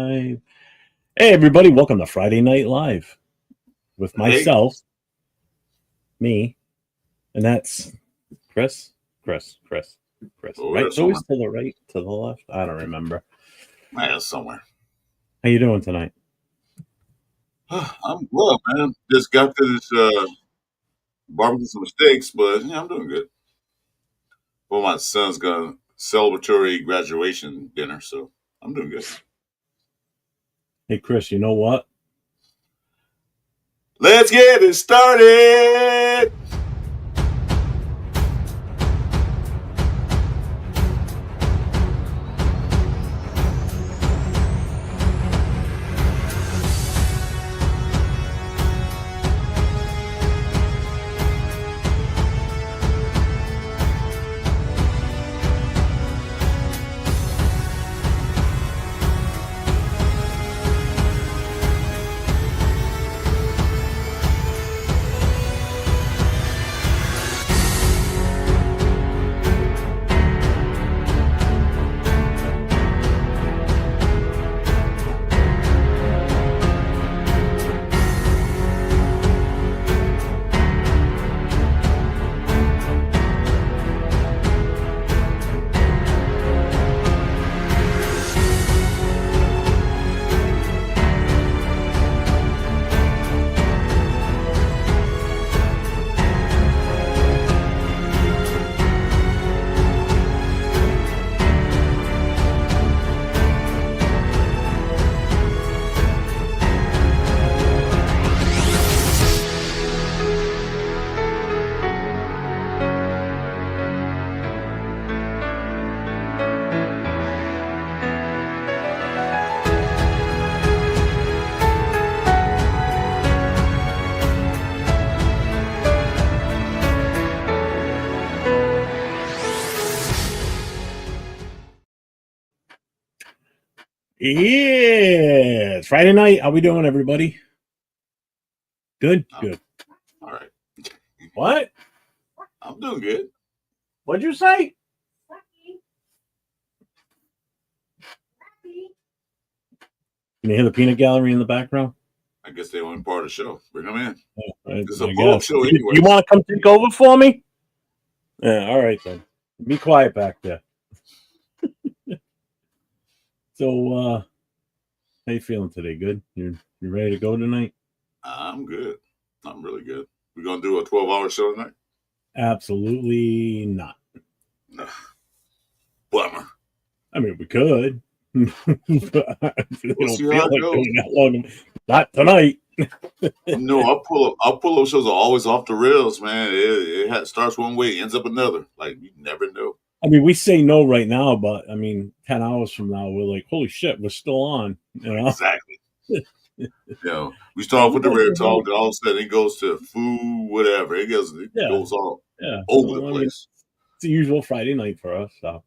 live. Hey, everybody, welcome to Friday Night Live with myself, me, and that's Chris. Oh, right? It's always to the right, to the left. I don't remember. Somewhere. How you doing tonight? I'm well, man. Just got to this barbecue some mistakes, but yeah, I'm doing good. Well, my son's got a celebratory graduation dinner, so I'm doing good. Hey, Chris, you know what? Let's get it started. Yeah, it's Friday night. How we doing, everybody? Good. All right. What? I'm doing good. What'd you say? Can you hear the peanut gallery in the background? I guess they weren't part of the show. Bring them in. It's I a pull-up guess. show anyway. You want to come take over for me? Yeah, all right then. Be quiet back there. So, how you feeling today? Good? You ready to go tonight? I'm good. I'm really good. We're going to do a 12-hour show tonight? Absolutely not. Bummer. I mean, we could. We'll see how it goes. That long. Not tonight. No, our pull-up shows are always off the rails, man. It starts one way, ends up another. Like, you never know. I mean, we say no right now, but I mean, 10 hours from now, we're like, holy shit, we're still on. You know? Exactly. We start off with the rare talk, then all of a sudden it goes to food, whatever. It goes all over the place. It's the usual Friday night for us. So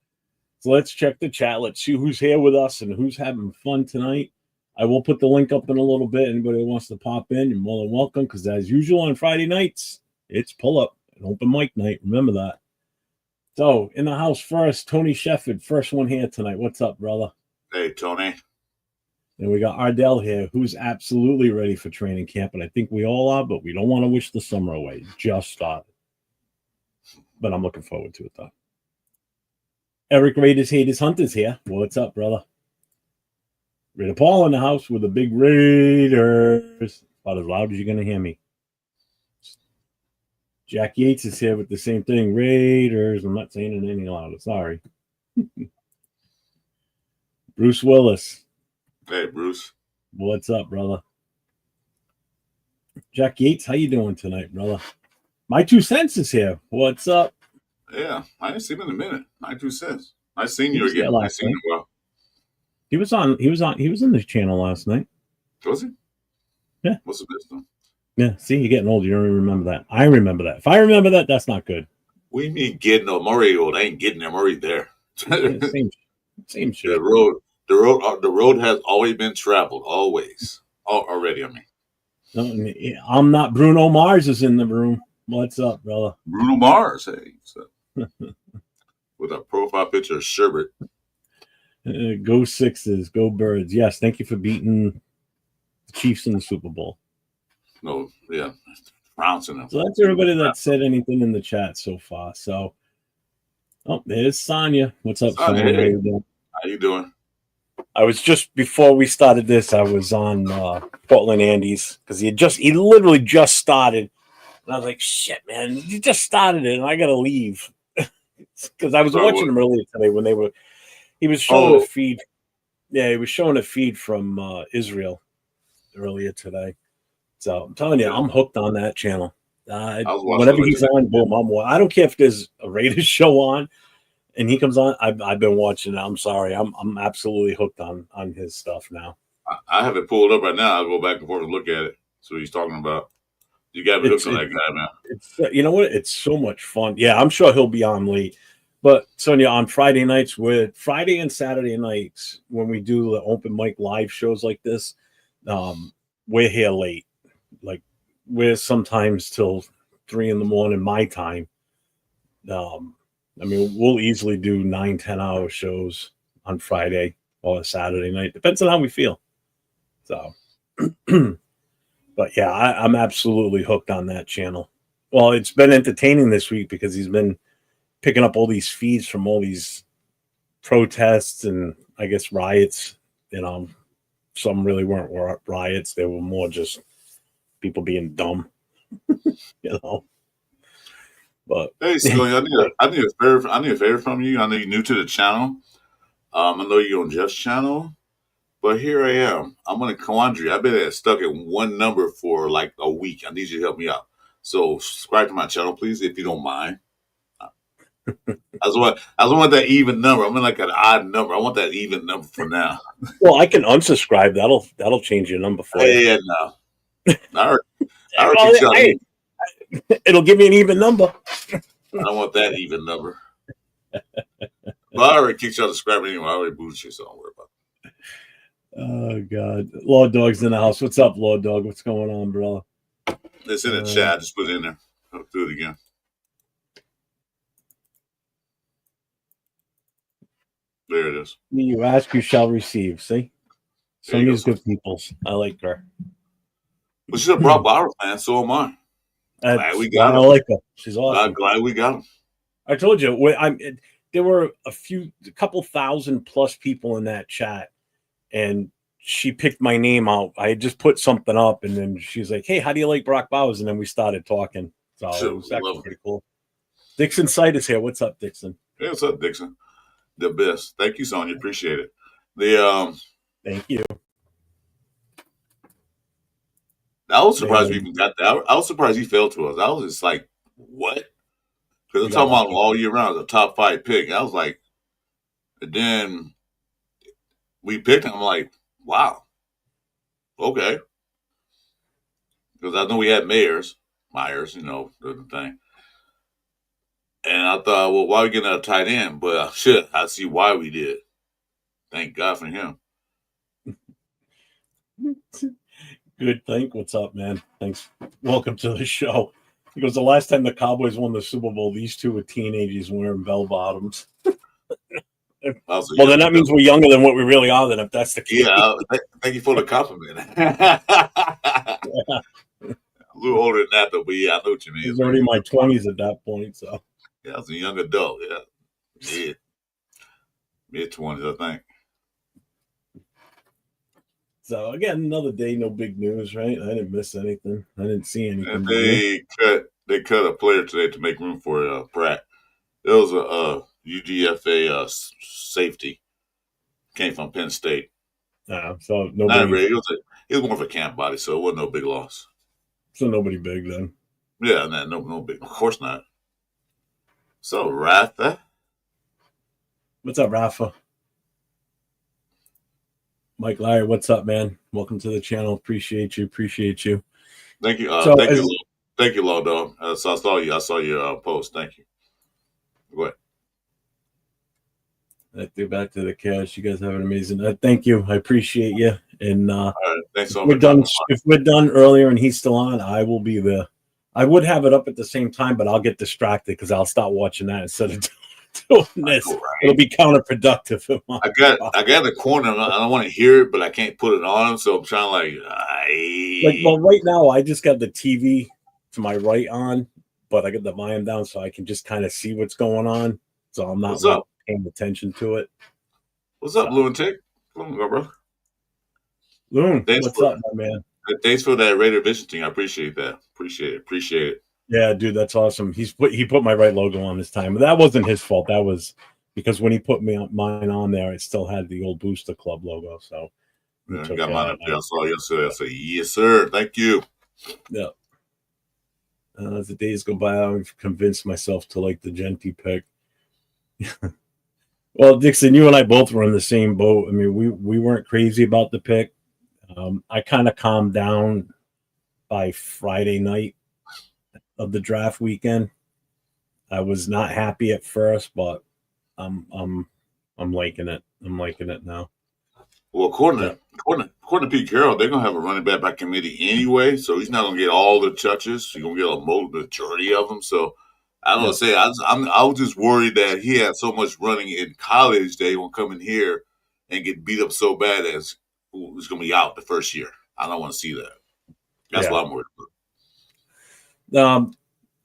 let's check the chat. Let's see who's here with us and who's having fun tonight. I will put the link up in a little bit. Anybody who wants to pop in, you're more than welcome, because as usual on Friday nights, it's pull-up and open mic night. Remember that. So, in the house first, Tony Shefford, first one here tonight. What's up, brother? Hey, Tony. And we got Ardell here, who's absolutely ready for training camp, and I think we all are, but we don't want to wish the summer away. It just started. But I'm looking forward to it, though. Eric Raiders Haters Hunters here. What's up, brother? Raider Paul in the house with the big Raiders. About as loud as you're going to hear me. Jack Yates is here with the same thing. Raiders. I'm not saying it any louder. Sorry. Bruce Willis. Hey, Bruce. What's up, brother? Jack Yates, how you doing tonight, brother? My 2 cents is here. What's up? Yeah, I haven't seen him in a minute. My 2 cents. I seen you again. I seen you well. He was in the channel last night. Was he? Yeah. What's the best though? Yeah, see, you're getting old. You don't even remember that. I remember that. If I remember that, that's not good. What do you mean getting old? I'm already old. I ain't getting there. I'm already there. Same shit. The road has always been traveled. Always. Already, I mean. No, I'm not Bruno Mars is in the room. What's up, brother? Bruno Mars, hey. So. With a profile picture of Sherbert. Go Sixes, go Birds. Yes, thank you for beating the Chiefs in the Super Bowl. No, yeah, trouncing them. So that's everybody that said anything in the chat so far. So, oh, there's Sonia. What's up, Sonia, Sonia? How hey, you doing? how you doing? I was just before we started this. I was on Portland Andy's because he literally just started, and I was like, "Shit, man, you just started it, and I gotta leave." Because I was Sorry, watching what? them earlier today when they were. He was showing a Oh, feed. Yeah, he was showing a feed from Israel earlier today. So I'm telling you, yeah, I'm hooked on that channel. I was watching a Whenever little bit he's today. on, boom, I don't care if there's a Raiders show on and he comes on. I've been watching it. I'm sorry, I'm absolutely hooked on his stuff now. I have it pulled up right now. I'll go back and forth and look at it. See what he's talking about. You got me It's hooked on that guy, man. it's you know what? It's so much fun. Yeah, I'm sure he'll be on late. But Sonia, on Friday nights, Friday and Saturday nights when we do the open mic live shows like this, we're here late. Like we're sometimes till 3 a.m. my time. I mean, we'll easily do 9-10 hour shows on Friday or a Saturday night. Depends on how we feel. So, but yeah, I'm absolutely hooked on that channel. Well, it's been entertaining this week because he's been picking up all these feeds from all these protests and I guess riots. You know, some really weren't riots; they were more just people being dumb. You know, but Hey, Celia, I need a favor from you. I know you're new to the channel. I know you're on Jeff's channel, but here I am. I'm in a quandary. I've been stuck at one number for like a week. I need you to help me out. So subscribe to my channel, please, if you don't mind. I just want that even number. I'm in like an odd number. I want that even number for now. well, I can unsubscribe. That'll change your number for you. Hey, no. I already Well, kicked you out. it'll give me an even number. I don't want that even number. But I already kicked you out of subscriber anyway. I already booted you, so don't worry about it. Oh God, Lord Dog's in the house. What's up, Lord Dog? What's going on, brother? It's in the chat. I just put it in there. I'll do it again. There it is. You ask, you shall receive. See, There you Sonia's go. good people. I like her. But she's a Brock Bauer fan, so am I. Glad we got I him. like her. She's awesome. Glad we got him. I told you, there were a couple thousand plus people in that chat, and she picked my name out. I had just put something up, and then she's like, "Hey, how do you like Brock Bowers?" And then we started talking. So it was actually pretty cool. Dixon Sight is here. What's up, Dixon? Hey, what's up, Dixon? The best. Thank you, Sonia. Appreciate it. The Thank you. I was surprised we even got that. I was surprised he fell to us. I was just like, what? Because I'm talking about him all year round as a top 5 pick. I was like, and then we picked him. I'm like, wow, okay. Because I know we had Myers, you know, the thing. And I thought, well, why are we getting a tight end? But shit, I see why we did. Thank God for him. Good. What's up, man? Thanks. Welcome to the show. He goes, the last time the Cowboys won the Super Bowl, these two were teenagers wearing bell bottoms. Well, then that means we're younger than what we really are, then, if that's the case. Yeah, thank you for the compliment. A little older than that, though, but yeah, I know what you mean. I was already in my 20s at that point, so. Yeah, I was a young adult, yeah. Mid-20s, I think. So, again, another day, no big news, right? I didn't miss anything. I didn't see anything. And they cut a player today to make room for Pratt. It was a UDFA safety. Came from Penn State. So nobody. Not really. It was more of a camp body, so it wasn't no big loss. So nobody big then. Yeah, no big. Of course not. So Rafa. What's up, Rafa? Mike Larry, what's up, man? Welcome to the channel. Appreciate you. Thank you. Thank you, Law Dog. So I saw your post. Thank you. Go ahead. Let's get back to the cash. You guys have an amazing. Thank you. I appreciate you. And all right, thanks so much. If we're done earlier and he's still on, I will be there. I would have it up at the same time, but I'll get distracted because I'll start watching that instead of doing I this. know, right? It'll be counterproductive. I got the corner. I don't want to hear it, but I can't put it on. So I'm trying Well, right now I just got the TV to my right on, but I got the volume down so I can just kind of see what's going on. So I'm not What's up? paying attention to it. What's up, So, Lunatic? Come on, bro. Loon, Thanks what's for up, my man? thanks for that Raider Vision thing. I appreciate that. Appreciate it. Yeah, dude, that's awesome. He put my right logo on this time, but that wasn't his fault. That was because when he put mine on there, it still had the old Booster Club logo. So he Yeah, I took got care mine of up that. there. I saw yesterday. I said, yes, sir. Thank you. Yeah. As the days go by, I've convinced myself to like the Genti pick. Well, Dixon, you and I both were in the same boat. I mean, we weren't crazy about the pick. I kind of calmed down by Friday night of the draft weekend. I was not happy at first, but I'm liking it. I'm liking it now. Well, according to Pete Carroll, they're gonna have a running back by committee anyway, so he's not gonna get all the touches. He's gonna get a majority of them. So I don't know. Say I was just worried that he had so much running in college that he won't come in here and get beat up so bad as he's gonna be out the first year. I don't want to see that. That's what I'm worried about.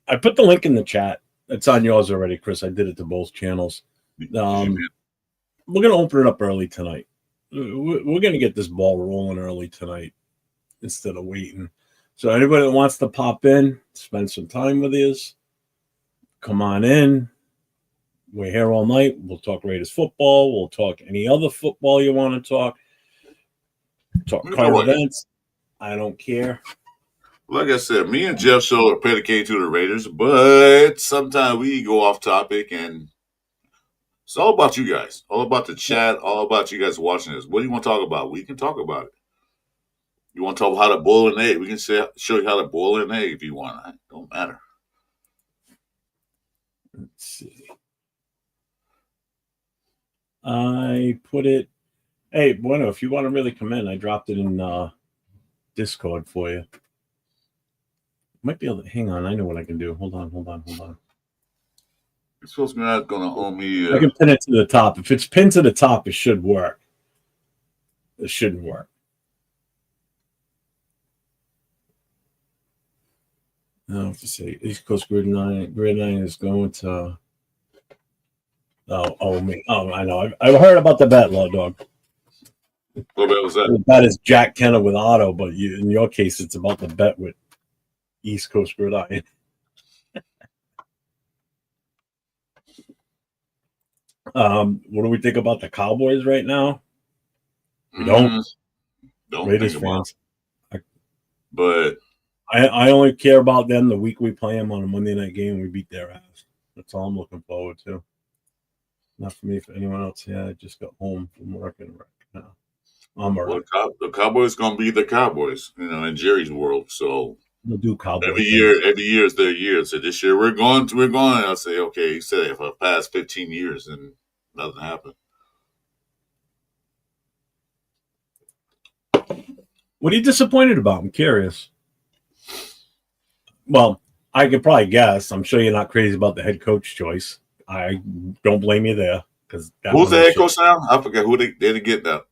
I put the link in the chat. It's on yours already, Chris. I did it to both channels. We're gonna open it up early tonight. We're gonna get this ball rolling early tonight instead of waiting. So anybody that wants to pop in, spend some time with us, come on in. We're here all night. We'll talk Raiders football. We'll talk any other football you want to talk. Talk current events. I don't care. Like I said, me and Jeff Show are dedicated to the Raiders, but sometimes we go off topic, and it's all about you guys, all about the chat, all about you guys watching this. What do you want to talk about? We can talk about it. You want to talk about how to boil an egg? We can show you how to boil an egg if you want. It don't matter. Let's see. I put it. Hey, Bueno, if you want to really come in, I dropped it in Discord for you. Might be able to hang on. I know what I can do. Hold on. You're supposed to be not going to owe me. I can pin it to the top. If it's pinned to the top, it should work. It shouldn't work. I have to say, East Coast Grid 9 is going to. Me. Oh, I know. I've heard about the bet, Law Dog. What bet was that? The bet is Jack Kenner with Otto, but in your case, it's about the bet with East Coast Gridiron. What do we think about the Cowboys right now? We don't Raiders think fans. But I only care about them the week we play them on a Monday night game. We beat their ass. That's all I'm looking forward to. Not for me, for anyone else. Yeah, I just got home from work and now. I'm all right. Well, the Cowboys going to be the Cowboys, in Jerry's world. So we'll do Cowboys every year is their year. So this year we're going. I'll say, okay. He said for the past 15 years and nothing happened. What are you disappointed about? I'm curious. Well, I could probably guess. I'm sure you're not crazy about the head coach choice. I don't blame you there. Because who's the head coach now? I forget who they didn't get now.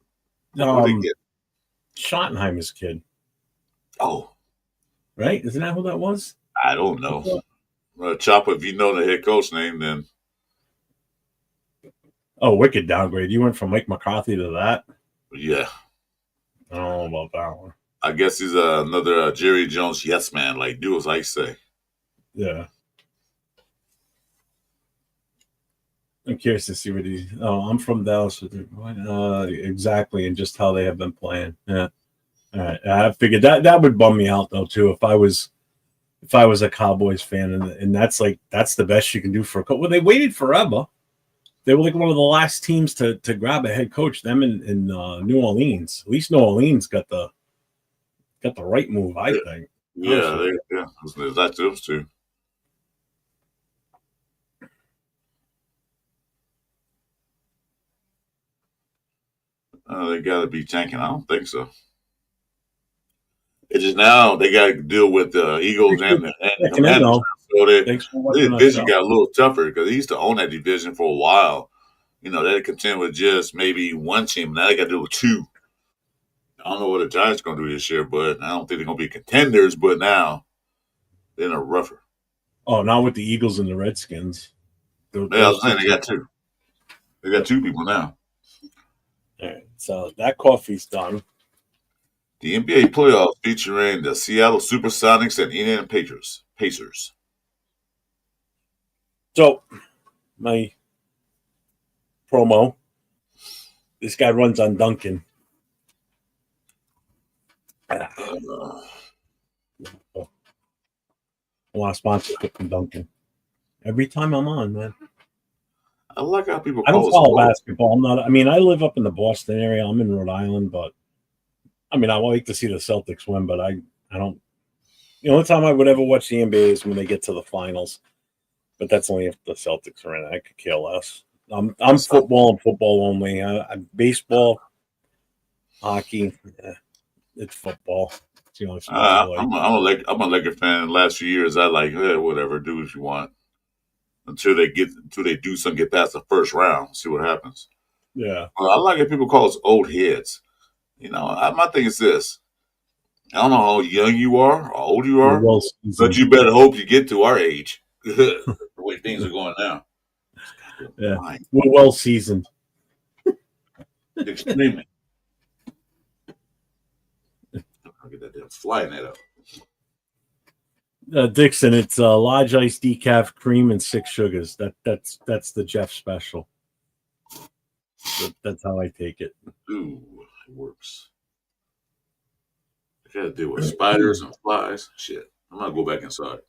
Who they get? Schottenheimer's kid. Oh, right? Isn't that who that was? I don't know. Chopper, if you know the head coach name, then. Oh, wicked downgrade. You went from Mike McCarthy to that? Yeah. I don't know about that one. I guess he's another Jerry Jones yes man. Like, do as I say. Yeah. I'm curious to see what he. Oh, I'm from Dallas. Exactly, and just how they have been playing. Yeah. All right. I figured that would bum me out though too if I was a Cowboys fan, and that's the best you can do for a coach. Well, they waited forever. They were like one of the last teams to grab a head coach. Them in New Orleans. At least New Orleans got the right move, I think. Yeah, that's those two. They got to be tanking. I don't think so. It's just now they got to deal with the Eagles and the Commanders. So Thanks for the watching our division show. got a little tougher because he used to own that division for a while. You know, they contend with just maybe one team. Now they got to do with two. I don't know what the Giants going to do this year, but I don't think they're going to be contenders. But now they're in a rougher. Oh, now with the Eagles and the Redskins. Yeah, I Those was two saying they got two. They got two people now. All right, so that coffee's done. The NBA playoffs featuring the Seattle Supersonics and Indiana Pacers. So my promo. This guy runs on Duncan. I want a sponsorship from Duncan. Every time I'm on, man. I like how people I don't call us follow old. basketball. I'm not. I mean, I live up in the Boston area. I'm in Rhode Island, but I mean, I like to see the Celtics win, but I don't. The only time I would ever watch the NBA is when they get to the finals, but that's only if the Celtics are in. I could care less. I'm football and football only. Baseball, hockey, it's football. It's the only sport I like. I'm a Laker fan. The last few years, I like whatever. Do what you want until they do something, get past the first round, see what happens. Yeah. Well, I like it. People call us old heads. You know, my thing is this. I don't know how young you are, how old you are, but you better hope you get to our age. The way things are going now. Yeah. We're well seasoned. Extremely. I'll get that damn fly net up. Dixon, it's large iced decaf cream and 6 sugars. That's the Jeff special. That's how I take it. Ooh, it works. I gotta deal with spiders and flies. Shit. I'm gonna go back inside.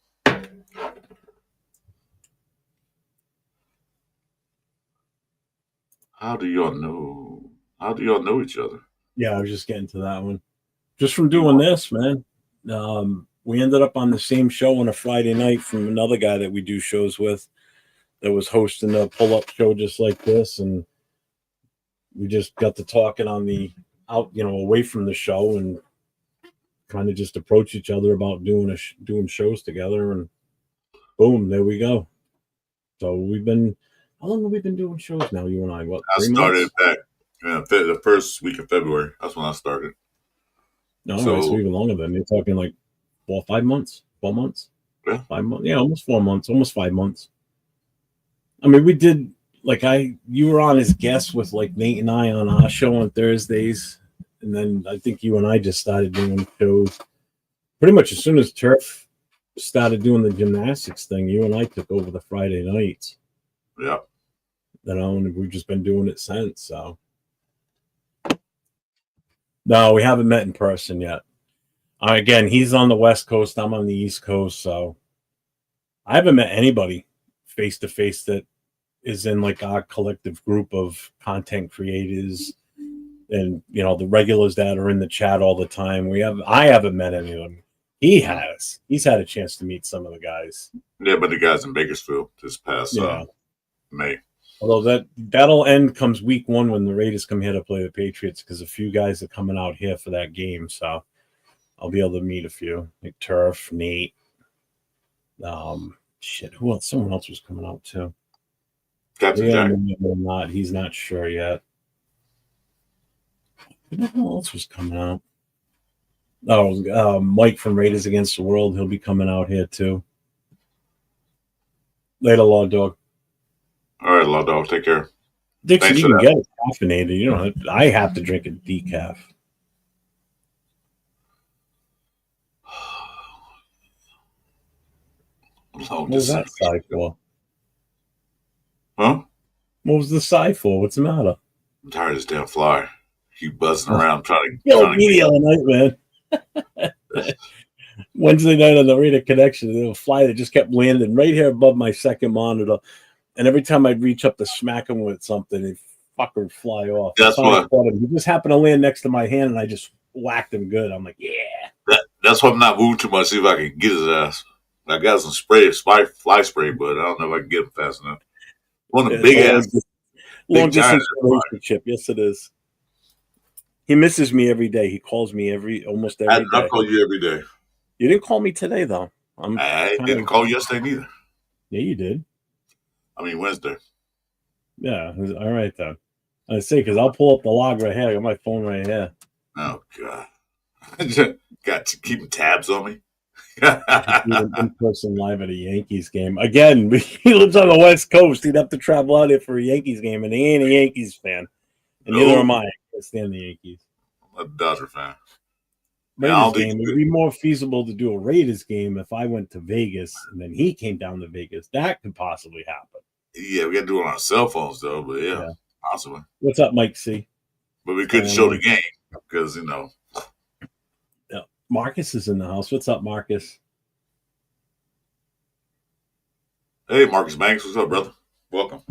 How do y'all know each other? Yeah, I was just getting to that one. Just from doing this, man. We ended up on the same show on a Friday night from another guy that we do shows with that was hosting a pull-up show just like this, and we just got to talking on the away from the show and kind of just approach each other about doing shows together, and boom, there we go. So how long have we been doing shows now, you and I? What, 3 months? I started back the first week of February. That's when I started. No, so even longer than you're talking like 4 or 5 months, 4 months, yeah, 5 months, yeah, almost 4 months, almost 5 months. I mean, we did you were on as guest with like Nate and I on our show on Thursdays, and then I think you and I just started doing shows pretty much as soon as Turf started doing the gymnastics thing. You and I took over the Friday nights. Yeah, and we've just been doing it since. So. No, we haven't met in person yet. Again, he's on the West Coast. I'm on the East Coast. So I haven't met anybody face to face that is in like our collective group of content creators and, the regulars that are in the chat all the time. I haven't met any of them. He has. He's had a chance to meet some of the guys. Yeah, but the guys in Bakersfield this past May. Although that'll end comes week 1 when the Raiders come here to play the Patriots, because a few guys are coming out here for that game. So I'll be able to meet a few, like Turf, Nate. Who else? Someone else was coming out too. Captain Jack. Not. He's not sure yet. Who else was coming out? Oh, Mike from Raiders Against the World. He'll be coming out here too. Later, Law Dog. All right, Law Dog. Take care. Dixon, you can get it caffeinated. I have to drink a decaf. What was that sigh for? Huh? What was the sigh for? What's the matter? I'm tired of this damn fly. Keep buzzing around trying to get me the other night, man. Wednesday night on the Raider Connection, there was a fly that just kept landing right here above my second monitor. And every time I'd reach up to smack him with something, he'd fucking fly off. That's why he just happened to land next to my hand, and I just whacked him good. I'm like, yeah. That's why I'm not moving too much. See if I can get his ass. I got some fly spray, but I don't know if I can get him fast enough. One of the big ass, long distance relationship. Yes, it is. He misses me every day. He calls me almost every day. I call you every day. You didn't call me today, though. I'm I kind didn't of. call yesterday neither. Yeah, you did. I mean Wednesday. Yeah. All right then. I say because I'll pull up the log right here. I got my phone right here. Oh God. Got to keep tabs on me. Even in person live at a Yankees game. Again, he lives on the West Coast. He'd have to travel out here for a Yankees game, and he ain't a Yankees fan. And neither am No, I. I can't stand the Yankees. I'm a Dodger fan. And I Raiders don't think game. It would be more feasible to do a Raiders game if I went to Vegas and then he came down to Vegas. That could possibly happen. yeah, we got to do it on our cell phones though. But yeah, Yeah. possibly. What's up, Mike C? But we What's couldn't going show on? the game because Yeah. Marcus is in the house. What's up, Marcus? Hey, Marcus Banks, what's up, brother? Welcome.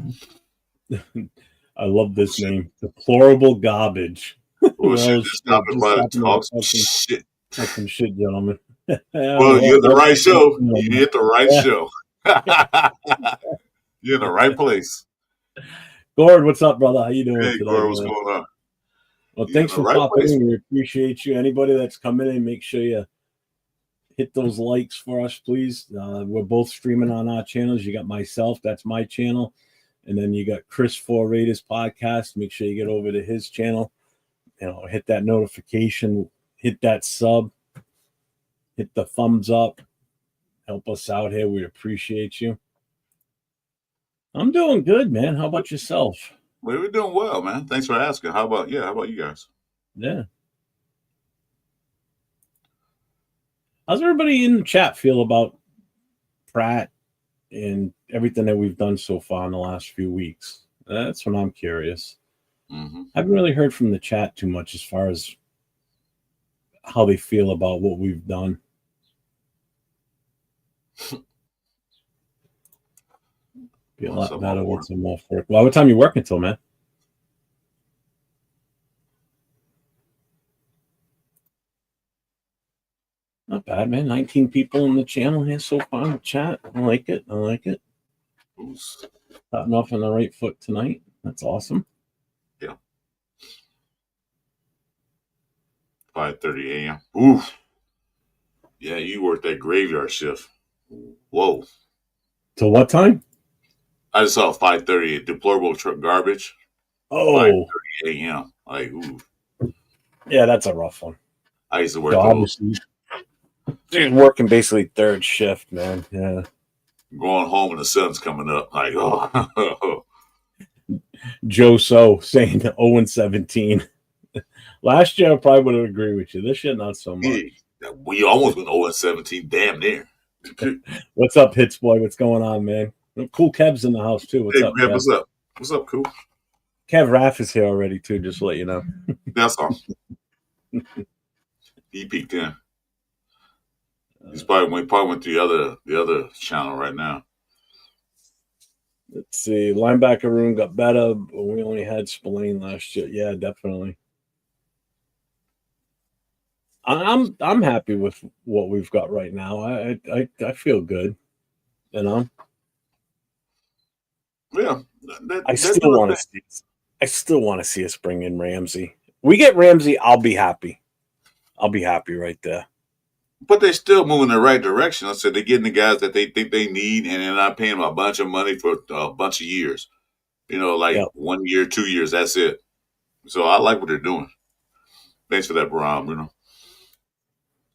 I love this name. Deplorable garbage. Well, shit, Well, just stopping by to talk some shit. talk some shit, gentlemen. Well, you're at the right show. You hit the right Yeah. show. You're in the right place. Gord, what's up, brother? How you doing Hey, today, Gore, what's man? going on? Well, You're in thanks the for right popping place. in. We appreciate you. Anybody that's coming in, make sure you hit those likes for us, please. We're both streaming on our channels. You got myself, that's my channel. And then you got Chris for Raiders podcast. Make sure you get over to his channel. Hit that notification, hit that sub, hit the thumbs up. Help us out here. We appreciate you. I'm doing good, man. How about yourself? Well, we're doing well, man. Thanks for asking. How about you guys? Yeah. How's everybody in the chat feel about Pratt and everything that we've done so far in the last few weeks? That's what I'm curious. Mm-hmm. I haven't really heard from the chat too much as far as how they feel about what we've done. Be a lot better with some more work. Well, what time you working till, man? Not bad, man. 19 people in the channel here so far in the chat. I like it. I like it. Starting off on the right foot tonight. That's awesome. Yeah. 5:30 a.m. Oof. Yeah, you worked that graveyard shift. Whoa. Till what time? I just saw 5:30 deplorable truck garbage. Oh. 5:30 a.m. Like, ooh. Yeah, that's a rough one. I used to work So those. obviously, dude, working basically third shift, man. Yeah. Going home and the sun's coming up. Like, oh. Joe So saying 0-17. Last year, I probably would have agreed with you. This year, not so much. Yeah, we almost went 0-17. Damn near. What's up, Hits Boy? What's going on, man? Cool Kev's in the house, too. What's up, Kev, Kev? what's up? What's up, cool? Kev Raff is here already, too, just to let you know. That's all. He peeked in. He's probably went to the other channel right now. Let's see. Linebacker room got better, but we only had Spillane last year. Yeah, definitely. I'm happy with what we've got right now. I feel good, you know. Yeah, I still want to see us bring in Ramsey. We get Ramsey, I'll be happy. I'll be happy right there. But they're still moving in the right direction. I said they're getting the guys that they think they need, and they're not paying them a bunch of money for a bunch of years. 1 year, 2 years, that's it. So I like what they're doing. Thanks for that, Bahram,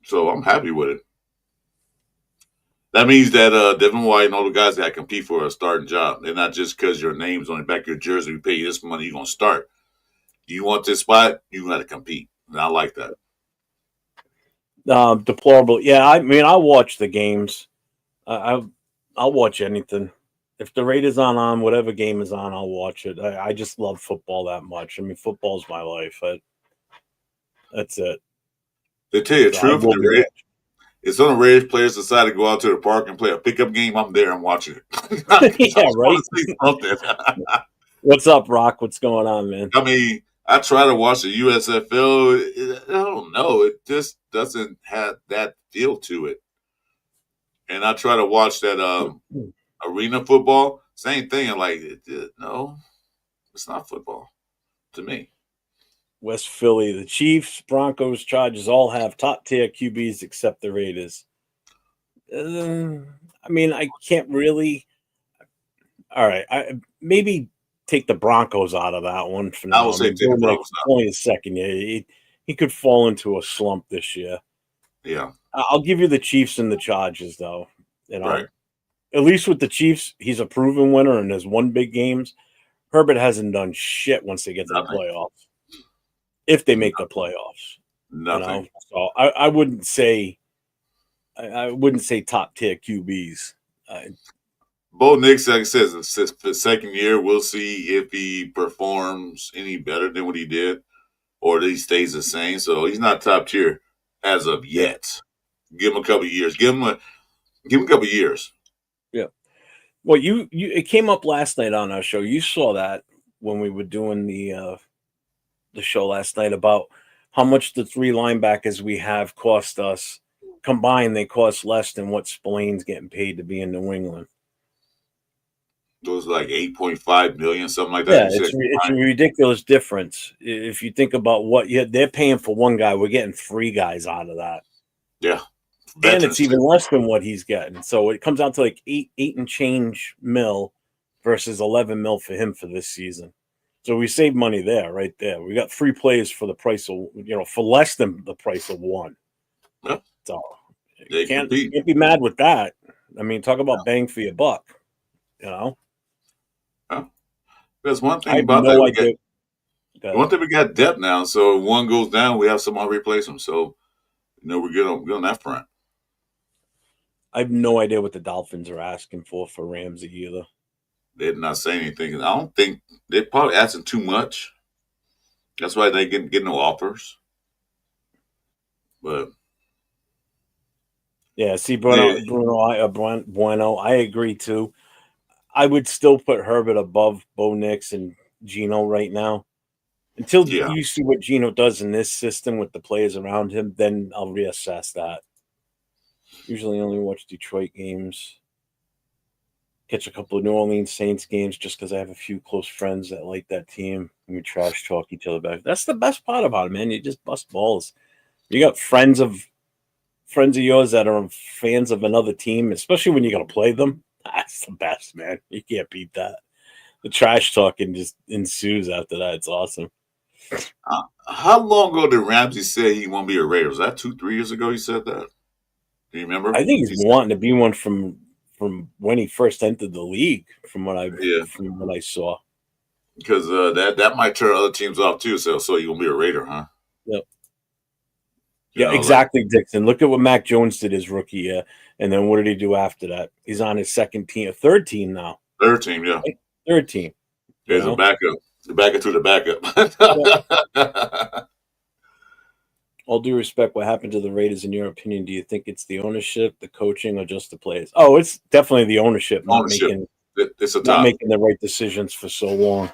So I'm happy with it. That means that Devin White and all the guys that compete for a starting job, they're not just because your name's on the back of your jersey, we pay you this money, you're going to start. You want this spot, you got to compete. And I like that. Deplorable. Yeah, I mean, I'll watch the games. I'll watch anything. If the Raiders aren't on, whatever game is on, I'll watch it. I just love football that much. I mean, football's my life. That's it. To tell you the truth, if some of the Raiders players decide to go out to the park and play a pickup game, I'm there and watching it. Yeah, right. What's up, Rock? What's going on, man? I mean, I try to watch the USFL. I don't know. It just doesn't have that feel to it. And I try to watch that arena football. Same thing. I'm like, no, it's not football to me. West Philly, the Chiefs, Broncos, Chargers all have top tier QBs except the Raiders. I mean, I can't really. All right, maybe take the Broncos out of that one for I now. would I say mean, take Bo the Nix, Broncos it's now. only his second year. He could fall into a slump this year. Yeah, I'll give you the Chiefs and the Chargers, though. You right. know, at least with the Chiefs, he's a proven winner and has won big games. Herbert hasn't done shit once they get to the Nothing. playoffs. If they make the playoffs, Nothing. so I wouldn't say I wouldn't say top tier QBs. Uh, Bo Nix, like I said, it's the second year. We'll see if he performs any better than what he did, or that he stays the same. So he's not top tier as of yeah, yet. Give him a couple of years. Give him a couple of years. yeah. Well, you it came up last night on our show. You saw that when we were doing the show last night about how much the three linebackers we have cost us combined. They cost less than what Spillane's getting paid to be in New England. It was like 8.5 million, something like that. Yeah, You said, it's a right? ridiculous difference. If you think about what they're paying for one guy, we're getting three guys out of that, Yeah, and it's veterans even too. less than what he's getting. So it comes out to like eight and change mil versus 11 mil for him for this season. So we save money there, right there. We got three players for the price of for less than the price of one. Yeah, So they compete. can't be mad with that. I mean, talk about bang for your buck. You know, Yeah. There's one I thing have about that no we got. idea. One thing we got depth now. So if one goes down, we have someone to replace him. So we're good on that front. I have no idea what the Dolphins are asking for Ramsey either. They did not say anything. I don't think they're probably asking too much. That's why they get no offers. But Yeah, see, they, Bueno, I agree too. I would still put Herbert above Bo Nix and Gino right now. Until yeah, you see what Gino does in this system with the players around him, then I'll reassess that. Usually only watch Detroit games. Catch a couple of New Orleans Saints games just because I have a few close friends that like that team. And we trash talk each other back. That's the best part about it, man. You just bust balls. You got friends of yours that are fans of another team, especially when you got to play them. That's the best, man. You can't beat that. The trash talking just ensues after that. It's awesome. how long ago did Ramsey say he won't be a Raider? Was that 2, 3 years ago? He said that. Do you remember? I think he's He said, wanting to be one from when he first entered the league. yeah, From what I saw. because that might turn other teams off too. So you won't be a Raider, huh? Yep. You Yeah, know, like exactly, Dixon. Look at what Mac Jones did his rookie year, and then what did he do after that? He's on his second team, third team now. third team, yeah. Right? Third team. You There's a know. backup. The backup to the Yeah. backup. All due respect, what happened to the Raiders in your opinion? Do you think it's the ownership, the coaching, or just the players? Oh, it's definitely the ownership Ownership. It's a not top. making the right decisions for so long.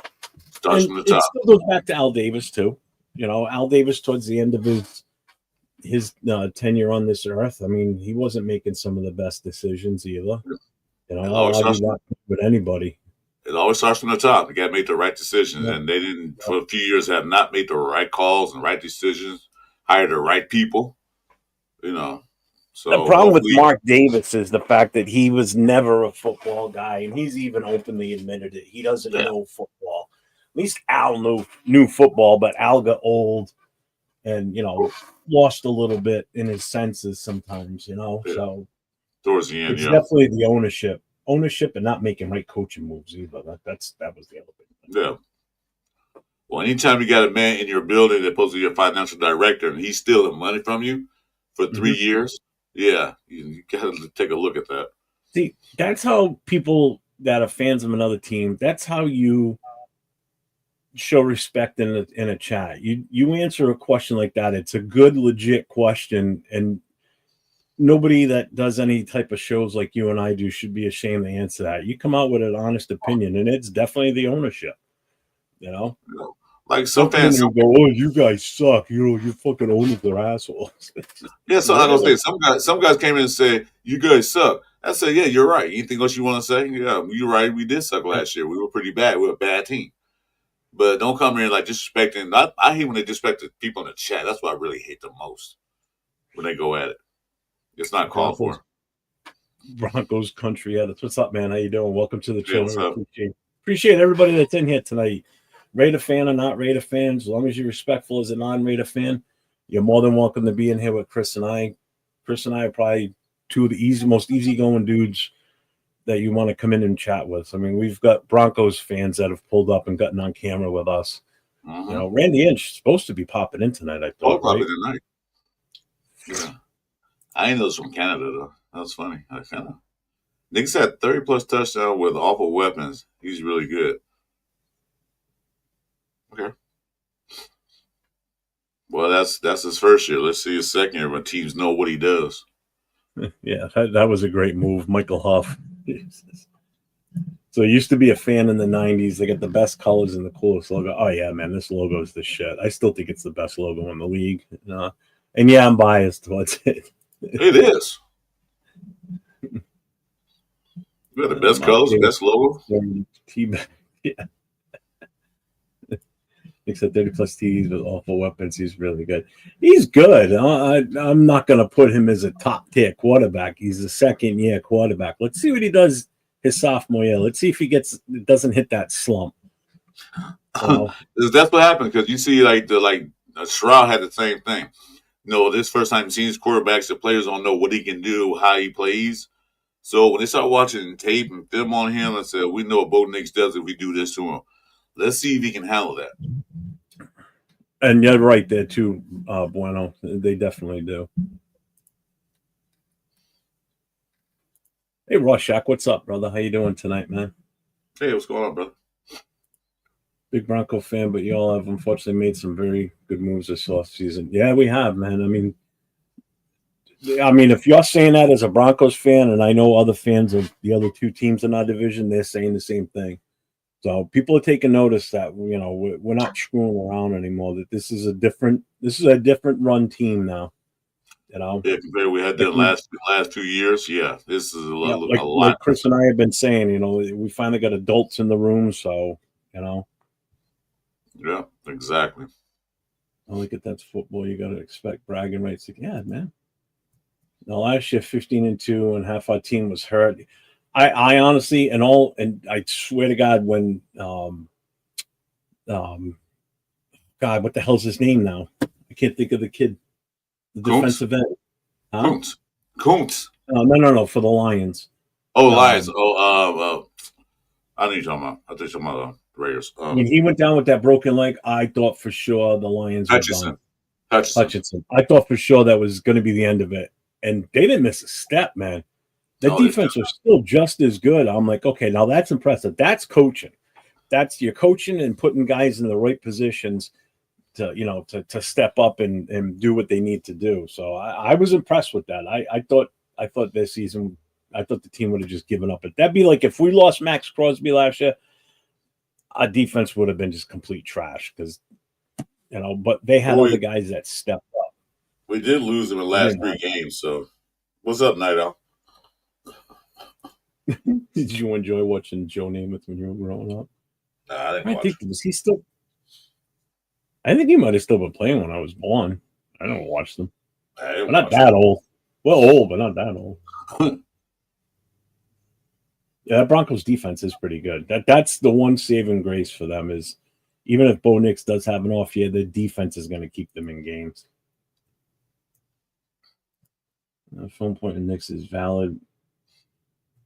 Starts And from the it top. still goes back to Al Davis too. Al Davis towards the end of his tenure on this earth. I mean, he wasn't making some of the best decisions either. It I'll always argue starts. that with anybody. It always starts from the top. You got to make the right decisions, Yep. and they didn't for a few years have not made the right calls and right decisions. Hired the right people. You know, The so problem with hopefully, Mark Davis is the fact that he was never a football guy, and he's even openly admitted it. He doesn't yeah, know football. At least Al knew football, but Al got old and lost a little bit in his senses sometimes. yeah. So Towards the end, it's yeah, definitely the ownership, and not making right coaching moves either. That was the other thing. yeah. Well, anytime you got a man in your building that's supposed to be your financial director, and he's stealing money from you for Mm-hmm. 3 years, yeah, you got to take a look at that. See, that's how people that are fans of another team. That's how you show respect in a chat. You answer a question like that. It's a good, legit question, and nobody that does any type of shows like you and I do should be ashamed to answer that. You come out with an honest opinion, and it's definitely the ownership. You know, like some Don't come in fans, there and go, "Oh, you guys suck." You fucking owners are assholes. yeah. So I Let gonna it say out. some guys came in and said, "You guys suck." I said, "Yeah, you're right. Anything else you want to say? Yeah, you're right. We did suck last year. We were pretty bad. We were a bad team." But don't come here like disrespecting. I hate when they disrespect the people in the chat. That's what I really hate the most when they go at it. It's not called Broncos for. Broncos country edits. What's up, man? How you doing? Welcome to the Yeah, what's channel. up? Appreciate everybody that's in here tonight. Raider fan or not Raider fan, as long as you're respectful as a non-Raider fan, you're more than welcome to be in here with Chris and I. Chris and I are probably two of the most easygoing dudes that you want to come in and chat with. I mean, we've got Broncos fans that have pulled up and gotten on camera with us. Mm-hmm. You know, Randy Inch is supposed to be popping in tonight, I thought. Probably Right? tonight. Yeah. I ain't know it's from Canada, though. That's funny. I kind of. Nick's had 30 plus touchdowns with awful weapons. He's really good. Okay. Well, that's his first year. Let's see his second year when teams know what he does. Yeah, that was a great move. Michael Huff. So I used to be a fan in the 90s. They got the best colors and the coolest logo. Oh, yeah, man, this logo is the shit. I still think it's the best logo in the league. And yeah, I'm biased towards it. It is. You got the best colors, the best logo. Yeah. Except 30 plus TDs with awful weapons. He's really good. He's good. I'm not going to put him as a top tier quarterback. He's a second year quarterback. Let's see what he does his sophomore year. Let's see if he doesn't hit that slump. That's what happened because you see, Shroud had the same thing. This first time seeing his quarterbacks, the players don't know what he can do, how he plays. So when they start watching tape and film on him and say, we know what Bo Nix does if we do this to him. Let's see if he can handle that. And you're right there too, Bueno. They definitely do. Hey, Rorschach, what's up, brother? How you doing tonight, man? Hey, what's going on, brother? Big Bronco fan, but you all have unfortunately made some very good moves this offseason. Yeah, we have, man. I mean, if you're saying that as a Broncos fan, and I know other fans of the other two teams in our division, they're saying the same thing. So people are taking notice that we're not screwing around anymore. That this is a different run team now. Yeah, compared to we had the last 2 years. Yeah, this is a lot. Like Chris and I have been saying, we finally got adults in the room, so Yeah, exactly. I look at that football. You got to expect bragging rights. Like, yeah, man. Now last year, 15-2, and half our team was hurt. I honestly and I swear to God, when God, what the hell's his name now? I can't think of the kid, the defensive end. Huh? Kuntz. No, for the Lions. Oh, Lions. I know you're talking about. I think you're talking about the Raiders. When he went down with that broken leg, I thought for sure the Lions were done. Hutchinson. I thought for sure that was going to be the end of it. And they didn't miss a step, man. The defense was still just as good. I'm like, okay, now that's impressive. That's coaching. That's your coaching and putting guys in the right positions to step up and do what they need to do. So I was impressed with that. I thought this season, I thought the team would have just given up. But that'd be like if we lost Max Crosby last year, our defense would have been just complete trash because, but they had other guys that stepped up. We did lose them in the last 3 games. So what's up, Night Owl? Did you enjoy watching Joe Namath when you were growing up? Nah, I didn't watch. Was he still? I think he might have still been playing when I was born. I don't watch them. We're not that old. We're old, but not that old. Yeah, that Broncos defense is pretty good. That's the one saving grace for them is even if Bo Nix does have an off year, the defense is going to keep them in games. Film point in Nix is valid.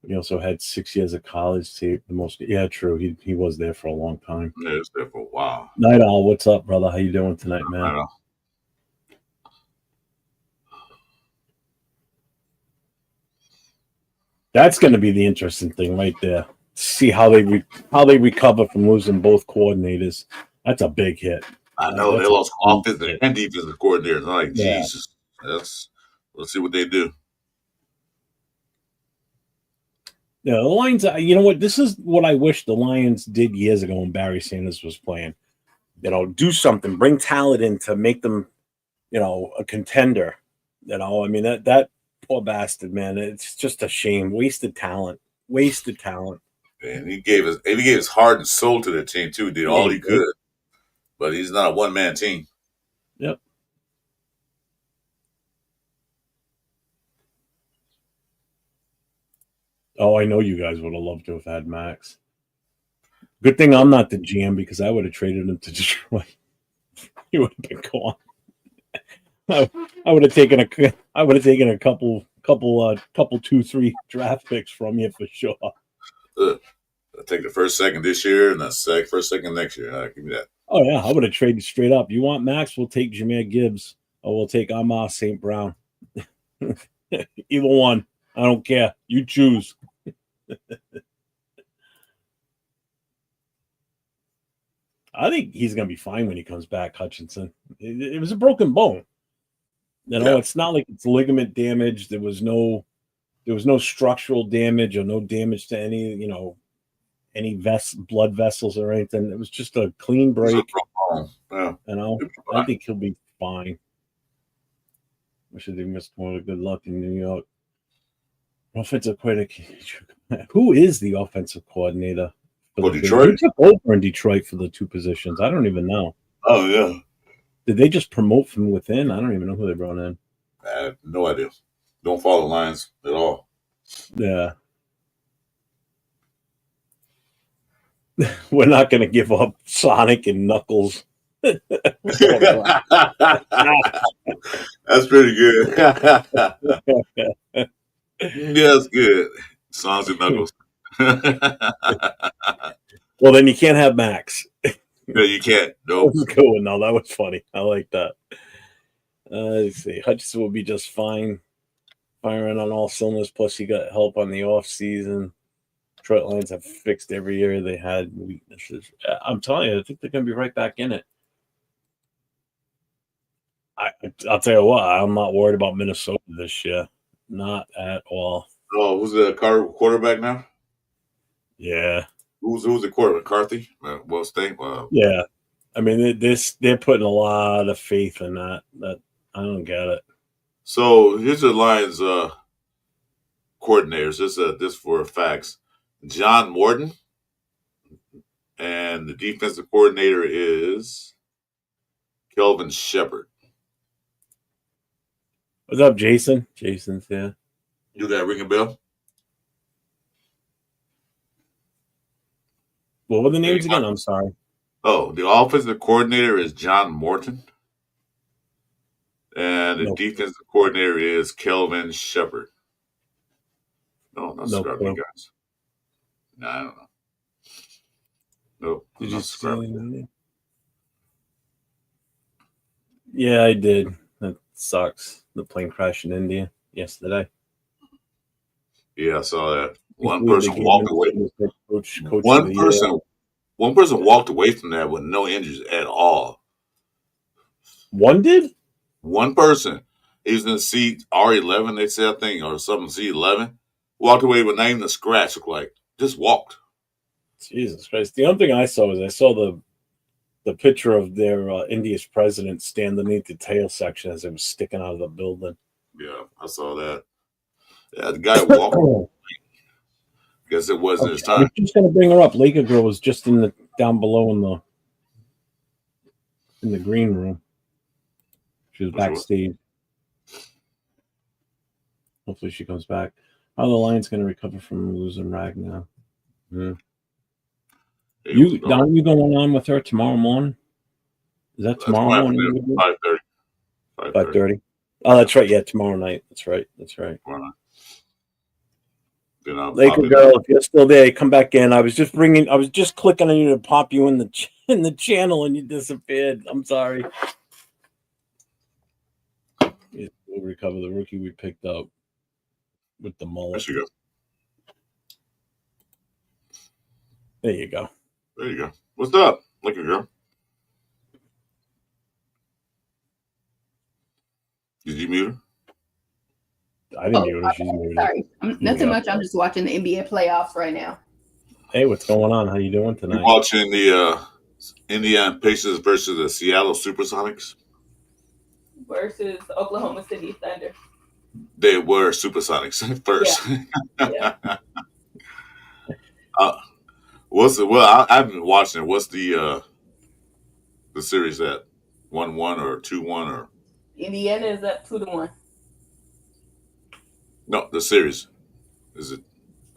He also had 6 years of college tape. Yeah, true. He was there for a long time. Yeah, he was there for a while. Night Owl, what's up, brother? How you doing tonight, man? Night Owl. That's going to be the interesting thing right there. See how they recover from losing both coordinators. That's a big hit. I know they lost offensive and defensive coordinators. I'm like, Jesus, let's see what they do. Yeah, the Lions. You know what? This is what I wish the Lions did years ago when Barry Sanders was playing. Do something, bring talent in to make them, a contender. I mean that poor bastard, man. It's just a shame. Wasted talent. And he gave his heart and soul to the team too. Did all he could, but he's not a one-man team. Yep. Oh, I know you guys would have loved to have had Max. Good thing I'm not the GM because I would have traded him to Detroit. He would have been gone. I would have taken a couple 2-3 draft picks from you for sure. I'll take the first, second this year, and the first, second next year. Give me that. Oh yeah, I would have traded straight up. You want Max? We'll take Jameer Gibbs, or we'll take Amar St. Brown. Either one. I don't care. You choose. I think he's going to be fine when he comes back, Hutchinson. It was a broken bone. It's not like it's ligament damage. There was no structural damage or no damage to any, blood vessels or anything. It was just a clean break. Yeah. I think he'll be fine. I should have missed more. Good luck in New York. Offensive coordinator. Who is the offensive coordinator? For Detroit? Who took over in Detroit for the 2 positions? I don't even know. Oh, yeah. Did they just promote from within? I don't even know who they brought in. I have no idea. Don't follow the lines at all. Yeah. We're not going to give up Sonic and Knuckles. That's pretty good. Yeah, that's good. Sonic and Knuckles. Well, then you can't have Max. No, you can't. Nope. Cool. No, that was funny. I like that. Let's see. Hutchinson will be just fine. Firing on all cylinders. Plus, he got help on the off season. Detroit Lions have fixed every year they had weaknesses. I'm telling you, I think they're going to be right back in it. I'll tell you what, I'm not worried about Minnesota this year. Not at all. Oh, who's the quarterback now? Yeah. Who's the quarterback? McCarthy? Well, State? Yeah. I mean, they're putting a lot of faith in that. That I don't get it. So here's the Lions coordinators. This for facts. John Morton, and the defensive coordinator is Kelvin Shepard. What's up, Jason? Jason's here. You got ring a bell? What were the names again? I'm sorry. Oh, the offensive coordinator is John Morton, and the defensive coordinator is Kelvin Shepard. No, not subscribing, guys. No, I don't know. Nope. Did you see? Yeah, I did. That sucks. The plane crashed in India yesterday. Yeah, I saw that. One person walked away. One person walked away from that with no injuries at all. One did? One person. He was in seat R11, they said, I think, or something, C11. Walked away with not even a scratch, looked like. Just walked. Jesus Christ. The only thing I saw was the picture of their India's president standing underneath the tail section as it was sticking out of the building. Yeah, I saw that. Yeah, the guy walked away. Guess it wasn't his time. I was just going to bring her up. Laker Girl was just down below in the green room. She was backstage. Hopefully she comes back. How are the Lions going to recover from losing Ragnar? Yeah. Aren't you going on with her tomorrow morning? Is that tomorrow morning? 5:30. 5:30. Oh, that's right. Yeah, tomorrow night. That's right. Laker Girl, if you're still there, come back in. I was just clicking on you to pop you in the channel, and you disappeared. I'm sorry. We'll recover the rookie we picked up with the mullet. There you go. There you go. What's up, Laker Girl? Did you mute her? I didn't mute her. She's muted. Sorry. Nothing much. I'm just watching the NBA playoffs right now. Hey, what's going on? How you doing tonight? You're watching the Indiana Pacers versus the Seattle Supersonics? Versus Oklahoma City Thunder. They were Supersonics first. Yeah. I've been watching it. What's the series at? 1-1 or 2-1 or? Indiana is up 2-1. No, the series. Is it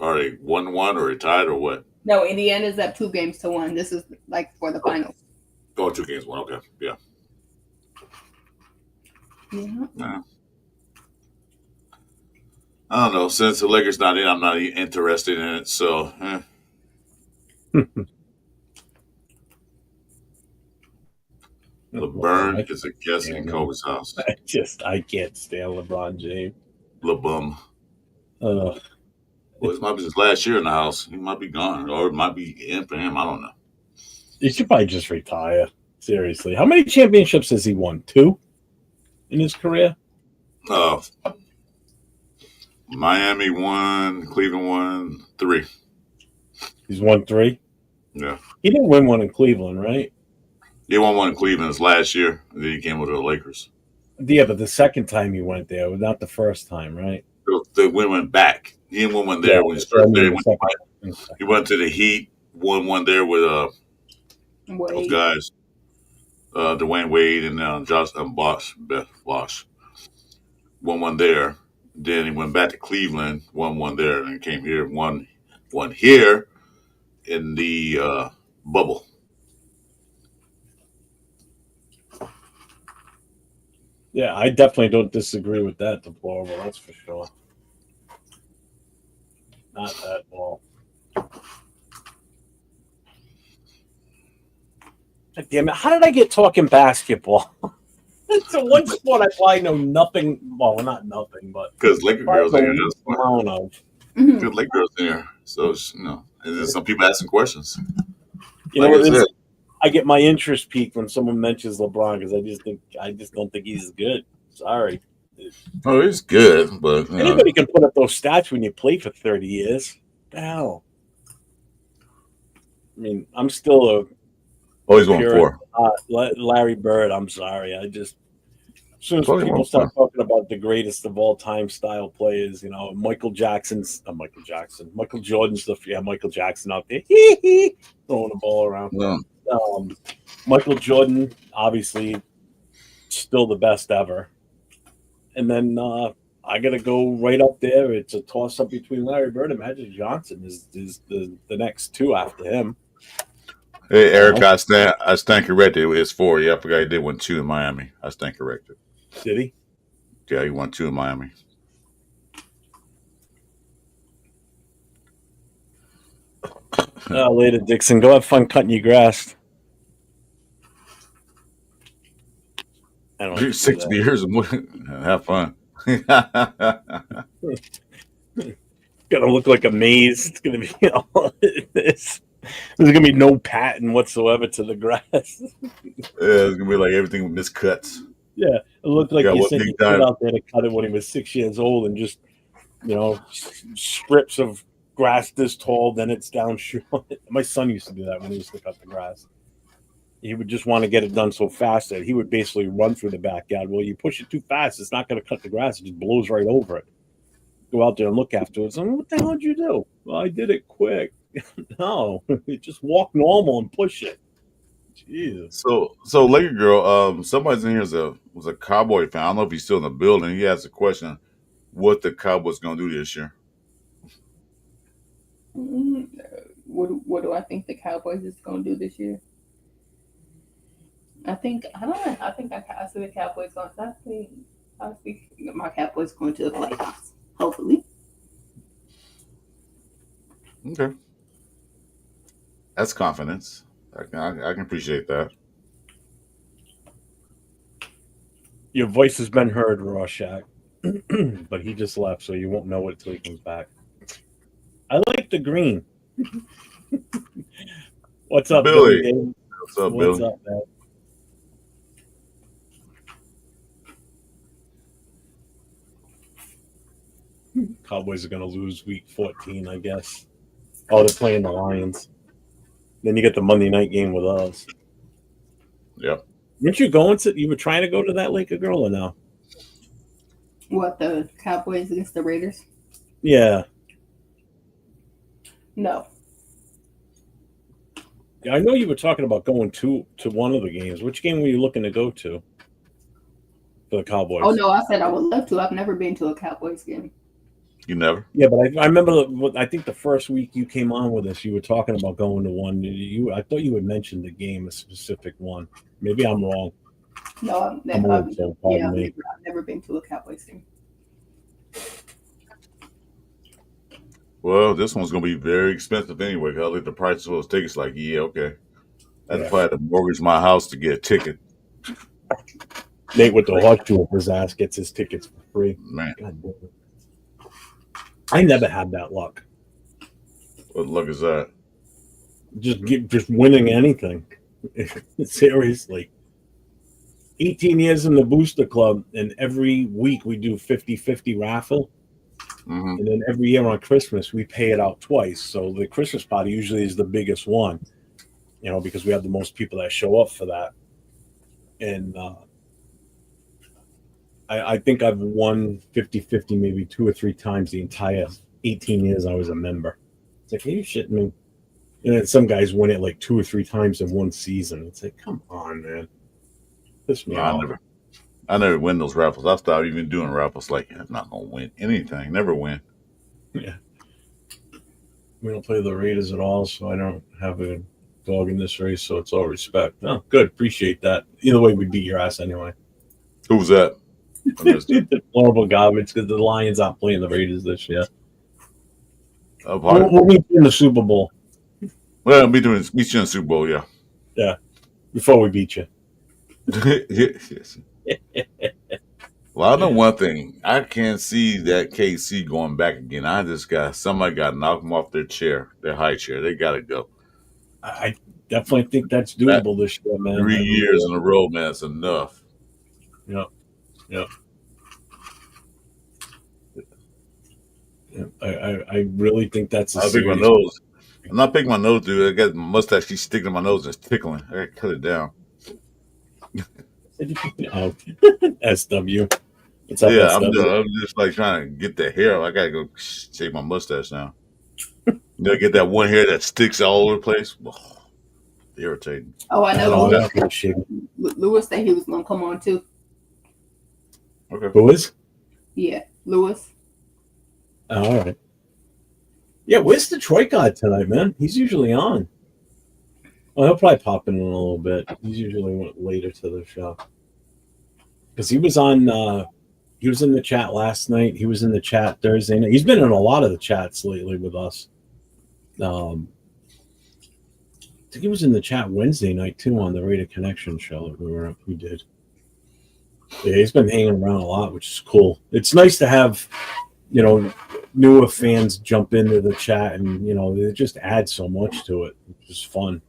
Are they 1-1 or they tied or what? No, Indiana's up 2-1. This is like for the finals. Oh, 2-1. Okay, yeah. Yeah. I don't know. Since the Lakers not in, I'm not interested in it. So, LeBron is a guest in Kobe's house. I can't stand LeBron James. LeBum. Well, this might be his last year in the house. He might be gone, or it might be in for him. I don't know. He should probably just retire. Seriously, how many championships has he won? 2 in his career. Miami 1, Cleveland 1, 3. He's won 3. Yeah, he didn't win one in Cleveland, right? He won one in Cleveland his last year. And then he came with the Lakers. Yeah, but the second time he went there, not the first time, right? The win went back. He didn't win one there when he started there. He went to the Heat, won one there with those guys, Dwayne Wade and Josh Bosh. Won one there. Then he went back to Cleveland, won one there, and came here, won one here in the bubble. Yeah, I definitely don't disagree with that, deplorable. That's for sure. Not at all. God damn it! How did I get talking basketball? It's the one sport I probably know nothing. Well, not nothing, but because Laker girls in here. Good Laker girls in here. So and then some people asking questions. I get my interest peaked when someone mentions LeBron because I just don't think he's good. Sorry. Oh, he's good, but anybody can put up those stats when you play for 30 years. What the hell? I mean, I'm still he's 1-4. Larry Bird. I'm sorry. As soon as people start talking about the greatest of all time style players, Michael Jordan stuff. Yeah, Michael Jackson out there throwing the ball around. Yeah. Michael Jordan, obviously, still the best ever. And then I got to go right up there. It's a toss-up between Larry Bird and Magic Johnson is the next 2 after him. Hey, Eric, I stand corrected. It's 4. Yeah, I forgot he did win 2 in Miami. I stand corrected. Did he? Yeah, he won 2 in Miami. Later, Dixon. Go have fun cutting your grass. I don't know. 6 beers and have fun. Gonna look like a maze. It's gonna be this. There's gonna be no pattern whatsoever to the grass. It's gonna be like everything with miscuts. Yeah, it looked like he sent out there to cut it when he was 6 years old, and just strips of grass this tall, then it's down short. My son used to do that when he used to cut the grass. He would just want to get it done so fast that he would basically run through the backyard. Well, you push it too fast, it's not going to cut the grass. It just blows right over it. Go out there and look afterwards. What the hell did you do? Well, I did it quick. No, just walk normal and push it. Jesus. So Laker girl, somebody's in here was a Cowboy fan. I don't know if he's still in the building. He asked a question: what the Cowboys going to do this year? What do I think the Cowboys is going to do this year? I see the Cowboys going. I think my Cowboys going to the playoffs. Hopefully. Okay, that's confidence. I can appreciate that. Your voice has been heard, Rorschach, but he just left, so you won't know it until he comes back. I like the green. What's up, Billy? What's up, Billy? What's up, man? Cowboys are going to lose week 14, I guess. Oh, they're playing the Lions. Then you get the Monday night game with us. Yep. Weren't you you were trying to go to that Laker girl or no? What, the Cowboys against the Raiders? Yeah. No. Yeah, I know you were talking about going to one of the games. Which game were you looking to go to for the Cowboys? Oh, no, I said I would love to. I've never been to a Cowboys game. You never? Yeah, but I remember. I think the first week you came on with us, you were talking about going to one. I thought you had mentioned the game, a specific one. Maybe I'm wrong. No, I'm old, so yeah, pardon me. I've never been to a Cowboys game. Well, this one's gonna be very expensive anyway. 'Cause I look at the prices of those tickets. Like, yeah, okay. I had to Yeah, probably have to mortgage my house to get a ticket. Nate with the Like, horseshoe up his ass gets his tickets for free. man, God damn it. I never had that luck. what luck is that? Just winning anything. Seriously. 18 years in the booster club, and every week we do 50-50 raffle. Mm-hmm. And then every year on Christmas, we pay it out twice. So the Christmas party usually is the biggest one, because we have the most people that show up for that. And I think I've won 50-50 maybe 2 or 3 times the entire 18 years I was a member. It's like, are you shitting me? And then some guys win it like 2 or 3 times in one season. It's like, come on, man. Piss me No, off. I never win those raffles. I stopped even doing raffles. Like, I'm not gonna win anything. Never win. Yeah. We don't play the Raiders at all, so I don't have a dog in this race, so it's all respect. Oh, good. Appreciate that. Either way, we beat your ass anyway. Who was that? I missed it. Horrible garbage because the Lions aren't playing the Raiders this year. Probably. We'll meet you in the Super Bowl. Well, meet you in the Super Bowl, yeah. Yeah, before we beat you. Yes. Well, I know one thing. I can't see that KC going back again. Somebody got to knock them off their chair, their high chair. They got to go. I definitely think that's That doable this year, man. 3 years in a row, man, that's enough. Yeah. I really think that's a I pick my serious. nose. I'm not picking my nose, dude. I got my mustache. She's sticking to my nose and it's tickling. I got to cut it down. Oh, SW. What's up, Yeah, SW? I'm just like trying to get the hair. I got to go shave my mustache now. Get that one hair that sticks all over the place. Oh, irritating. Oh, I I know. don't know. Shit. Lewis said he was gonna come on too. Okay. Who is? Yeah, Lewis. Oh, all right. Yeah, where's Detroit guy tonight, man? He's usually on. Well, he'll probably pop in a little bit. He's usually later to the show. Because he was on, he was in the chat last night. He was in the chat Thursday night. He's been in a lot of the chats lately with us. I think he was in the chat Wednesday night, too, on the Raider Connection show that we did. Yeah, he's been hanging around a lot, which is cool. It's nice to have, newer fans jump into the chat and, they just add so much to it. It's just fun,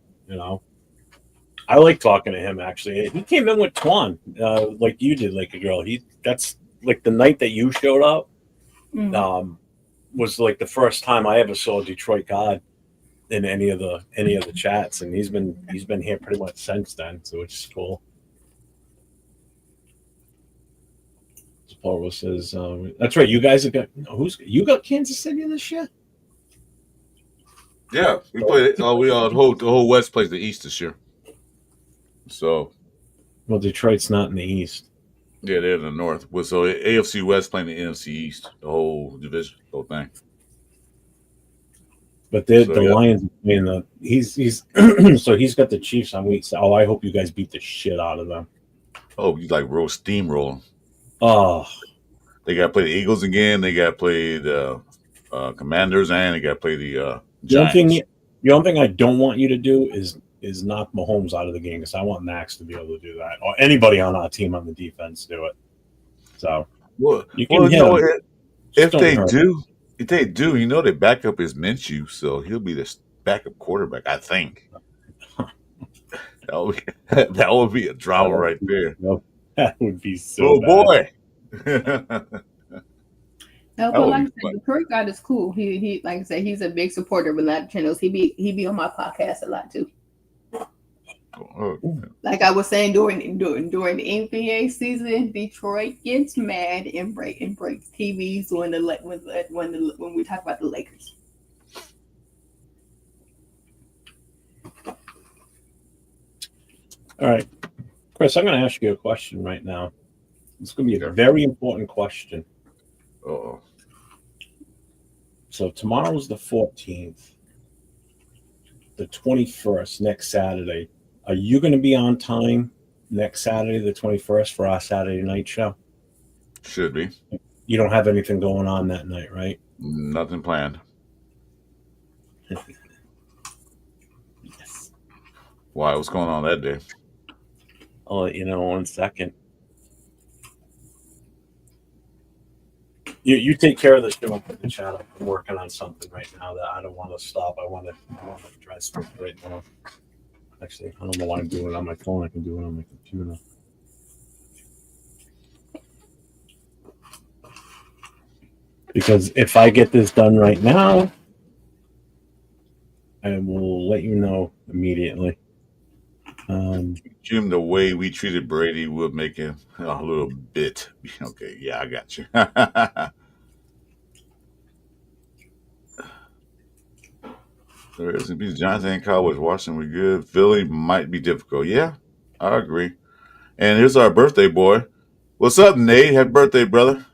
I like talking to him, actually. He came in with Twan, like you did, like a girl. That's like the night that you showed up, was like the first time I ever saw Detroit God in any of the chats, and he's been here pretty much since then, so it's cool. Paul says, "That's right. You guys have got you got Kansas City this year." Yeah, we played. The whole West plays the East this year. So, well, Detroit's not in the East. Yeah, they're in the North. Well, so AFC West playing the NFC East, the whole division, the whole thing. But the Lions are playing the. He's so he's got the Chiefs on week. Oh, I hope you guys beat the shit out of them. Oh, you like steamrolling. Oh, they got to play the Eagles again. They got to play the Commanders, and they got to play the Giants. The only thing I don't want you to do is knock Mahomes out of the game, because I want Max to be able to do that, or anybody on our team on the defense do it. So you can if they do, their backup is Minshew, so he'll be the backup quarterback, I think. That would be a drama right there. That would be so. Oh boy. No, but like I said, the Detroit guy is cool. He like I said, he's a big supporter of a lot of channels. He be on my podcast a lot too. Like I was saying during the NBA season, Detroit gets mad and breaks TVs when we talk about the Lakers. All right, Chris, I'm going to ask you a question right now. It's going to be a very important question. Uh-oh. So tomorrow's the 14th, the 21st, next Saturday. Are you going to be on time next Saturday, the 21st, for our Saturday night show? Should be. You don't have anything going on that night, right? Nothing planned. Yes. Why? What's going on that day? I'll let you know in 1 second. You take care of the show up in the chat. I'm working on something right now that I don't want to stop. I want to address it right now. Actually, I don't know why I'm doing it on my phone. I can do it on my computer. Because if I get this done right now, I will let you know immediately. Jim, the way we treated Brady would make him a little bit. Okay, yeah, I got you. There isn't be Giants and Cowboys. Washington, we good. Philly might be difficult. Yeah, I agree. And here's our birthday boy. What's up, Nate? Happy birthday, brother.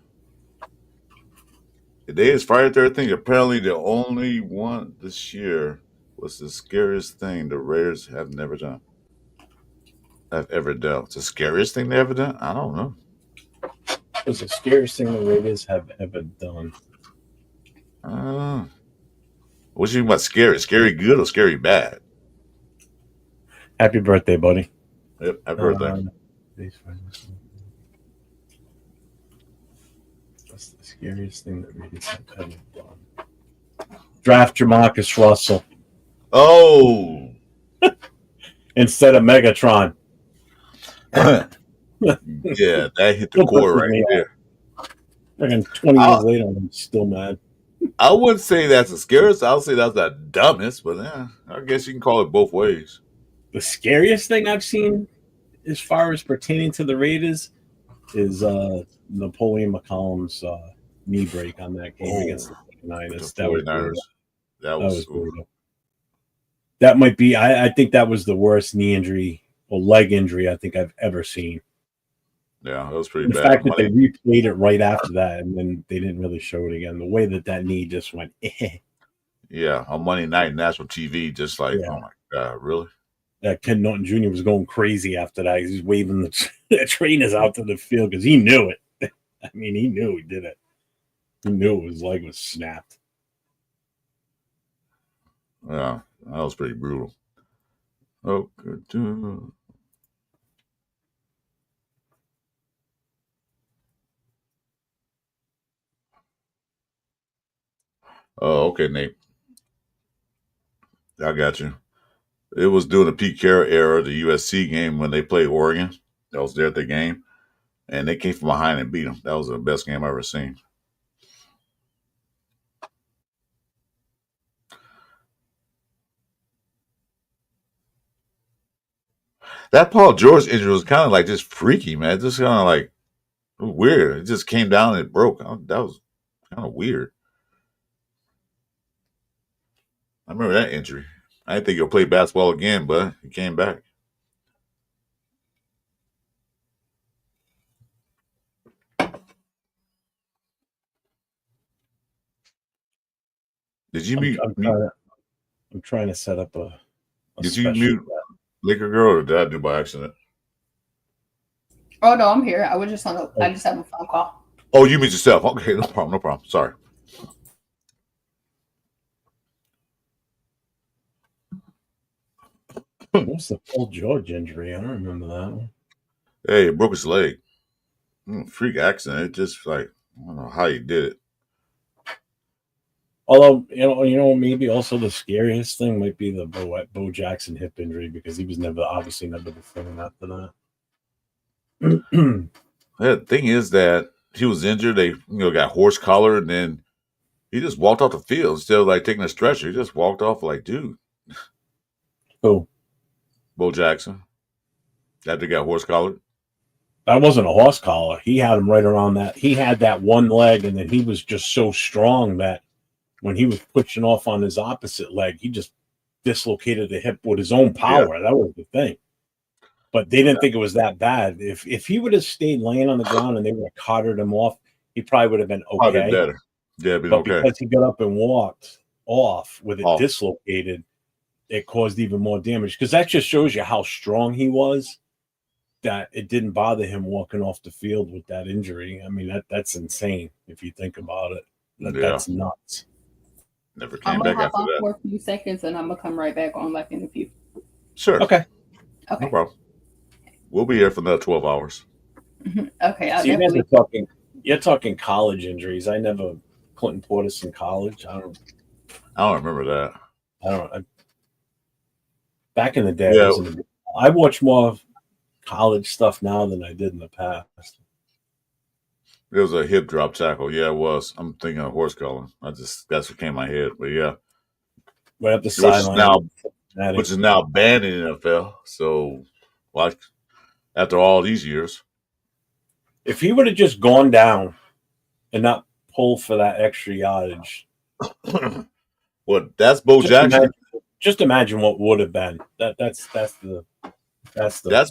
Today is Friday the 13th. Apparently, the only one this year was the scariest thing the Raiders have never done. Have ever done. It's the scariest thing they ever done? I don't know. It's the scariest thing the Raiders have ever done. What you mean by scary? Scary good or scary bad? Happy birthday, buddy. Yep, happy birthday. What's the scariest thing that Raiders have ever done? Draft Jamarcus Russell Oh, instead of Megatron. yeah, that hit the core right there. And 20 years later, I'm still mad. I wouldn't say that's the scariest. I would say that's the dumbest, but yeah, I guess you can call it both ways. The scariest thing I've seen as far as pertaining to the Raiders is Napoleon McCollum's knee break on that game against the 49ers. The 49ers. That was brutal. That might be, I think that was the worst knee injury or leg injury I think I've ever seen. Yeah, that was pretty the bad. The fact that they replayed it right after that and then they didn't really show it again. The way that knee just went, Yeah, on Monday night, national TV, just like, oh my God, really? Ken Norton Jr. was going crazy after that. He's waving the trainers out to the field because he knew it. I mean, he knew he did it. He knew his leg was snapped. Yeah, that was pretty brutal. Oh, good. Oh, okay, Nate. I got you. It was during the Pete Carroll era, the USC game when they played Oregon. I was there at the game, and they came from behind and beat them. That was the best game I've ever seen. That Paul George injury was kind of like just freaky, man. Just kind of like weird. It just came down and it broke. That was kind of weird. I remember that injury. I didn't think he'll play basketball again, but he came back. Did you mute? I'm trying to set up a Did you mute Liquor Girl, or did I do by accident? Oh no, I'm here. I was just I just have a phone call. Oh, you mute yourself. Okay, no problem. Sorry. What's the Paul George injury? I don't remember that one. Hey, it broke his leg. Freak accident. It just like, I don't know how he did it. Although, you know, maybe also the scariest thing might be the Bo Jackson hip injury because he was obviously never the same after that. The thing is that he was injured. They got horse collared, and then he just walked off the field instead of like taking a stretcher. He just walked off like, dude. Who? Bo Jackson. After he got horse collared. That wasn't a horse collar. He had him right around that. He had that one leg, and then he was just so strong that when he was pushing off on his opposite leg, he just dislocated the hip with his own power. Yeah. That was the thing. But they didn't think it was that bad. If he would have stayed laying on the ground and they would have carted him off, he probably would have been okay. Probably better. Yeah, been But okay. because he got up and walked off with it Off. dislocated, it caused even more damage. Because that just shows you how strong he was, that it didn't bother him walking off the field with that injury. I mean, that's insane if you think about it. That's nuts. Never I'm came gonna back hop after off that. for a few seconds and I'm gonna come right back on like in a few. Sure. Okay. Okay. No problem. We'll be here for another 12 hours. Okay, I'll So you guys definitely. you're talking college injuries. I never Clinton Portis in college. I don't remember that. Back in the day, Yeah. I watch more college stuff now than I did in the past. It was a hip drop tackle. Yeah, it was. I'm thinking of horse collar. That's what came in my head. But yeah, Right up the sideline. which is now banned in the NFL. So, like, after all these years, if he would have just gone down and not pull for that extra yardage, well, that's Bo Jackson. Just imagine what would have been. That's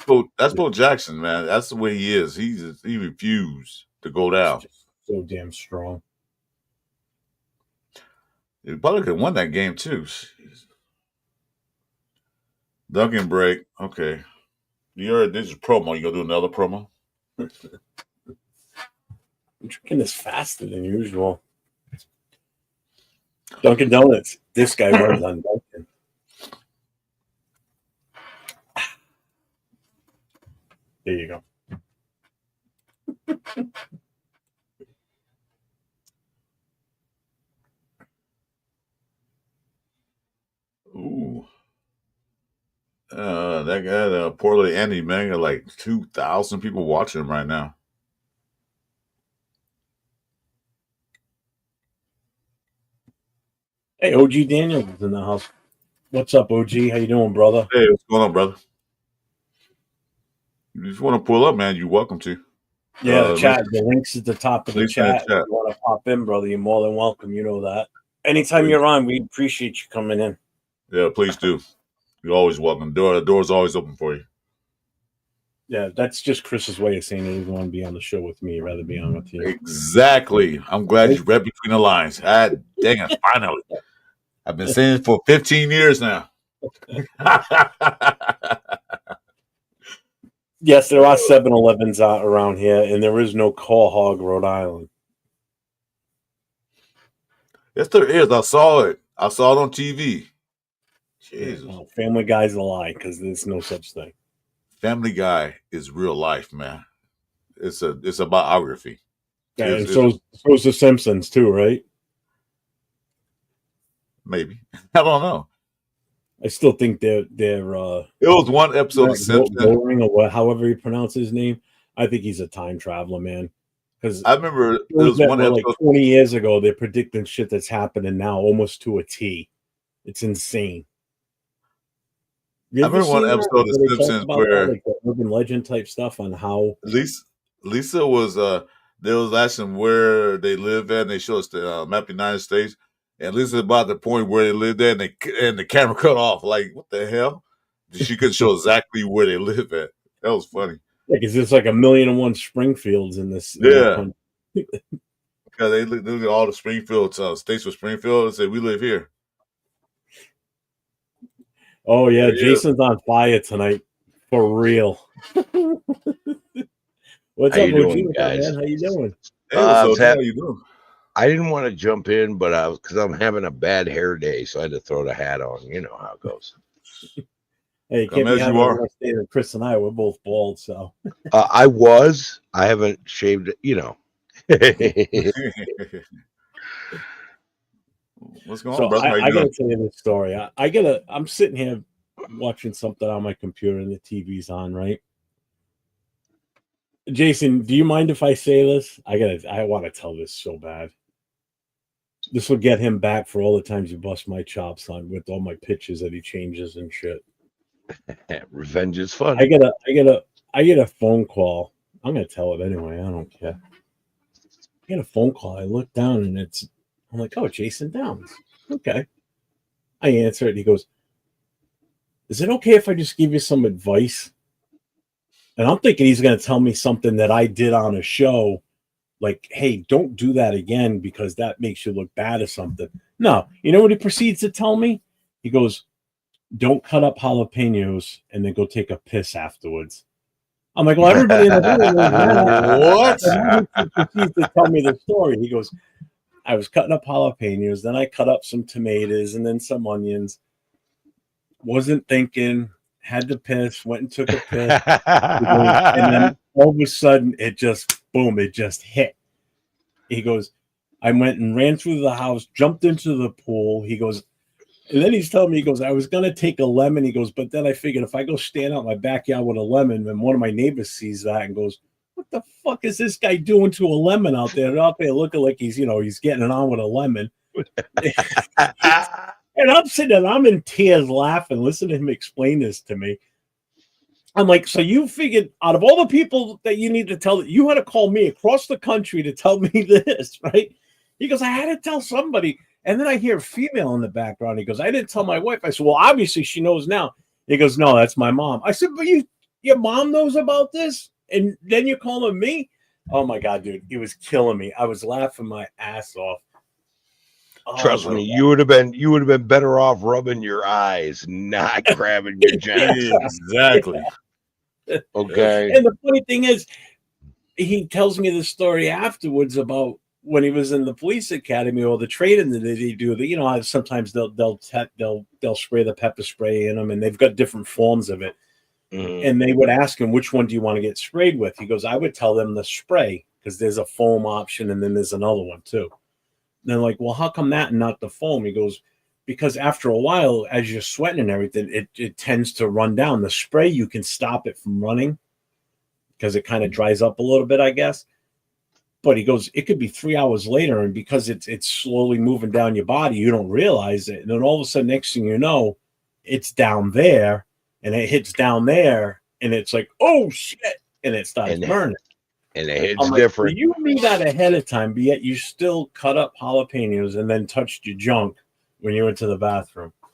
Bo Jackson, man. That's the way he is. He refused to go down. So damn strong. He probably could have won that game too. Jeez. Duncan break. Okay. You heard this is promo. You gonna do another promo? I'm drinking this faster than usual. Dunkin' Donuts. This guy runs on Dunkin'. There you go. Ooh. That guy, poorly Andy, man, got like 2,000 people watching him right now. Hey, OG Daniels is in the house. What's up, OG? How you doing, brother? Hey, what's going on, brother? You just want to pull up, man, you're welcome to. Yeah, the chat. The link's at the top of the chat. If you want to pop in, brother, you're more than welcome. You know that. Anytime you're on, we appreciate you coming in. Yeah, please do. You're always welcome. The door's always open for you. Yeah, that's just Chris's way of saying he doesn't want to be on the show with me. He'd rather be on with you. Exactly. I'm glad you read between the lines. Dang it, finally. I've been saying it for 15 years now. Yes, there are 7-Elevens out around here, and there is no Quahog, Rhode Island. Yes, there is. I saw it. I saw it on TV. Jesus. Well, Family Guy's a lie because there's no such thing. Family Guy is real life, man. It's a biography. Yeah, and so's The Simpsons too, right? Maybe. I don't know. I still think they're it was one episode of Simpsons. Or however you pronounce his name. I think he's a time traveler, man. Because I remember it was one episode like 20 years ago. They're predicting shit that's happening now, almost to a T. It's insane. I remember one episode of Simpsons where like the urban legend type stuff on how Lisa was they was asking where they live at, and they showed us the map of the United States, and Lisa's about the point where they lived at, and the camera cut off. Like, what the hell? She couldn't show exactly where they live at. That was funny. Yeah, because there's like 1,000,001 Springfields in this. Yeah. Because they look at all the Springfield states with Springfield and say, we live here. Oh, yeah. Jason's on fire tonight. For real. What's how up, you OG, doing, guys? Man? How you doing? Hey, how you doing? I didn't want to jump in, but because I'm having a bad hair day, so I had to throw the hat on. You know how it goes. Hey, you can't be having a nice day than Chris and I. We're both bald, so. I haven't shaved it, you know. What's going on, brother? I gotta tell you this story. I'm sitting here watching something on my computer and the TV's on, right? Jason, do you mind if I say this? I want to tell this so bad. This will get him back for all the times you bust my chops on with all my pitches that he changes and shit. Revenge is fun. I get a phone call. I'm gonna tell it anyway. I don't care. I get a phone call. I look down and I'm like, oh, Jason Downs. Okay. I answer it. He goes, is it okay if I just give you some advice? And I'm thinking he's going to tell me something that I did on a show like, hey, don't do that again because that makes you look bad or something. No, you know what he proceeds to tell me? He goes, don't cut up jalapenos and then go take a piss afterwards. I'm like, well, everybody in the room knows that. What? And then he proceeds to tell me the story. He goes, I was cutting up jalapenos, then I cut up some tomatoes and then some onions. Wasn't thinking, had to piss, went and took a piss. He goes, and then all of a sudden it just boom, it just hit. He goes, I went and ran through the house, jumped into the pool. He goes, and then he's telling me, he goes, I was gonna take a lemon. He goes, but then I figured if I go stand out in my backyard with a lemon, and one of my neighbors sees that and goes, what the fuck is this guy doing to a lemon out there? They're out there looking like he's, he's getting it on with a lemon. And I'm sitting there, I'm in tears laughing, listening to him explain this to me. I'm like, so you figured out of all the people that you need to tell, you had to call me across the country to tell me this, right? He goes, I had to tell somebody. And then I hear a female in the background. He goes, I didn't tell my wife. I said, well, obviously she knows now. He goes, no, that's my mom. I said, but your mom knows about this? And then you're calling me? Oh my God, dude, it was killing me. I was laughing my ass off. Trust me, you would have been better off rubbing your eyes, not grabbing your genitals. Exactly. Okay. And the funny thing is, he tells me the story afterwards about when he was in the police academy or the training that they do. That how sometimes they'll spray the pepper spray in them, and they've got different forms of it. And they would ask him, which one do you want to get sprayed with? He goes, I would tell them the spray because there's a foam option and then there's another one too. And they're like, well, how come that and not the foam? He goes, because after a while, as you're sweating and everything, it tends to run down. The spray, you can stop it from running because it kind of dries up a little bit, I guess. But he goes, it could be 3 hours later, and because it's slowly moving down your body, you don't realize it. And then all of a sudden, next thing you know, it's down there, and it hits down there, and it's like, oh, shit, and it starts burning. And it hits different. You knew that ahead of time, but yet you still cut up jalapenos and then touched your junk when you went to the bathroom. I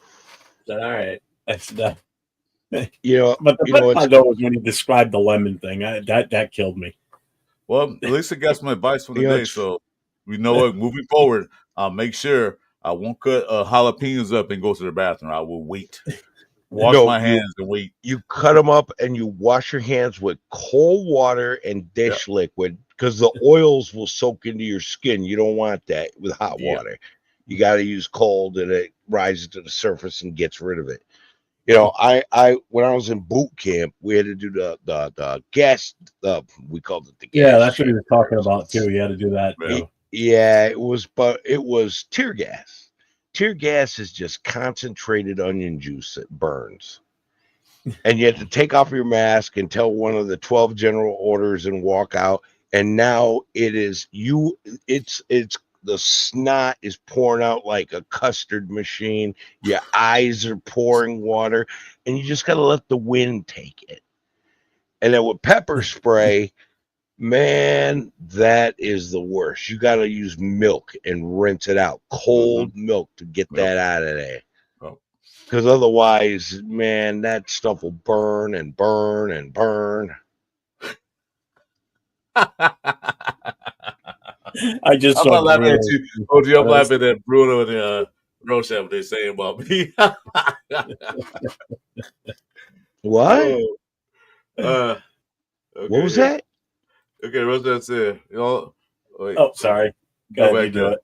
said, all right, that's that. But the best part though was when he described the lemon thing. That killed me. Well, at least I got some advice for the day. So we know what, moving forward, I'll make sure I won't cut jalapenos up and go to the bathroom. I will wait. Wash my hands and wait. You cut them up and you wash your hands with cold water and dish liquid because the oils will soak into your skin. You don't want that with hot water. You got to use cold, and it rises to the surface and gets rid of it. I when I was in boot camp, we had to do the gas. We called it the gas. Yeah, that's what he was talking about too. You had to do that. It was tear gas. Tear gas is just concentrated onion juice that burns. And you have to take off your mask and tell one of the 12 general orders and walk out. And now it's the snot is pouring out like a custard machine. Your eyes are pouring water, and you just got to let the wind take it. And then with pepper spray, man, that is the worst. You got to use milk and rinse it out. Cold milk to get that out of there. Because otherwise, man, that stuff will burn and burn and burn. I just I'm not laughing at you. OG, I'm laughing at Bruno and Rochelle, what they say about me. What? Okay. What was that? Okay, Rochelle said, wait. Oh, sorry. Go ahead, you do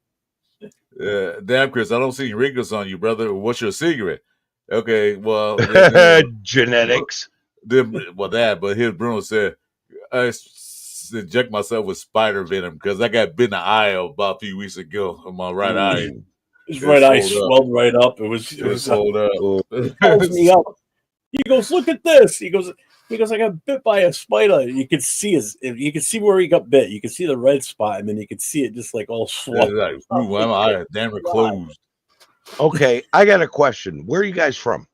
it. Damn, Chris, I don't see wrinkles on you, brother. What's your secret? Okay, well, genetics. But here's Bruno said, I inject myself with spider venom because I got bit in the eye about a few weeks ago on my right eye. His right eye swelled right up. It was swelled up. Calls me up. He goes, look at this. He goes, I got bit by a spider. You could see where he got bit. You could see the red spot, and then you could see it just like all swollen. Like, my eye damn it closed. Okay, I got a question. Where are you guys from?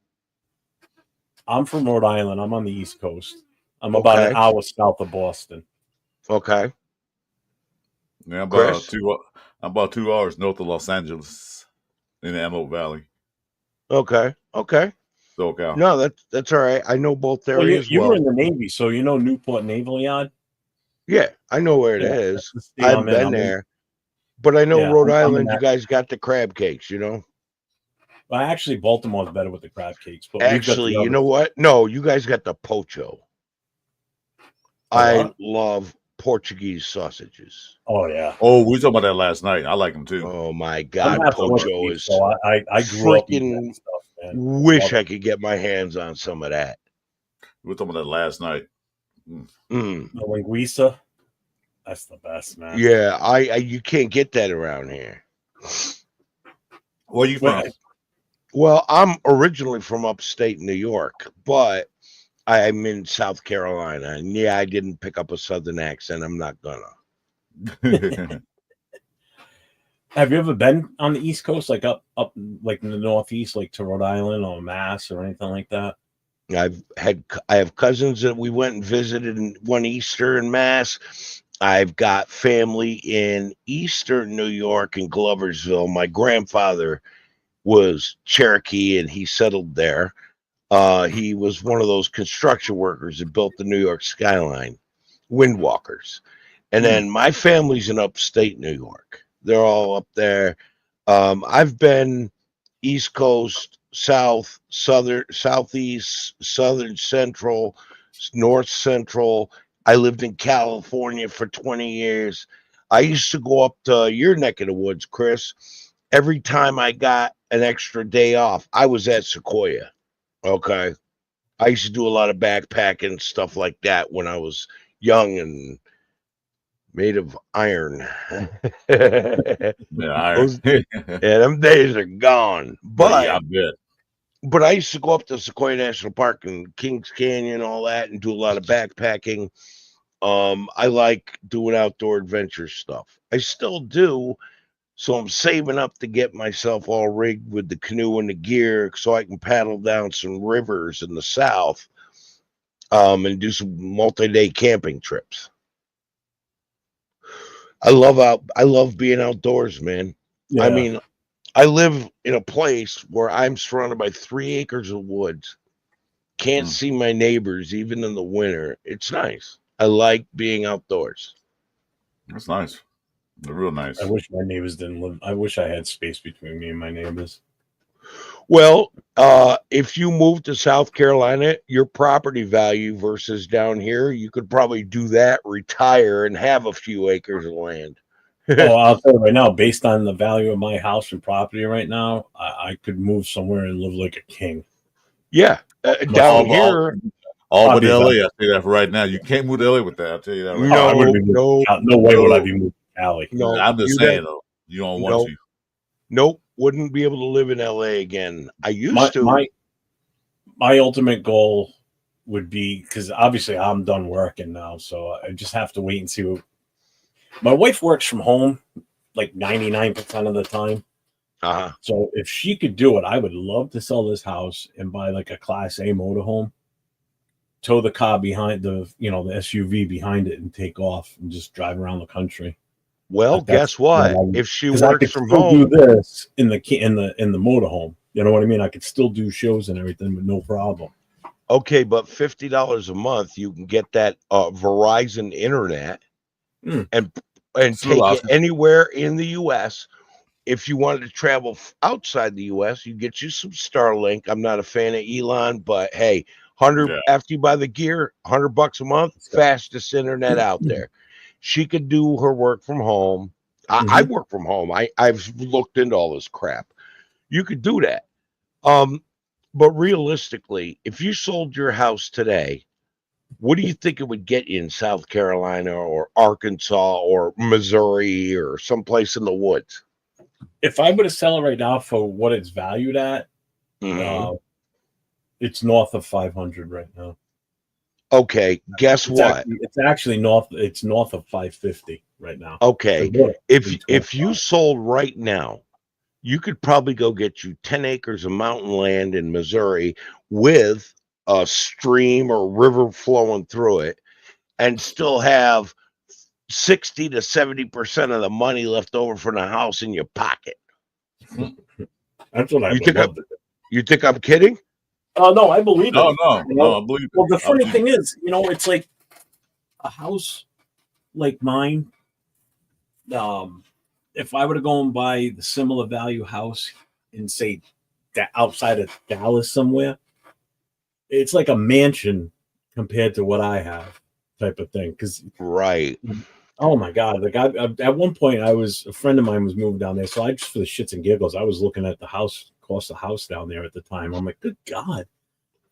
I'm from Rhode Island. I'm on the East Coast. I'm about an hour south of Boston. Okay. Yeah, I'm about 2 hours north of Los Angeles in the Antelope Valley. Okay. SoCal. No, that's all right. I know both areas. You were in the Navy, so you know Newport Naval Yard? Yeah, I know where it Yeah, is. that's the state I've I'm in. been there. But I know Yeah, Rhode I'm in Island, you that. guys got the crab cakes, you know? Well, actually, Baltimore's better with the crab cakes, but we've got Actually, the you other. know what? No, you guys got the pocho. I what? love Portuguese sausages. Oh yeah, Oh, we talking about that last night. I like them too. Oh my I'm God, half pocho Portuguese, is so I grew up eating that freaking. stuff, man. Wish Love I could get my hands on some of that. We were talking about that last night. Mm. the linguiça. That's the best, man. Yeah, I you can't get that around here. Where you from? Well, I'm originally from upstate New York, but I'm in South Carolina, and yeah, I didn't pick up a Southern accent. I'm not gonna. Have you ever been on the East Coast, like up like in the Northeast, like to Rhode Island or Mass or anything like that? I have cousins that we went and visited in one Easter in Mass. I've got family in Eastern New York in Gloversville. My grandfather was Cherokee and he settled there. He was one of those construction workers that built the New York skyline, windwalkers. And then my family's in upstate New York. They're all up there. I've been East Coast, South, Southern, Southeast, Southern Central, North Central. I lived in California for 20 years. I used to go up to your neck of the woods, Chris. Every time I got an extra day off, I was at Sequoia. Okay. I used to do a lot of backpacking, stuff like that when I was young and made of iron. Yeah, iron. Them days are gone. But yeah, I bet. But I used to go up to Sequoia National Park and Kings Canyon, all that, and do a lot of backpacking. I like doing outdoor adventure stuff. I still do. So I'm saving up to get myself all rigged with the canoe and the gear so I can paddle down some rivers in the South and do some multi-day camping trips. I love being outdoors, man. Yeah. I mean, I live in a place where I'm surrounded by 3 acres of woods. Can't see my neighbors even in the winter. It's nice. I like being outdoors. That's nice. They're real nice. I wish my neighbors didn't live. I wish I had space between me and my neighbors. Well, if you move to South Carolina, your property value versus down here, you could probably do that, retire, and have a few acres of land. Oh, I'll tell you right now, based on the value of my house and property right now, I could move somewhere and live like a king. Yeah, down here. All but LA, I say that for right now. You can't move to LA with that. I'll tell you that right now. I wouldn't be moving. No way would I be moving to Cali. No, I'm just saying though. You don't want to. Nope, wouldn't be able to live in LA again. I used to. My ultimate goal would be, because obviously I'm done working now, so I just have to wait and see what. My wife works from home like 99% of the time. So if she could do it, I would love to sell this house and buy like a Class A motorhome, tow the car behind the SUV behind it and take off and just drive around the country. Well, guess what? If she works from home, do this in the motorhome. You know what I mean? I could still do shows and everything with no problem. Okay, but $50 a month, you can get that Verizon internet and take it anywhere in the U.S. If you wanted to travel outside the U.S., you get you some Starlink. I'm not a fan of Elon, but hey, after you buy the gear, $100 a month, fastest internet out there. She could do her work from home. I work from home. I've looked into all this crap. You could do that. But realistically, if you sold your house today, what do you think it would get you in South Carolina or Arkansas or Missouri or someplace in the woods? If I were to sell it right now for what it's valued at, it's north of 500 right now. Okay, guess what? It's actually north. It's north of 550 right now. Okay, if you sold right now, you could probably go get you 10 acres of mountain land in Missouri with a stream or river flowing through it and still have 60 to 70% of the money left over for the house in your pocket. That's what I would love to do. You think I'm kidding? Oh, no, I believe it. No, I believe it. Well, the funny thing is, it's like a house like mine, if I were to go and buy the similar value house in say outside of Dallas somewhere, it's like a mansion compared to what I have, type of thing. Because Right. oh my god, like at one point a friend of mine was moving down there, so I just for the shits and giggles, I was looking at the house, cost of house down there at the time. I'm like, good god.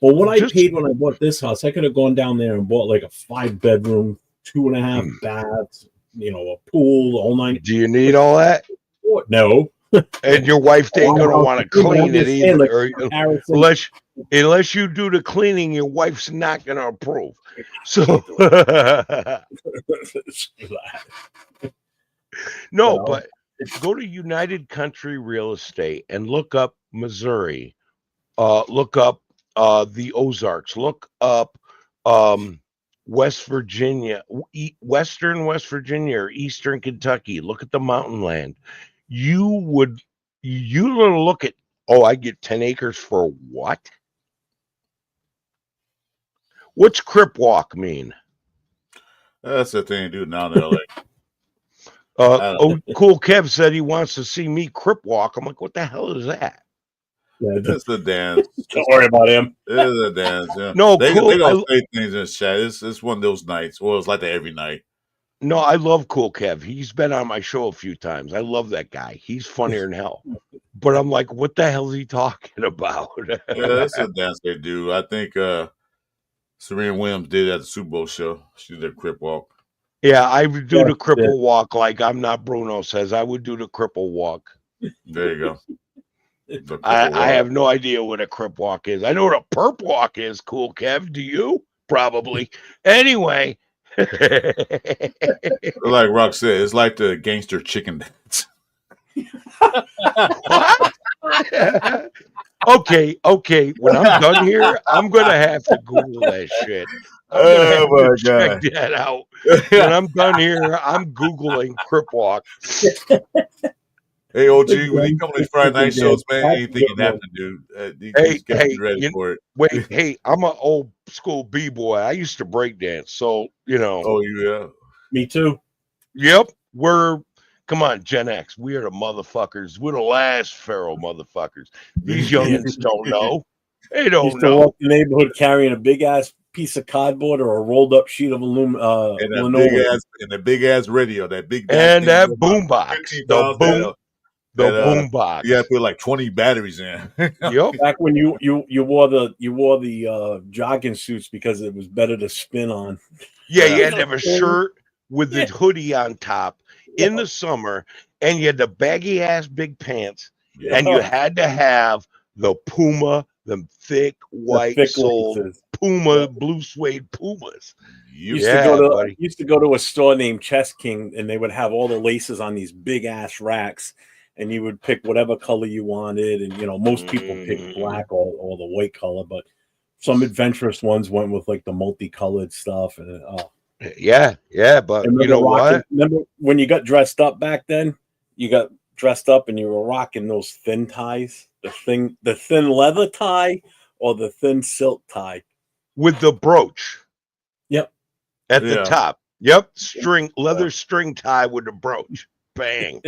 Well, what I paid when I bought this house, I could have gone down there and bought like a 5-bedroom, 2.5 baths, a pool, the whole nine. Do you need all that? No. And your wife ain't gonna want to clean it either, Like, unless you do the cleaning. Your wife's not gonna approve. So no, but go to United Country Real Estate and look up Missouri. Look up the Ozarks. Look up West Virginia, Western West Virginia, or Eastern Kentucky. Look at the mountain land. You look at, I get 10 acres for what? What's crip walk mean? That's the thing to do now in LA. Cool Kev said he wants to see me crip walk. I'm like, what the hell is that? Yeah, it's the dance. Don't worry about him. It is a dance. Yeah. No, they cool. don't say things in the chat. It's one of those nights. Well, it's like that every night. No, I love Cool Kev. He's been on my show a few times. I love that guy. He's funnier than hell. But I'm like, what the hell is he talking about? Yeah, that's a dance they do. I think Serena Williams did it at the Super Bowl show. She did a crip walk. Yeah, I would do the cripple walk like I'm not Bruno says. I would do the cripple walk. There you go. I have no idea what a crip walk is. I know what a perp walk is, Cool Kev. Do you? Probably. Anyway. Like Rock said, it's like the gangster chicken dance. What? Okay. When I'm done here, I'm gonna have to Google that shit. I'm gonna have to check that out. When I'm done here, I'm Googling crip walk. Hey, OG, when you come to these Friday night shows, man, anything you have to do, get ready for it. Wait, hey, I'm an old school B-boy. I used to break dance, so Oh, yeah. Me too. Yep, come on, Gen X. We are the motherfuckers. We're the last feral motherfuckers. These youngins don't know. They don't know. Walk the neighborhood carrying a big ass piece of cardboard or a rolled up sheet of aluminum, and a big ass radio, that big and that boombox. The boombox. You got to put like 20 batteries in. Yep. Back when you wore the jogging suits because it was better to spin on. Yeah, you had to have a shirt with the hoodie on top in the summer, and you had the baggy ass big pants, and you had to have the Puma, the thick white soled Puma blue suede Pumas. Used to go to a store named Chess King, and they would have all the laces on these big ass racks. And you would pick whatever color you wanted. And, most people pick black or the white color, but some adventurous ones went with like the multicolored stuff. And yeah. But you know what? Remember when you got dressed up back then? You got dressed up and you were rocking those thin ties, the thin leather tie or the thin silk tie with the brooch. Yep. At the top. Yep. Leather string tie with the brooch. Bang.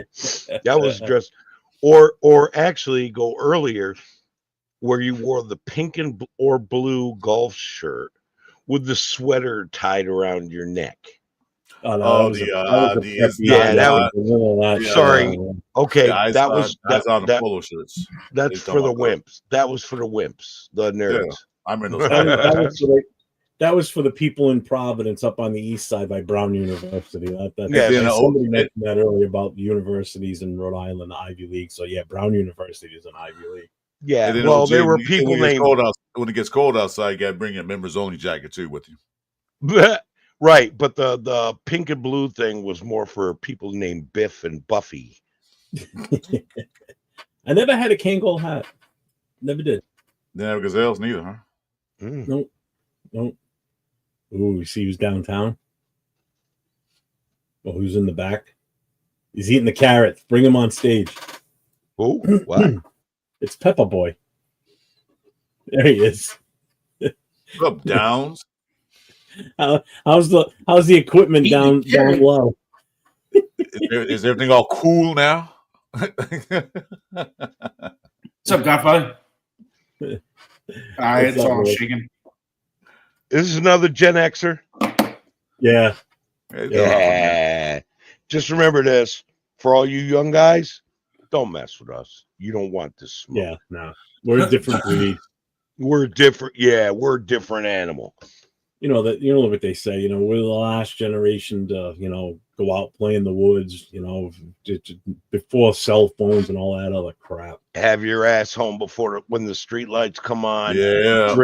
That was just or actually go earlier where you wore the pink or blue golf shirt with the sweater tied around your neck. Sorry. Okay, that was on the polo shirts. That's for the wimps. That was for the wimps, the nerds. Yeah, I remember those. That was for the people in Providence up on the east side by Brown University. Somebody mentioned that earlier about the universities in Rhode Island, the Ivy League. So, Brown University is an Ivy League. Yeah, well, there were people named... When it gets cold outside, you got to bring a members-only jacket, too, with you. Right, but the pink and blue thing was more for people named Biff and Buffy. I never had a Kangol hat. Never did. Didn't have gazelles neither, huh? Nope. Ooh, you see who's downtown? Well, who's in the back? He's eating the carrots. Bring him on stage. Oh, what? It's Pepper Boy. There he is. What's up, Downs? How's the equipment down low? Is everything all cool now? What's up, Godfather? What's It's up, all Will? shaking. This is another Gen Xer. Yeah. Yeah. Just remember this. For all you young guys, don't mess with us. You don't want this smoke. Yeah. No. We're a different breed. We're different. Yeah, we're a different animal. You know what they say, we're the last generation to, go out play in the woods, before cell phones and all that other crap. Have your ass home before when the street lights come on. Yeah.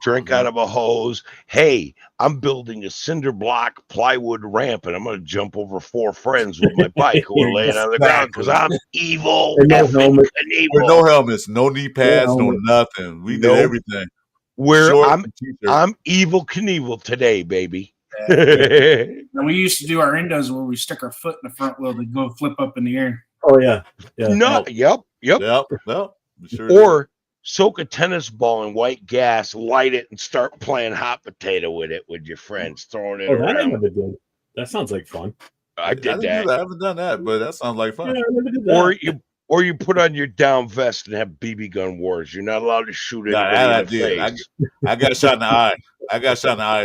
Drink out of a hose. Hey, I'm building a cinder block plywood ramp, and I'm going to jump over 4 friends with my bike who are laying on the ground because I'm evil. And no helmet. With no helmets, no knee pads, no helmet. nothing. We did Nope. everything. Where Short and t-shirt. I'm evil Knievel today, baby. And we used to do our endos where we stick our foot in the front wheel to go flip up in the air. Oh yeah. No, yep. Yep. Sure Or soak a tennis ball in white gas, light it, and start playing hot potato with it with your friends, throwing it Oh, that I around. never did. That sounds like fun. I did that. I haven't done that, but that sounds like fun. Yeah, I never did that. Or you put on your down vest and have BB gun wars. You're not allowed to shoot anybody I in the did. face. I got shot in the eye.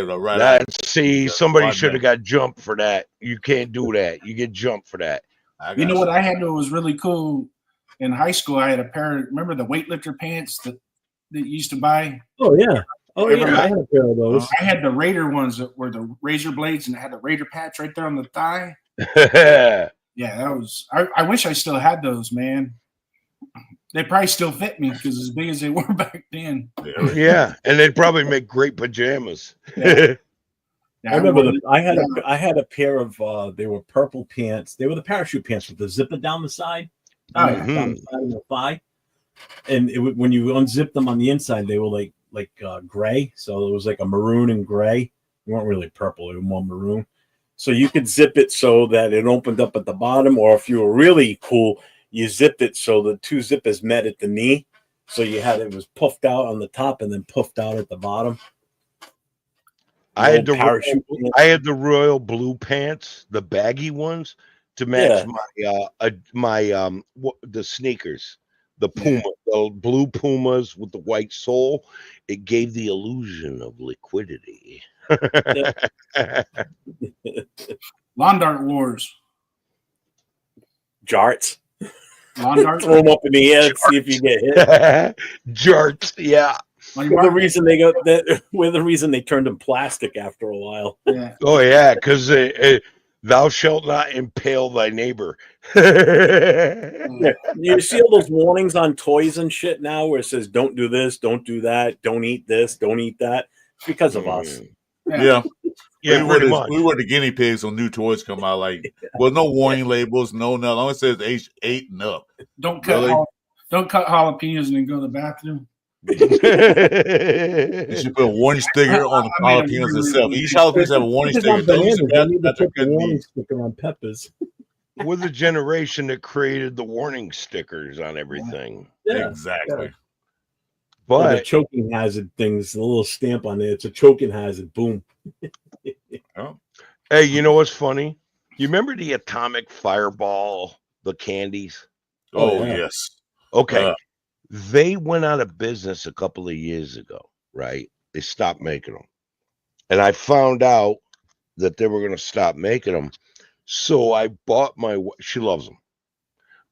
Right. See, somebody should have got jumped for that. You can't do that. You get jumped for that. You know what I had that was really cool in high school? I had a pair. Remember the weightlifter pants that you used to buy? Oh yeah. Oh yeah. I had a pair of those. I had the Raider ones that were the razor blades and it had the Raider patch right there on the thigh. Yeah, that was. I wish I still had those, man. They probably still fit me because as big as they were back then. Yeah, and they'd probably make great pajamas. Yeah. I remember I had a pair of they were purple pants. They were the parachute pants with the zipper down the side, down the side of the thigh. And when you unzip them on the inside, they were like gray. So it was like a maroon and gray. They weren't really purple; they were more maroon. So you could zip it so that it opened up at the bottom, or if you were really cool, you zipped it so the 2 zippers met at the knee. So it was puffed out on the top and then puffed out at the bottom. I had the royal blue pants, the baggy ones, to match the sneakers, the Puma, the blue Pumas with the white sole. It gave the illusion of liquidity. Lawn dart wars. Jarts. Lawn dart. Throw them up in the air and see if you get hit. Jarts, yeah. We're the reason they turned them plastic after a while. Yeah. Oh yeah, because thou shalt not impale thy neighbor. Yeah. You see all those warnings on toys and shit now where it says don't do this, don't do that, don't eat this, don't eat that. It's because of us. Yeah. Yeah, we were the guinea pigs when new toys come out. No warning labels, no nothing. Only says age 8 and up. Don't cut jalapenos and then go to the bathroom. You should put a warning sticker on the jalapenos itself. Each jalapenos have a warning sticker. Warning sticker on peppers. We're the generation that created the warning stickers on everything. Yeah, exactly. Yeah. But the choking hazard things, the little stamp on there, it's a choking hazard. Boom. Hey, you know what's funny? You remember the atomic fireball, the candies? Oh yes. Okay. They went out of business a couple of years ago, right? They stopped making them. And I found out that they were going to stop making them. So I bought she loves them.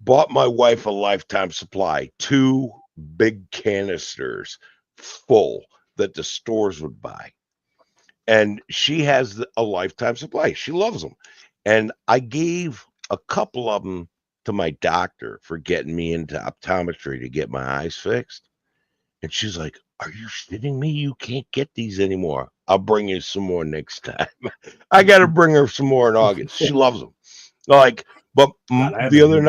Bought my wife a lifetime supply, 2 big canisters full that the stores would buy. And she has a lifetime supply. She loves them. And I gave a couple of them to my doctor for getting me into optometry to get my eyes fixed. And she's like, are you shitting me? You can't get these anymore. I'll bring you some more next time. I got to bring her some more in August. She loves them. The other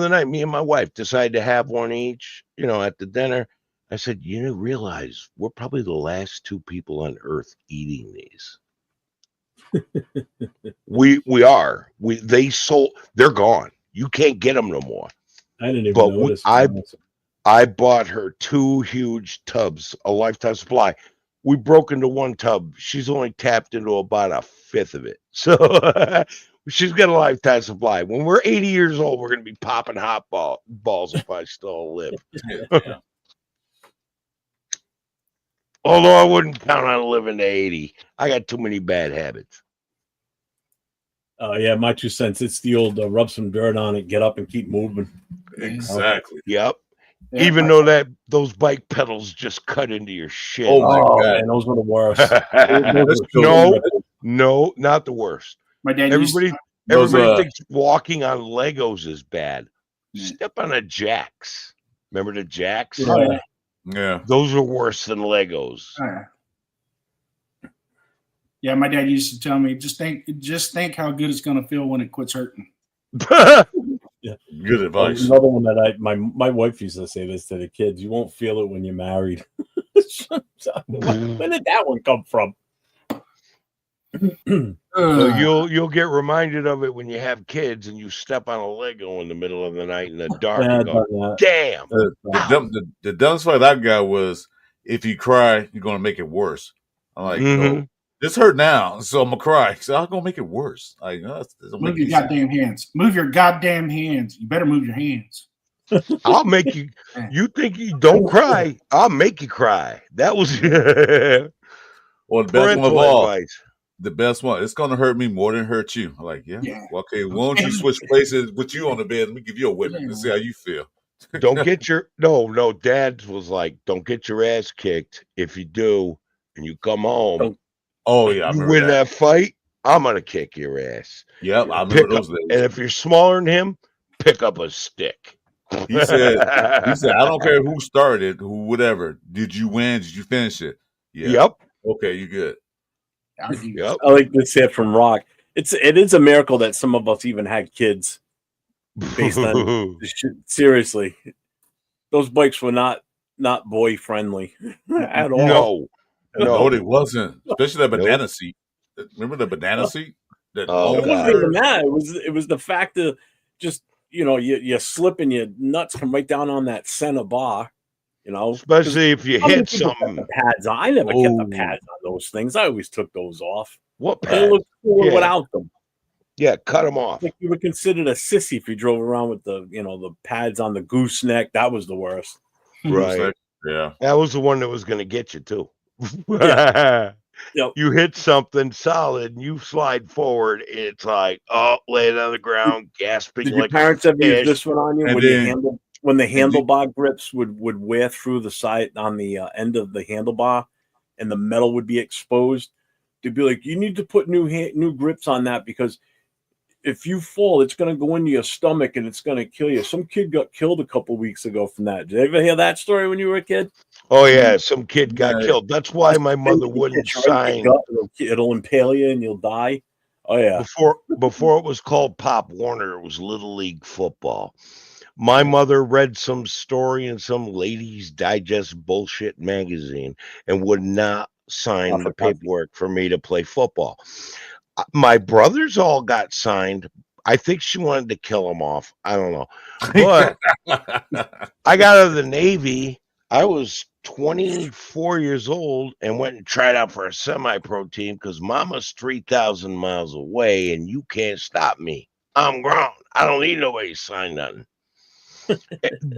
night, me and my wife decided to have one each, at the dinner. I said, you realize we're probably the last 2 people on earth eating these. we are. They're gone. You can't get them no more. I didn't even notice. I bought her 2 huge tubs, a lifetime supply. We broke into one tub. She's only tapped into about a fifth of it. So she's got a lifetime supply. When we're 80 years old, we're going to be popping hot balls if I still live. Yeah. Although I wouldn't count on living to 80. I got too many bad habits. Yeah, my 2 cents. It's the old rub some dirt on it, get up and keep moving. Exactly. Yep. Yeah, Even though those bike pedals just cut into your shit. Oh my God. Man, those were the worst. No, not the worst. my dad Everybody Those, thinks walking on Legos is bad. Step on a Jacks. Remember the Jacks? Yeah. Yeah. Those are worse than Legos. Yeah, my dad used to tell me, just think how good it's gonna feel when it quits hurting. Good advice. Another one that my wife used to say this to the kids: you won't feel it when you're married. When did that one come from? You'll get reminded of it when you have kids and you step on a Lego in the middle of the night in the dark and go, damn. The dumbest fight I got was, if you cry, you're gonna make it worse. I'm like, no, this hurt now, so I'm gonna cry. So I'm gonna make it worse. Like, no, move your goddamn hands. Move your goddamn hands. You better move your hands. I'll make you. You think you don't cry? I'll make you cry. That was well, the best one of all. Advice. The best one. It's gonna hurt me more than hurt you. I'm like, yeah. Well, okay, why don't you switch places with you on the bed? Let me give you a whipping and see how you feel. Don't get your no. Dad was like, don't get your ass kicked. If you do, and you come home, oh yeah, you win that fight. I'm gonna kick your ass. Yep, I remember those days. And if you're smaller than him, pick up a stick. He said, I don't care who started, who whatever. Did you win? Did you finish it? Yeah. Yep. Okay, you good. Yep. I like this here from Rock. It is a miracle that some of us even had kids. Based on seriously, those bikes were not boy friendly at all. No, it wasn't. Especially that banana seat. Remember the banana seat? It wasn't even that. It was the fact that just you slip and your nuts come right down on that center bar. Especially if you hit something. The pads on. I never kept the pads on those things. I always took those off. What pads? They looked cooler without them. Yeah, cut them off. Like you were considered a sissy if you drove around with the pads on the gooseneck. That was the worst. Right. Yeah. That was the one that was going to get you too. Yep. You hit something solid and you slide forward. It's like, lay it on the ground, gasping. Did like your parents ever use this one on you? When the handlebar grips would wear through the side on the end of the handlebar, and the metal would be exposed, they'd be like, "You need to put new grips on that because if you fall, it's going to go into your stomach and it's going to kill you." Some kid got killed a couple weeks ago from that. Did you ever hear that story when you were a kid? Oh yeah, some kid got killed. That's why my mother wouldn't sign. It'll impale you and you'll die. Oh yeah. Before it was called Pop Warner, it was Little League Football. My mother read some story in some Ladies Digest bullshit magazine and would not sign the paperwork for me to play football. My brothers all got signed. I think she wanted to kill them off. I don't know. But I got out of the Navy. I was 24 years old and went and tried out for a semi-pro team because mama's 3,000 miles away and you can't stop me. I'm grown. I don't need nobody to sign nothing.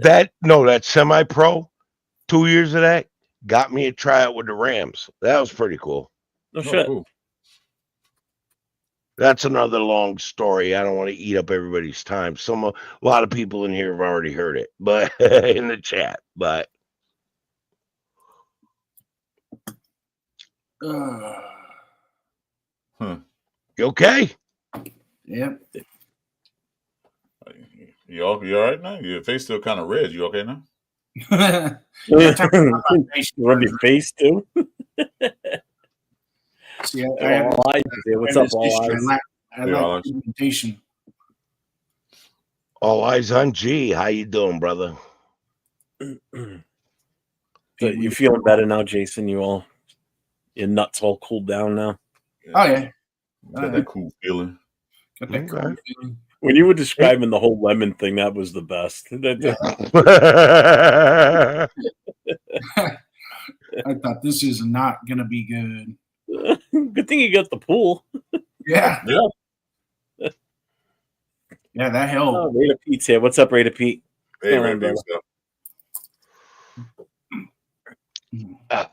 that semi-pro, 2 years of that, got me a tryout with the Rams. That was pretty cool. No shit. Cool. That's another long story. I don't want to eat up everybody's time. A lot of people in here have already heard it, but in the chat. But you okay? Yep. You all right now? Your face still kind of red. You okay now? Rub your face too. See, what's up, all eyes? I like presentation. All eyes on G. How you doing, brother? So you feeling better now, Jason? Your nuts all cooled down now? Oh yeah. Got that cool feeling. Got that cool feeling. When you were describing the whole lemon thing, that was the best. I thought this is not gonna be good. Good thing you got the pool. Yeah, Yeah. yeah, that helped. Oh, Raider Pete's here. What's up, Raider Pete? Hey, Come on, man, big brother. stuff.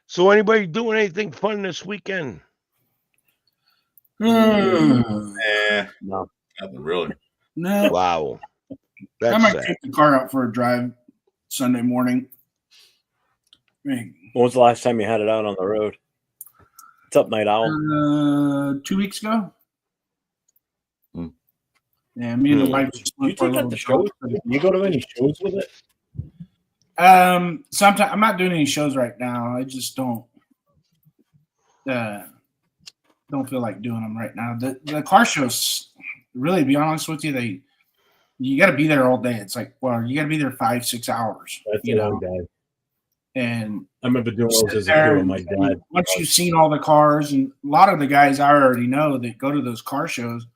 So anybody doing anything fun this weekend? Eh, No. nothing really. No, Wow. I That's might sad. take the car out for a drive Sunday morning. When was the last time you had it out on the road? What's up, Night Owl? 2 weeks ago. Hmm. Yeah, me and the Hmm. wife Do just you went for a take out little the shows? jog. Do you go to any shows with it? Sometimes I'm not doing any shows right now. I just don't feel like doing them right now. The car shows, really, to be honest with you, you got to be there all day. It's like, well, you got to be there 5-6 hours. That's you a know, long day. and I remember doing sit those as a there kid with my and dad. once you've seen all the cars, and a lot of the guys I already know that go to those car shows,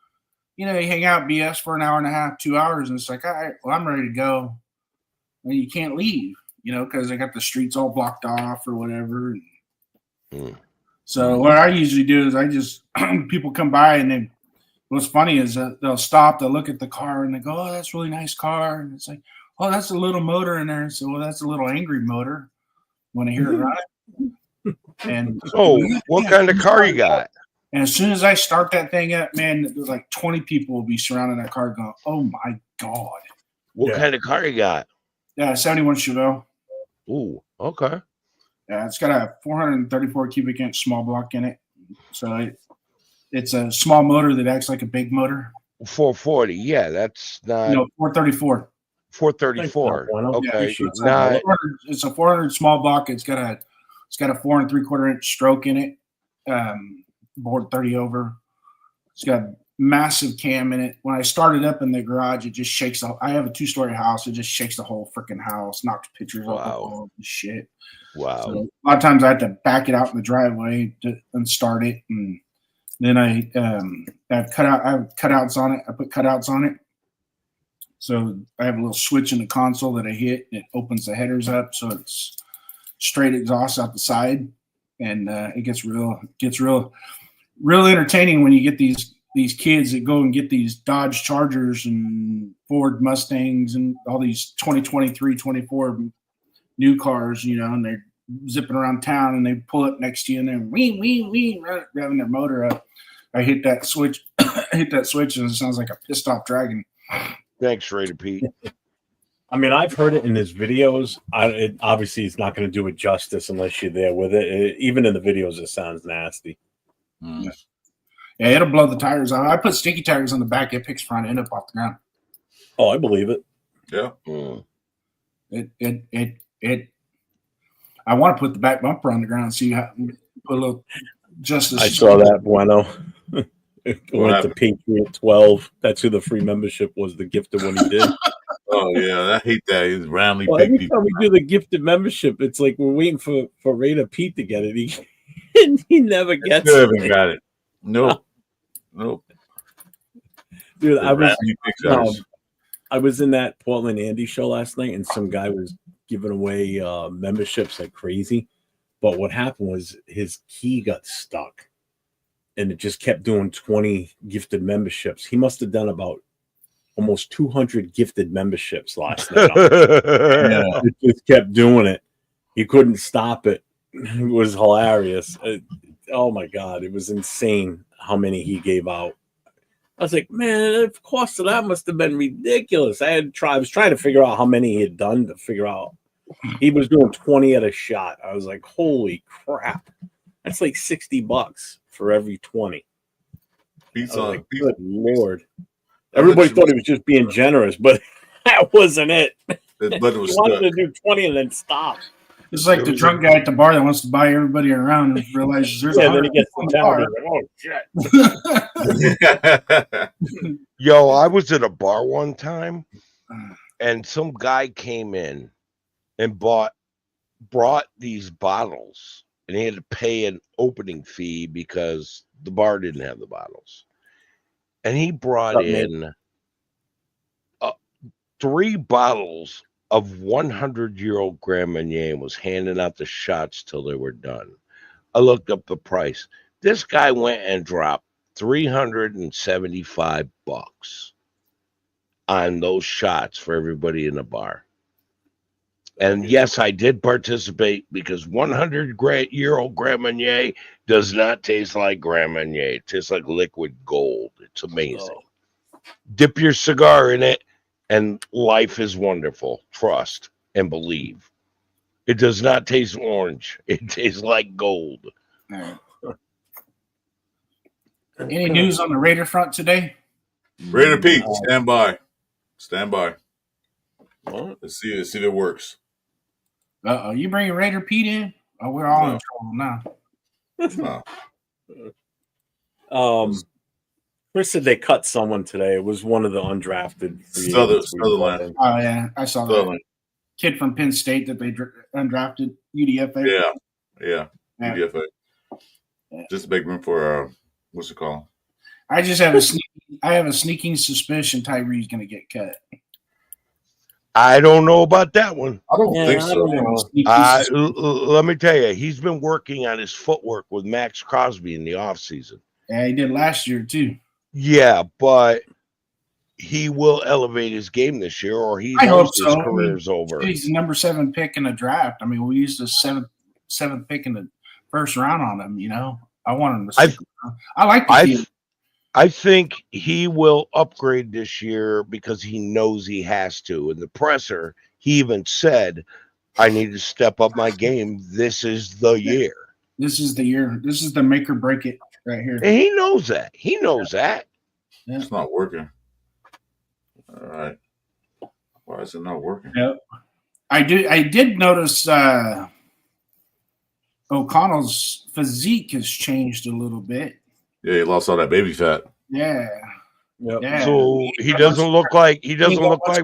you hang out BS for an hour and a half, 2 hours, and it's like, all right, well, I'm ready to go. And you can't leave, because they got the streets all blocked off or whatever. So what I usually do is I just people come by, and what's funny is that they'll stop, they'll look at the car, and they go, "Oh, that's a really nice car," and it's like, "Oh, that's a little motor in there." So, well, that's a little angry motor. Want to hear it run? And What kind of car you got? And as soon as I start that thing up, man, there's like 20 people will be surrounding that car, going, "Oh my god!" What kind of car you got? Yeah, 71 Chevelle. Ooh, okay. Yeah, it's got a 434 cubic inch small block in it, so it's a small motor that acts like a big motor. 440. Yeah, that's not. No, 434. 434. Okay. Yeah, it's a 400 small block. It's got a 4 3/4 inch stroke in it. Board 30 over. It's got a massive cam in it. When I started up in the garage, it just shakes. I have a 2-story house. It just shakes the whole freaking house, knocks pictures off the wall and shit. Wow. So a lot of times I have to back it out in the driveway and start it, and then I have cutouts on it. I put cutouts on it. So I have a little switch in the console that I hit. And it opens the headers up, so it's straight exhaust out the side, and it gets real entertaining when you get these kids that go and get these Dodge Chargers and Ford Mustangs and all these 2023, 24 new cars, and they're zipping around town, and they pull up next to you, and they're wee, revving their motor up. I hit that switch, and it sounds like a pissed off dragon. Thanks, Raider Pete. I mean, I've heard it in his videos. Obviously, it's not going to do it justice unless you're there with it. Even in the videos, it sounds nasty. Yeah, it'll blow the tires out. I put sticky tires on the back. It picks front end up off the ground. Oh, I believe it. Yeah. It. I want to put the back bumper on the ground and see how put a little justice. I saw that, Bueno. Went to Patriot 12. That's who the free membership was, the gifted one he did. Oh, yeah. I hate that. He's randomly Every pick time people. we do the gifted membership, it's like we're waiting for Raider Pete to get it. He never gets Still it. haven't got it. Nope. Dude, Randomly I was in that Portland Andy show last night, and some guy was giving away memberships like crazy. But what happened was his key got stuck, and it just kept doing 20 gifted memberships. He must have done about almost 200 gifted memberships last night. It just kept doing it. He couldn't stop it. It was hilarious. Oh my God, it was insane how many he gave out. I was like, man, the cost of that must have been ridiculous. I was trying to figure out how many he had done to figure out. He was doing 20 at a shot. I was like, holy crap. That's like $60 for every 20. Pete's I was on. like, good Lord. Everybody thought he was just being generous, but that wasn't it. His button was He wanted stuck. to do 20 and then stop. It's like the drunk guy at the bar that wants to buy everybody around and realizes there's Yeah, then he gets the car. He's like, oh, shit. Yo, I was at a bar one time, and some guy came in and brought these bottles, and he had to pay an opening fee because the bar didn't have the bottles. And he brought in 3 bottles of 100-year-old Grand Marnier and was handing out the shots till they were done. I looked up the price. This guy went and dropped $375 on those shots for everybody in the bar. And yes, I did participate because 100-year-old Grand Marnier does not taste like Grand Marnier. It tastes like liquid gold. It's amazing. Dip your cigar in it, and life is wonderful. Trust and believe. It does not taste orange. It tastes like gold. Any news on the Raider front today? Raider Pete, stand by. Stand by. What? Let's see if it works. Uh-oh, you bringing Raider Pete in? Oh, we're all in trouble now. No. Chris said they cut someone today. It was one of the undrafted free agents we brought in. Oh, yeah, I saw that. Sutherland. Kid from Penn State that they undrafted, UDFA. Yeah. UDFA. Yeah. Just to make room for, what's it called? I just have a sneaking suspicion Tyree's going to get cut. I don't know about that one. I don't think so. Let me tell you, he's been working on his footwork with Max Crosby in the offseason. Yeah, he did last year, too. Yeah, but he will elevate his game this year, or I hope his so. career's over. He's the number 7 pick in the draft. I mean, we used the seventh pick in the first round on him, you know. I want him to stick around. I like the kid. I think he will upgrade this year because he knows he has to. In the presser, he even said, I need to step up my game. This is the year. This is the year. This is the make or break it right here. And he knows that. He knows that. Yeah. It's not working. All right. Why is it not working? Yep. I did notice O'Connell's physique has changed a little bit. Yeah, he lost all that baby fat. Yeah. Yep. Yeah. So he doesn't look like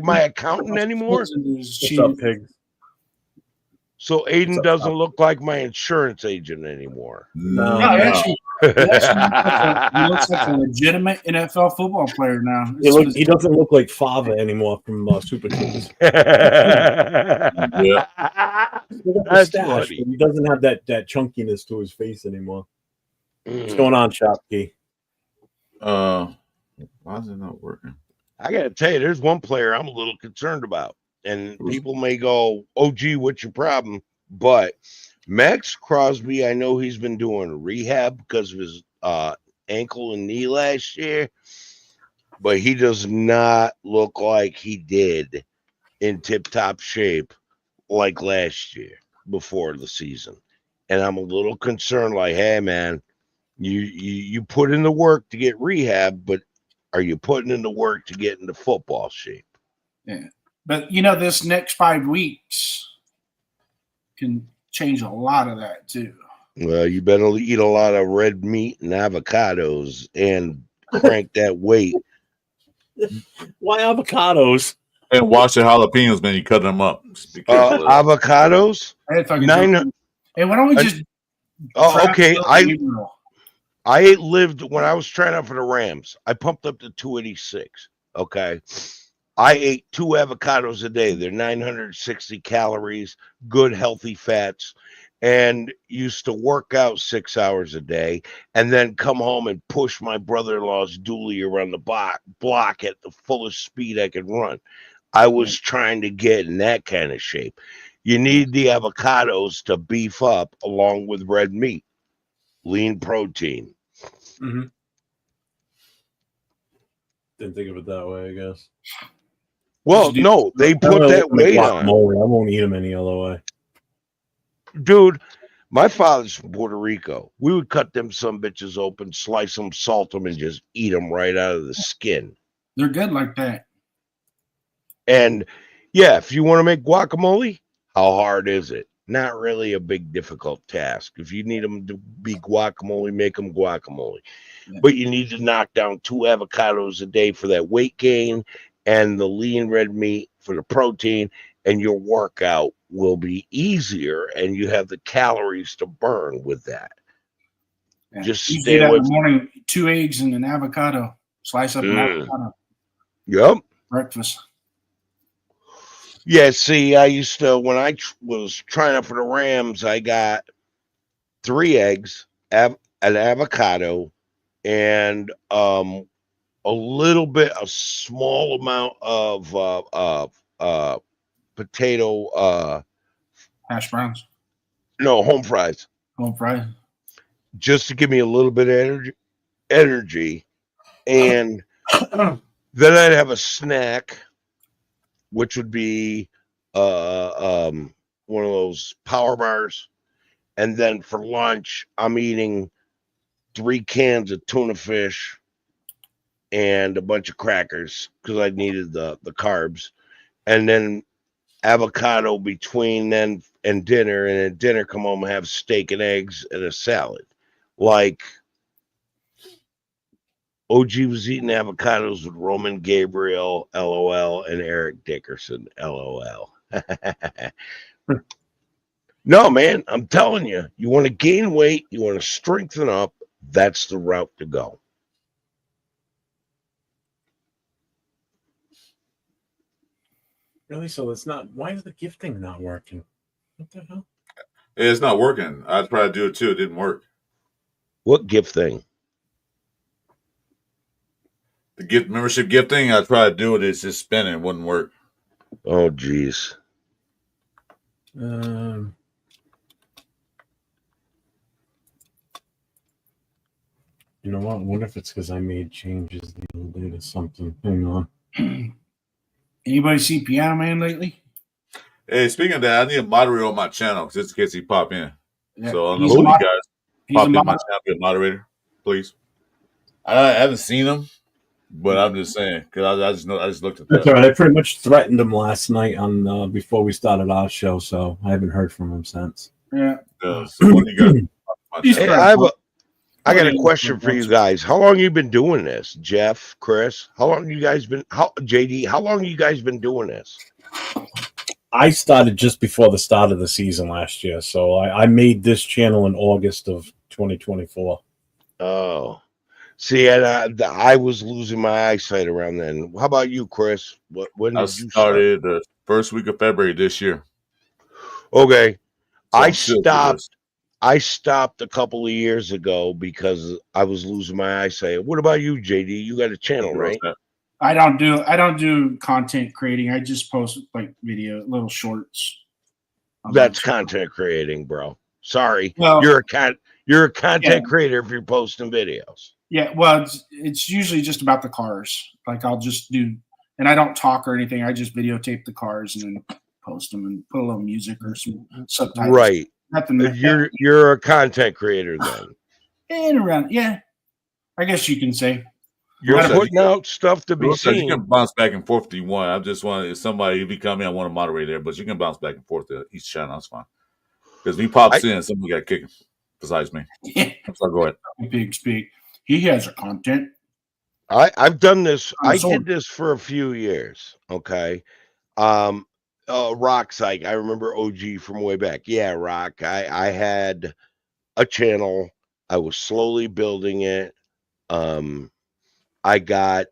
my accountant anymore. What's up, pig? So Aiden doesn't look like my insurance agent anymore. No, actually, he looks like a legitimate NFL football player now. He doesn't look like Fava anymore from Super Kids. Yeah. That's stash, but he doesn't have that chunkiness to his face anymore. What's going on, Shopkey? Why is it not working? I gotta tell you, there's one player I'm a little concerned about. And people may go, oh, gee, what's your problem? But Max Crosby, I know he's been doing rehab because of his ankle and knee last year, but he does not look like he did in tip-top shape like last year before the season. And I'm a little concerned, like, hey, man, you put in the work to get rehab, but are you putting in the work to get into football shape? Yeah. But, you know, this next 5 weeks can change a lot of that, too. Well, you better eat a lot of red meat and avocados and crank that weight. Why avocados? And wash your jalapenos, man. You cut them up. Avocados? Hey, why don't we just... okay. I lived when I was trying out for the Rams. I pumped up to 286. Okay. I ate 2 avocados a day. They're 960 calories, good, healthy fats, and used to work out 6 hours a day and then come home and push my brother-in-law's dually around the block at the fullest speed I could run. I was trying to get in that kind of shape. You need the avocados to beef up along with red meat, lean protein. Mm-hmm. Didn't think of it that way, I guess. Well, no, they put that weight on. I won't eat them any other way. Dude, my father's from Puerto Rico. We would cut them some bitches open, slice them, salt them, and just eat them right out of the skin. They're good like that. And, yeah, if you want to make guacamole, how hard is it? Not really a big, difficult task. If you need them to be guacamole, make them guacamole. Yeah. But you need to knock down 2 avocados a day for that weight gain and the lean red meat for the protein, and your workout will be easier, and you have the calories to burn with that. Yeah. Just you stay do that with in the morning, 2 eggs and an avocado. Slice up an avocado. Yep. Breakfast. Yeah, see, I used to, when I was trying out for the Rams, I got 3 eggs, an avocado, and a small amount of potato, Hash browns, no, home fries, home fries. just to give me a little bit of energy. And then I'd have a snack, which would be one of those power bars. And then for lunch, I'm eating 3 cans of tuna fish and a bunch of crackers because I needed the carbs. And then avocado between then and dinner. And at dinner, come home and have steak and eggs and a salad. Like OG was eating avocados with Roman Gabriel, LOL, and Eric Dickerson, LOL. No, man, I'm telling you, you want to gain weight, you want to strengthen up, that's the route to go. Really? So it's not. Why is the gifting not working? What the hell? It's not working. I'd probably do it too. It didn't work. What gift thing? The gift membership gifting, I'd probably do it. It's just spinning. It wouldn't work. Oh, geez. You know what? I wonder if it's because I made changes the other day to something. Hang on. Anybody see Piano Man lately? Hey, speaking of that, I need a moderator on my channel just in case he pop in. Yeah, So I don't know he's if a you mod- guys he's pop a in my mod- channel, be a moderator, please. I haven't seen him, but I'm just saying because I just looked at That's that. all right. I pretty much threatened him last night on before we started our show, so I haven't heard from him since. Yeah. So what do you got? He's Hey, pretty I got a question for you guys. How long you been doing this, Jeff, Chris? How long you guys been? JD? How long you guys been doing this? I started just before the start of the season last year, so I made this channel in August of 2024. Oh, see, and I was losing my eyesight around then. How about you, Chris? When I did you start? started the first week of February this year. Okay, So I I'm still stopped. I stopped a couple of years ago because I was losing my eyesight. What about you, JD? You got a channel, right? I don't do content creating. I just post like video, little shorts. That's content creating, bro. Sorry, Well, you're a content creator if you're posting videos. Yeah, well, it's usually just about the cars. Like I'll just do, and I don't talk or anything. I just videotape the cars and then post them and put a little music or some subtitles. Right. Nothing. You're a content creator then. And around, yeah, I guess you can say. You're putting out stuff to be seen. You can bounce back and forth if you want. I just want if somebody if you come in, I want to moderate there, but you can bounce back and forth to each channel. That's fine. Because we pops in, somebody got kicking besides me. Yeah. So go ahead. Big speak. He has a content. I've done this. I did this for a few years. Okay. Rock's like, I remember OG from way back. Yeah, Rock. I had a channel. I was slowly building it. I got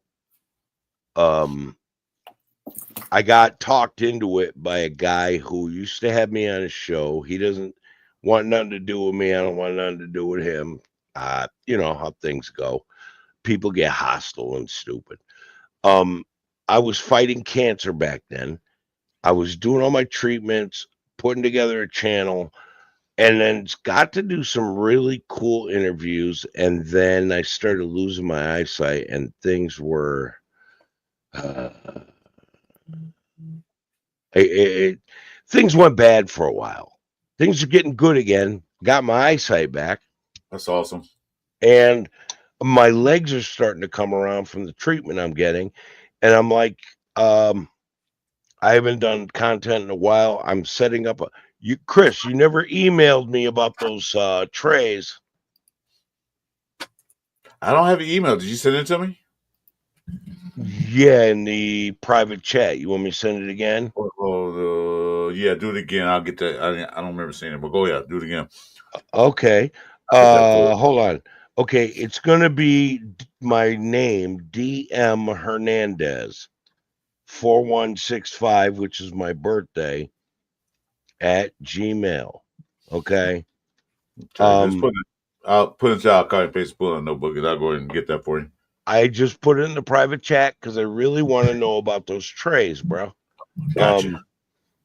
talked into it by a guy who used to have me on his show. He doesn't want nothing to do with me. I don't want nothing to do with him. You know how things go. People get hostile and stupid. I was fighting cancer back then. I was doing all my treatments, putting together a channel, and then got to do some really cool interviews. And then I started losing my eyesight, and things were things went bad for a while. Things are getting good again. Got my eyesight back. That's awesome. And my legs are starting to come around from the treatment I'm getting. And I'm like, I haven't done content in a while. I'm setting up Chris, you never emailed me about those trays. I don't have an email. Did you send it to me? Yeah, in the private chat. You want me to send it again? Yeah, do it again. I'll get that. I don't remember seeing it, but go ahead, do it again. Okay. Hold on. Okay, it's gonna be my name, DM Hernandez. 4165, which is my birthday, at Gmail. Okay. Just I'll put it to our copy and paste, put on a notebook, and I'll go ahead and get that for you. I just put it in the private chat because I really want to know about those trays, bro. Gotcha.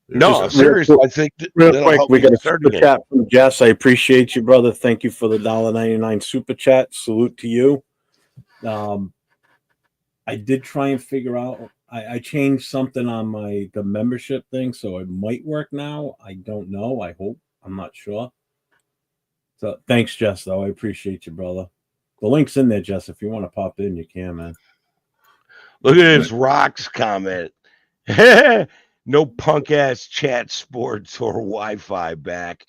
No, Just- seriously, I think Real that'll quick, help we me got a start super again. chat from Jess. I appreciate you, brother. Thank you for the $1.99 super chat. Salute to you. I did try and figure out. I changed something on the membership thing, so it might work now. I don't know. I hope. I'm not sure. So thanks, Jess. Though I appreciate you, brother. The link's in there, Jess. If you want to pop in, you can, man. Look at this Rocks comment. No punk ass chat sports or Wi-Fi back,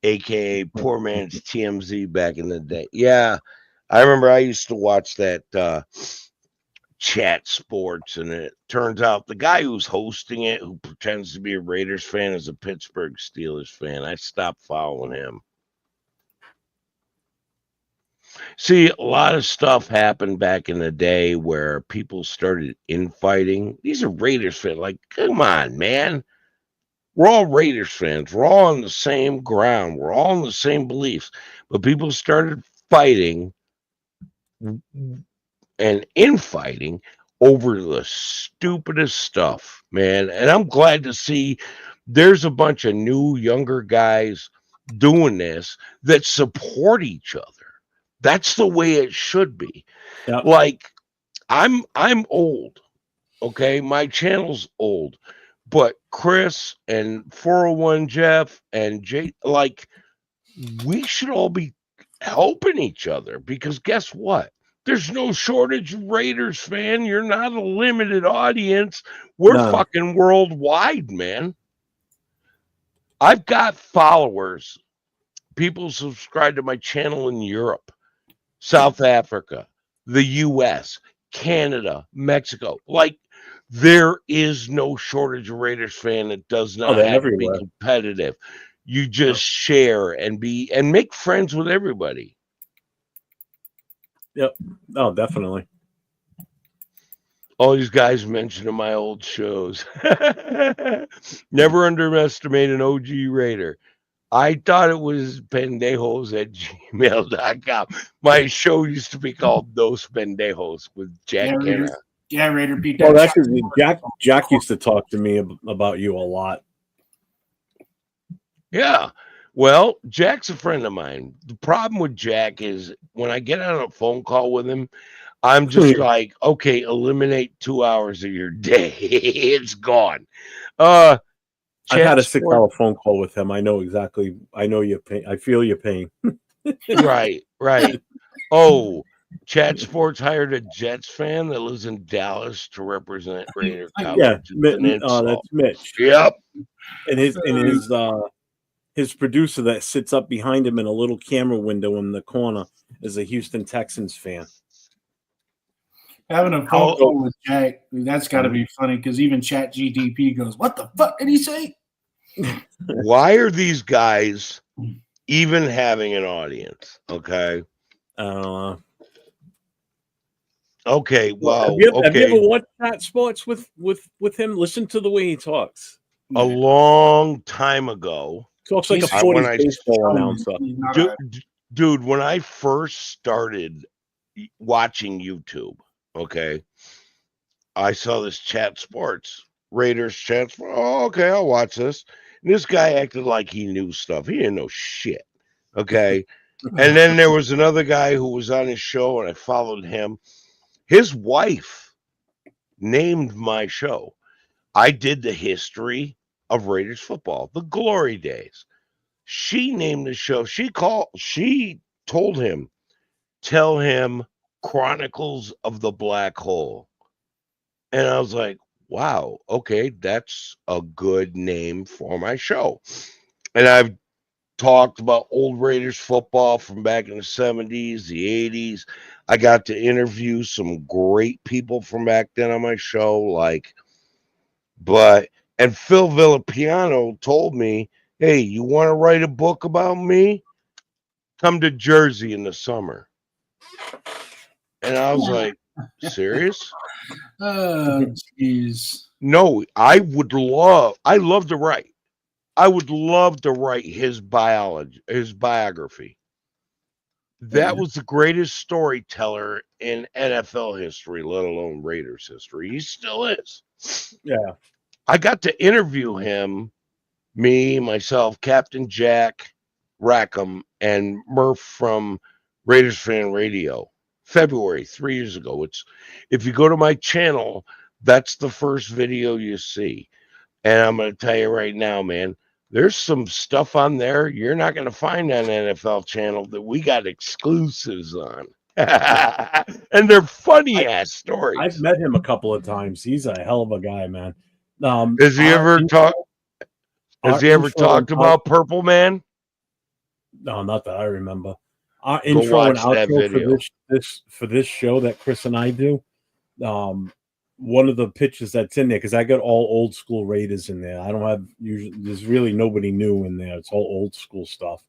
aka poor man's TMZ back in the day. Yeah, I remember I used to watch that chat sports, and it turns out the guy who's hosting it, who pretends to be a Raiders fan, is a Pittsburgh Steelers fan. I stopped following him. See, a lot of stuff happened back in the day where people started infighting. These are Raiders fans. Like, come on, man. We're all Raiders fans. We're all on the same ground. We're all in the same beliefs. But people started fighting and infighting over the stupidest stuff, man. And I'm glad to see there's a bunch of new, younger guys doing this that support each other. That's the way it should be. Yep. Like, I'm old, okay? My channel's old, but Chris and 401 Jeff and Jay, like, we should all be helping each other, because guess what? There's no shortage of Raiders fan. You're not a limited audience. We're No. fucking worldwide, man. I've got followers. People subscribe to my channel in Europe, South Africa, the US, Canada, Mexico. Like, there is no shortage of Raiders fan that does not they're have to be everywhere. competitive. You just share and make friends with everybody. Yep. Oh, definitely. All these guys mentioning my old shows. Never underestimate an OG Raider. I thought it was pendejos@gmail.com. My show used to be called Dos Pendejos with Jack Kenna. Yeah, Raider Pete. Well, that's Jack used to talk to me about you a lot. Yeah. Well, Jack's a friend of mine. The problem with Jack is when I get on a phone call with him, I'm just like, okay, eliminate 2 hours of your day. It's gone. I had a 6-hour phone call with him. I know exactly. I know your pain. I feel your pain. Right. Oh, Chat Sports hired a Jets fan that lives in Dallas to represent Raider Yeah, coverage. that's Mitch. Yep. And his producer that sits up behind him in a little camera window in the corner is a Houston Texans fan. Having a phone call with Jack, that's got to be funny, because even Chat GTP goes, "What the fuck did he say?" Why are these guys even having an audience? Okay. Okay. Wow. Have you ever watched Chat Sports with him? Listen to the way he talks. A long time ago. Talks like a 40s baseball announcer. Dude, when I first started watching YouTube, okay, I saw this Chat Sports, Raiders Chat Sports. Oh, okay, I'll watch this. And this guy acted like he knew stuff. He didn't know shit. Okay. And then there was another guy who was on his show, and I followed him. His wife named my show. I did the history of Raiders football, the glory days. She named the show. She told him, tell him Chronicles of the Black Hole. And I was like, wow, okay, that's a good name for my show. And I've talked about old Raiders football from back in the 70s, the 80s. I got to interview some great people from back then on my show, and Phil Villapiano told me, hey, you want to write a book about me? Come to Jersey in the summer. And I was like, Serious? Oh, jeez. No, I love to write. I would love to write his biography. That was the greatest storyteller in NFL history, let alone Raiders history. He still is. Yeah. I got to interview him, me, myself, Captain Jack Rackham, and Murph from Raiders Fan Radio, February, 3 years ago. If you go to my channel, that's the first video you see. And I'm going to tell you right now, man, there's some stuff on there you're not going to find on NFL channel that we got exclusives on. And they're funny ass stories. I've met him a couple of times. He's a hell of a guy, man. Has he ever talked about Purple Man? No, not that I remember. Our Go intro and watch that outro video. for this show that Chris and I do. One of the pitches that's in there, because I got all old school Raiders in there. I don't have usually. There's really nobody new in there. It's all old school stuff.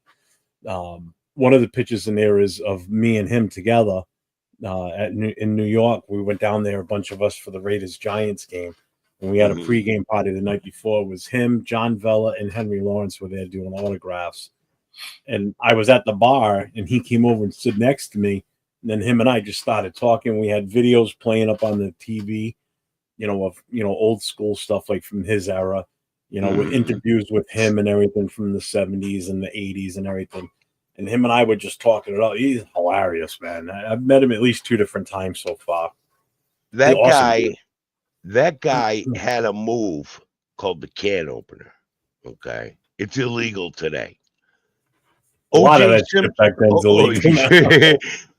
One of the pitches in there is of me and him together in New York. We went down there, a bunch of us, for the Raiders Giants game, and we had a pregame party the night before. It was him, John Vella, and Henry Lawrence were there doing autographs. And I was at the bar, and he came over and stood next to me. And then him and I just started talking. We had videos playing up on the TV, of old school stuff like from his era, with interviews with him and everything from the 70s and the 80s and everything. And him and I were just talking it up. He's hilarious, man. I've met him at least 2 different times so far. That guy had a move called the can opener. Okay, it's illegal today.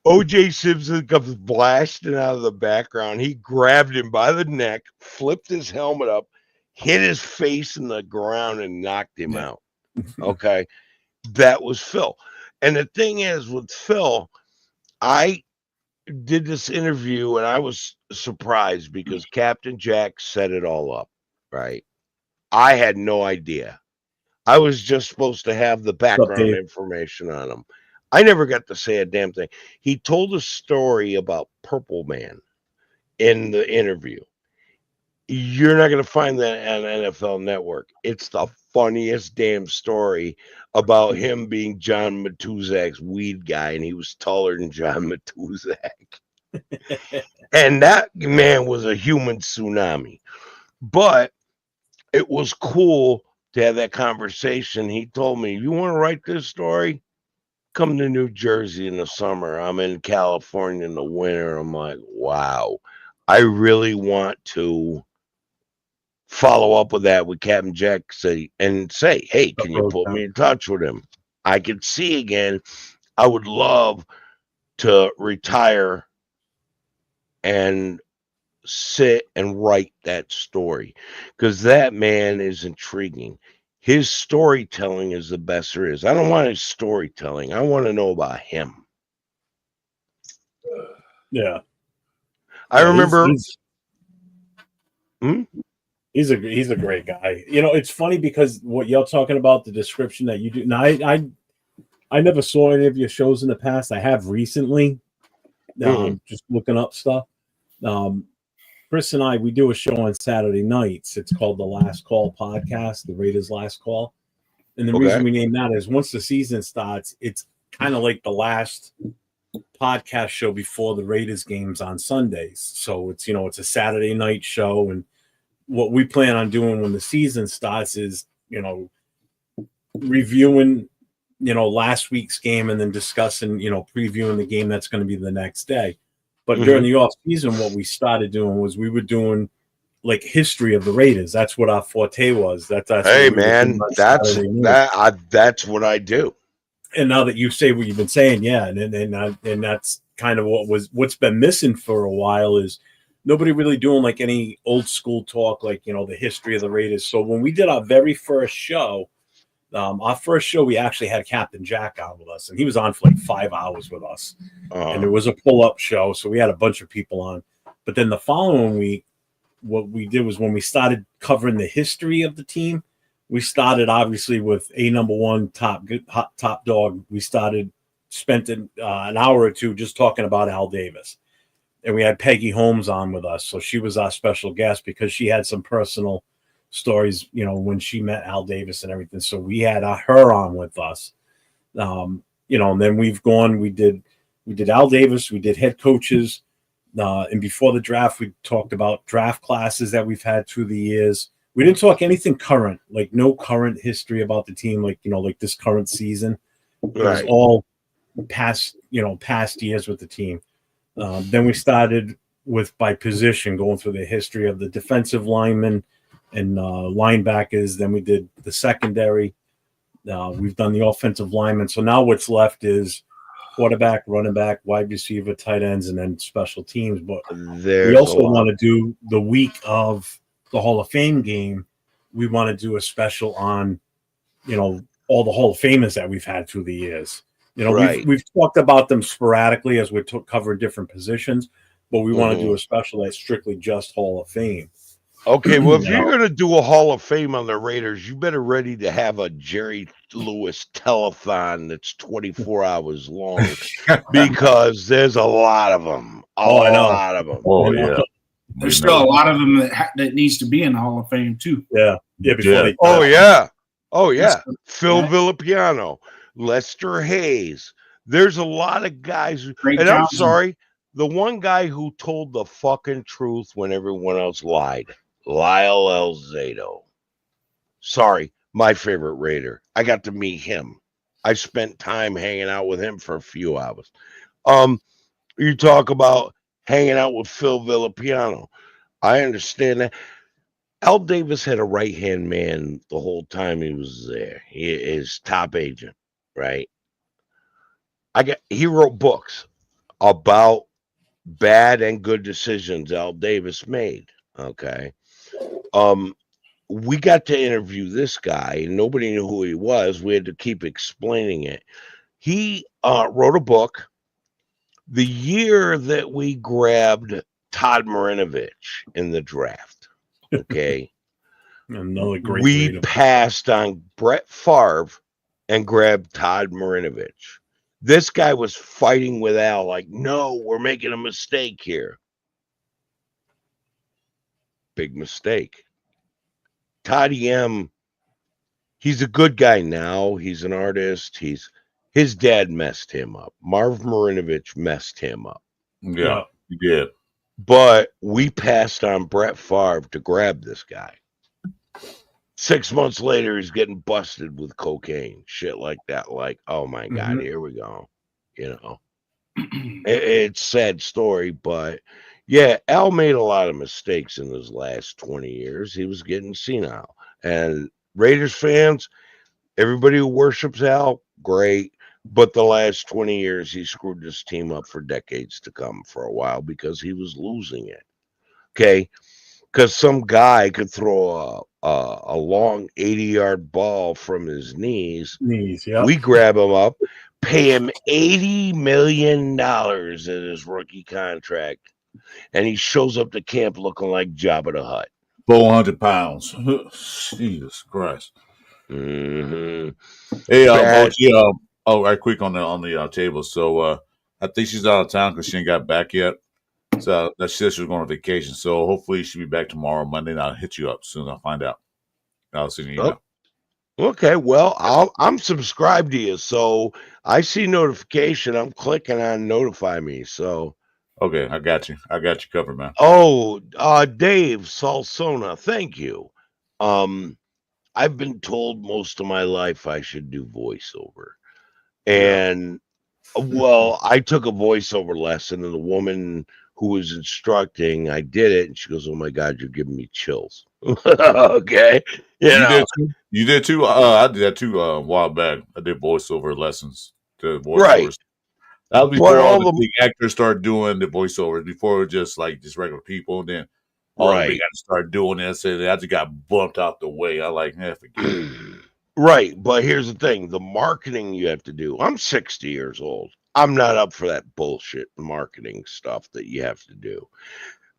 O.J. Simpson comes blasting out of the background. He grabbed him by the neck, flipped his helmet up, hit his face in the ground, and knocked him out. Okay, that was Phil. And the thing is, with Phil, I did this interview, and I was surprised because Captain Jack set it all up, right? I had no idea. I was just supposed to have the background information on him. I never got to say a damn thing. He told a story about Purple Man in the interview. You're not going to find that on NFL Network. It's the funniest damn story about him being John Matuzak's weed guy, and he was taller than John Matuzak. And that man was a human tsunami. But it was cool to have that conversation. He told me, you want to write this story? Come to New Jersey in the summer. I'm in California in the winter. I'm like, wow, I really want to follow up with that with Captain Jack and say, hey, can you put me in touch with him? I could see again. I would love to retire and sit and write that story, because that man is intriguing. His storytelling is the best there is. I don't want his storytelling. I want to know about him. Yeah. I remember. He's a great guy. It's funny because what you're talking about, the description that you do. Now, I never saw any of your shows in the past. I have recently, just looking up stuff. Chris and I, we do a show on Saturday nights. It's called the Last Call Podcast, the Raiders Last Call. And the reason we named that is once the season starts, it's kind of like the last podcast show before the Raiders games on Sundays. So it's, it's a Saturday night show. And what we plan on doing when the season starts is, reviewing, last week's game and then discussing, previewing the game that's going to be the next day. But during the off season, what we started doing was we were doing like history of the Raiders. That's what our forte was. That's hey man, that's what I do. And now that you say what you've been saying, yeah, and that's kind of what's been missing for a while is nobody really doing like any old school talk, like the history of the Raiders. So when we did our very first show, we actually had Captain Jack on with us, and he was on for like 5 hours with us. And it was a pull-up show, so we had a bunch of people on. But then the following week, what we did was when we started covering the history of the team, we started obviously with a number one top dog. We spent an hour or two just talking about Al Davis. and we had Peggy Holmes on with us. So she was our special guest because she had some personal stories, you know, when she met Al Davis and everything. So we had her on with us. You know, and then we did Al Davis, we did head coaches. And before the draft, we talked about draft classes that we've had through the years. We didn't talk anything current, like no current history about the team, like, you know, like this current season. It was all past years with the team. Then we started with by position, going through the history of the defensive linemen and linebackers. Then we did the secondary. We've done the offensive linemen. So now what's left is quarterback, running back, wide receiver, tight ends, and then special teams. But we also want to do the week of the Hall of Fame game. We want to do a special on, you know, all the Hall of Famers that we've had through the years. You know, we've talked about them sporadically as we cover different positions, but we want to do a special that's strictly just Hall of Fame. Okay, well, if you're going to do a Hall of Fame on the Raiders, you better ready to have a Jerry Lewis telethon that's 24 hours long because there's a lot of them. A lot of them. Oh, yeah. There's still a lot of them that needs to be in the Hall of Fame, too. Yeah. Before they Oh, yeah. Phil Villapiano, Lester Hayes. There's a lot of guys. I'm sorry, the one guy who told the fucking truth when everyone else lied. Lyle Alzado. Sorry, my favorite Raider. I got to meet him. I spent time hanging out with him for a few hours. You talk about hanging out with Phil Villapiano. I understand that. Al Davis had a right-hand man the whole time he was there. His top agent, right? He wrote books about bad and good decisions Al Davis made. Okay. We got to interview this guy, and nobody knew who he was. We had to keep explaining it. He wrote a book the year that we grabbed Todd Marinovich in the draft. Okay. Another great we passed on Brett Favre and grabbed Todd Marinovich. This guy was fighting with Al like, no, we're making a mistake here. Big mistake. Toddy M, he's a good guy now. He's an artist. His dad messed him up. Marv Marinovich messed him up. Yeah, he did. But we passed on Brett Favre to grab this guy. 6 months later, he's getting busted with cocaine, shit like that. Like, oh my God, here we go. You know, it's a sad story, but yeah, Al made a lot of mistakes in his last 20 years. He was getting senile. And Raiders fans, everybody who worships Al, great. But the last 20 years, he screwed this team up for decades to come for a while because he was losing it. Okay. Because some guy could throw a long 80-yard ball from his knees. We grab him up, pay him $80 million in his rookie contract, and he shows up to camp looking like Jabba the Hutt. 400 pounds. Jesus Christ. Mm-hmm. Hey, right quick on the table. So I think she's out of town because she ain't got back yet. So that she said she was going on vacation. So hopefully she'll be back tomorrow, Monday, and I'll hit you up as soon as I find out. I'll send you an email. Okay, well, I'm subscribed to you, so I see notification. I'm clicking on notify me. So okay, I got you. I got you covered, man. Oh, Dave Salsona, thank you. I've been told most of my life I should do voiceover, and well, I took a voiceover lesson, and the woman who was instructing, I did it, and she goes, "Oh my God, you're giving me chills." Okay, you did too. I did that too a while back. I did voiceover lessons to voiceovers. Right. That was before all the big actors started doing the voiceovers. Before it was just regular people. And then all the big actors started doing this, and I just got bumped out the way. I forget it. Right, but here's the thing: the marketing you have to do. I'm 60 years old. I'm not up for that bullshit marketing stuff that you have to do.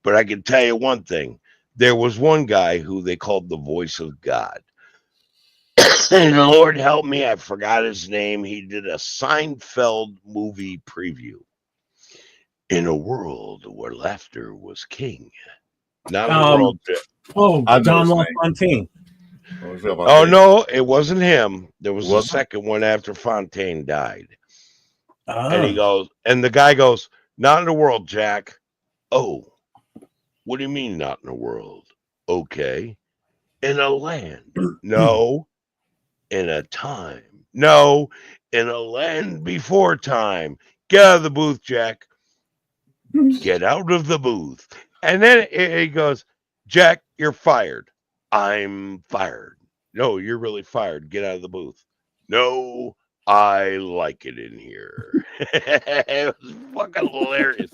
But I can tell you one thing. There was one guy who they called the voice of God. And the Lord help me, I forgot his name. He did a Seinfeld movie preview. In a world where laughter was king. Not in a Um, world. Oh, I know Don his name. LaFontaine. Oh no, it wasn't him. There was a Wasn't? second one after Fontaine died. And he Oh, goes, and the guy goes, not in the world, Jack. Oh, what do you mean not in the world? Okay. In a land. No. In a time. No. In a land before time. Get out of the booth, Jack. Get out of the booth. And then he goes, Jack, you're fired. I'm fired. No, you're really fired. Get out of the booth. No, I like it in here. It was fucking hilarious.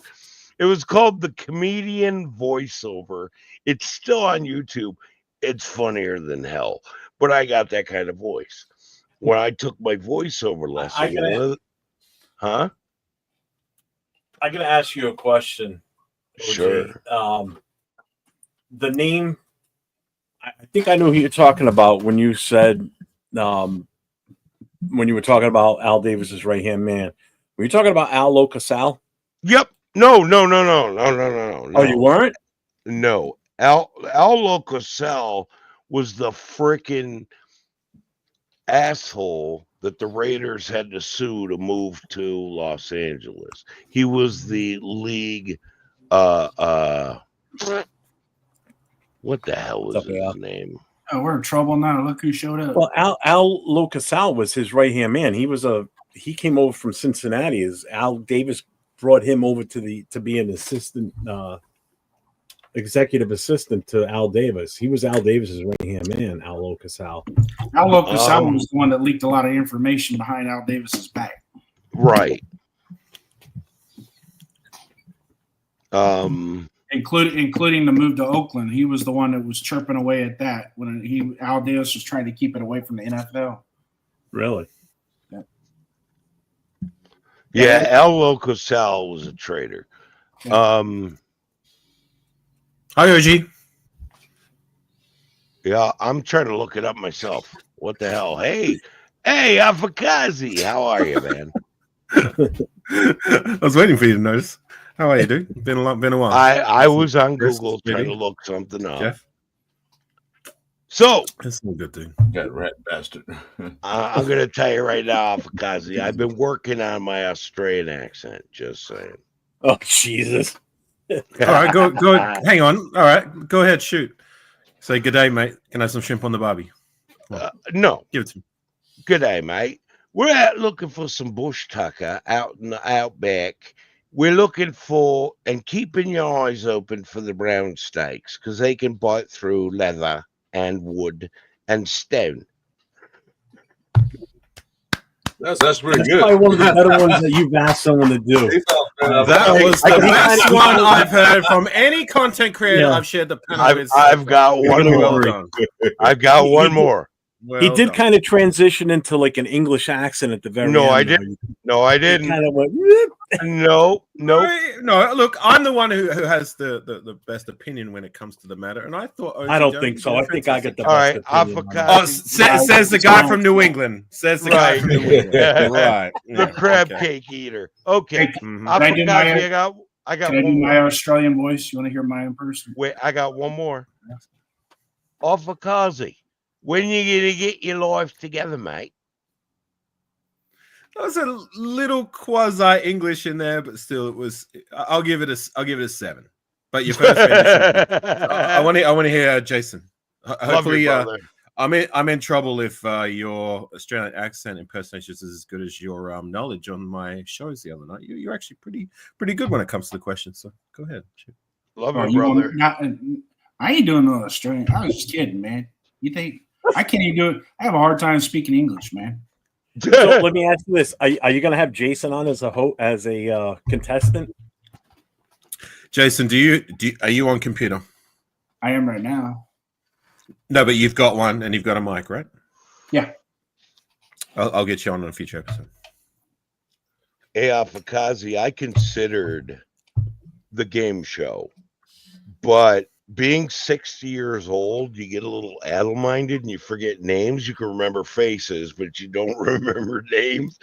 It was called The Comedian Voiceover. It's still on YouTube. It's funnier than hell. But I got that kind of voice. When I took my voiceover lesson, huh? I'm gonna ask you a question. OJ. Sure. The name, I think I know who you're talking about when you said, when you were talking about Al Davis's right hand man. Were you talking about Al Locasal? Yep. No. Oh, you weren't? No. Al Locasal was the freaking asshole that the Raiders had to sue to move to Los Angeles. He was the league what the hell was his name? Oh, we're in trouble now. Look who showed up. Well, Al Locasal was his right hand man. He came over from Cincinnati. As Al Davis brought him over to be an assistant, executive assistant to Al Davis. He was Al Davis's right hand man, Al Locasal. Al Locasal was the one that leaked a lot of information behind Al Davis's back. Right. Including the move to Oakland. He was the one that was chirping away at that when Al Davis was trying to keep it away from the NFL. Really? Yeah, Al Locasal was a traitor. Yeah. Hi, OG. Yeah, I'm trying to look it up myself. What the hell? Hey, Afakazi, how are you, man? I was waiting for you to notice. How are you, dude? Been a while. I was on Google trying to look something up. Jeff? So that's no good, dude. That rat bastard. I'm gonna tell you right now, Afakazi, I've been working on my Australian accent. Just saying. Oh Jesus! All right, go. Hang on. All right, go ahead. Shoot. Say good day, mate. Can I have some shrimp on the barbie? No. Give it to me. Good day, mate. We're out looking for some bush tucker out in the outback. We're looking for and keeping your eyes open for the brown steaks because they can bite through leather and wood and stone. That's pretty That's good. probably one of the better ones that you've asked someone to do. That was the best one I've heard from any content creator I've shared the panel with. I've got one more. I've got one more. Well he did kind of transition into like an English accent at the very end. I didn't. No, I didn't. Kind of went, no. No, look, I'm the one who has the best opinion when it comes to the matter, and I thought I don't think so. I think I get the best opinion. Says the guy from New England. Says the guy from New England. Right. The crab cake eater. Okay. I got Can I do my Australian voice? You want to hear my in person? Wait, I got one more. Afakazi, when you gonna get your life together, mate? That was a little quasi English in there, but still, it was. I'll give it a 7. But your first I want to hear Jason. Hopefully, I'm in trouble if your Australian accent impersonation is as good as your knowledge on my shows the other night. You're actually pretty good when it comes to the questions. So go ahead. Love you, brother. I ain't doing no Australian. I was just kidding, man. You think I can't even do it? I have a hard time speaking English, man. So let me ask you this: Are you going to have Jason on as a contestant? Jason, are you on computer? I am right now. No, but you've got one and you've got a mic, right? Yeah. I'll get you on a future episode. Hey, Afakazi, I considered the game show, but being 60 years old, you get a little addle-minded and you forget names. You can remember faces, but you don't remember names.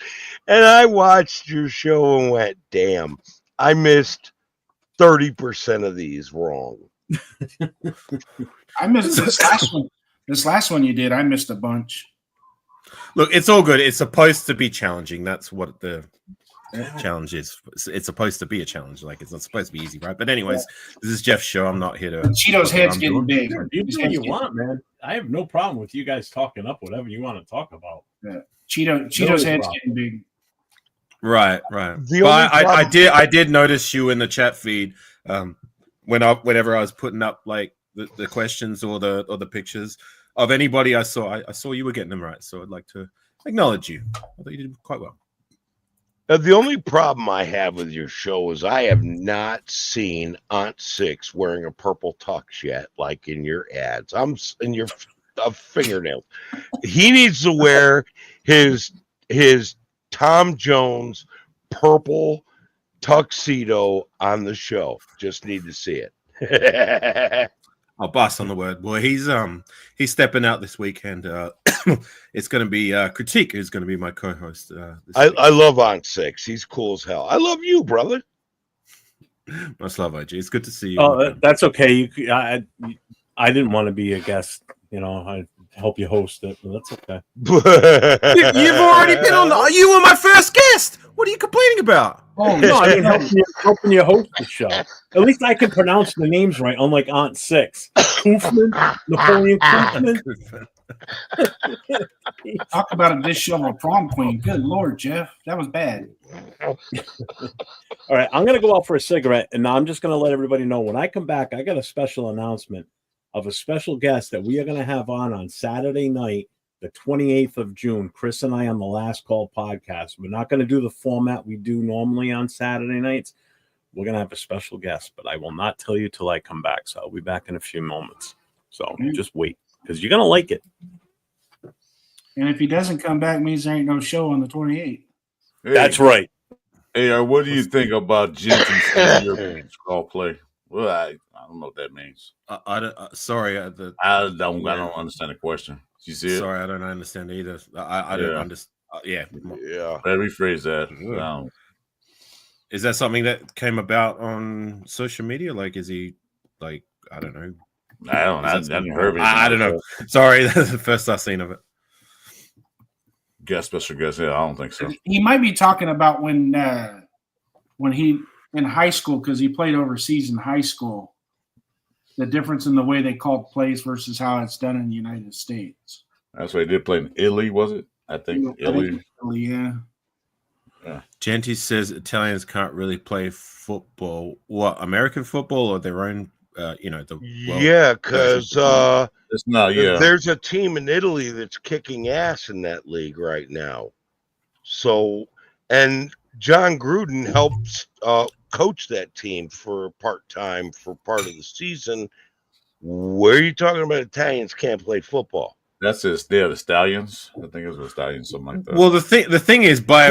And I watched your show and went, damn, I missed 30% of these wrong. I missed this last one. This last one you did, I missed a bunch. Look, it's all good. It's supposed to be challenging. That's what the challenge is. It's supposed to be a challenge. Like, it's not supposed to be easy, right? But anyways, this is Jeff's show. I'm not here to. Cheeto's head's getting big. You do what you want, man. I have no problem with you guys talking up whatever you want to talk about. Yeah. Cheeto's head's getting big. Right. But I did notice you in the chat feed whenever I was putting up like the questions or the pictures of anybody I saw you were getting them right. So I'd like to acknowledge you. I thought you did quite well. The only problem I have with your show is I have not seen Aunt Six wearing a purple tux yet, like in your ads. I'm in your fingernails. He needs to wear his Tom Jones purple tuxedo on the show. Just need to see it. I'll boss on the word. Boy, he's stepping out this weekend. It's going to be Critique who's going to be my co-host. I love Aunt Six. He's cool as hell. I love you, brother. Much love, IG. It's good to see you. Oh, that's okay. I didn't want to be a guest. You know, I help you host it, but that's okay. You've already been on. You were my first guest. What are you complaining about? Oh no, I mean helping you host the show. At least I can pronounce the names right, unlike Aunt Six. Koofman, Napoleon Koofman. Talk about a disheveled prom queen. Good Lord, Jeff. That was bad. All right, I'm going to go out for a cigarette, and I'm just going to let everybody know when I come back, I got a special announcement of a special guest that we are going to have on Saturday night, the 28th of June. Chris and I on the Last Call podcast. We're not going to do the format we do normally on Saturday nights. We're going to have a special guest, but I will not tell you till I come back. So I'll be back in a few moments. So just wait, because you're going to like it. And if he doesn't come back, means there ain't no show on the 28th. Hey, That's right. Hey, what do you think about Genty European call play? Well, I don't know what that means. Sorry. I don't understand the question. You see it? Sorry, I don't understand either. I don't understand. Yeah. Let me rephrase that. Is that something that came about on social media? Like, is he like, I don't know. I haven't heard of it. I don't know. Sorry, that's the first I've seen of it. Special guest. Yeah, I don't think so. He might be talking about when he in high school, because he played overseas in high school. The difference in the way they called plays versus how it's done in the United States. That's why he did play in Italy, was it? I think Italy. Yeah. Genty says Italians can't really play football. What, American football or their own? Yeah, because there's a team in Italy that's kicking ass in that league right now. So, and John Gruden helps coach that team for part-time for part of the season. Where are you talking about Italians can't play football? That's it. They're the Stallions. I think it was the Stallions, something like that. Well, the thing is, by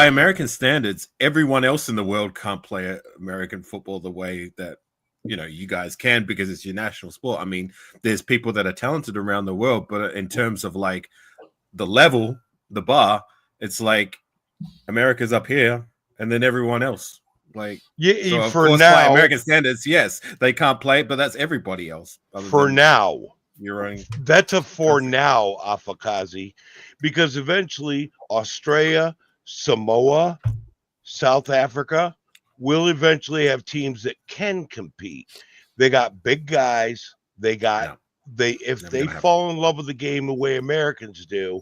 American standards, everyone else in the world can't play American football the way that you guys can, because it's your national sport. I mean, there's people that are talented around the world, but in terms of like the level, the bar, it's like America's up here, and then everyone else. Like, so of course, now, by American standards, yes, they can't play, but that's everybody else. For now, you're right. That's a for now, Afakazi, because eventually Australia, Samoa, South Africa will eventually have teams that can compete. They got big guys. They fall in love with the game the way Americans do.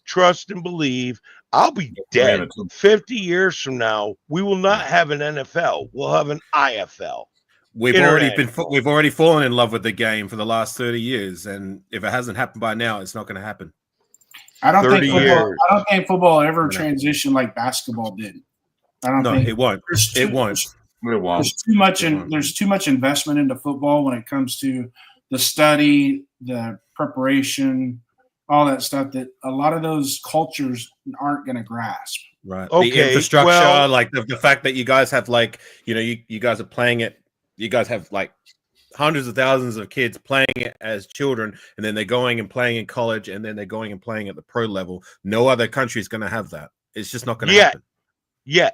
Trust and believe. I'll be dead 50 years from now. We will not have an NFL. We'll have an IFL. We've already fallen in love with the game for the last 30 years, and if it hasn't happened by now, it's not going to happen. I don't think football ever transitioned like basketball did. It won't. It won't. There's too much investment into football when it comes to the study, the preparation, all that stuff that a lot of those cultures aren't going to grasp. Right. Okay, the infrastructure, like the fact that you guys have you guys are playing it. You guys have like hundreds of thousands of kids playing it as children, and then they're going and playing in college, and then they're going and playing at the pro level. No other country is going to have that. It's just not going to Yeah. happen. Yeah.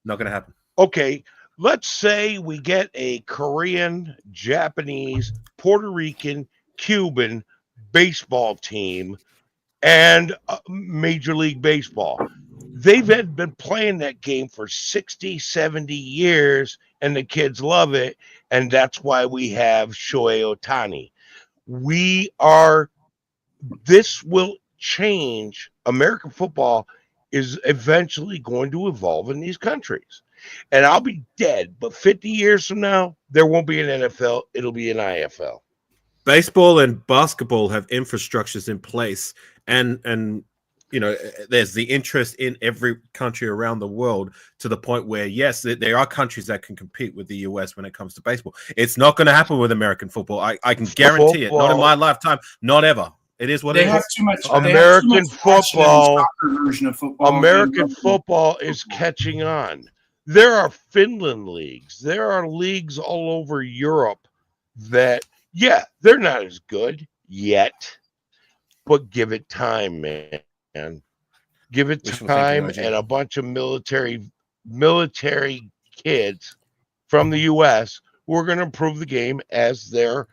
Not going to happen. Okay. Let's say we get a Korean, Japanese, Puerto Rican, Cuban baseball team and Major League Baseball. They've been playing that game for 60, 70 years, and the kids love it. And that's why we have Shohei Ohtani. This will change. American football is eventually going to evolve in these countries. And I'll be dead, but 50 years from now, there won't be an NFL. It'll be an IFL. Baseball and basketball have infrastructures in place, and there's the interest in every country around the world to the point where, yes, there are countries that can compete with the US when it comes to baseball. It's not going to happen with American football. I can guarantee it. Not in my lifetime. Not ever. It is what They it have is. too much. American football. Soccer version of football. American football is catching on. There are Finland leagues. There are leagues all over Europe that, yeah, they're not as good yet, but give it time, man. Give it time, and a bunch of military kids from the U.S. who are going to improve the game as they're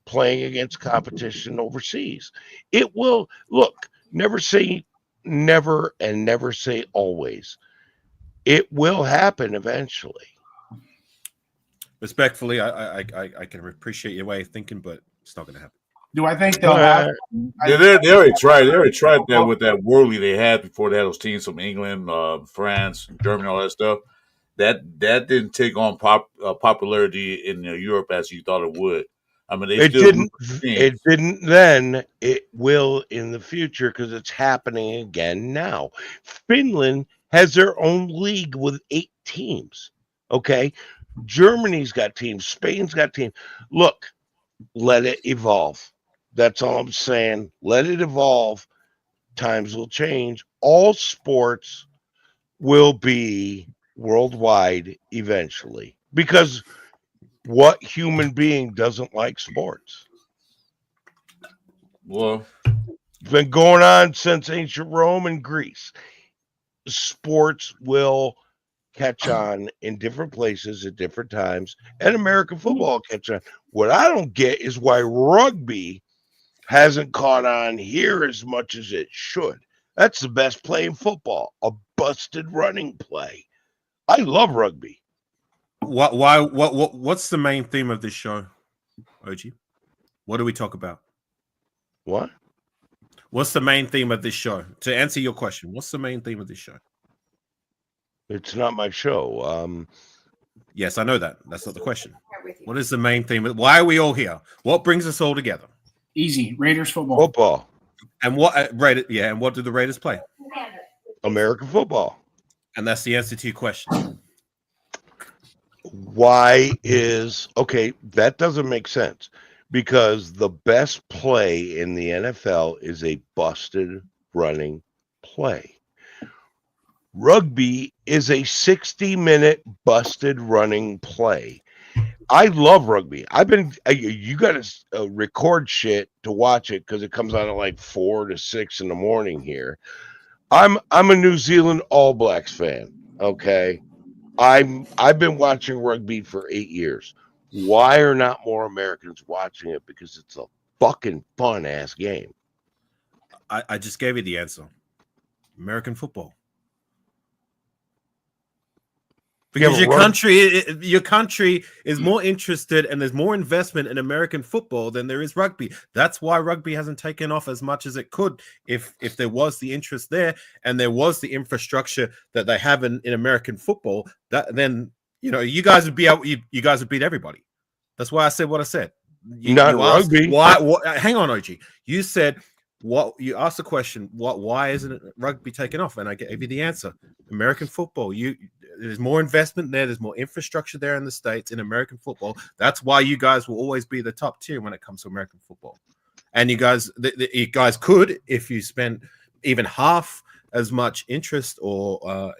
playing against competition overseas. It will. Look, never say never and never say always. It will happen eventually. Respectfully, I can appreciate your way of thinking, but it's not going to happen. Do I think they'll have? Yeah, they already tried. They already tried that with that Worley they had before. They had those teams from England, France, Germany, all that stuff. That didn't take on popularity in Europe as you thought it would. I mean, it didn't. It didn't then. It will in the future because it's happening again now. Finland has their own league with 8 teams. Okay, Germany's got teams. Spain's got teams. Look, let it evolve. That's all I'm saying. Let it evolve. Times will change. All sports will be worldwide eventually because what human being doesn't like sports? Well, it's been going on since ancient Rome and Greece. Sports will catch on in different places at different times, and American football will catch on. What I don't get is why rugby hasn't caught on here as much as it should. That's the best play in football, a busted running play. I love rugby. What's the main theme of this show, OG? What do we talk about? What? What's the main theme of this show? To answer your question, what's the main theme of this show? It's not my show. Yes, I know that. That's not the question. What is the main theme? Why are we all here? What brings us all together? Easy. Raiders football. Football. And what and what do the Raiders play? American football. And that's the answer to your question. Why is okay? That doesn't make sense because the best play in the NFL is a busted running play. Rugby is a 60-minute busted running play. I love rugby. You got to record shit to watch it because it comes on at like 4 to 6 in the morning here. I'm a New Zealand All Blacks fan. Okay, I've been watching rugby for 8 years. Why are not more Americans watching it? Because it's a fucking fun ass game. I just gave you the answer. American football. Because your country is more interested and there's more investment in American football than there is rugby. That's why rugby hasn't taken off as much as it could if there was the interest there and there was the infrastructure that they have in American football. Then you guys would be out. You guys would beat everybody. That's why I said what I said. Rugby. Why? Hang on, OG. You said what? You asked the question. Why isn't rugby taking off? And I gave you the answer. American football. There's more investment there. There's more infrastructure there in the States in American football. That's why you guys will always be the top tier when it comes to American football. And you guys could, if you spent even half as much interest or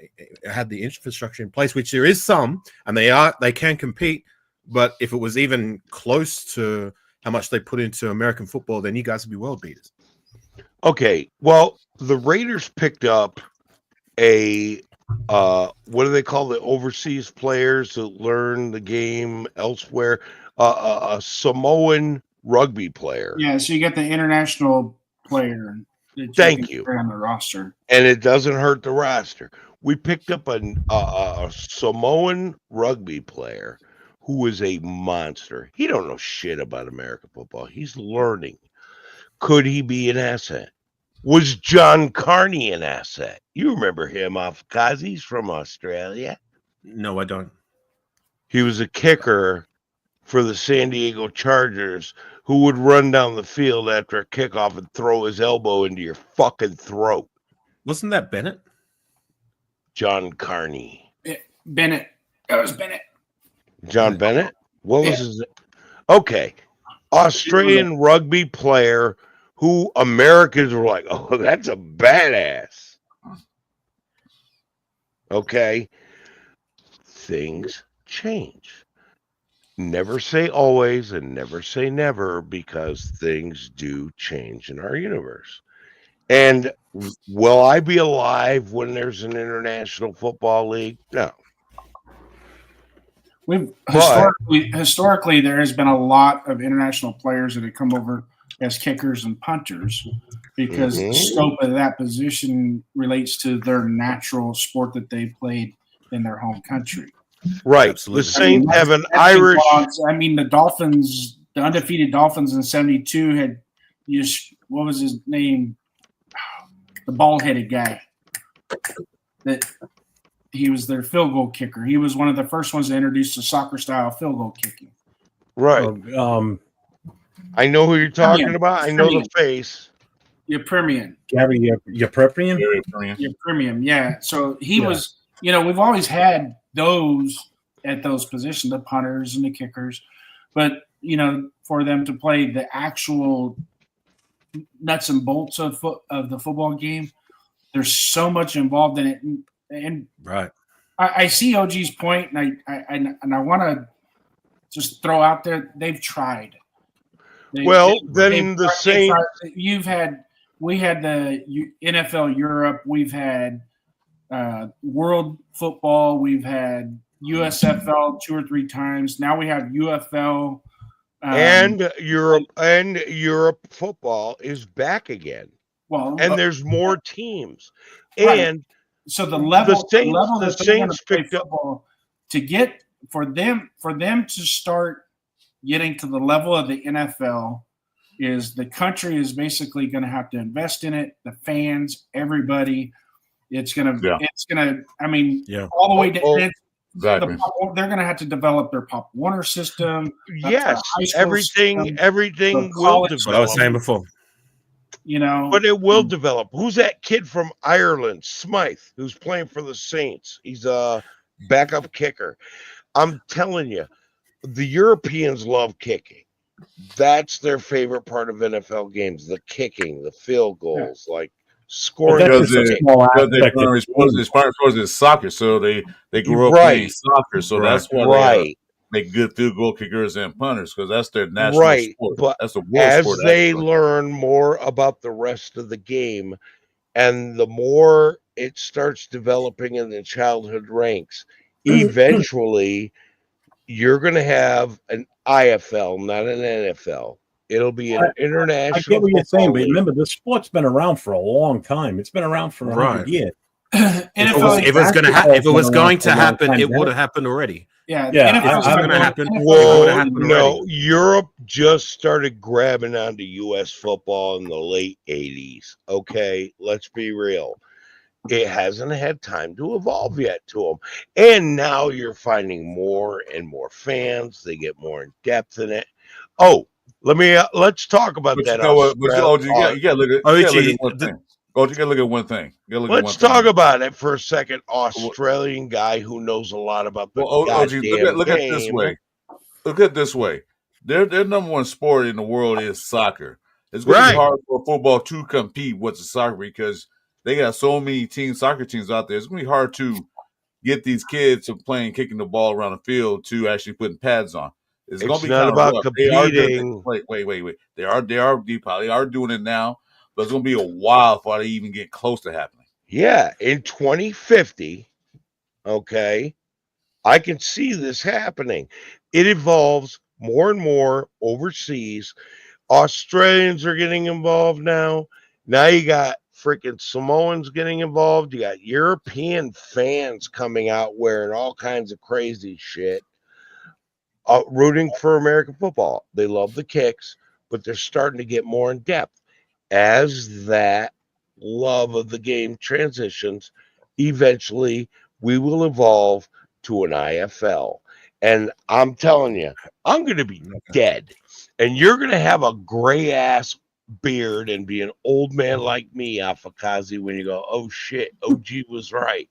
had the infrastructure in place, which there is some, and they can compete. But if it was even close to how much they put into American football, then you guys would be world beaters. Okay, well, the Raiders picked up a what do they call the overseas players that learn the game elsewhere? A Samoan rugby player. Yeah, so you get the international player that Thank can you. put on the roster. And it doesn't hurt the roster. We picked up a Samoan rugby player who is a monster. He don't know shit about American football. He's learning. Could he be an asset? Was John Carney an asset? You remember him off Kazi's from Australia? No, I don't. He was a kicker for the San Diego Chargers who would run down the field after a kickoff and throw his elbow into your fucking throat. Wasn't that Bennett? John Carney. Bennett. That was Bennett. John Bennett? What was his name? Okay. Australian rugby player who Americans were like, oh, that's a badass. Okay. Things change. Never say always and never say never, because things do change in our universe. And will I be alive when there's an international football league? No. Historically, there has been a lot of international players that have come over as kickers and punters because the scope of that position relates to their natural sport that they played in their home country. Right. Absolutely. The Saints have an Irish. I mean, the Dolphins, the undefeated Dolphins in '72 had what was his name? The bald-headed guy. That he was their field goal kicker. He was one of the first ones to introduce the soccer-style field goal kicking. Right. I know who you're talking about. I know the face. Yepremian. Gary Yepremian? Yepremian, yeah. So he was, we've always had those at those positions, the punters and the kickers. But, for them to play the actual nuts and bolts of the football game, there's so much involved in it. And right. I see OG's point, and I want to just throw out there they've tried. We had the NFL Europe, we've had World Football, we've had USFL 2 or 3 times. Now we have UFL. And Europe football is back again. Well, and there's more teams. Right. And so the level the Saints picked up to get for them to start getting to the level of the NFL is the country is basically going to have to invest in it. The fans, everybody, it's going to, I mean, all the way to exactly. They're going to have to develop their Pop Warner system. Yes, everything will develop. What I was saying before. But it will develop. Who's that kid from Ireland, Smythe, who's playing for the Saints? He's a backup kicker. I'm telling you, the Europeans love kicking. That's their favorite part of NFL games, the kicking, the field goals, like scoring. Because they exposed to soccer, so they grew up playing soccer, so that's why they good field goal kickers and punters, because that's their national sport. But that's the world as sport, they learn more about the rest of the game, and the more it starts developing in the childhood ranks, eventually you're going to have an IFL, not an NFL. It'll be an international. I get what you're saying, but remember, this sport's been around for a long time. It's been around for 100 years. If it was going to happen, it would have happened already. Yeah, If it going to happen, no, Europe just started grabbing onto U.S. football in the late 80s. Okay, let's be real. It hasn't had time to evolve yet to them. And now you're finding more and more fans. They get more in depth in it. Oh, let's talk about that. You got to look at one thing. You got to look at one thing. Let's talk about it for a second. Australian guy who knows a lot about the goddamn look at it this way. Look at it this way. Their number one sport in the world is soccer. It's going to be hard for football to compete with the soccer because they got so many soccer teams out there. It's going to be hard to get these kids from kicking the ball around the field to actually putting pads on. It's going to be not about rough. competing. Wait. They are doing it now, but it's going to be a while before they even get close to happening. Yeah, in 2050, okay, I can see this happening. It evolves more and more overseas. Australians are getting involved now. Now you got freaking Samoans getting involved. You got European fans coming out wearing all kinds of crazy shit, rooting for American football. They love the kicks, but they're starting to get more in depth. As that love of the game transitions, eventually we will evolve to an IFL. And I'm telling you, I'm going to be dead. And you're going to have a gray ass beard and be an old man like me, Afakazi, when you go, oh shit, OG was right.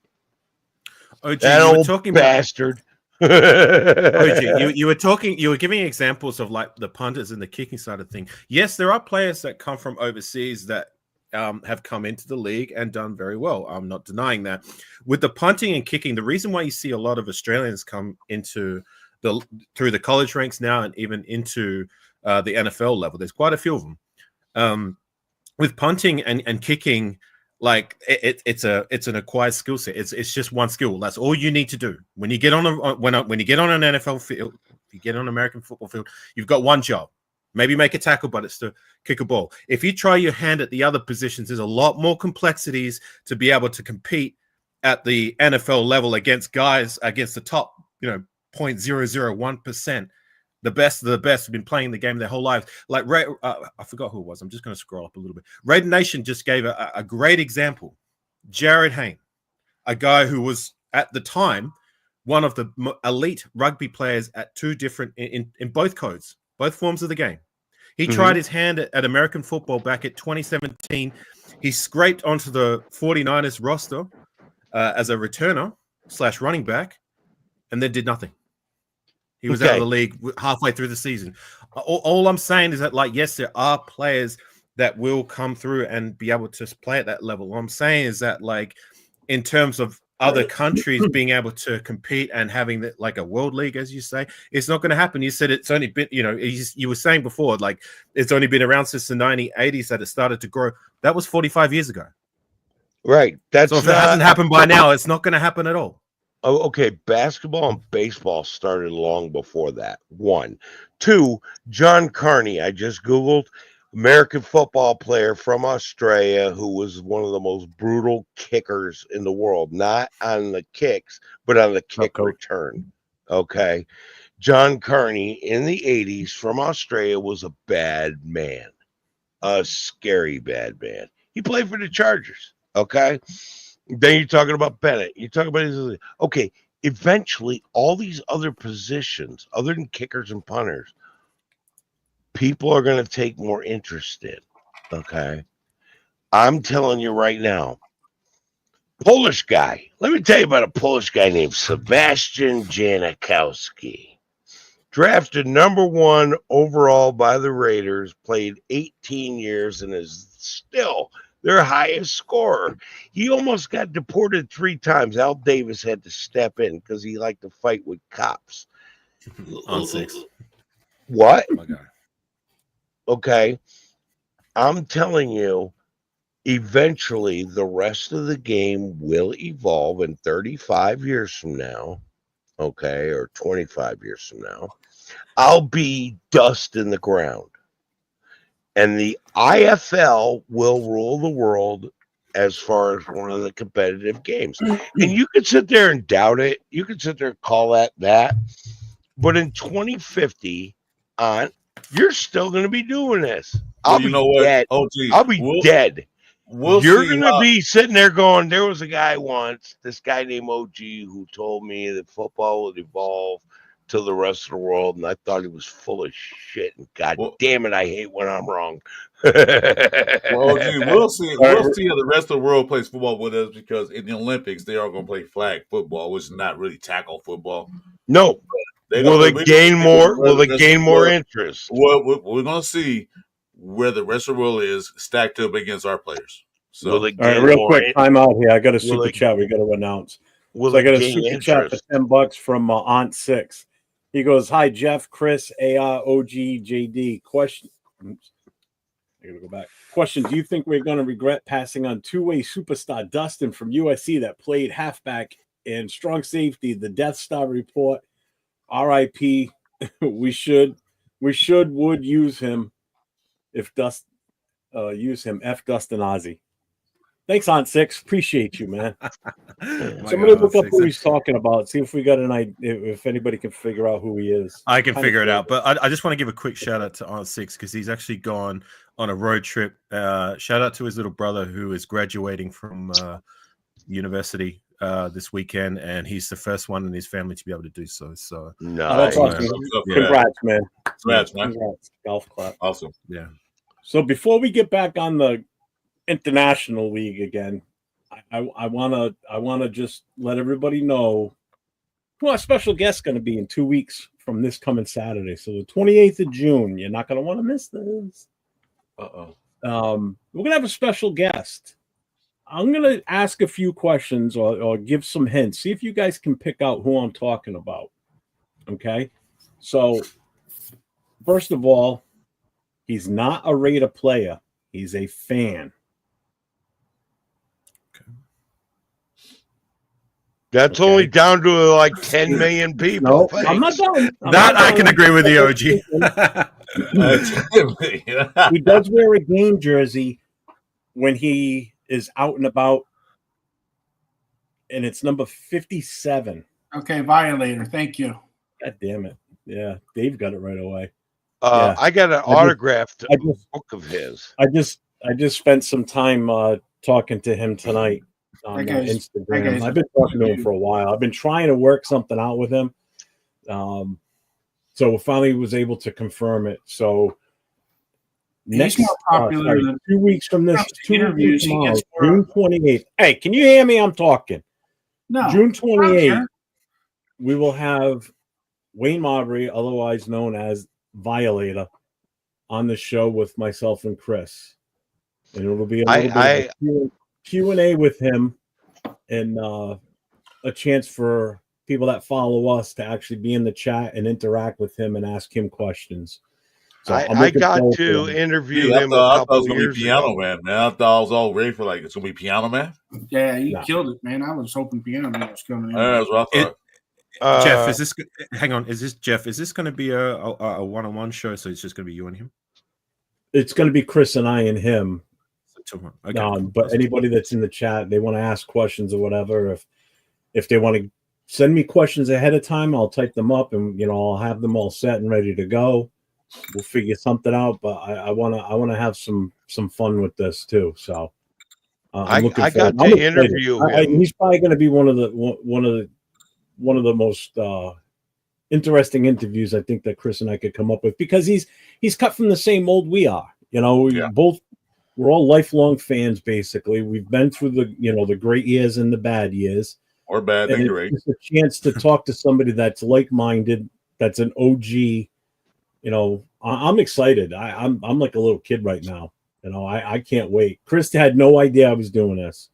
OG, That you were old talking bastard. OG, you were giving examples of like the punters and the kicking side of thing. Yes, there are players that come from overseas that have come into the league and done very well. I'm not denying that. With the punting and kicking, the reason why you see a lot of Australians come into through the college ranks now and even into the NFL level, there's quite a few of them. With punting and kicking, like it's an acquired skill set. It's just one skill. That's all you need to do. When you get on when you get on an NFL field, if you get on an American football field, you've got one job. Maybe make a tackle, but it's to kick a ball. If you try your hand at the other positions, there's a lot more complexities to be able to compete at the NFL level against the top, 0.001%. The best of the best have been playing the game their whole lives. Like I forgot who it was. I'm just going to scroll up a little bit. Raider Nation just gave a great example. Jared Hayne, a guy who was at the time one of the elite rugby players at two different in both codes, both forms of the game. He tried his hand at American football back at 2017. He scraped onto the 49ers roster as a returner / running back, and then did nothing. He was out of the league halfway through the season. All I'm saying is that, like, yes, there are players that will come through and be able to play at that level. What I'm saying is that, like, in terms of other countries being able to compete and having like a world league, as you say, it's not going to happen. You said it's only been, you were saying before, like, it's only been around since the 1980s that it started to grow. That was 45 years ago. Right. So if it hasn't happened by now, it's not going to happen at all. Oh, okay. Basketball and baseball started long before that. 1. 2, John Carney. I just Googled American football player from Australia who was one of the most brutal kickers in the world, not on the kicks, but on the kick return. Okay. John Carney in the 80s from Australia was a bad man, a scary bad man. He played for the Chargers. Okay. Then you're talking about Bennett. You're talking about okay. Eventually, all these other positions, other than kickers and punters, people are going to take more interest in. Okay, I'm telling you right now. Polish guy. Let me tell you about a Polish guy named Sebastian Janikowski. Drafted #1 overall by the Raiders. Played 18 years and is still their highest scorer. He almost got deported 3 times. Al Davis had to step in because he liked to fight with cops. On 6. What? Oh my God. Okay. I'm telling you, eventually the rest of the game will evolve in 35 years from now. Okay. Or 25 years from now. I'll be dust in the ground. And the IFL will rule the world as far as one of the competitive games. And you can sit there and doubt it. You can sit there and call that. But in 2050 you're still going to be doing this. I'll be dead. Oh, geez. I'll be dead. You're going to be sitting there going, there was a guy once, this guy named OG, who told me that football would evolve to the rest of the world, and I thought he was full of shit. And God damn it, I hate when I'm wrong. Well, gee, we'll see. We'll see how the rest of the world plays football with us, because in the Olympics they are going to play flag football, which is not really tackle football. No. Will they gain more? Will they gain more interest? Well, we're going to see where the rest of the world is stacked up against our players. So, all right, real quick, time out here. I got a super chat we got to announce. So I got a super chat for $10 from Aunt 6. He goes, "Hi Jeff, Chris, AR, OG, JD. Question." I gotta go back. Question: do you think we're going to regret passing on two-way superstar Dustin from USC that played halfback and strong safety? The Death Star report. R.I.P. would use him if use him. F Dustin Ozzy. Thanks, Aunt Six. Appreciate you, man. Somebody look up who he's talking about. See if we got an idea. If anybody can figure out who he is. I can figure it out, but I just want to give a quick shout out to Aunt Six because he's actually gone on a road trip. Shout out to his little brother who is graduating from university this weekend, and he's the first one in his family to be able to do so. So nice. That's awesome. Congrats, man. Congrats. Golf clap. Awesome. Yeah. So before we get back on the International League again, I wanna just let everybody know who our special guest is going to be in 2 weeks from this coming Saturday. So the 28th of June. You're not going to want to miss this. We're gonna have a special guest. I'm gonna ask a few questions or give some hints. See if you guys can pick out who I'm talking about. Okay. So first of all, he's not a Raider player. He's a fan. That's only down to like 10 million people. No, I'm not done. I can agree with the OG. He does wear a game jersey when he is out and about, and it's number 57. Okay, Violator. Thank you. God damn it. Yeah, Dave got it right away. I got an autographed book of his. I just spent some time talking to him tonight on Instagram. I've been talking to him for a while. I've been trying to work something out with him. So finally was able to confirm it. So next more popular than 2 weeks from this, interviews, tomorrow, June 28th. Hey, can you hear me? I'm talking. No. June 28th, we will have Wayne Marbury, otherwise known as Violator, on the show with myself and Chris. And it'll be a little bit of Q&A with him, and a chance for people that follow us to actually be in the chat and interact with him and ask him questions. So I got to interview him a couple of years ago. Man. I thought I was all ready for it's gonna be Piano Man. Yeah, you killed it, man. I was hoping Piano Man was coming in. That's what I thought. Jeff, is this? Hang on, is this Jeff? Is this going to be a one-on-one show? So it's just going to be you and him. It's going to be Chris and I and him. Okay. But anybody that's in the chat, they want to ask questions or whatever. If they want to send me questions ahead of time, I'll type them up and I'll have them all set and ready to go. We'll figure something out. But I want to have some fun with this too. So I'm looking forward. I got to interview him. He's probably going to be one of the most interesting interviews I think that Chris and I could come up with, because he's cut from the same mold we are. We're all lifelong fans, basically. We've been through the great years and the bad years. Or bad and great. It's a chance to talk to somebody that's like-minded, that's an OG. I'm excited. I'm like a little kid right now. I can't wait. Chris had no idea I was doing this.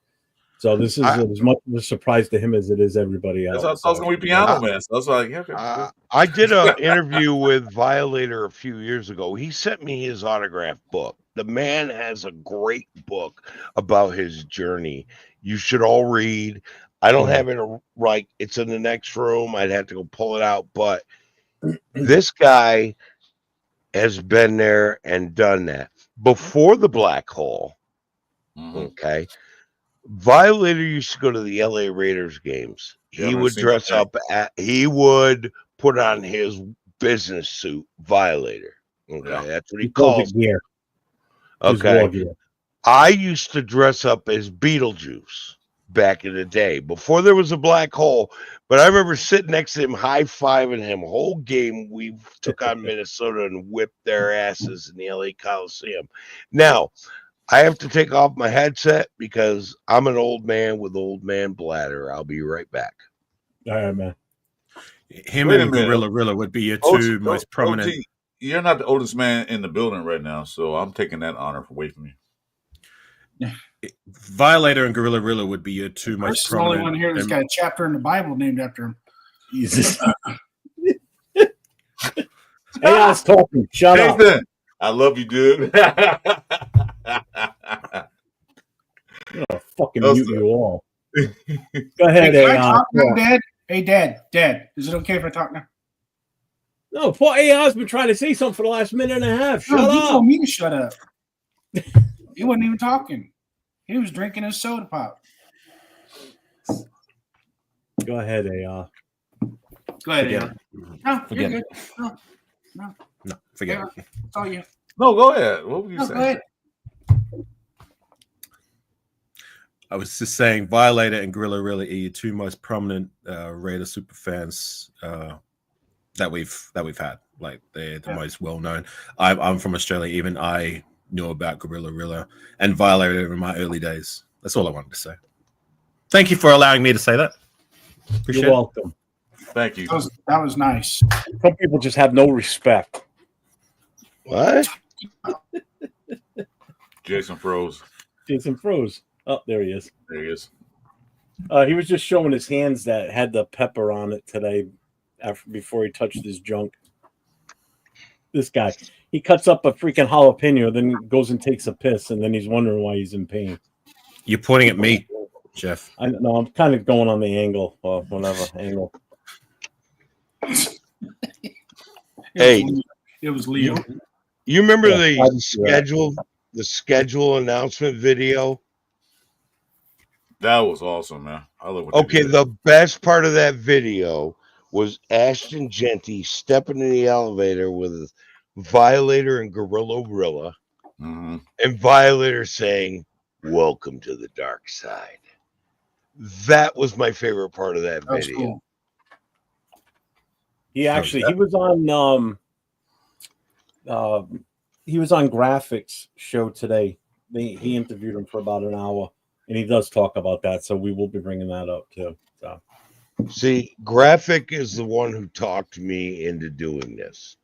So this is as much of a surprise to him as it is everybody else. That's how it's going to be Piano Man. So I was like, okay. I did an interview with Violator a few years ago. He sent me his autograph book. The man has a great book about his journey. You should all read. I don't have it right. It's in the next room. I'd have to go pull it out. But this guy has been there and done that. Before the black hole, okay, Violator used to go to the LA Raiders games. He would dress up he would put on his business suit, Violator. Okay, that's what he calls it. Okay. I used to dress up as Beetlejuice back in the day before there was a black hole. But I remember sitting next to him, high-fiving him. Whole game we took on Minnesota and whipped their asses in the LA Coliseum. Now, I have to take off my headset because I'm an old man with old man bladder. I'll be right back. All right, man. Him and Gorilla would be your two most prominent. OG, you're not the oldest man in the building right now, so I'm taking that honor away from you. Violator and Gorilla would be your two most prominent. The only one here that's got a chapter in the Bible named after him. Jesus. Hey, I was talking. Shut up. I love you, dude. I'm gonna fucking Those- mute you all. Go ahead, Hey, can I AI. talk now, Dad? Hey, Dad, is it okay if I talk now? No, poor AI's been trying to say something for the last minute and a half. No, Shut he up. told me to shut up. He wasn't even talking. He was drinking his soda pop. Go ahead, AI. Go ahead, Forget Aaron. it. No, Forget you're it. good. No, No, forget yeah, it. it's all you. No, go ahead. What were you No, go saying? ahead. I was just saying, Violator and Gorilla really are your two most prominent Raider super fans that we've had. Like they're the most well known. I'm from Australia. Even I knew about Gorilla and Violator in my early days. That's all I wanted to say. Thank you for allowing me to say that. Appreciate You're it. welcome. Thank you. That was nice. Some people just have no respect. What? Jason froze. Jason froze. Oh, there he is. There he is. He was just showing his hands that had the pepper on it today before he touched his junk. This guy, he cuts up a freaking jalapeno, then goes and takes a piss, and then he's wondering why he's in pain. You're pointing at me, Jeff. I know I'm kind of going on the angle, or whatever angle. Hey, It was Leo. You remember Yeah, the schedule announcement video? That was awesome, man. I love what they Okay, did. the best part of that video was Ashton Genty stepping in the elevator with Violator and Gorilla, Mhm. and Violator saying, "Welcome to the dark side." That was my favorite part of that That was video. cool. He was on Graphics show today. He interviewed him for about an hour, and he does talk about that. So we will be bringing that up too. So See, Graphic is the one who talked me into doing this.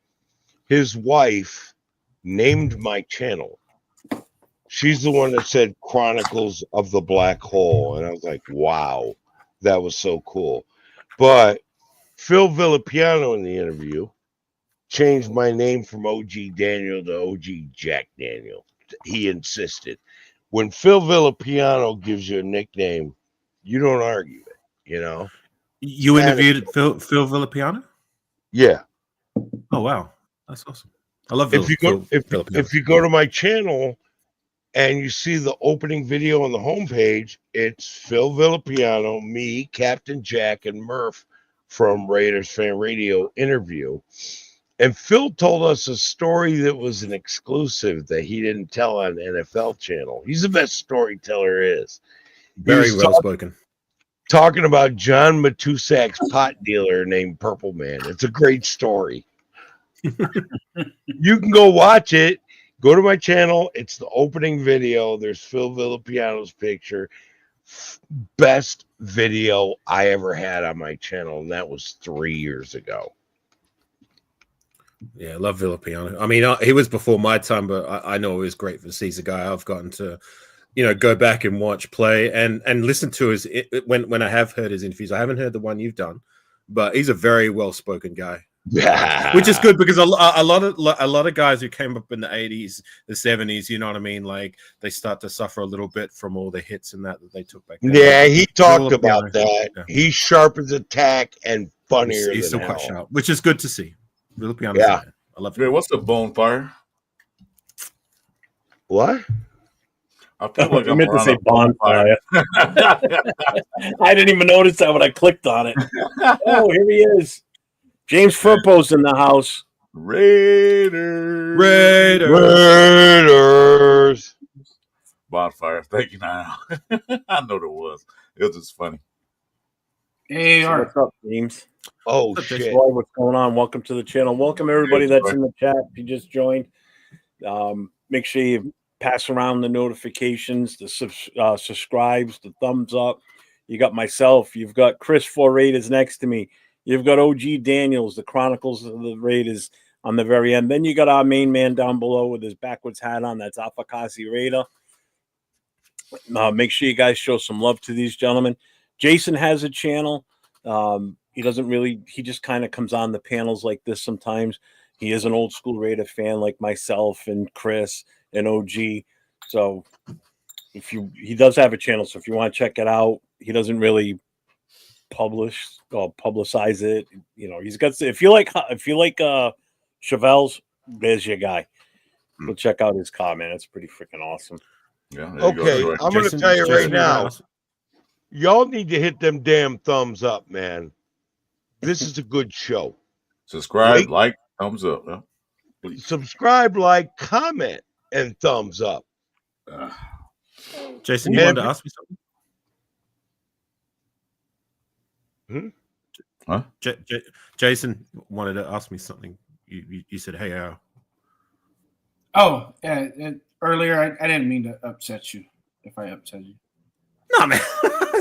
His wife named my channel. She's the one that said Chronicles of the Black Hole. And I was like, wow, that was so cool. But Phil Villapiano in the interview changed my name from OG Daniel to OG Jack Daniel. He insisted. When Phil Villapiano gives you a nickname, you don't argue it, you know? You interviewed Phil Villapiano? Yeah. Oh wow, that's awesome. I love If you go Villapiano. if you go to my channel and you see the opening video on the homepage, it's Phil Villapiano, me, Captain Jack, and Murph from Raiders Fan Radio interview. And Phil told us a story that was an exclusive that he didn't tell on NFL channel. He's the best storyteller there is. Very well spoken. Talking about John Matusak's pot dealer named Purple Man. It's a great story. You can go watch it. Go to my channel. It's the opening video. There's Phil Villapiano's picture. Best video I ever had on my channel, and that was 3 years ago. Yeah, I love Villapiano. I mean, he was before my time, but I know he was great for He's a guy I've gotten to, go back and watch play and listen to his when I have heard his interviews. I haven't heard the one you've done, but he's a very well spoken guy. Which is good because a lot of guys who came up in the 80s, the 70s, you know what I mean, like they start to suffer a little bit from all the hits and that they took back then. Yeah, he talked about that. Yeah. He's sharp as a tack and funnier he's than still hell. Quite sharp, which is good to see. Villapiano, yeah, I love it. Hey, what's the bonfire? What? I feel like I meant to say bonfire. I didn't even notice that when I clicked on it. Oh, here he is. James Furpo's in the house. Raiders. Bonfire. Thank you, now. I know there was. It was just funny. Hey, so what's up, James? Oh, what's shit. Roy, what's going on? Welcome to the channel. Welcome, everybody that's in the chat. If you just joined, make sure you pass around the notifications, the subscribes, the thumbs up. You got myself. You've got Chris 4 Raiders next to me. You've got OG Daniels, the Chronicles of the Raiders on the very end. Then you got our main man down below with his backwards hat on. That's Afakasi Raider. Make sure you guys show some love to these gentlemen. Jason has a channel. He just kind of comes on the panels like this sometimes. He is an old school Raider fan like myself and Chris and OG. So he does have a channel. So if you want to check it out, he doesn't really publicize it. You know, he's got, if you like Chevelle's, there's your guy. Go check out his comment. It's pretty freaking awesome. Yeah. Okay, I'm going to tell you right now, y'all need to hit them damn thumbs up, man. This is a good show. Subscribe, like, thumbs up. Yeah. Subscribe, like, comment, and thumbs up. Jason, you wanted to ask me something? Huh? Jason wanted to ask me something. You said, "Hey, Oh, yeah. Earlier, I didn't mean to upset you. If I upset you, no, man,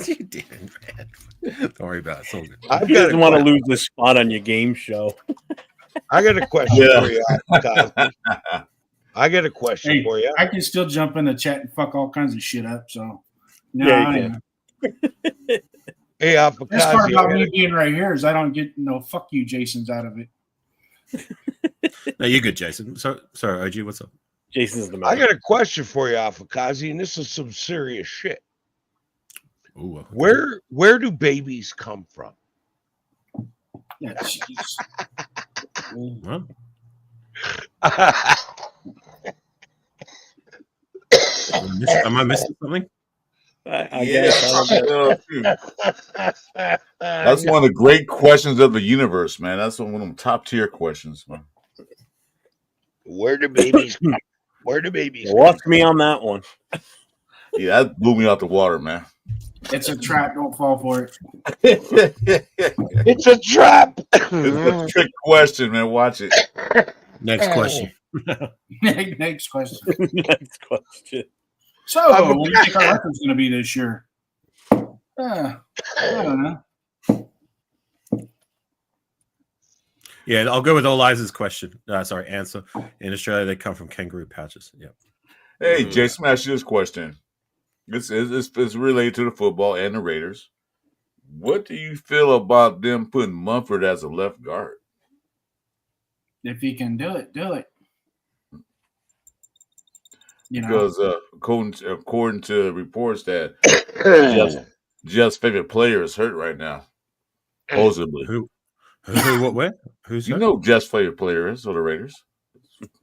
you didn't, man. Don't worry about it. It's all good. You didn't want to lose this spot on your game show. I got a question for you. I got a question for you. I can still jump in the chat and fuck all kinds of shit up. So, Yeah, you can. Hey, That's part about me being right here is I don't get no fuck you Jasons out of it. No, you're good, Jason. Sorry, OG, what's up? Jason's the man. I got a question for you, Afakazi, and this is some serious shit. Ooh, Where do babies come from? Yeah, jeez. Well, am I missing something? I guess. That's one of the great questions of the universe, man. That's one of them top tier questions, man. Where do babies come? Where do babies come Watch me on that one. Yeah, that blew me out the water, man. It's a trap. Don't fall for it. It's a trap. It's a trick question, man. Watch it. Next question. Next question. Next question. So, what do you think our record's going to be this year? I don't know. Yeah, I'll go with All Eyes' question. Answer. In Australia, they come from kangaroo pouches. Yeah. Hey, Jason, let me ask you this question. It's related to the football and the Raiders. What do you feel about them putting Mumford as a left guard? If you can do it, do it. You know, Because according to reports that Jeff's favorite player is hurt right now, supposedly. Who? What? Where? Who's? You hurt? know Jeff's favorite player is for the Raiders.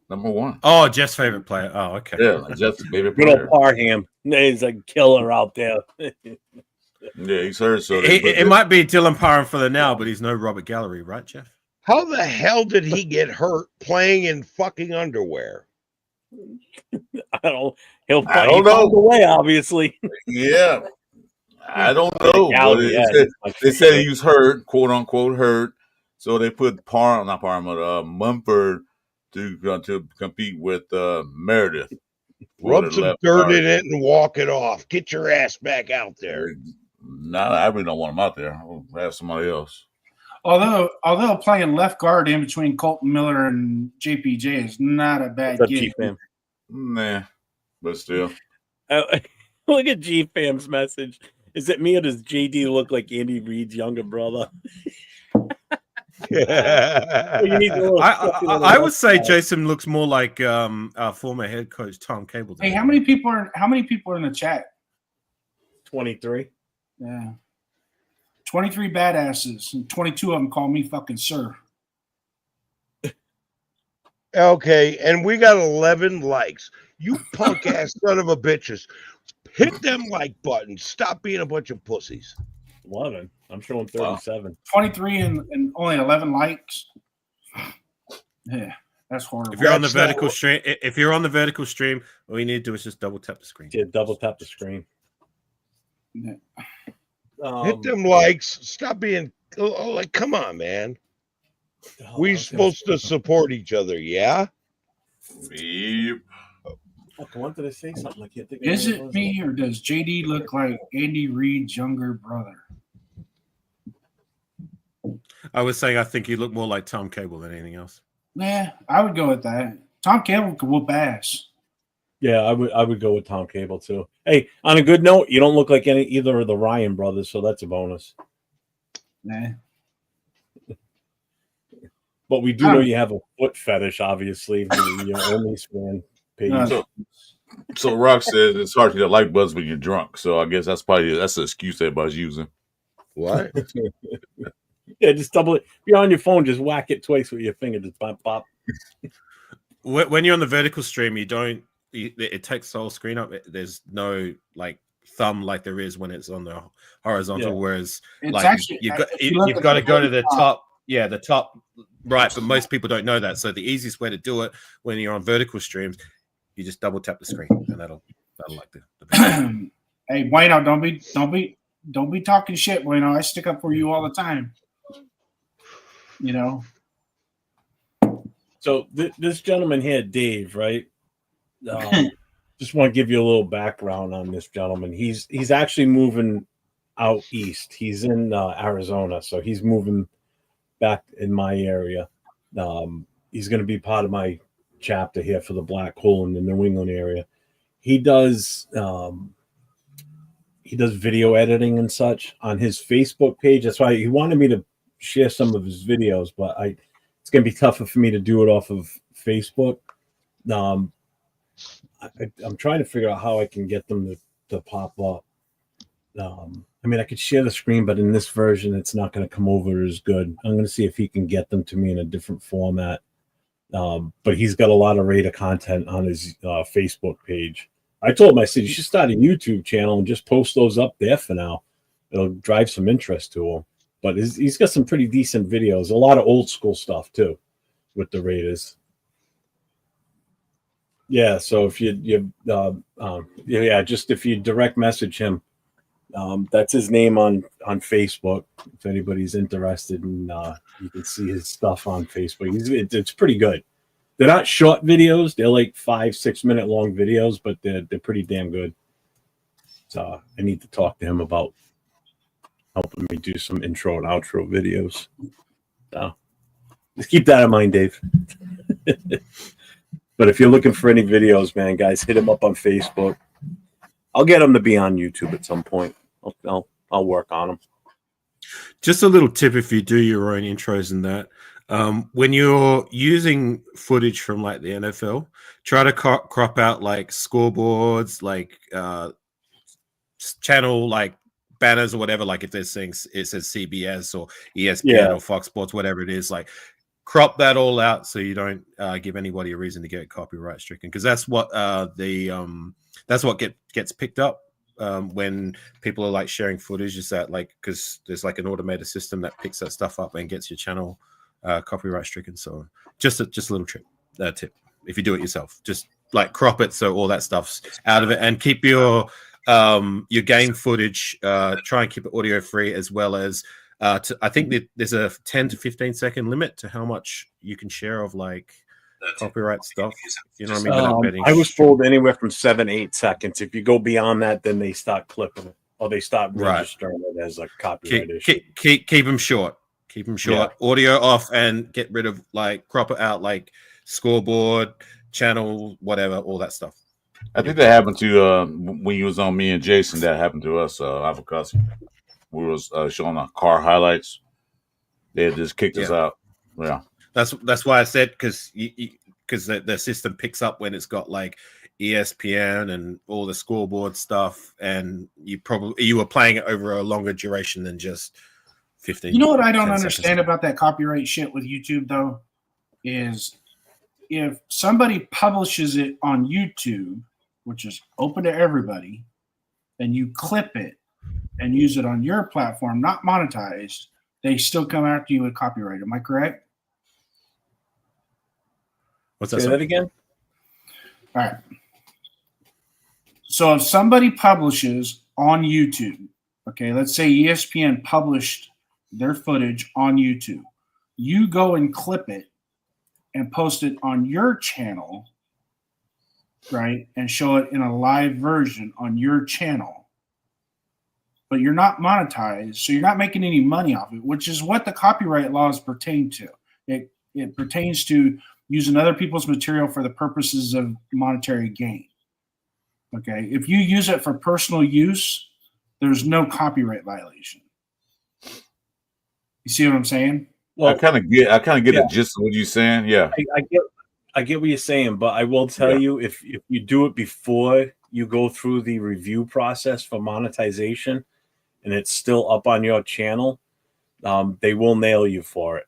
Number one. Oh, Jeff's favorite player. Oh, okay. Yeah, Jeff's favorite Good player. old Parham. He's a killer out there. Yeah, he's hurt. So It might be Dylan Parham for the now, but he's no Robert Gallery, right, Jeff? How the hell did he get hurt playing in fucking underwear? I don't. He'll I find don't know. the way, obviously. Yeah, I don't know. Gallery, They said he was hurt, quote unquote hurt. So they put Mumford to compete with Meredith. Rub some dirt in it and walk it off. Get your ass back out there. No, I really don't want him out there. I'll have somebody else. although playing left guard in between Colton Miller and JPJ is not a bad gig. Nah, but still. Look at G-Fam's message. Is it me or does JD look like Andy Reid's younger brother? I would say Jason looks more like our former head coach Tom Cable. Hey, how many people are in the chat? 23. Yeah, 23 badasses, and 22 of them call me fucking sir. Okay, and we got 11 likes. You punk ass son of a bitches. Hit them like buttons. Stop being a bunch of pussies. 11. I'm showing 37. Wow. 23 and only 11 likes. Yeah, that's horrible. If you're on the vertical stream, all you need to do is just double tap the screen. Yeah, double tap the screen. Yeah. Hit them likes. Stop being like, come on, man. We're supposed to support each other, yeah? Yep. I wanted to say something. I can't think of Is it me or does JD look like Andy Reid's younger brother? I was saying I think you look more like Tom Cable than anything else. Yeah, I would go with that. Tom Cable could whoop ass. Yeah, I would go with Tom Cable too. Hey, on a good note, you don't look like either of the Ryan brothers, so that's a bonus. Nah. But we do know you have a foot fetish, obviously, from your OnlyFans page. So Rock says it's hard to get like buzz when you're drunk. So I guess that's an excuse everybody's using. What? Yeah, just double it. If you're on your phone, just whack it twice with your finger. Just pop, pop. When you're on the vertical stream, it takes the whole screen up. There's no like thumb like there is when it's on the horizontal. Yeah. Whereas It's like actually, you've got to go to the top. Yeah, the top right. But most people don't know that. So the easiest way to do it when you're on vertical streams, you just double tap the screen, and that'll like the Hey, Bueno, don't be talking shit, Bueno. I stick up for you all the time. You know. So this gentleman here, Dave, right? Just want to give you a little background on this gentleman. He's actually moving out east. He's in Arizona, so he's moving back in my area. He's going to be part of my chapter here for the Black Hole in the New England area. He does video editing and such on his Facebook page. That's why he wanted me to share some of his videos, but it's going to be tougher for me to do it off of Facebook. I'm trying to figure out how I can get them to pop up. I mean, I could share the screen, but in this version, it's not going to come over as good. I'm going to see if he can get them to me in a different format. But he's got a lot of Raider content on his Facebook page. I told him, I said, you should start a YouTube channel and just post those up there for now. It'll drive some interest to him. But he's got some pretty decent videos, a lot of old school stuff too with the Raiders. Yeah, so if just if you direct message him, that's his name on Facebook. If anybody's interested, and you can see his stuff on Facebook. It's pretty good. They're not short videos; they're like 5-6 minute long videos, but they're pretty damn good. So I need to talk to him about helping me do some intro and outro videos. So just keep that in mind, Dave. But if you're looking for any videos, man, guys, hit him up on Facebook. I'll get him to be on YouTube at some point. I'll work on them. Just a little tip if you do your own intros and that. When you're using footage from like the NFL, try to crop out like scoreboards, like channel like banners or whatever. Like if there's things, it says CBS or ESPN or Fox Sports, whatever it is, like crop that all out so you don't give anybody a reason to get copyright stricken, because that's what gets picked up when people are like sharing footage. Is that like, because there's like an automated system that picks that stuff up and gets your channel copyright stricken. So just a little tip if you do it yourself, just like crop it so all that stuff's out of it, and keep your game footage, try and keep it audio free, as well as I think that there's a 10 to 15 second limit to how much you can share of like copyright stuff. You know what I mean? I was told anywhere from 7 to 8 seconds. If you go beyond that, then they start clipping it, or they start registering it as a copyright issue. Keep them short. Keep them short. Yeah. Audio off, and get rid of like crop it out, like scoreboard, channel, whatever, all that stuff. I think that happened to when you was on me and Jason. That happened to us. Avocado. We was showing our car highlights. They had just kicked us out. Yeah, that's why I said, because the system picks up when it's got like ESPN and all the scoreboard stuff, and you were playing it over a longer duration than just 15. You know what I don't understand about that copyright shit with YouTube though, is if somebody publishes it on YouTube, which is open to everybody, and you clip it and use it on your platform, not monetized, they still come after you with copyright. Am I correct? What's that? Say that again? All right. So if somebody publishes on YouTube, okay, let's say ESPN published their footage on YouTube, you go and clip it and post it on your channel, right, and show it in a live version on your channel, but you're not monetized, so you're not making any money off it, which is what the copyright laws pertain to. It pertains to using other people's material for the purposes of monetary gain. Okay, if you use it for personal use, there's no copyright violation. You see what I'm saying? I kind of get Yeah. the gist of what you're saying. Yeah. I get what you're saying, but I will tell you, if you do it before you go through the review process for monetization, and it's still up on your channel, they will nail you for it,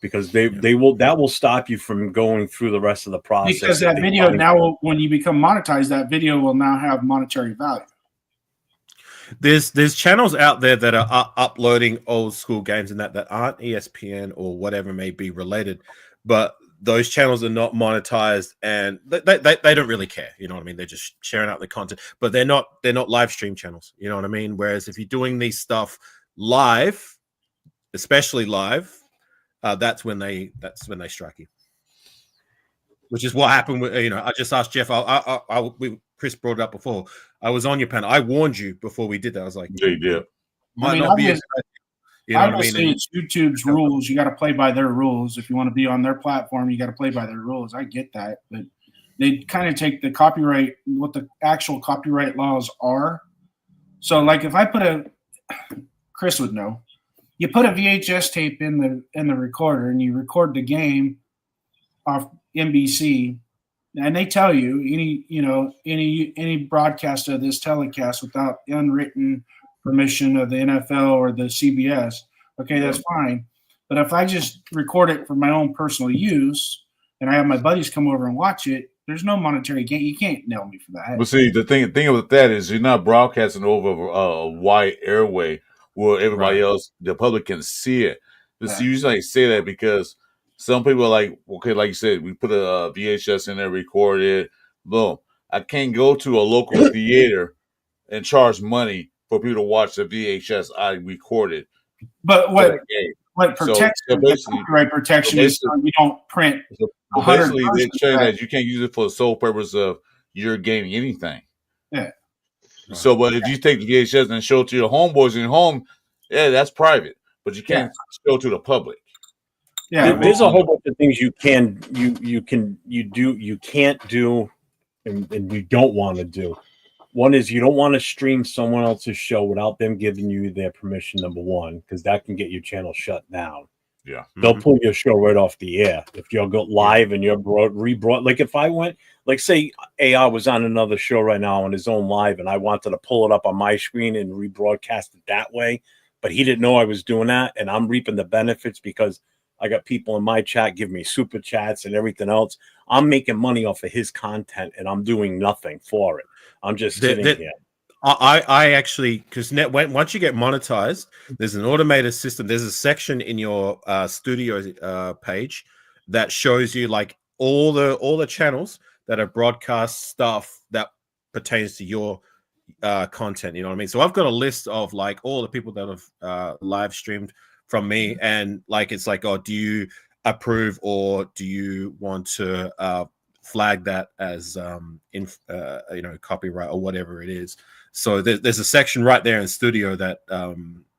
because that will stop you from going through the rest of the process. Because that video now, when you become monetized, that video will now have monetary value. There's channels out there that are uploading old school games and that aren't ESPN or whatever may be related, but those channels are not monetized, and they don't really care. You know what I mean? They're just sharing out the content, but they're not live stream channels. You know what I mean? Whereas if you're doing these stuff live, especially live, that's when they strike you. Which is what happened with, I just asked Jeff. Chris brought it up before. I was on your panel. I warned you before we did that. I was like, yeah, you did. Might not be. Obviously, it's YouTube's rules. You got to play by their rules. If you want to be on their platform, you got to play by their rules. I get that, but they kind of take the copyright, what the actual copyright laws are. So, like, if I put Chris would know. You put a VHS tape in the recorder and you record the game off NBC, and they tell you any broadcast of this telecast without unwritten permission of the NFL or the CBS, okay, that's fine. But if I just record it for my own personal use and I have my buddies come over and watch it, there's no monetary gain. You can't nail me for that. But see, the thing about that is you're not broadcasting over a wide airway where everybody else, the public, can see it. But see, you usually say that because some people are like, okay, like you said, we put a VHS in there, record it, boom. I can't go to a local theater and charge money for people to watch the VHS I recorded. But what protects copyright protection is you don't print. So basically, they're saying that you can't use it for the sole purpose of you're gaining anything. Yeah. So, but if you take the VHS and show it to your homeboys in your home, that's private. But you can't show it to the public. Yeah, there's a whole bunch of things you can't do, and you don't want to do. One is you don't want to stream someone else's show without them giving you their permission, number one, because that can get your channel shut down. Yeah. They'll pull your show right off the air. If you'll go live and you're rebroad, like if I went, like say AR was on another show right now on his own live and I wanted to pull it up on my screen and rebroadcast it that way, but he didn't know I was doing that, and I'm reaping the benefits because I got people in my chat give me super chats and everything else. I'm making money off of his content and I'm doing nothing for it. I'm just sitting here. I actually, because once you get monetized, there's an automated system. There's a section in your studio page that shows you like all the channels that are broadcast stuff that pertains to your content. You know what I mean? So I've got a list of like all the people that have live streamed from me, and like it's like, oh, do you approve or do you want to flag that as copyright or whatever it is? So there's a section right there in Studio that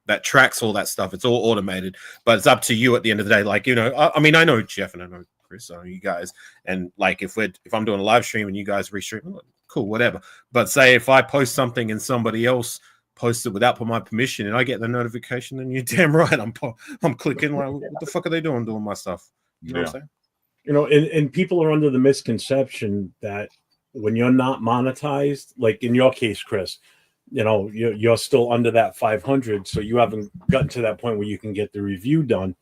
that tracks all that stuff. It's all automated, but it's up to you at the end of the day. Like, I mean, I know Jeff and I know Chris, I know you guys, and like if I'm doing a live stream and you guys restream, cool, whatever. But say if I post something and somebody else post it without my permission and I get the notification, then you're damn right I'm clicking like, what the fuck are they doing my stuff? You know what I'm saying? And people are under the misconception that when you're not monetized, like in your case, Chris, you're still under that 500, so you haven't gotten to that point where you can get the review done.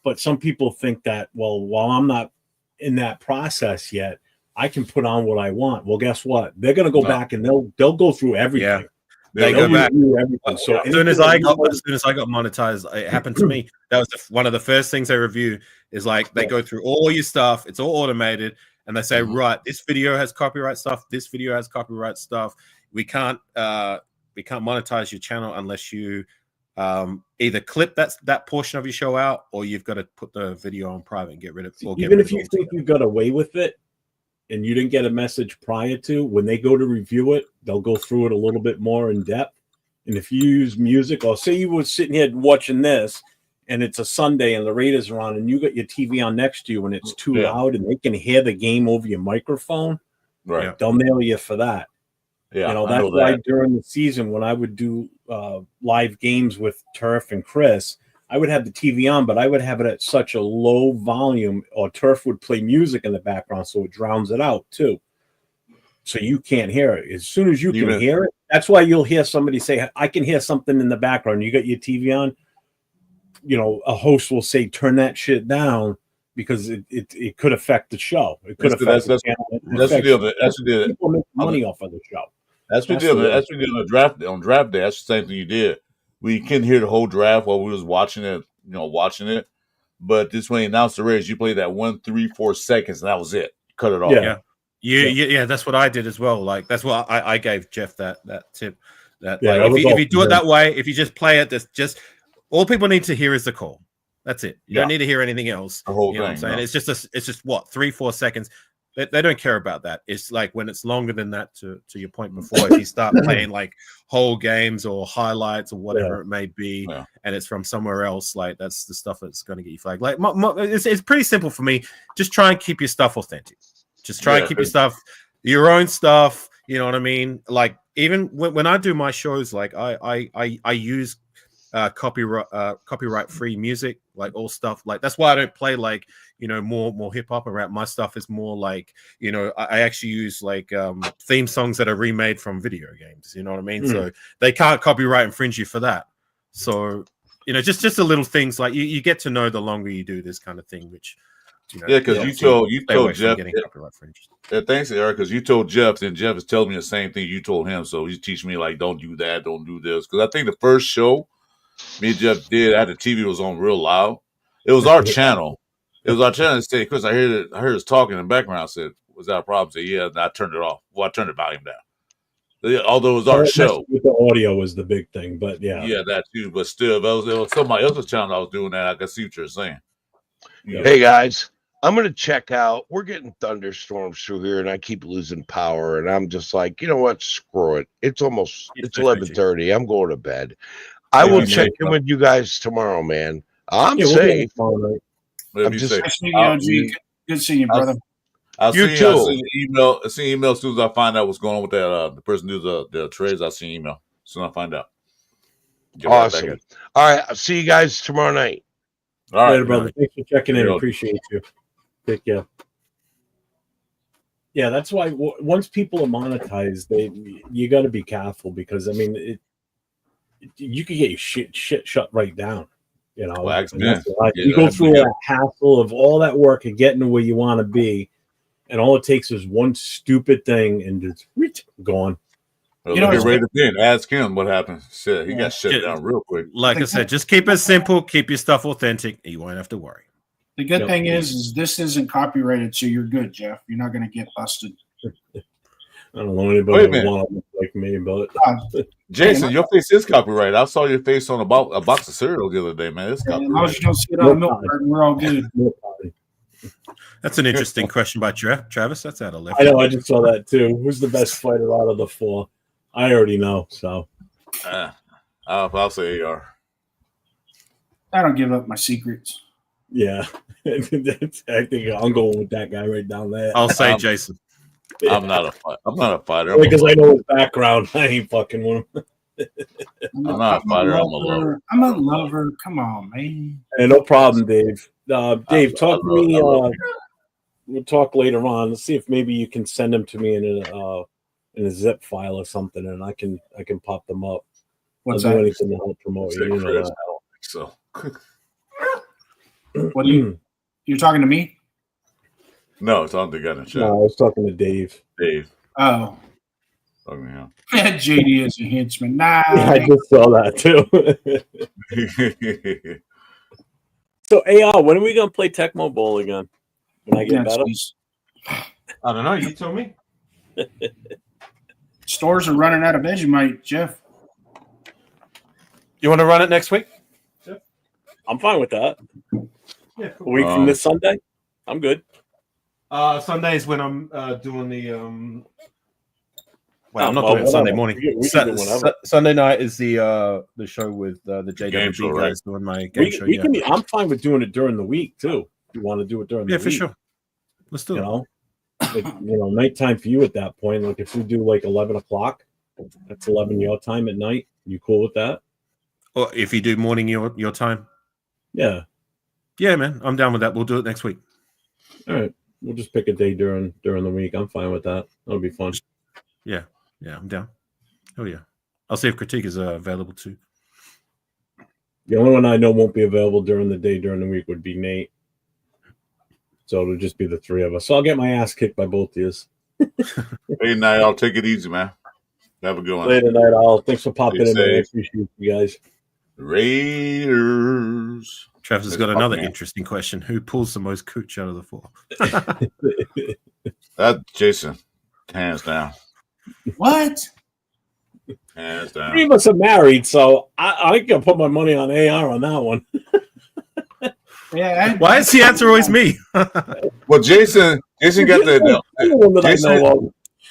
But some people think that, well, while I'm not in that process yet, I can put on what I want. Well, guess what? They're going to go back and they'll go through everything. Yeah. They go back. Everything. So as soon as I got monetized, it happened to me. That was one of the first things they review. Is like they go through all your stuff. It's all automated, and they say, right, this video has copyright stuff. This video has copyright stuff. We can't monetize your channel unless you either clip that portion of your show out, or you've got to put the video on private and get rid of it. Even if you think you got away with it, and you didn't get a message prior to, when they go to review it, they'll go through it a little bit more in depth. And if you use music, or say you were sitting here watching this and it's a Sunday and the Raiders are on and you got your TV on next to you and it's too loud and they can hear the game over your microphone, right? They'll nail you for that. Yeah, that's why during the season when I would do live games with Turf and Chris, I would have the TV on, but I would have it at such a low volume, or Turf would play music in the background, so it drowns it out too. So you can't hear it. As soon as you can hear it, that's why you'll hear somebody say, I can hear something in the background. You got your TV on, a host will say, turn that shit down, because it could affect the show. It could affect the channel. That's the deal. That's the deal. People make money off of the show. That's the deal. That's the deal on draft day. That's the same thing you did. We couldn't hear the whole draft while we was watching it. But this way, announce the race. You played that 1, 3, 4 seconds, and that was it. Cut it off. Yeah. That's what I did as well. Like that's what I gave Jeff that tip. That if you do it that way, if you just play it, just all people need to hear is the call. That's it. You don't need to hear anything else. The whole thing. What I'm saying? It's just what 3-4 seconds. They don't care about that. It's like when it's longer than that. To your point before, if you start playing like whole games or highlights or whatever it may be, and it's from somewhere else, like that's the stuff that's going to get you flagged. Like it's pretty simple for me. Just try and keep your stuff authentic. Just try and keep your stuff, your own stuff. You know what I mean? Like even when I do my shows, like I use copyright free music, like all stuff. Like that's why I don't play like more hip hop and rap. My stuff is more like I actually use like theme songs that are remade from video games. You know what I mean? So they can't copyright infringe you for that. So just the little things like you get to know the longer you do this kind of thing, which. Because you told Jeff. Thanks, Eric. Because you told Jeff, and Jeff is telling me the same thing you told him. So he's teaching me like, don't do that, don't do this. Because I think the first show me and Jeff did, I had the TV was on real loud. It was our channel. It was our channel. I said, Chris, I heard us talking in the background. I said, was that a problem? I said, yeah. And I turned it off. Well, I turned the volume down. Although it was our show. With the audio was the big thing, but yeah, that too. But still, if it was somebody else's channel I was doing that, I could see what you're saying. Hey guys. I'm going to check out. We're getting thunderstorms through here, and I keep losing power. And I'm just like, you know what? Screw it. It's 11:30. I'm going to bed. I will check in with you guys tomorrow, man. I'm safe. I'm just good seeing you, brother. I'll see email. I'll see email as soon as I find out what's going on with that. The person who does the trades. I'll see email as soon as I find out. Awesome. All right. I'll see you guys tomorrow night. All right, brother. Thanks for checking in. Appreciate you. Take care. Yeah, that's why once people are monetized, you got to be careful because I mean, you could get your shit shut right down. You go through that hassle of all that work of getting to where you want to be, and all it takes is one stupid thing, and it's gone. Well, get ready to pin. Ask him what happened. Shit, he got shut down real quick. Like I said, just keep it simple. Keep your stuff authentic. And you won't have to worry. The good thing is this isn't copyrighted, so you're good, Jeff. You're not going to get busted. I don't know anybody who want to look like me, but Jason, your face is copyrighted. I saw your face on a box of cereal the other day, man. It's copyrighted. As long as you don't see it on the milk carton, we're all good. That's an interesting question by Travis. That's out of left. I know. I just saw that too. Who's the best fighter out of the four? I already know. So I'll say AR. I don't give up my secrets. Yeah, I think I'm going with that guy right down there. I'll say Jason. I'm not a fighter. Because I know his background. I ain't fucking with him. I'm not a fighter. I'm a lover. I'm a lover. Come on, man. Hey, no problem, Dave. Dave, talk to me. We'll talk later on. Let's see if maybe you can send them to me in a zip file or something, and I can pop them up. What's I'll that? do anything to help promote you. I don't think so. What are you're talking to me? No, it's on the gun and shit. No, I was talking to Dave. Oh. Talking to him. JD is a henchman. Nah. Yeah, I just saw that too. So AR, when are we gonna play Tecmo Bowl again? When I get better? I don't know. You told me. Stores are running out of Vegemite, Jeff. You want to run it next week? I'm fine with that. Yeah, cool. A week from this Sunday, I'm good. Sunday is when I'm doing the. Well, I'm not doing it Sunday morning. We can do whatever. Sunday night is the show with the JWB guys doing my game show. I'm fine with doing it during the week too. If you want to do it during the week, for sure. Let's do it. Nighttime for you at that point. Like if we do like 11 o'clock, that's 11 your time at night. You cool with that? Or if you do morning your time. Yeah. Yeah, man, I'm down with that. We'll do it next week. All right. We'll just pick a day during the week. I'm fine with that. That'll be fun. Yeah, I'm down. Oh yeah, I'll see if Critique is available too. The only one I know won't be available during the day during the week would be Nate. So it'll just be the three of us. So I'll get my ass kicked by both of you. Hey, Night Owl, take it easy, man. Have a good one. Later, Night Owl. Thanks for popping Stay in, man. I safe. appreciate you guys. Raiders. Travis has got another interesting question. Who pulls the most cooch out of the four? That's Jason. Hands down. What? Hands down. Three of us are married, so I can put my money on AR on that one. Yeah. Why is the answer always me? Well, Jason got the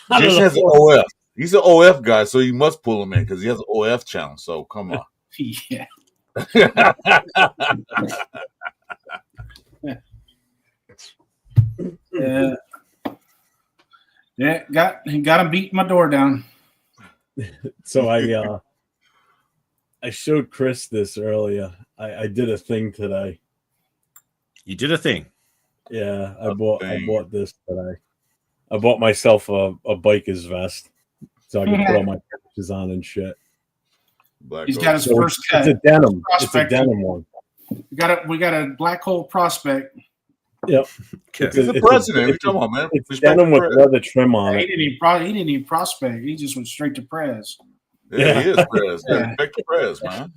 Jason has an OF. He's an OF guy, so you must pull him in because he has an OF challenge. So come on. Yeah. Yeah, got him beating my door down. So I showed Chris this earlier. I did a thing today. You did a thing. Yeah, I bought this today. I bought myself a biker's vest so I can put all my patches on and shit. He's got his first cut. It's a denim. It's a denim one. We got a black hole prospect. Yep. He's the president. What you talking about, man? It's denim with leather trim on it. He didn't even prospect. He just went straight to press. Yeah, he is press. Yeah, respect the press, man.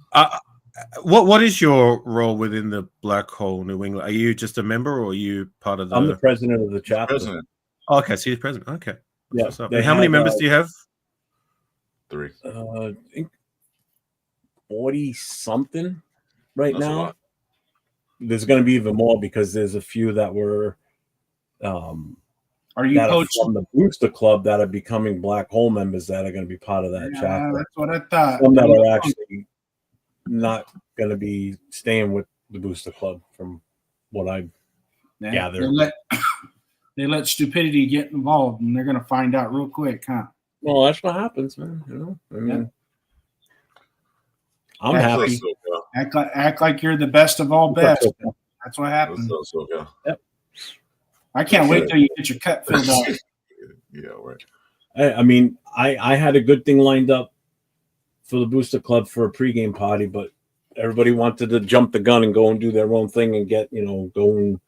What is your role within the Black Hole New England? Are you just a member, or are you part of the? I'm the president of the chapter. President. Oh, okay, so you're the president. Okay. Yeah. And how many members do you have? 3. I think 40 something right That's a now. lot. There's going to be even more because there's a few that were Are you that are coaching? from the Booster Club that are becoming Black Hole members that are going to be part of that chapter. That's what I thought. Some that are actually not going to be staying with the Booster Club, from what I gather. They let stupidity get involved, and they're going to find out real quick, huh? Well, that's what happens, man. You know, I mean, I'm That's happy. Act like you're the best of all best. That's what happens. Yep. I can't wait till you get your cut filled out. Yeah, right. I mean, I had a good thing lined up for the Booster Club for a pregame party, but everybody wanted to jump the gun and go and do their own thing and go and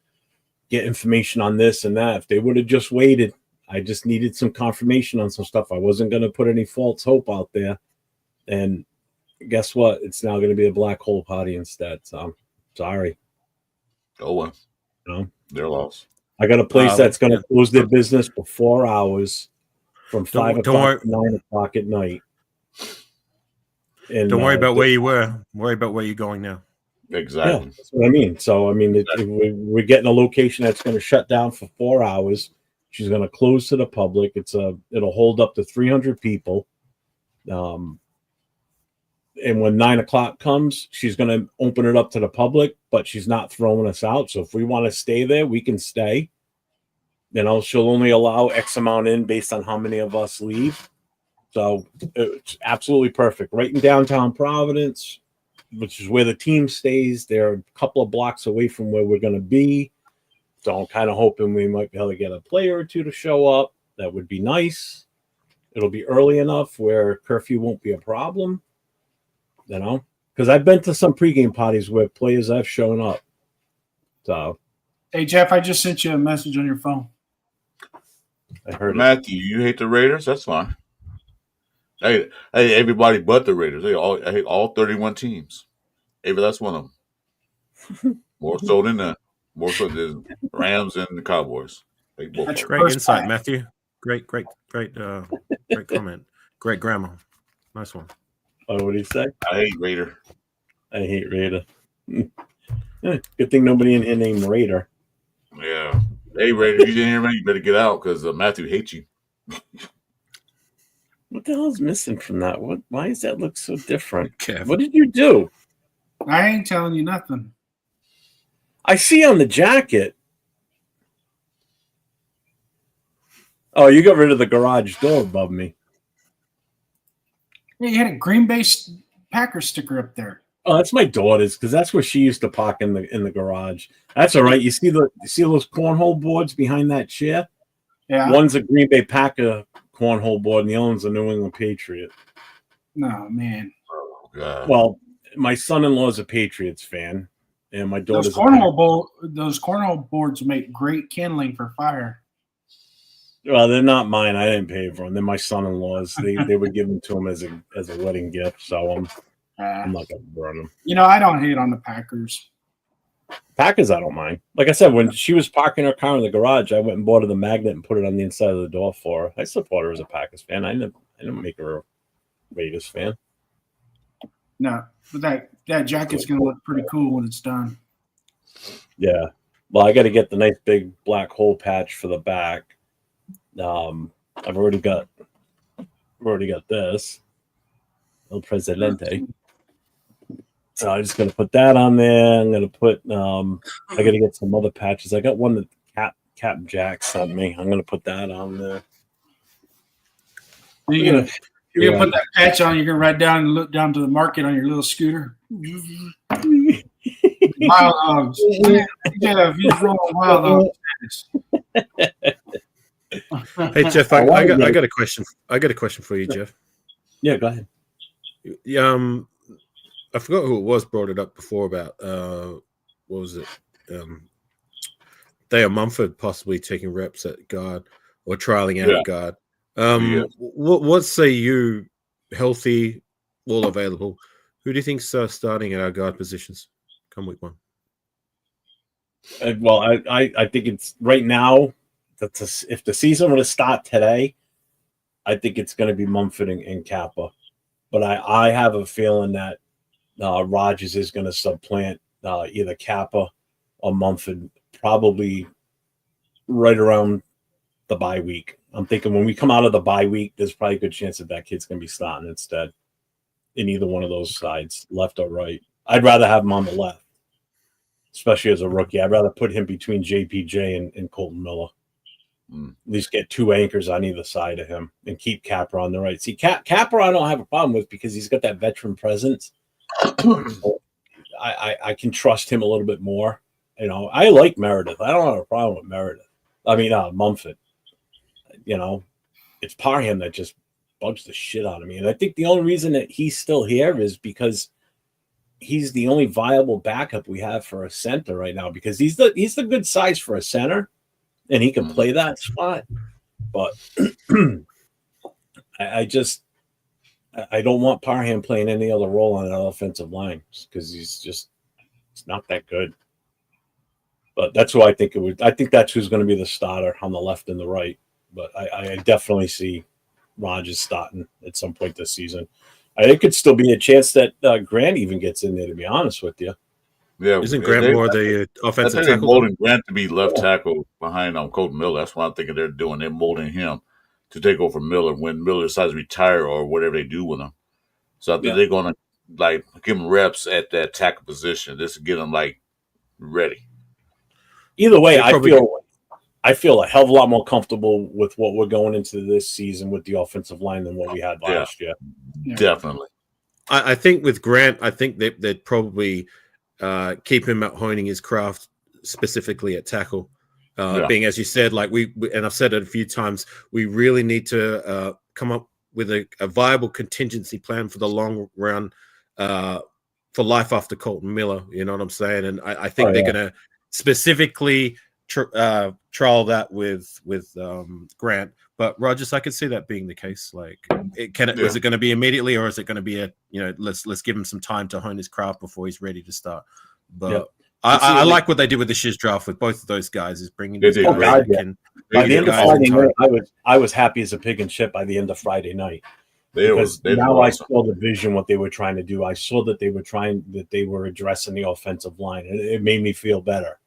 get information on this and that. If they would have just waited, I just needed some confirmation on some stuff. I wasn't going to put any false hope out there. And guess what? It's now going to be a Black Hole party instead. So I'm sorry. Oh, well. No. They're lost. I got a place that's going to close their business for 4 hours from 5 o'clock to 9 o'clock at night. And don't worry about where you were. Worry about where you're going now. Exactly. Yeah, that's what I mean. So, I mean, we're getting a location that's going to shut down for 4 hours. She's going to close to the public. It'll hold up to 300 people. And when 9 o'clock comes, she's going to open it up to the public, but she's not throwing us out. So if we want to stay there, we can stay. She'll only allow X amount in based on how many of us leave. So it's absolutely perfect. Right in downtown Providence, which is where the team stays. They're a couple of blocks away from where we're going to be. So I'm kind of hoping we might be able to get a player or two to show up. That would be nice. It'll be early enough where curfew won't be a problem. Because I've been to some pregame parties where players have shown up. So, hey, Jeff, I just sent you a message on your phone. I heard Matthew, you hate the Raiders? That's fine. Hey, everybody but the Raiders. I hate all 31 teams. Maybe that's one of them. More so than the Rams and the Cowboys. That's great insight, Matthew. Great comment. Great grammar. Nice one. Oh, what did he say? I hate Raider. I hate Raider. Good thing nobody in here named Raider. Yeah. Hey, Raider, you didn't hear me? You better get out because Matthew hates you. What the hell's missing from that? Why does that look so different? Kev. What did you do? I ain't telling you nothing. I see on the jacket. Oh, you got rid of the garage door above me. Yeah, you had a Green Bay Packers sticker up there. Oh, that's my daughter's because that's where she used to park in the garage. That's all right. You see those cornhole boards behind that chair? Yeah. One's a Green Bay Packer cornhole board, and the other one's a New England Patriot. No, man. Oh, God. Well, my son-in-law is a Patriots fan, and my daughter's Those cornhole boards make great kindling for fire. Well, they're not mine. I didn't pay for them. They're my son-in-law's. They were given to him as a wedding gift, so I'm not gonna burn them. You know, I don't hate on the Packers. Packers, I don't mind. Like I said, when she was parking her car in the garage, I went and bought her the magnet and put it on the inside of the door for her. I support her as a Packers fan. I didn't make her a Raiders fan. No, but that jacket's gonna look pretty cool when it's done. Yeah. Well, I got to get the nice big black hole patch for the back. I've already got this El Presidente. So I'm just gonna put that on there. I'm gonna put I gotta get some other patches. I got one that Cap Jack sent me. I'm gonna put that on there. You're gonna put that patch on, you're gonna ride down and look down to the market on your little scooter. Wild hogs. Yeah, he's rolling wild hogs. Hey Jeff, I got a question. I got a question for you, Jeff. Yeah, go ahead. I forgot who it was brought it up before about what was it? Dale Mumford possibly taking reps at guard or trialing out at guard. What say you? Healthy, all available. Who do you think's starting at our guard positions come week 1? Well, I think it's right now. If the season were to start today, I think it's going to be Mumford and Kappa. But I have a feeling that Rodgers is going to supplant either Kappa or Mumford probably right around the bye week. I'm thinking when we come out of the bye week, there's probably a good chance that kid's going to be starting instead in either one of those sides, left or right. I'd rather have him on the left, especially as a rookie. I'd rather put him between JPJ and Colton Miller. At least get 2 anchors on either side of him and keep Capper on the right. See, Capper I don't have a problem with because he's got that veteran presence. So I can trust him a little bit more. You know, I like Meredith. I don't have a problem with Meredith. I mean, Mumford. You know, it's Parham that just bugs the shit out of me. And I think the only reason that he's still here is because he's the only viable backup we have for a center right now because he's the good size for a center. And he can play that spot, but I don't want Parham playing any other role on that offensive line because he's not that good. But that's who I think it would. I think that's who's going to be the starter on the left and the right. But I definitely see Rodgers starting at some point this season. It could still be a chance that Grant even gets in there. To be honest with you. Yeah, isn't Grant more the offensive I think tackle? they're molding Grant to be left tackle behind Colton Miller. That's what I'm thinking they're doing. They're molding him to take over Miller when Miller decides to retire or whatever they do with him. So I think they're going to give him reps at that tackle position just to get him ready. Either way, I feel a hell of a lot more comfortable with what we're going into this season with the offensive line than what we had last year. Yeah. Definitely. I think with Grant, I think they'd probably keep him at honing his craft specifically at tackle. Being, as you said, like we and I've said it a few times, we really need to come up with a viable contingency plan for the long run for life after Colton Miller. You know what I'm saying? And I think they're going to specifically trial that with Grant. But Rodgers, I could see that being the case. Like, is it going to be immediately, or is it going to be let's give him some time to hone his craft before he's ready to start? But I like what they did with this year's draft with both of those guys. Is bringing these guys in. By the end of Friday night, I was happy as a pig in shit by the end of Friday night. I saw the vision, what they were trying to do. I saw that they were addressing the offensive line, and it made me feel better,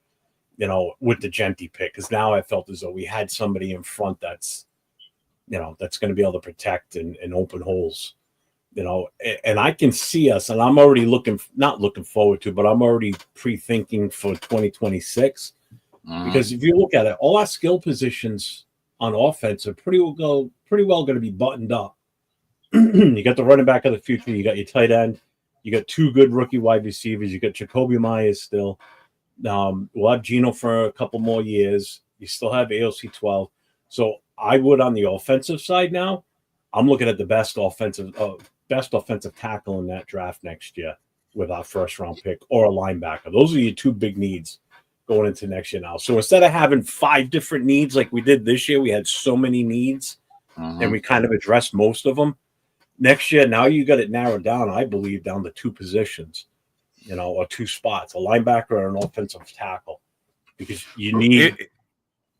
with the Genty pick, because now I felt as though we had somebody in front that's going to be able to protect and open holes, and I can see us, and I'm already not looking forward to, but I'm already pre-thinking for 2026, because if you look at it, all our skill positions on offense are pretty well going to be buttoned up. You got the running back of the future, you got your tight end, You got 2 good rookie wide receivers. You got Jacoby Myers still. We'll have Geno for a couple more years. You still have AOC 12. So I would, on the offensive side now, I'm looking at the best offensive tackle in that draft next year with our first round pick or a linebacker. Those are your 2 big needs going into next year now. So instead of having 5 different needs like we did this year, we had so many needs and we kind of addressed most of them. Next year, now you got it narrowed down, I believe, down to 2 positions, or 2 spots, a linebacker or an offensive tackle, because you need.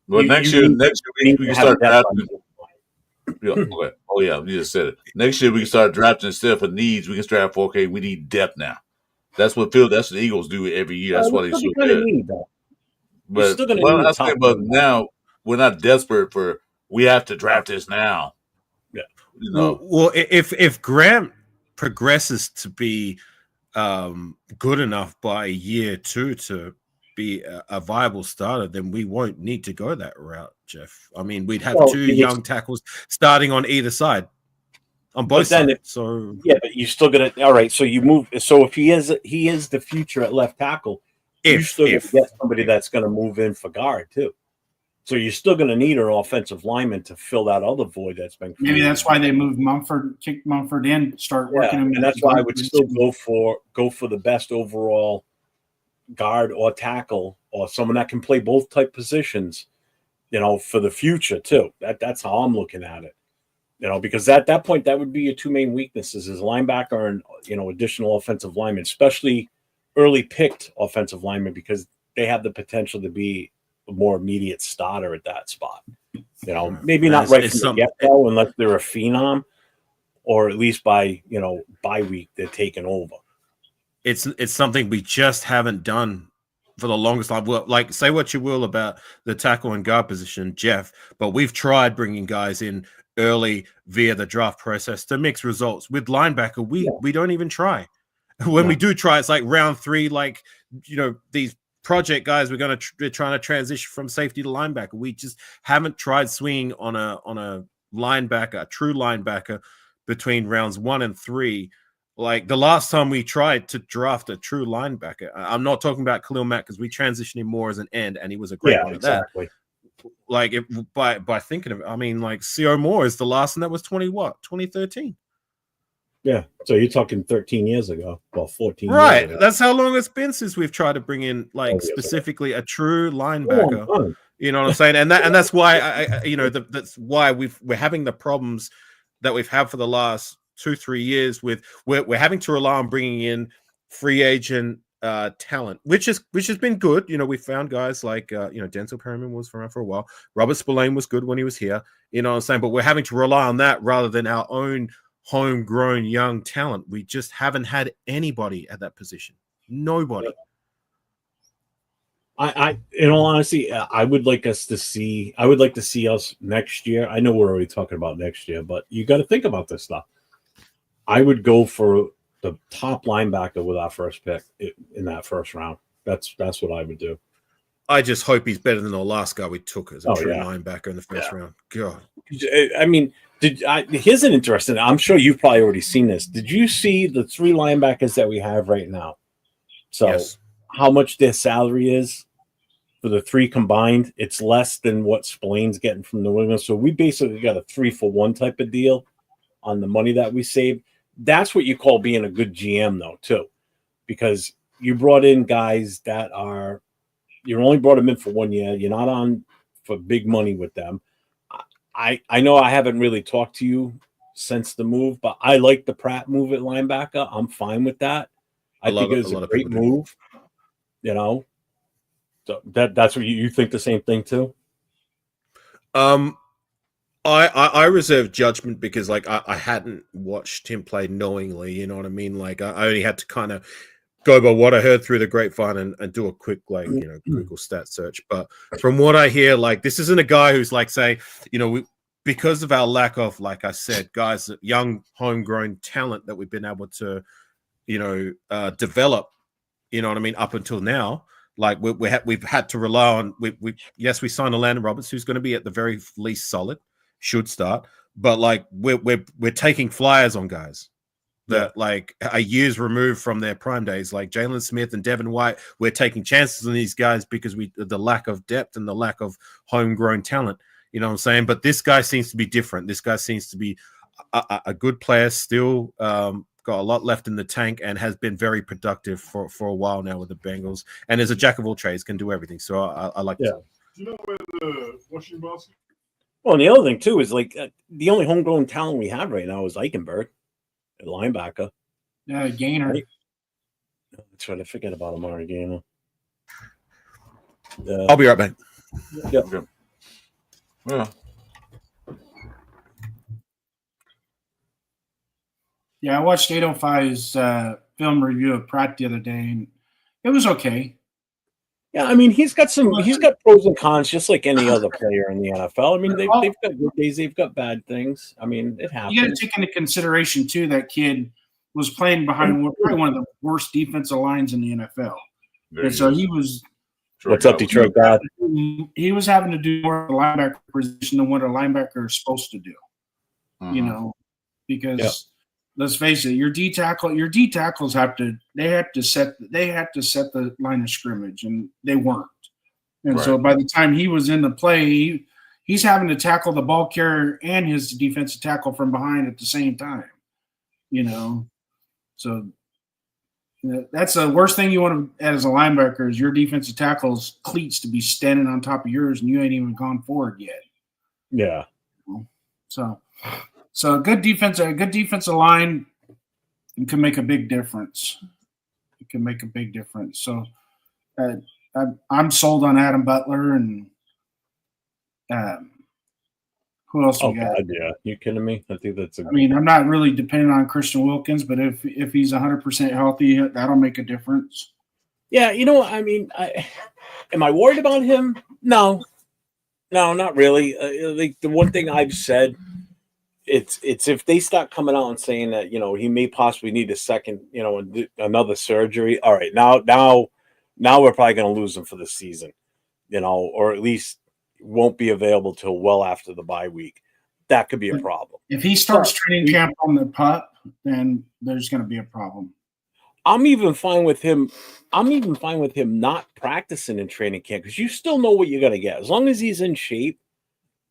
Well, next year we can start drafting. Oh yeah, you just said it. Next year we can start drafting instead of for needs. We can start for we need depth now. That's what the Eagles do every year. That's why they're so good. But I think, but now we're not desperate for. We have to draft this now. Yeah. Well, if Grant progresses to be good enough by year 2 to be a viable starter, then we won't need to go that route, Jeff. I mean, we'd have 2 young tackles starting on either side, on both sides. So yeah, but you still gonna all right. So you move. So if he is the future at left tackle, you still gonna get somebody that's going to move in for guard too. So you're still going to need an offensive lineman to fill that other void that's been created. Maybe that's why they moved Mumford, kicked Mumford in, start working him. And that's why I would still go for the best overall guard or tackle or someone that can play both type positions, for the future too. That's how I'm looking at it. Because at that point, that would be your 2 main weaknesses is linebacker and, additional offensive linemen, especially early picked offensive linemen, because they have the potential to be a more immediate starter at that spot. Maybe not right from the get-go unless they're a phenom, or at least by bye week they're taking over. It's something we just haven't done for the longest time. Well, like, say what you will about the tackle and guard position, Jeff, but we've tried bringing guys in early via the draft process to mix results. With linebacker, we don't even try. When we do try, it's like round 3, like these project guys we're trying to transition from safety to linebacker. We just haven't tried swinging on a linebacker, a true linebacker, between rounds 1 and 3. Like the last time we tried to draft a true linebacker, I'm not talking about Khalil Mack because we transitioned him more as an end, and he was a great one at that. Like by thinking of it, I mean, like C.O. Moore is the last one that was 2013. Yeah, so you're talking 13 years ago, well, 14 right. years ago. That's how long it's been since we've tried to bring in specifically a true linebacker. You know what I'm saying? And that's why that's why we're having the problems that we've had for the last 2-3 years with we're having to rely on bringing in free agent talent, which has been good. We found guys like Denzel Perryman was around for a while. Robert Spillane was good when he was here. You know what I'm saying? But we're having to rely on that rather than our own homegrown young talent. We just haven't had anybody at that position. Nobody. I in all honesty, I would like to see us next year. I know we're already talking about next year, but you got to think about this stuff. I would go for the top linebacker with our first pick in that first round. That's what I would do. I just hope he's better than the last guy we took as a true linebacker in the first round. God. I mean, here's an interesting. I'm sure you've probably already seen this. Did you see the 3 linebackers that we have right now? So how much their salary is for the 3 combined? It's less than what Spillane's getting from New England. So we basically got a 3-for-1 type of deal on the money that we saved. That's what you call being a good GM, though, too, because you brought in guys that you only brought them in for 1 year. You're not on for big money with them. I know I haven't really talked to you since the move, but I like the Pratt move at linebacker. I'm fine with that. I think it was a great move. So that's what you think the same thing too. I reserve judgment because I hadn't watched him play knowingly. You know what I mean? Like I only had to kind of go by what I heard through the grapevine and do a quick Google stat search. But from what I hear, this isn't a guy who's say, because of our lack of, like I said, guys, young homegrown talent that we've been able to, develop, you know what I mean, up until now. We've had to rely on we signed a Landon Roberts who's going to be at the very least solid, should start, but we're taking flyers on guys. that like are years removed from their prime days, like Jalen Smith and Devin White. We're taking chances on these guys because the lack of depth and the lack of homegrown talent. You know what I'm saying? But this guy seems to be different. This guy seems to be a good player still. Got a lot left in the tank and has been very productive for a while now with the Bengals. And is a jack of all trades, can do everything. So I like that. Do you know where the Washington Boss? Well, and the other thing too is like the only homegrown talent we have right now is Eichenberg, a linebacker. Yeah, Gainer. Right? That's right. I forget about Amari Gainer. I'll be right back. Yeah. Okay. Yeah. Yeah, I watched 805's film review of Pratt the other day, and it was okay. Yeah, I mean, he's got pros and cons, just like any other player in the NFL. I mean, they've got good days, they've got bad things. I mean, it happens. You got to take into consideration too that kid was playing behind probably one of the worst defensive lines in the NFL, and so he was. What's up, Detroit God? He was having to do more of the linebacker position than what a linebacker is supposed to do. You know, because let's face it, your D tackles have to set the line of scrimmage, and they weren't. And so by the time he was in the play, he's having to tackle the ball carrier and his defensive tackle from behind at the same time. You know, so that's the worst thing you want to, as a linebacker, is your defensive tackle's cleats to be standing on top of yours, and you ain't even gone forward yet. Yeah. So a good defensive line can make a big difference. It can make a big difference. So I'm sold on Adam Butler and who else we got? God, yeah. You kidding me? I think that's I mean, I'm not really depending on Christian Wilkins, but if he's 100% healthy, that'll make a difference. Yeah, you know, I mean, am I worried about him? No, not really. Like the one thing I've said, it's if they start coming out and saying that, you know, he may possibly need a second, you know, another surgery. All right, now we're probably going to lose him for the season, you know, or at least won't be available till well after the bye week. That could be a problem. If he starts training camp on the pup, then there's going to be a problem. I'm even fine with him not practicing in training camp, because you still know what you're going to get. As long as he's in shape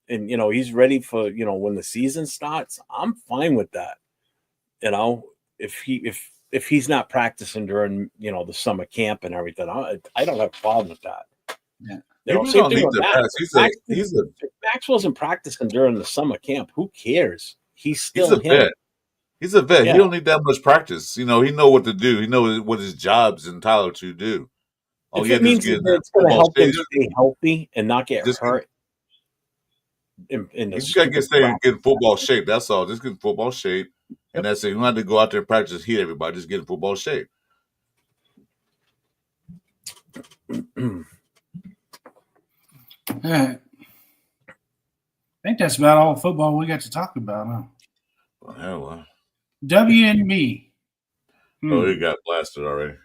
and, you know, he's ready for, you know, when the season starts, I'm fine with that. You know, if he's not practicing during, you know, the summer camp and everything, I don't have a problem with that. Yeah. You know, same thing with Max. If Max wasn't practicing during the summer camp, who cares? He's still a vet. He's a vet. Yeah. He don't need that much practice. You know, he know what to do. He knows what his job's entitled to do. If it means it's going to help him stay healthy and not get hurt. You just got to get in football shape. That's all. Just get in football shape. And that's it. You don't have to go out there and practice, hit everybody. Just get in football shape. I think that's about all football we got to talk about, huh? Well, hell, WNB. Oh, he got blasted already.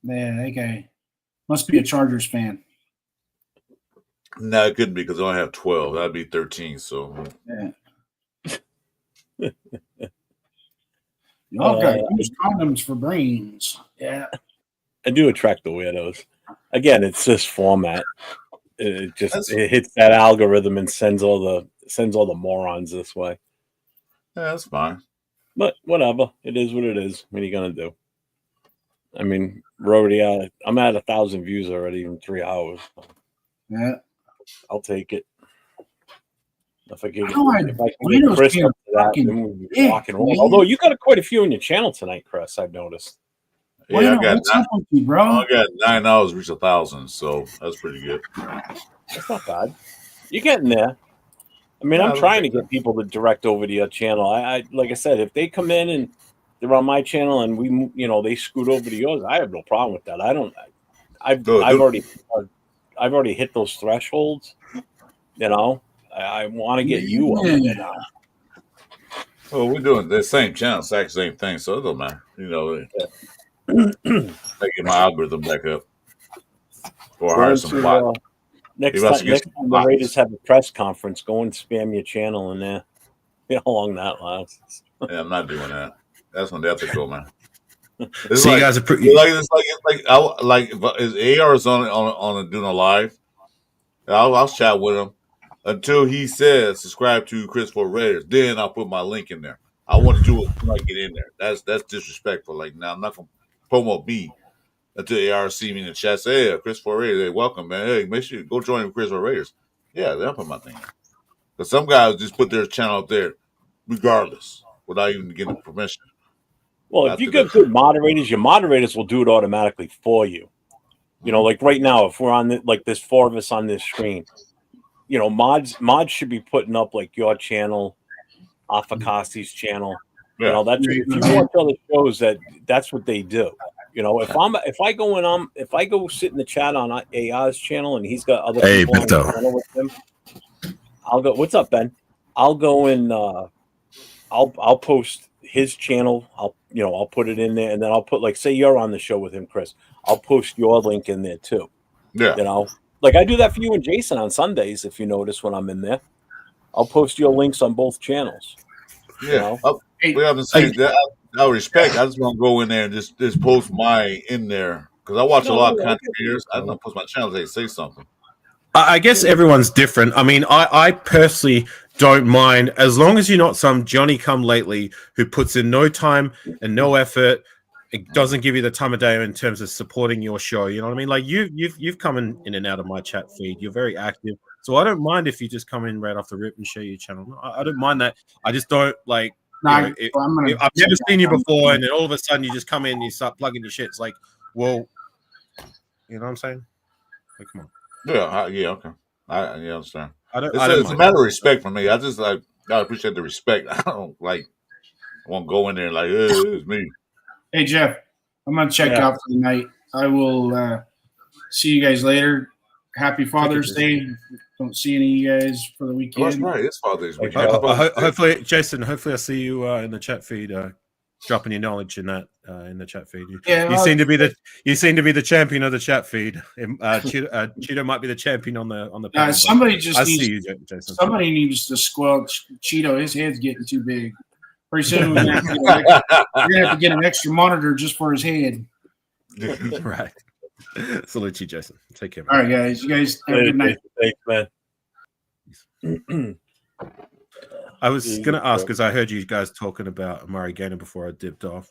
Yeah, that guy must be a Chargers fan. No, it couldn't be, because I only have 12. That'd be 13. So, yeah. Y'all got used condoms for brains. Yeah. I do attract the weirdos. Again, it's this format. It hits that algorithm and sends all the morons this way. Yeah, that's fine. But whatever, it is what it is. What are you gonna do? I mean, we're already I'm at 1,000 views already in 3 hours. Yeah, I'll take it. If I can get Chris up to that, then we'll be rock and roll. Although you got quite a few on your channel tonight, Chris, I've noticed. Yeah, what's up with you, bro? I got 9 hours to reach 1,000, so that's pretty good. That's not bad. You're getting there. I mean, I'm trying to get people to direct over to your channel. I like I said, if they come in and they're on my channel and we, you know, they scoot over to yours, I have no problem with that. I've already hit those thresholds. You know, I want to get you up there now. Well, we're doing the same channel, exact same thing, so it don't matter. You know, making my algorithm back up. Or hire some bot. Next time the Raiders have a press conference, go and spam your channel in there. How long that lasts. Yeah, I'm not doing that. That's when they have to go, man. So you guys are pretty. If AR is on doing a live, I'll chat with him until he says subscribe to Christopher Raiders. Then I'll put my link in there. I want to do it when I get in there. That's disrespectful. Like now, I'm not gonna promote me until AR see me in the chat. Say, hey, Christopher Raiders, hey, welcome, man. Hey, make sure you go join Christopher Raiders. Yeah, they'll put my thing in. Because some guys just put their channel up there, regardless, without even getting permission. Well, if you get good moderators, your moderators will do it automatically for you. You know, like right now, if we're on like there's 4 of us on this screen, you know, mods should be putting up like your channel, Afakasi's channel. Yeah. You know, that's if you watch other shows that's what they do. You know, if I go sit in the chat on AI's channel and he's got other people on the channel with him, I'll go. What's up, Ben? I'll go and I'll post his channel. I'll put it in there, and then I'll put like say you're on the show with him, Chris. I'll post your link in there too. Yeah. You know, like I do that for you and Jason on Sundays. If you notice when I'm in there, I'll post your links on both channels. Yeah. I respect. I just want to go in there and just post my in there because I watch a lot of content creators. I don't post my channel. They say something. I guess everyone's different. I mean, I personally don't mind as long as you're not some Johnny come lately who puts in no time and no effort. It doesn't give you the time of day in terms of supporting your show. You know what I mean? Like you've come in and out of my chat feed. You're very active, so I don't mind if you just come in right off the rip and share your channel. I don't mind that. I just don't like. I've never seen you before, and then all of a sudden you just come in and you start plugging your shit. It's like, well, you know what I'm saying? Like, come on. Yeah, okay. I understand. It's a matter of respect for me. I just I appreciate the respect. I don't I won't go in there like it's me. Hey Jeff, I'm gonna check out for the night. I will see you guys later. Happy Father's Day. Don't see any of you guys for the weekend. Oh, that's right. It's Father's Day. Hopefully, Jason. Hopefully, I see you in the chat feed. Dropping your knowledge in that in the chat feed. You seem to be the champion of the chat feed. Cheeto might be the champion on the panel, somebody needs to squelch Cheeto. His head's getting too big. Pretty soon we're gonna have to get an extra monitor just for his head. Right. Salute you, Jason. Take care, man. All right, guys. You guys have a good night. Thanks, man. I was going to ask, because I heard you guys talking about Amari Gainer before I dipped off.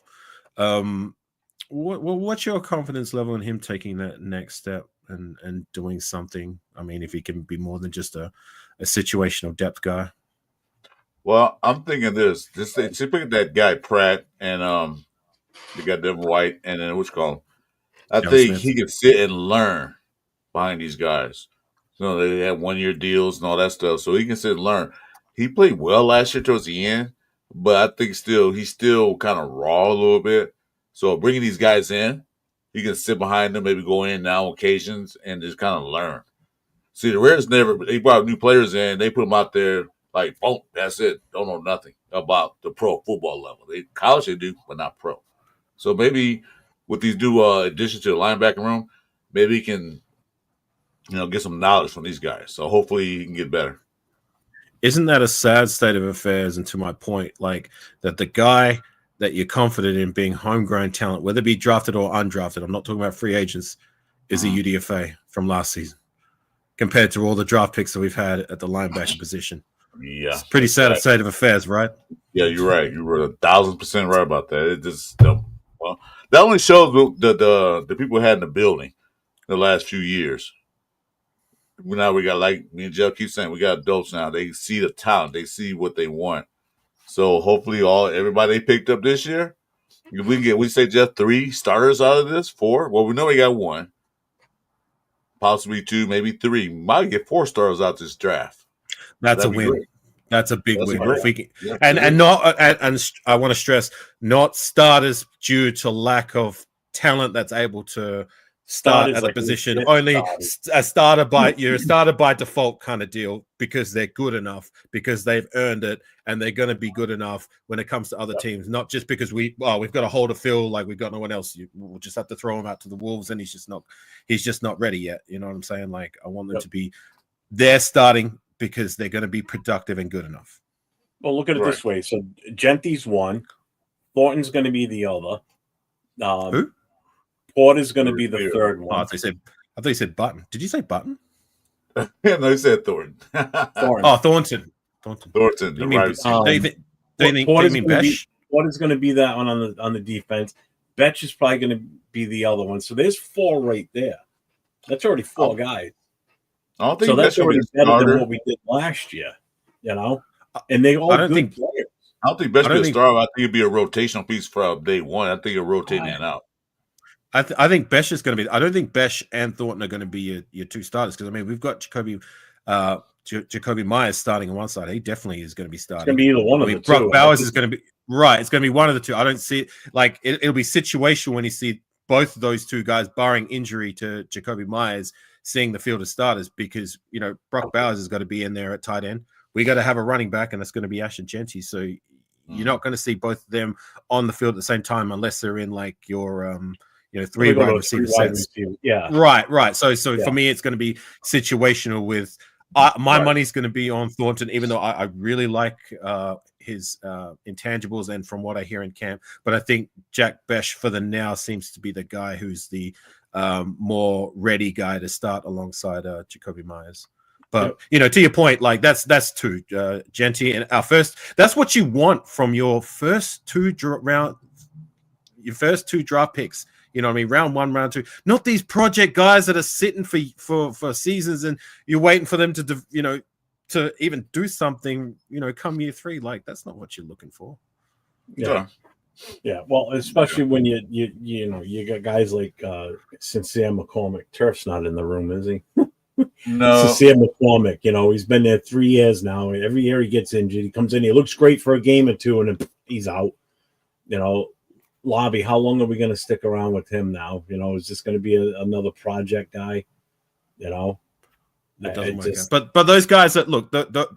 What's your confidence level in him taking that next step and doing something? I mean, if he can be more than just a situational depth guy. Well, I'm thinking this. Just pick up that guy Pratt and you got Devin White and then what you call him. I think Smith. He can sit and learn behind these guys. You know, they have 1-year deals and all that stuff, so he can sit and learn. He played well last year towards the end, but I think he's still kind of raw a little bit. So bringing these guys in, he can sit behind them, maybe go in now on occasions and just kind of learn. See, the Raiders they brought new players in, they put them out there like, oh, that's it. Don't know nothing about the pro football level. College they do, but not pro. So maybe with these new additions to the linebacker room, maybe he can, get some knowledge from these guys. So hopefully he can get better. Isn't that a sad state of affairs? And to my point, like that the guy that you're confident in being homegrown talent, whether it be drafted or undrafted, I'm not talking about free agents, is a UDFA from last season compared to all the draft picks that we've had at the linebacker position. Yeah. It's pretty sad state of affairs, right? Yeah, you're right. You were 1,000% right about that. It just, well, that only shows the people we had in the building the last few years. Now we got, like me and Jeff keep saying, we got adults now. They see the talent. They see what they want. So hopefully everybody they picked up this year, we say just 3 starters out of this, 4. Well, we know we got 1, possibly 2, maybe 3. Might get 4 starters out this draft. That's a win. Great. That's a big win. If we can, and I want to stress, not starters due to lack of talent that's able to start at a position. Only a starter by default kind of deal because they're good enough, because they've earned it, and they're going to be good enough when it comes to other teams. Not just because we've got a hole to fill, like we've got no one else. We'll just have to throw him out to the wolves, and he's just not ready yet. You know what I'm saying? Like I want them to be there starting because they're going to be productive and good enough. Well, look at it this way. So Genty's 1, Thornton's going to be the other. Who? Porter's going to be the third Oh, one. I thought you said Button. Did you say Button? Yeah, no, he said Thornton. Thornton. Oh, Thornton. Thornton, You the mean, right do receiver. you think? Do you Porter's mean gonna be- Besh? Porter's going to be that one on the defense. Betch is probably going to be the other one. So there's 4 right there. That's already 4 guys. I don't think So that's Betch will be already a better starter. than what we did last year. You know, and they all I don't good think- players. I don't think Betch I will don't be a think- starter. I think he'll be a rotational piece for day one. I think he'll rotate in and out. I think Besh is going to be. I don't think Besh and Thornton are going to be your 2 starters because I mean we've got Jacoby Myers starting on one side. He definitely is going to be It's starting. going to be either one of the Brock two. Bowers is going to be right. It's going to be one of the two. I don't see it like it'll be situational when you see both of those 2 guys, barring injury to Jacoby Myers, seeing the field of starters because Brock Bowers has got to be in there at tight end. We got to have a running back, and that's going to be Ashton Genty. So you're not going to see both of them on the field at the same time unless they're in like your 3 wide receiver sets. Yeah, right. So for me, it's going to be situational. With my money's going to be on Thornton, even though I really like his intangibles and from what I hear in camp. But I think Jack Besh for the now seems to be the guy who's the more ready guy to start alongside Jacoby Myers. But to your point, like that's 2 Genty and our first. That's what you want from your first 2 draft picks. You know what I mean? Round 1, round 2. Not these project guys that are sitting for seasons and you're waiting for them to to even do something. Come year 3, like that's not what you're looking for. Yeah. Well, especially when you got guys like Sincere McCormick. Turf's not in the room, is he? No. Sincere McCormick. He's been there 3 years now. Every year he gets injured. He comes in, he looks great for a game or 2, and then he's out. Lobby, how long are we going to stick around with him now? Is this going to be another project guy? It doesn't work out. But those guys that look, the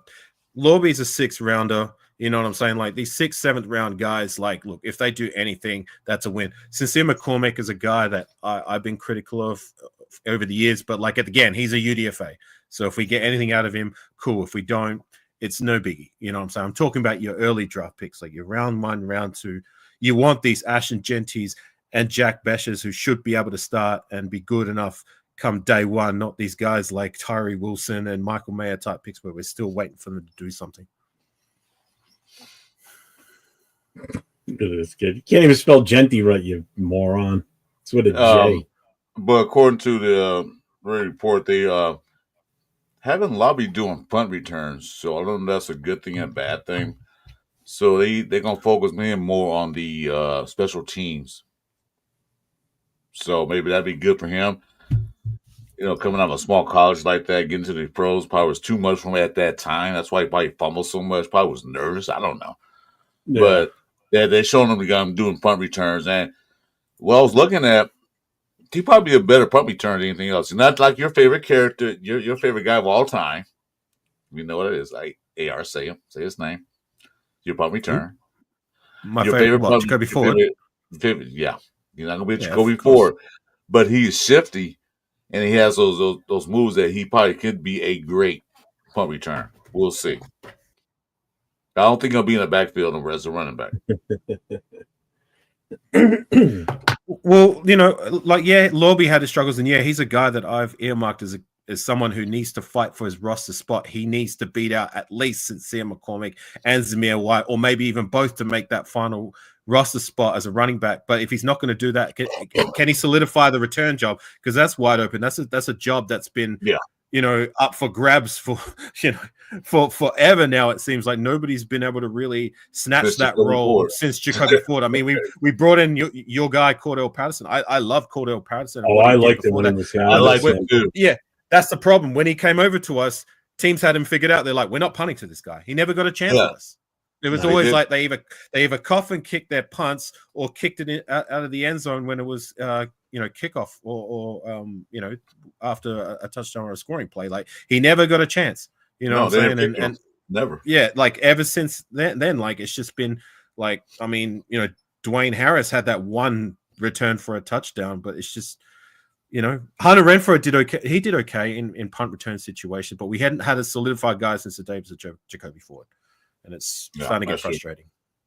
Lobby's a 6th rounder. You know what I'm saying? Like these 6th, 7th round guys, like, look, if they do anything, that's a win. Sincere McCormick is a guy that I've been critical of over the years, but like again, he's a UDFA. So if we get anything out of him, cool. If we don't, it's no biggie. You know what I'm saying? I'm talking about your early draft picks, like your round 1, round 2. You want these Ashton Genties and Jack Beshes who should be able to start and be good enough come day 1, not these guys like Tyree Wilson and Michael Mayer type picks where we're still waiting for them to do something. Look at this kid. You can't even spell Genty right, you moron. It's with a J. But according to the report, they haven't lobbied doing punt returns. So I don't know if that's a good thing and a bad thing. So they're going to focus more on the special teams. So maybe that'd be good for him. Coming out of a small college like that, getting to the pros probably was too much for him at that time. That's why he probably fumbled so much. Probably was nervous. I don't know. Yeah. But they're showing him the guy doing punt returns. And what I was looking at, he probably be a better punt return than anything else. He's not like your favorite character, your favorite guy of all time. You know what it is. Like AR, say his name. Your punt return. My favorite Jacoby Ford. Yeah. You're not going to be Jacoby Ford. But he's shifty, and he has those moves that he probably could be a great punt return. We'll see. I don't think he'll be in the backfield as a running back. Well, Lorby had his struggles, and he's a guy that I've earmarked as someone who needs to fight for his roster spot. He needs to beat out at least Sincere McCormick and Zamir White, or maybe even both to make that final roster spot as a running back. But if he's not going to do that, can he solidify the return job? Because that's wide open. That's a job that's been up for grabs for forever now. It seems like nobody's been able to really snatch that role since Jacoby Ford. I mean, we brought in your guy Cordell Patterson. I love Cordell Patterson. Oh, I liked him when he was here. I liked him too. Yeah, that's the problem. When he came over to us, teams had him figured out. They're like, we're not punting to this guy. He never got a chance with us. It was always like they either cough and kick their punts or kicked it out of the end zone when it was kickoff or after a touchdown or a scoring play. Like he never got a chance. You know what I'm saying? And never. Yeah, like ever since then, like it's just been like, I mean, Dwayne Harris had that one return for a touchdown, but it's just, Hunter Renfro did okay. He did okay in punt return situations, but we hadn't had a solidified guy since the days of Jacoby Ford. And it's starting to get frustrating.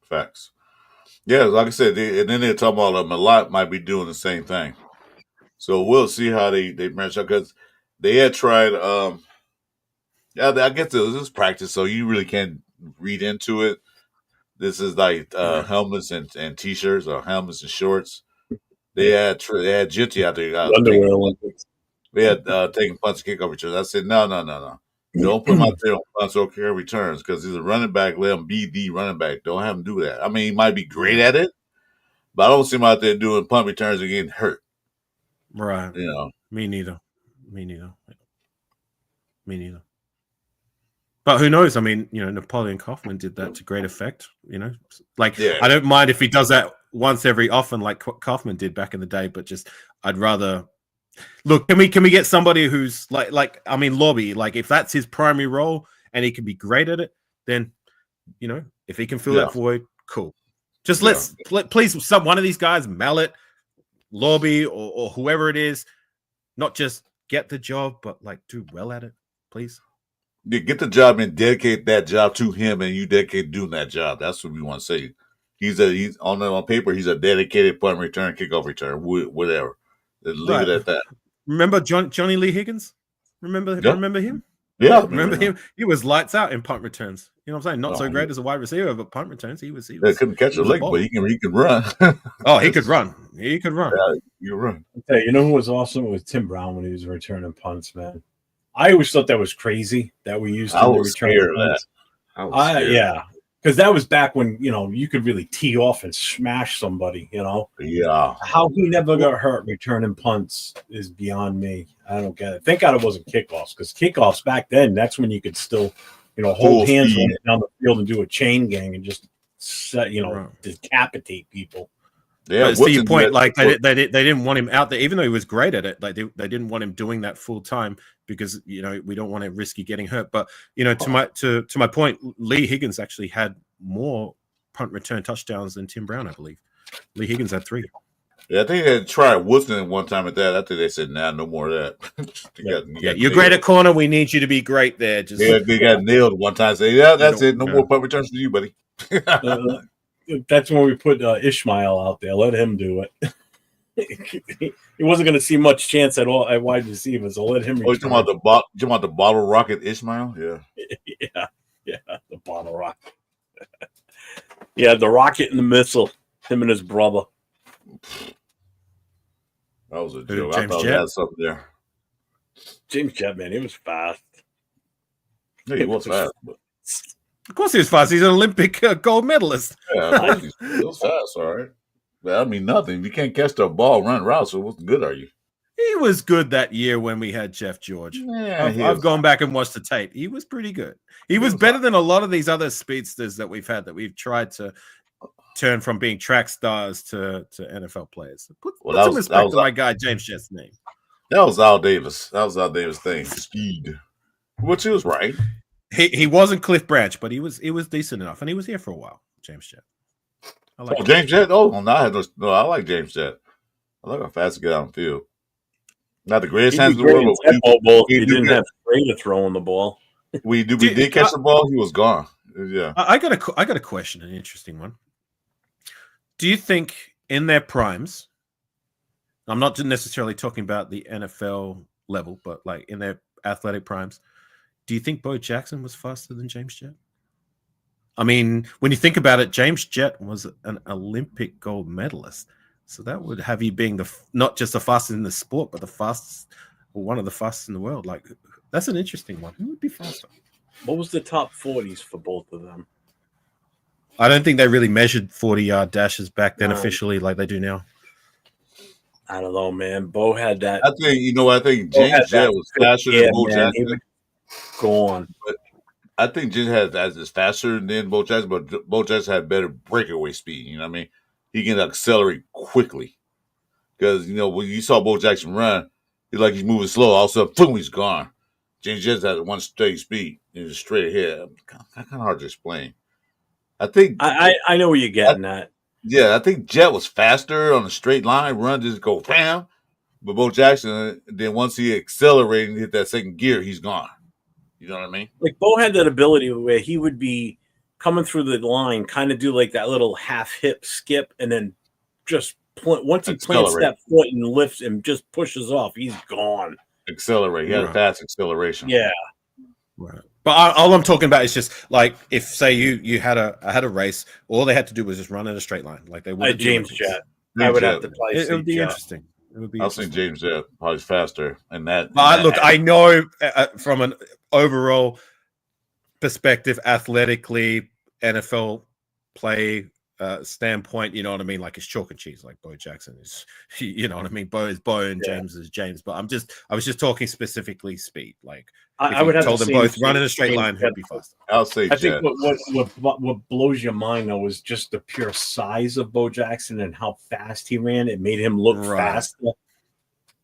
Facts. Yeah, like I said, and then they're talking about a lot might be doing the same thing. So we'll see how they branch out because they had tried. Yeah, I guess this is practice, so you really can't read into it. This is like helmets and t-shirts or helmets and shorts. They had Jinty out there. Underwear Olympics. We had taking punts and kickoff returns. I said, no. Don't put him out there on punts or kickoff returns because he's a running back. Let him be the running back. Don't have him do that. I mean, he might be great at it, but I don't see him out there doing punt returns and getting hurt. Right. You know. Me neither. But who knows? I mean, Napoleon Kaufman did that to great effect. I don't mind if he does that once every often, like Kaufman did back in the day. But I'd rather look. Can we get somebody who's Lobby? Like, if that's his primary role and he can be great at it, then if he can fill that void, cool. Please, one of these guys, Mallet, Lobby, or whoever it is, not just get the job, but do well at it, please. Yeah, get the job and dedicate that job to him, and you dedicate doing that job. That's what we want to say. He's on paper. He's a dedicated punt return, kickoff return, whatever. Leave it at that. Remember Johnny Lee Higgins? Remember him? Yeah, remember him? He was lights out in punt returns. You know what I'm saying? Not so great as a wide receiver, but punt returns, he was. Couldn't catch a lick, but he can run. He could run. He could run. Yeah, you can run. Okay, who was awesome? It was Tim Brown when he was returning punts, man. I always thought that was crazy that we used him to return punts. Yeah, because that was back when you could really tee off and smash somebody. Yeah. How he never got hurt returning punts is beyond me. I don't get it. Thank God it wasn't kickoffs, because kickoffs back then, that's when you could still hold hands down the field and do a chain gang and just decapitate people. Yeah, to your point, they didn't want him out there, even though he was great at it. Like they didn't want him doing that full time because we don't want to risk you getting hurt. But to my point, Lee Higgins actually had more punt return touchdowns than Tim Brown, I believe. Lee Higgins had 3. Yeah, I think they tried Woodson one time at that. I think they said, "Nah, no more of that." You're great at corner. We need you to be great there. They got nailed one time. Say, yeah, that's it. No more punt returns for you, buddy. That's when we put Ishmael out there. Let him do it. He wasn't going to see much chance at all at wide receiver, so let him. Oh, you talking about the bottle rocket Ishmael? Yeah. Yeah, the bottle rocket. Yeah, the rocket and the missile. Him and his brother. That was a joke. I thought he had something there. James Jett, man, he was fast. Yeah, he was fast. But... Of course he was fast. He's an Olympic gold medalist. Yeah, he was fast, all right. But I mean, nothing. You can't catch the ball, run routes, so what good are you? He was good that year when we had Jeff George. Yeah, I've gone back and watched the tape. He was pretty good. He was better than a lot of these other speedsters that we've had that we've tried to turn from being track stars to NFL players. Put some respect to my guy James Jett's name. That was Al Davis. That was Al Davis' thing. Speed. Which he was right. He wasn't Cliff Branch, but he was decent enough, and he was here for a while. James Jett. James Jett. Oh, no, I like James Jett. I like how fast he get out on the field. Not the greatest hands in the world, but he didn't have Trey to throw on the ball. We did catch the ball. He was gone. Yeah. I got a question, an interesting one. Do you think in their primes, I'm not necessarily talking about the NFL level, but like in their athletic primes, do you think Bo Jackson was faster than James Jett? I mean, when you think about it, James Jett was an Olympic gold medalist. So that would have you being not just the fastest in the sport, but the fastest, or one of the fastest in the world. Like, that's an interesting one. Who would be faster? What was the top 40s for both of them? I don't think they really measured 40-yard dashes back then officially like they do now. I don't know, man. Bo had that. I think James Jett was faster than Bo Jackson. Go on. But I think Jett is faster than Bo Jackson, but Bo Jackson had better breakaway speed. You know what I mean? He can accelerate quickly. Because, when you saw Bo Jackson run, he's moving slow. All of a sudden, boom, he's gone. James Jett had one straight speed. He was straight ahead. Kind of hard to explain. I think I know where you're getting at. Yeah, I think Jett was faster on a straight line, run, just go bam. But Bo Jackson, then once he accelerated and hit that second gear, he's gone. You know what I mean? Like Bo had that ability where he would be coming through the line, kind of do like that little half hip skip, and then just once he plants that foot and lifts and just pushes off, he's gone. Accelerate. He had a fast acceleration. Yeah. Right. But all I'm talking about is just like if say you had a race, all they had to do was just run in a straight line, like they would. James Jett. I would have to play. It would be interesting. It would be. I'll say James Jett probably faster, and that. Look, I know from an overall perspective, athletically, NFL play standpoint, you know what I mean? Like it's chalk and cheese. Like Bo Jackson is, you know what I mean? Bo is Bo and James is James. But I was just talking specifically speed. Like I would have told them both run in a straight line, who'd be faster. I'll say. I think what blows your mind though is just the pure size of Bo Jackson and how fast he ran. It made him look faster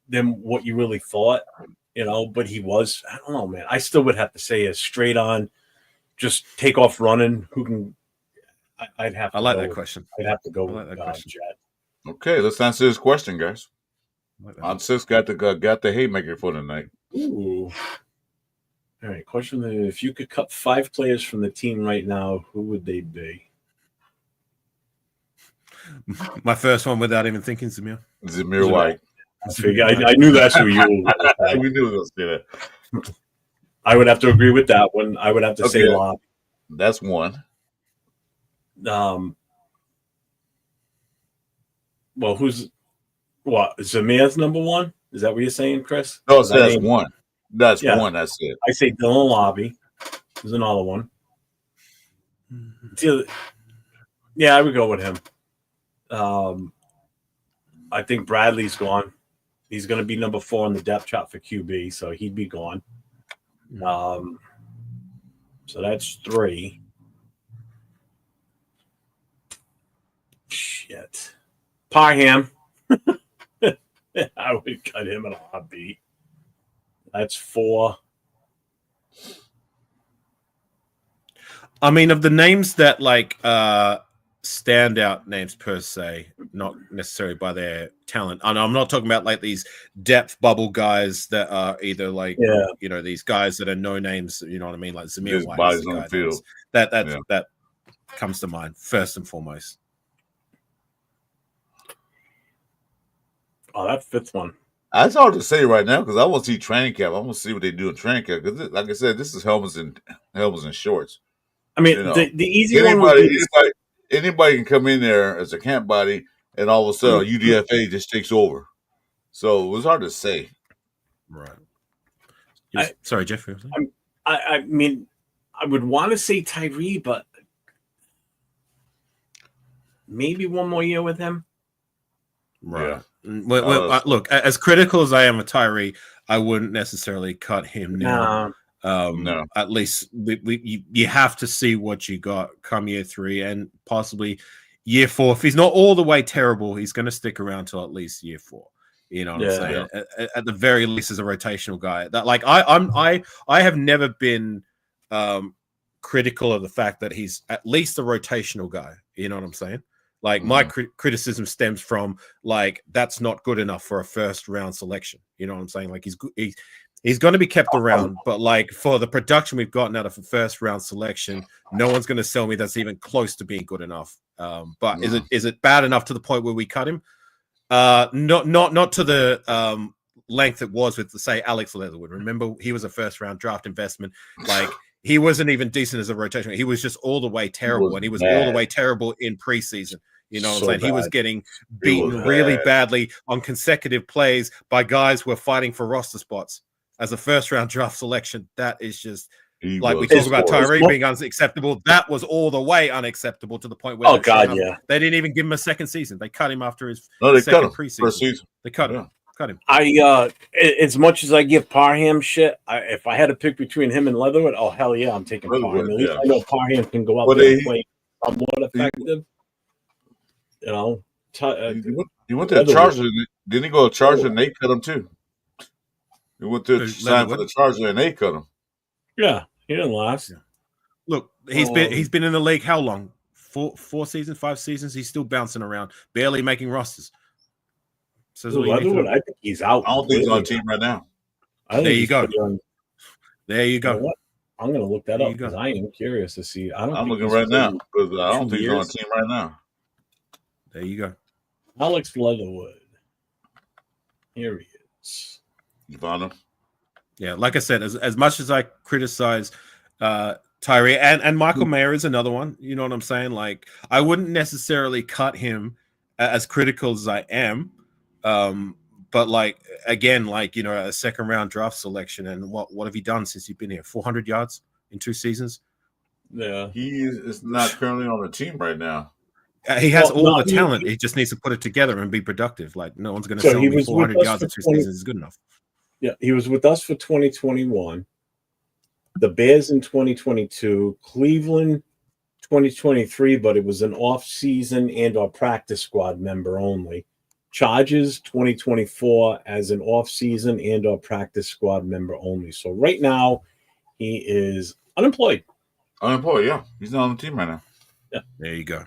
than what you really thought, you know. But he was, I don't know, man. I still would have to say a straight on, just take off running. Who can? I'd have. To I like that question. I'd have to go with that question. Jet. Okay, let's answer this question, guys. On 6 got the haymaker for tonight. Ooh. All right. Question: if you could cut 5 players from the team right now, who would they be? My first one, without even thinking, Zamir White. I knew that's who you were. We knew it was going to say that. I would have to agree with that one. I would have to say Lob. That's one. Well, who's what? Zamir's number 1? Is that what you're saying, Chris? No, that's one. That's one. That's it. I say Dylan Lobby. There's another one. Yeah, I would go with him. I think Bradley's gone. He's going to be number 4 on the depth chart for QB, so he'd be gone. So that's 3. Shit. Parham. I would cut him in a heartbeat. That's 4. I mean, of the names that like standout names per se, not necessarily by their talent. And I'm not talking about like these depth bubble guys that are either like you know, these guys that are no names, you know what I mean, like Zamir White. On the field. That comes to mind first and foremost. Oh, that 5th one. That's hard to say right now because I want to see training camp. I want to see what they do in training camp because, like I said, this is helmets and shorts. I mean, the easy one would be anybody can come in there as a camp body, and all of a sudden UDFA just takes over. So it was hard to say. Right. Sorry, Jeffrey. I mean, I would want to say Tyree, but maybe one more year with him. Right. Yeah. Look, as critical as I am of Tyree, I wouldn't necessarily cut him now. No. At least you have to see what you got come year 3 and possibly year 4. If he's not all the way terrible, he's going to stick around till at least year 4. You know what I'm saying? Yeah. At the very least, as a rotational guy, that like I have never been critical of the fact that he's at least a rotational guy. You know what I'm saying? Like my criticism stems from like that's not good enough for a first round selection. You know what I'm saying? Like he's going to be kept around, but like for the production we've gotten out of a first round selection, no one's going to sell me that's even close to being good enough. But is it bad enough to the point where we cut him? Not to the length it was with, say, Alex Leatherwood. Remember, he was a first round draft investment. Like he wasn't even decent as a rotation. He was just all the way terrible, and he was all the way terrible in preseason. You know what I'm saying? He was getting beaten really badly on consecutive plays by guys who were fighting for roster spots. As a first-round draft selection, that is just we talk about Tyree being unacceptable. That was all the way unacceptable to the point where they didn't even give him a second season. They cut him after his second preseason. They cut him. Cut him. As much as I give Parham shit, if I had to pick between him and Leatherwood, oh hell yeah, I'm taking Parham. At least I know Parham can go out there and play somewhat effective. You know, he went to the Chargers. Didn't he go to Chargers and they cut him too? He went to sign for the Chargers and they cut him. Yeah, he didn't last. Yeah. Look, he's been in the league how long? 4 seasons, 5 seasons. He's still bouncing around, barely making rosters. So Leatherwood, I think he's out. I don't think he's on the team right now. There you go. There you go. I'm gonna look that There up you go. because I am curious to see. I don't. I'm think looking he's right now played because I don't 2 think he's on a years. team right now. There you go. Alex Leatherwood. Here he is. You found him? Yeah, like I said, as much as I criticize Tyree and Michael Mayer is another one. You know what I'm saying? Like, I wouldn't necessarily cut him as critical as I am. But like, again, like, you know, a second round draft selection, and what have he done since he's been here? 400 yards in 2 seasons. Yeah, He is not currently on the team right now. He has Well, all no, the talent. He just needs to put it together and be productive. Like, no one's going to So sell he me was with 400 us yards for in 2 20 seasons is good enough. yeah, he was with us for 2021. The Bears in 2022, Cleveland 2023, but it was an off-season and/or practice squad member only. Chargers 2024 as an off-season and/or practice squad member only. So right now, he is unemployed. Unemployed, yeah. He's not on the team right now. There you go.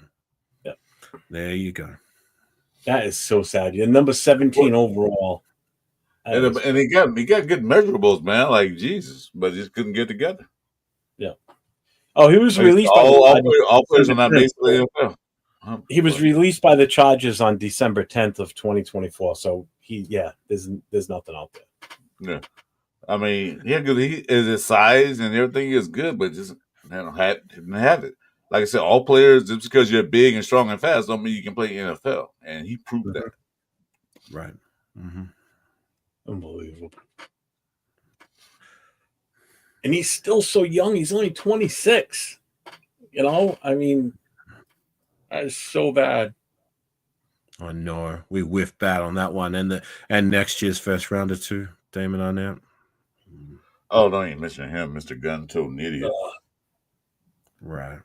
Yeah. There you go. That is so sad. You're number 17 overall. And he got good measurables, man. Like Jesus, but just couldn't get together. Yeah. Oh, he was released. All players are not basically NFL. He was released by the Chargers on December 10th of 2024. So there's nothing out there. Yeah, I mean, his size and everything is good, but just didn't have it. Like I said, all players, just because you're big and strong and fast, don't mean you can play NFL, and he proved that. Right. Mm-hmm. Unbelievable. And he's still so young. He's only 26. You know, I mean, that is so bad. Oh no, we whiffed bad on that one, and next year's first rounder too, Damon Arnett. Oh, don't even mention him, Mr. Gun, total idiot. Right.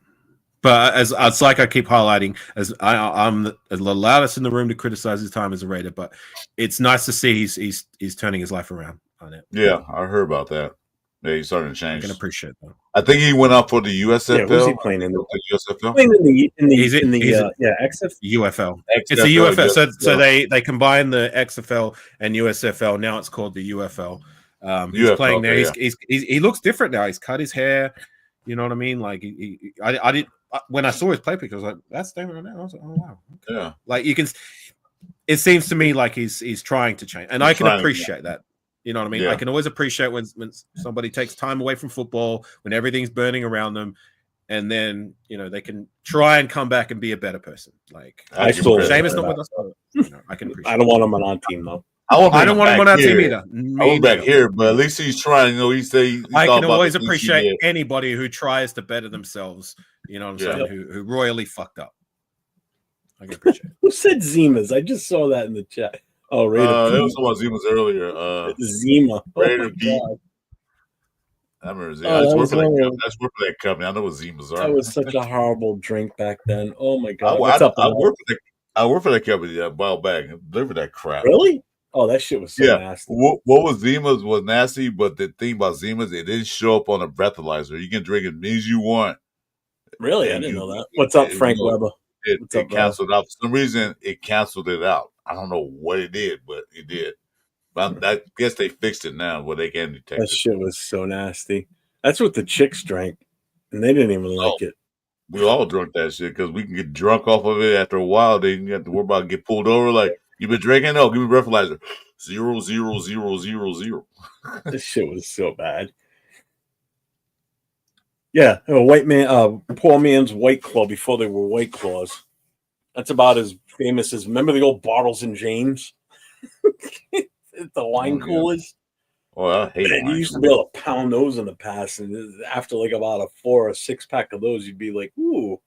But as it's like I keep highlighting, as I'm the loudest in the room to criticize his time as a Raider, but it's nice to see he's turning his life around on it. Yeah, I heard about that. Yeah, he's starting to change. I can appreciate that. I think he went up for the USFL. Yeah, who's he playing in? The USFL? Playing in the XFL. UFL. It's a UFL. So they combine the XFL and USFL. Now it's called the UFL. He's UFL, playing there. okay, He looks different now. He's cut his hair. You know what I mean? Like I did when I saw his play picture, I was like, "That's Damon Arnett." I was like, "Oh wow." Okay. Yeah. Like you can. It seems to me like he's trying to change, and I can appreciate that. You know what I mean? Yeah. I can always appreciate when somebody takes time away from football, when everything's burning around them, and then they can try and come back and be a better person. Like Seamus not with us, but, I can appreciate. I don't want him on our team though. I don't want him on our team either. I want back here, but at least he's trying. I can always appreciate anybody who tries to better themselves. You know what I'm saying? Who royally fucked up. I can appreciate it. Who said Zimas? I just saw that in the chat. Oh, Raider. There was someone Zimas earlier. Zima. Raider God. I remember Zima. I just worked for that company. I know what Zimas are. That was such a horrible drink back then. Oh my God. I worked for that company a while back and delivered that crap. Really? Oh, that shit was so nasty. What was Zimas was nasty, but the thing about Zimas, it didn't show up on a breathalyzer. You can drink as many as you want. Really? I didn't know that. What's up, Frank Weber? It canceled out. For some reason, it canceled it out. I don't know what it did, but it did. But I guess they fixed it now where they can detect that shit was so nasty. That's what the chicks drank, and they didn't even like it. We all drunk that shit because we can get drunk off of it after a while. Then you have to worry about get pulled over. Like, you been drinking? No, give me breathalyzer. 0, 0, 0, 0, 0. This shit was so bad. Yeah, a white man, poor man's White Claw before they were White Claws. That's about as famous as. Remember the old Bottles and James? The wine coolers. Oh, I hate You used to be able to pound those in the past, and after like about a 4 or 6 pack of those, you'd be like, "Ooh."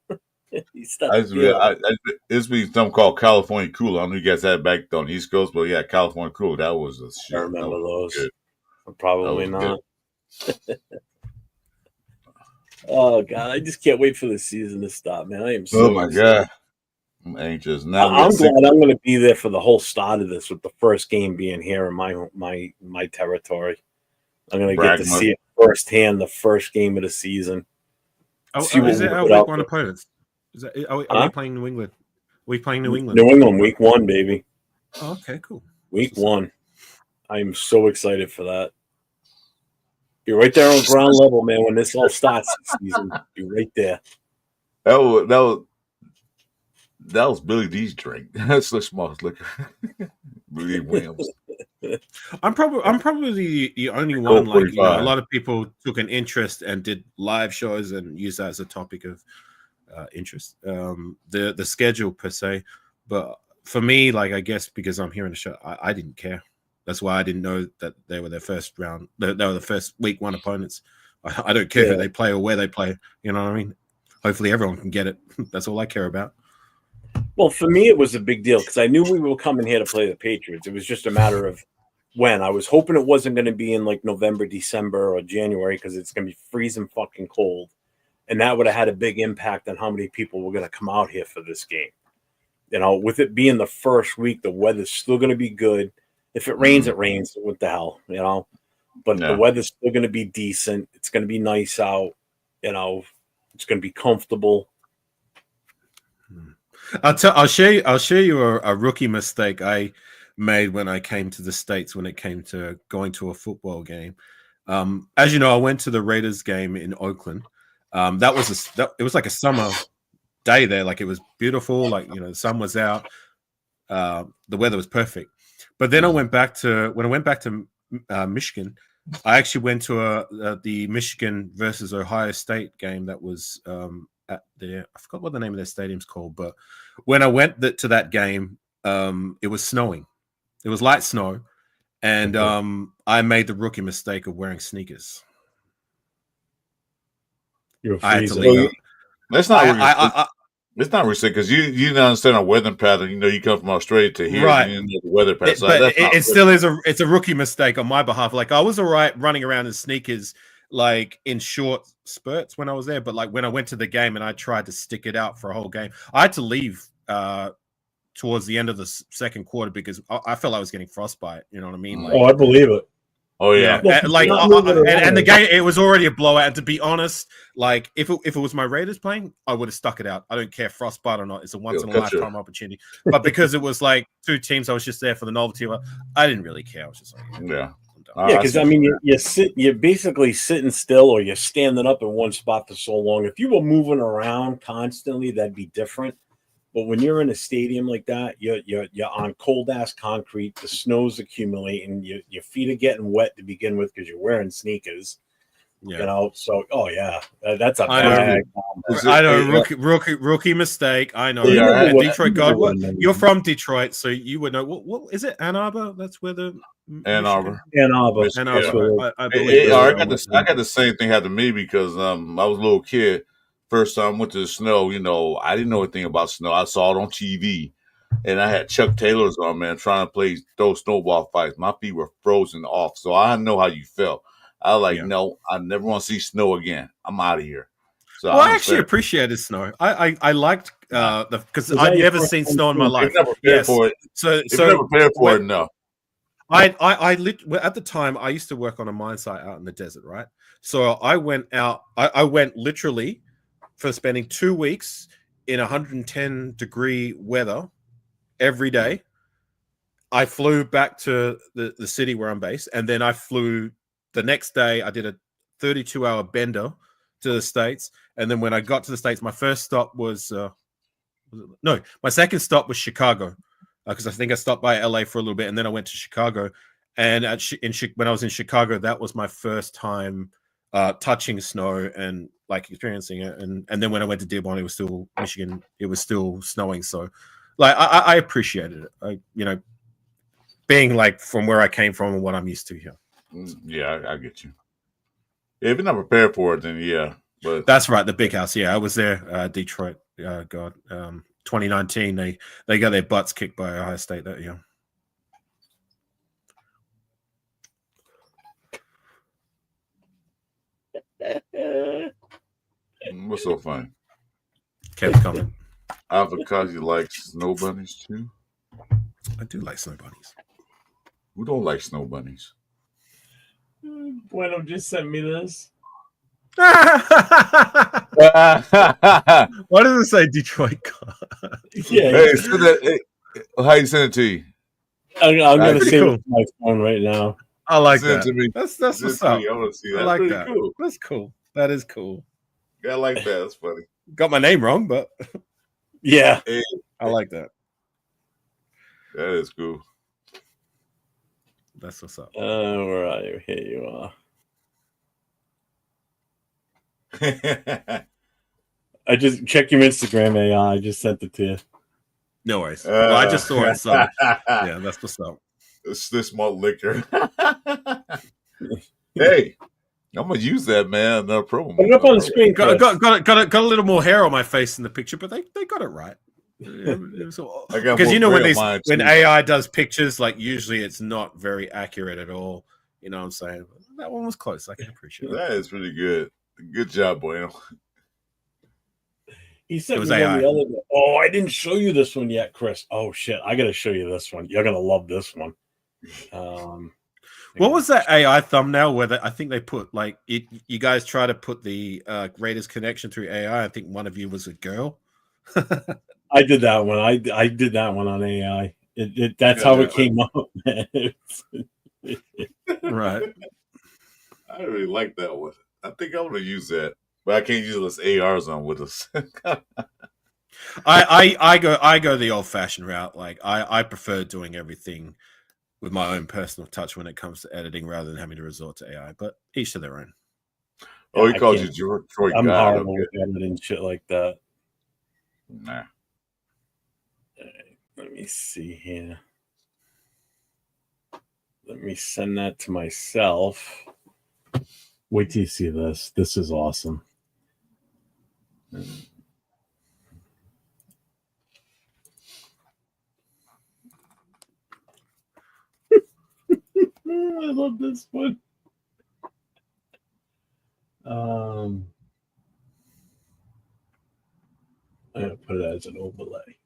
It's be something called California Cooler. I don't know if you guys had it back on the East Coast, but yeah, California Cooler. That was a shit. I remember those. Probably not. Oh God, I just can't wait for the season to stop, man. I am so. Oh my God. I'm anxious. Now I'm glad I'm going to be there for the whole start of this, with the first game being here in my territory. I'm going to get to see it firsthand, the first game of the season. Is it our week 1 opponents? Are we playing New England? Are we playing New England? New England, week 1, baby. Oh, okay, cool. Week 1. I'm so excited for that. You're right there on ground level, man. When this all starts this season, you're right there. That was Billy D's drink. That's the smallest liquor. Billy Williams. I'm probably the only one. Like, you know, a lot of people took an interest and did live shows and used that as a topic of interest. The schedule per se, but for me, like, I guess because I'm hearing the show, I didn't care. That's why I didn't know that they were their first round. They were the first week one opponents. I don't care who they play or where they play. You know what I mean? Hopefully everyone can get it. That's all I care about. Well, for me, it was a big deal because I knew we were coming here to play the Patriots. It was just a matter of when. I was hoping it wasn't going to be in like November, December, or January because it's going to be freezing fucking cold. And that would have had a big impact on how many people were going to come out here for this game. You know, with it being the first week, the weather's still going to be good. If it rains, it rains. What the hell, you know? But the weather's still going to be decent. It's going to be nice out. You know, it's going to be comfortable. I'll share you a rookie mistake I made when I came to the States when it came to going to a football game. As you know, I went to the Raiders game in Oakland. It was like a summer day there. Like, it was beautiful. Like, you know, the sun was out. The weather was perfect. But then when I went back to Michigan, I actually went to the Michigan versus Ohio State game that was at I forgot what the name of their stadium's called, but when I went to that game, it was snowing. It was light snow, and I made the rookie mistake of wearing sneakers. I had to leave. That's not it's not risky because you don't understand a weather pattern. You know, you come from Australia to here, right? You know the weather pattern. But it still is a rookie mistake on my behalf. Like, I was all right running around in sneakers, like in short spurts when I was there, but like when I went to the game and I tried to stick it out for a whole game, I had to leave towards the end of the second quarter because I felt I was getting frostbite. You know what I mean? Like, I believe it. Oh yeah, and the game, it was already a blowout. And to be honest, like if it was my Raiders playing, I would have stuck it out. I don't care frostbite or not; it's a once in a lifetime opportunity. But because it was like two teams, I was just there for the novelty of it. I didn't really care. I was just like, yeah, because I mean, you're basically sitting still or you're standing up in one spot for so long. If you were moving around constantly, that'd be different. But when you're in a stadium like that, you're on cold ass concrete. The snow's accumulating. Your feet are getting wet to begin with because you're wearing sneakers. Yeah. You know, so that's a bad. I know rookie mistake. I know. Detroit God. You're from Detroit, so you would know. What is it? Ann Arbor. That's where the Ann Arbor. I believe. I got the same thing happen to me because I was a little kid. First time I went to the snow, you know, I didn't know anything about snow. I saw it on TV, and I had Chuck Taylors on, man, trying to throw snowball fights. My feet were frozen off, so I know how you felt. I was like, no, I never want to see snow again. I'm out of here. So I actually appreciated snow. I liked because I'd never seen snow in my life. Never prepared for it. So never prepared for it. No. At the time I used to work on a mine site out in the desert, right? So I went out. I went literally for spending 2 weeks in 110-degree weather every day. I flew back to the city where I'm based, and then I flew the next day. I did a 32-hour bender to the States, and then when I got to the States, my first stop was my second stop was Chicago, because I think I stopped by LA for a little bit, and then I went to Chicago. And when I was in Chicago, that was my first time touching snow and like experiencing it. And then when I went to Dearborn, it was still Michigan. It was still snowing. So like I appreciated it. Being like from where I came from and what I'm used to here. Yeah, I get you. Yeah, if you're not prepared for it, then yeah. But that's right. The big house. Yeah, I was there. Detroit. 2019. They got their butts kicked by Ohio State that year. What's so funny? Kept coming. Avocado likes snow bunnies too. I do like snow bunnies. Who don't like snow bunnies? Bueno just sent me this. Why does it say Detroit? Yeah. Hey, how you send it to you? I'm gonna save it to my phone right now. I like Send it that. to me. That's Send it what's to up. me. I want to see that. I That's like pretty that. cool. That's cool. That is cool. Yeah, I like that. That's funny. Got my name wrong, but Yeah. Hey, I like that. that is cool. That's what's up. Where are you? Here you are. I just check your Instagram AI. I just sent it to you. No worries. Well, I just saw it, so yeah, that's what's up. It's this malt liquor. Hey, I'm gonna use that, man. No problem. Put it up on the screen. Got Chris. a little more hair on my face in the picture, but they got it right. Because you know when AI does pictures, like usually it's not very accurate at all. You know what I'm saying? That one was close. I can appreciate it. That is pretty good. Good job, Bueno. He sent It was me one AI. the other day. Oh, I didn't show you this one yet, Chris. Oh shit, I gotta show you this one. You're gonna love this one. What was that AI thumbnail where I think they put like you guys try to put the greatest connection through AI? I think one of you was a girl. I did that one. I did that one on AI. That's how it came up. Right. I really like that one. I think I'm gonna use that, but I can't use those ARs on with us. I go the old fashioned route. Like I prefer doing everything with my own personal touch when it comes to editing, rather than having to resort to AI. But each to their own. Oh, he called you Troy. I'm God, horrible with editing shit like that. Nah. Let me see here. Let me send that to myself. Wait till you see this. This is awesome. I love this one. I'm gonna put it as an overlay.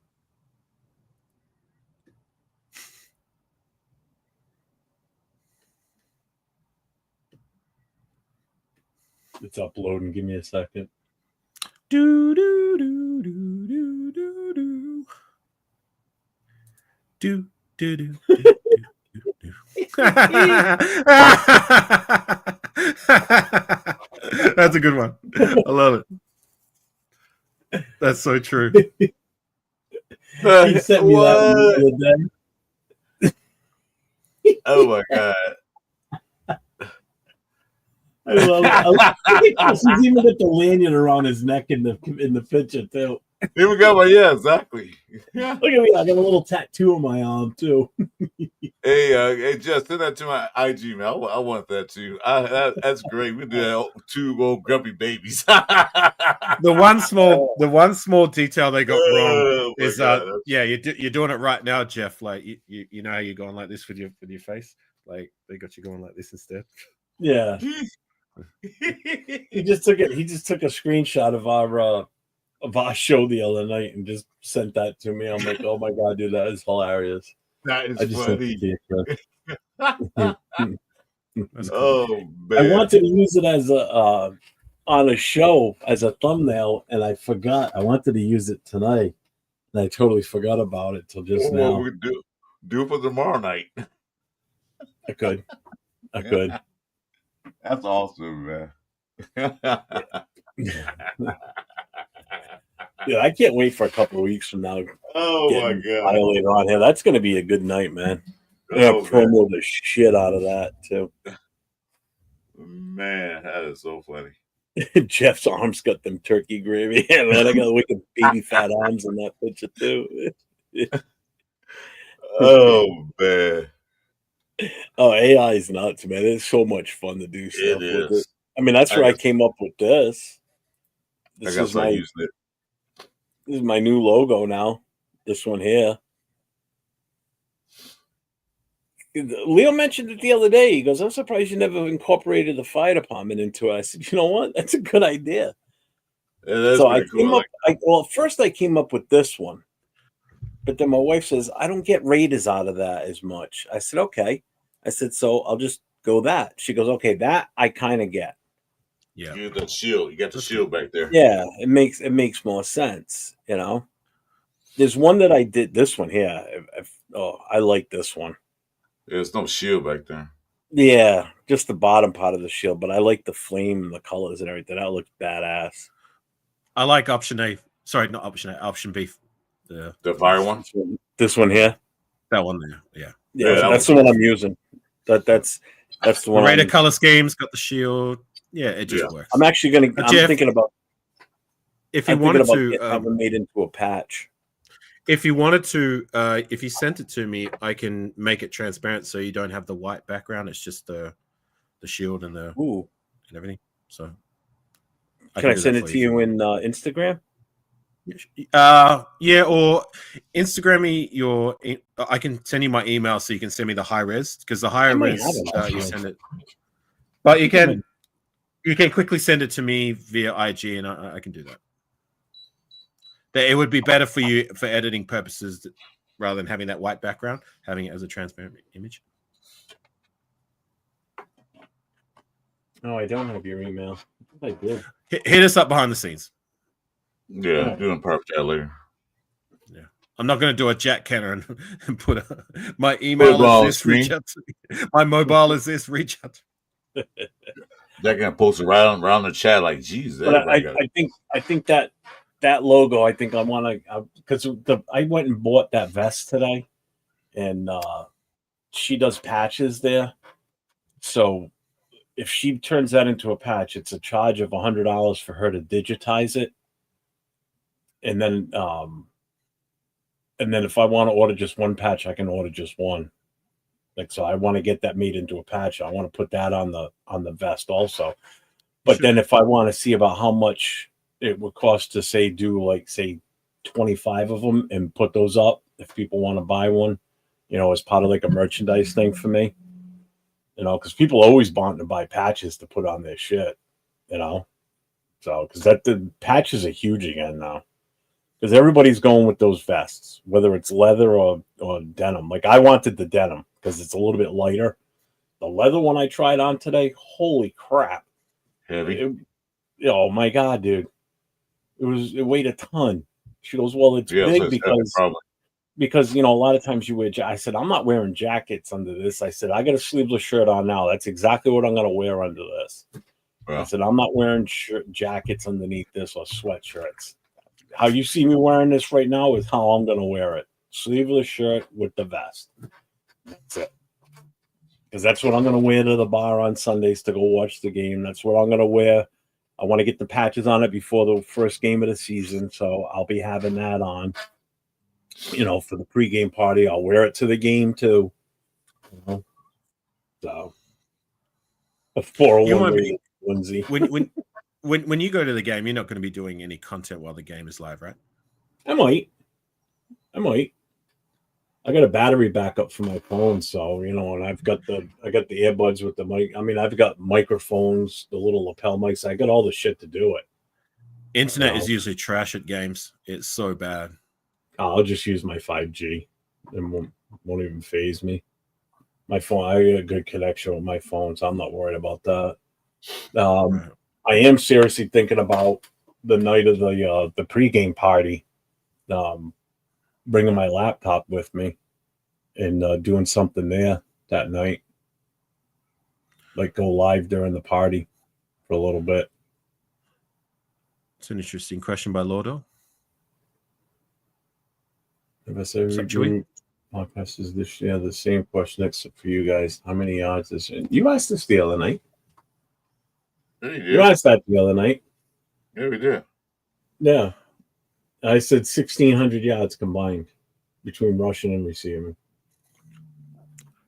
It's uploading. Give me a second. Do do do do do do do do do do do do. That's a good one. I love it. That's so true. He sent me that one the other day. Oh my god! I love it. He's even got the lanyard around his neck in the picture too. Here we go. Yeah, exactly. Yeah. Look at me! I got a little tattoo on my arm too. Hey, Jess, send that to my IG, man. I want that too. That's great. We do that. Two old grumpy babies. The one small detail they got wrong is you're doing it right now, Jeff. Like you know how you're going like this with your face, like they got you going like this instead. Yeah. He just took a screenshot of our show the other night and just sent that to me. I'm like, oh my god, dude, that is hilarious. That is I just funny. Oh man. I wanted to use it as on a show as a thumbnail, and I forgot. I wanted to use it tonight, and I totally forgot about it till just now. We do it for tomorrow night. I could. That's awesome, man. Yeah, I can't wait for a couple of weeks from now. Oh my god! Later on here, that's going to be a good night, man. I'm gonna promo the shit out of that too. Man, that is so funny. Jeff's arms got them turkey gravy. Yeah, man, I got wicked baby fat arms in that picture too. Oh man. Oh, AI is nuts, man. It's so much fun to do stuff with it. I mean, that's where I came up with this. This is my new logo now. This one here. Leo mentioned it the other day. He goes, I'm surprised you never incorporated the fire department into it. I said, you know what? That's a good idea. Yeah, so I came up, first I came up with this one. But then my wife says, I don't get Raiders out of that as much. I said, okay. I said, so I'll just go that. She goes, okay, that I kind of get. Yeah. You got the shield. You got the shield back there. Yeah, it makes more sense, you know. There's one that I did, this one here. I like this one. There's no shield back there. Yeah, just the bottom part of the shield, but I like the flame, the colors, and everything. That looks badass. I like option A. Sorry, not option A. Option B. The fire one. This one here. That one there. Yeah. Yeah, that's the one I'm using. That's the The one. Raider color scheme's got the shield. Yeah, it just works. I'm actually gonna. I'm Jeff, thinking about. If you I'm wanted thinking to about having made into a patch. If you wanted to, if you sent it to me, I can make it transparent so you don't have the white background. It's just the shield and the and everything. So, can I send it to you in Instagram? Yeah, or Instagram me your. I can send you my email so you can send me the high res, because the higher res you send it. But you can quickly send it to me via IG, and I can do that. It would be better for you for editing purposes rather than having that white background, having it as a transparent image. No, I don't have your email. I did. Hit us up behind the scenes. Yeah, doing perfect that later. Yeah, I'm not going to do a Jack Kenner and put my email is this. Reach out to me. My mobile is this. Reach out. They're gonna post it around the chat like, geez. But I think that logo, I think I want to, because I went and bought that vest today, and she does patches there. So if she turns that into a patch, it's a charge of $100 for her to digitize it, and then if I want to order just one patch, I can order just one. Like, so I want to get that made into a patch. I want to put that on the vest also. But then if I want to see about how much it would cost to do 25 of them and put those up, if people want to buy one, as part of like a merchandise thing for me, because people always want to buy patches to put on their shit, so because the patches are huge again now, because everybody's going with those vests, whether it's leather or denim. Like, I wanted the denim because it's a little bit lighter. The leather one I tried on today, holy crap. Heavy. Oh my God, dude. It weighed a ton. She goes, well, it's big because a lot of times you wear. I said, I'm not wearing jackets under this. I said, I got a sleeveless shirt on now. That's exactly what I'm going to wear under this. Wow. I said, I'm not wearing jackets underneath this or sweatshirts. How you see me wearing this right now is how I'm going to wear it. Sleeveless shirt with the vest. That's it. Because that's what I'm going to wear to the bar on Sundays to go watch the game. That's what I'm going to wear. I want to get the patches on it before the first game of the season, so I'll be having that on. For the pregame party, I'll wear it to the game too. So a 401 onesie. When you go to the game, you're not going to be doing any content while the game is live, right? I might. I got a battery backup for my phone, so and I got the earbuds with the mic. I mean, I've got microphones, the little lapel mics. I got all the shit to do it. Internet is usually trash at games. It's so bad. I'll just use my 5G. It won't even phase me. My phone, I got a good connection with my phone, so I'm not worried about that. Right. I am seriously thinking about the night of the pregame party. Bringing my laptop with me and doing something there that night, like go live during the party for a little bit. It's an interesting question by Lordo. If I say podcast is this the same question except for you guys. How many yards is it? You asked this the other night. You asked that the other night. Yeah, we did. Yeah. I said 1,600 yards combined between rushing and receiving.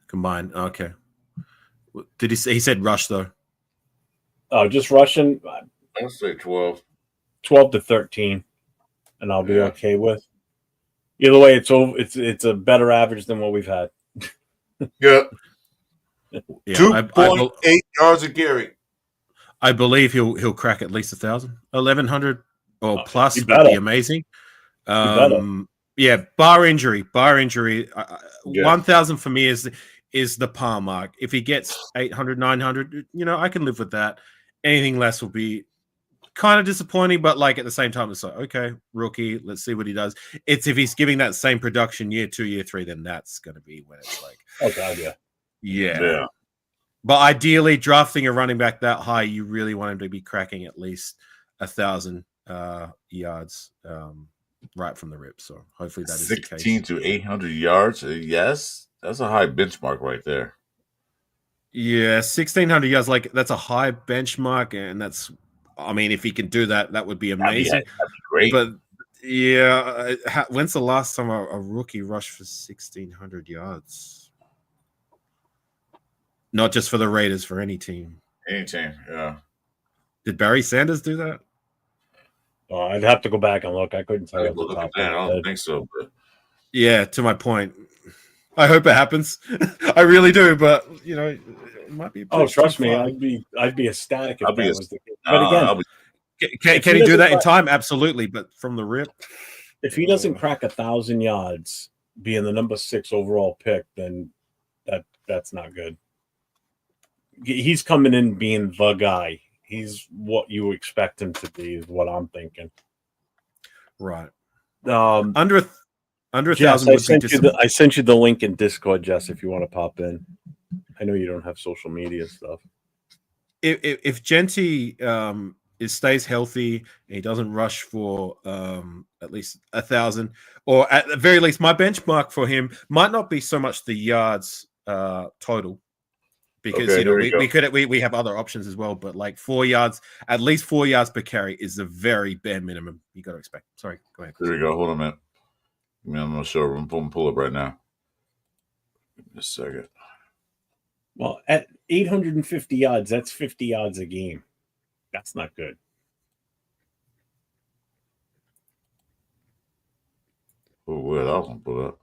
Combined, okay. Did he say? He said rush though. Oh, just rushing. I'll say 12. 12 to 13, and I'll be okay with. Either way, it's a better average than what we've had. Yeah. 2.8 yards a carry. I believe he'll crack at least 1,000, 1,100 or plus would be amazing. Yeah, bar injury. 1,000 for me is the par mark. If he gets 800, 900, I can live with that. Anything less will be kind of disappointing, but like at the same time, it's like, okay, rookie, let's see what he does. It's if he's giving that same production year 2, year 3, then that's going to be when it's like, oh god, yeah. But ideally, drafting a running back that high, you really want him to be cracking at least 1,000 yards right from the rip. So hopefully that is the case. 16 to 800 yards. Yes, that's a high benchmark right there. Yeah, 1,600 yards. Like that's a high benchmark, and that's. I mean, if he can do that, that would be amazing. That'd be great. But yeah, when's the last time a rookie rushed for 1,600 yards? Not just for the Raiders, for any team. Any team, yeah. Did Barry Sanders do that? I'd have to go back and look. I couldn't tell you. Look at that. I don't think so. But... Yeah, to my point. I hope it happens. I really do, but you know, it might be. Trust me, I'd be ecstatic if that was the case. But again, can he do that in time? Absolutely, but from the rip, if he doesn't crack 1,000 yards, being the number 6 overall pick, then that's not good. He's coming in being the guy. He's what you expect him to be, is what I'm thinking. Right. Under 1,000 would be I sent you the link in Discord, Jess, if you want to pop in. I know you don't have social media stuff. If Genty stays healthy and he doesn't rush for at least 1,000, or at the very least, my benchmark for him might not be so much the yards total. Because we have other options as well, but like 4 yards, at least 4 yards per carry is the very bare minimum you got to expect. Sorry, go ahead. There we go. Hold on a minute. I'm not sure. I'm pulling pull up right now. Just a second. Well, at 850 yards, that's 50 yards a game. That's not good. Oh, where else I'm pull up?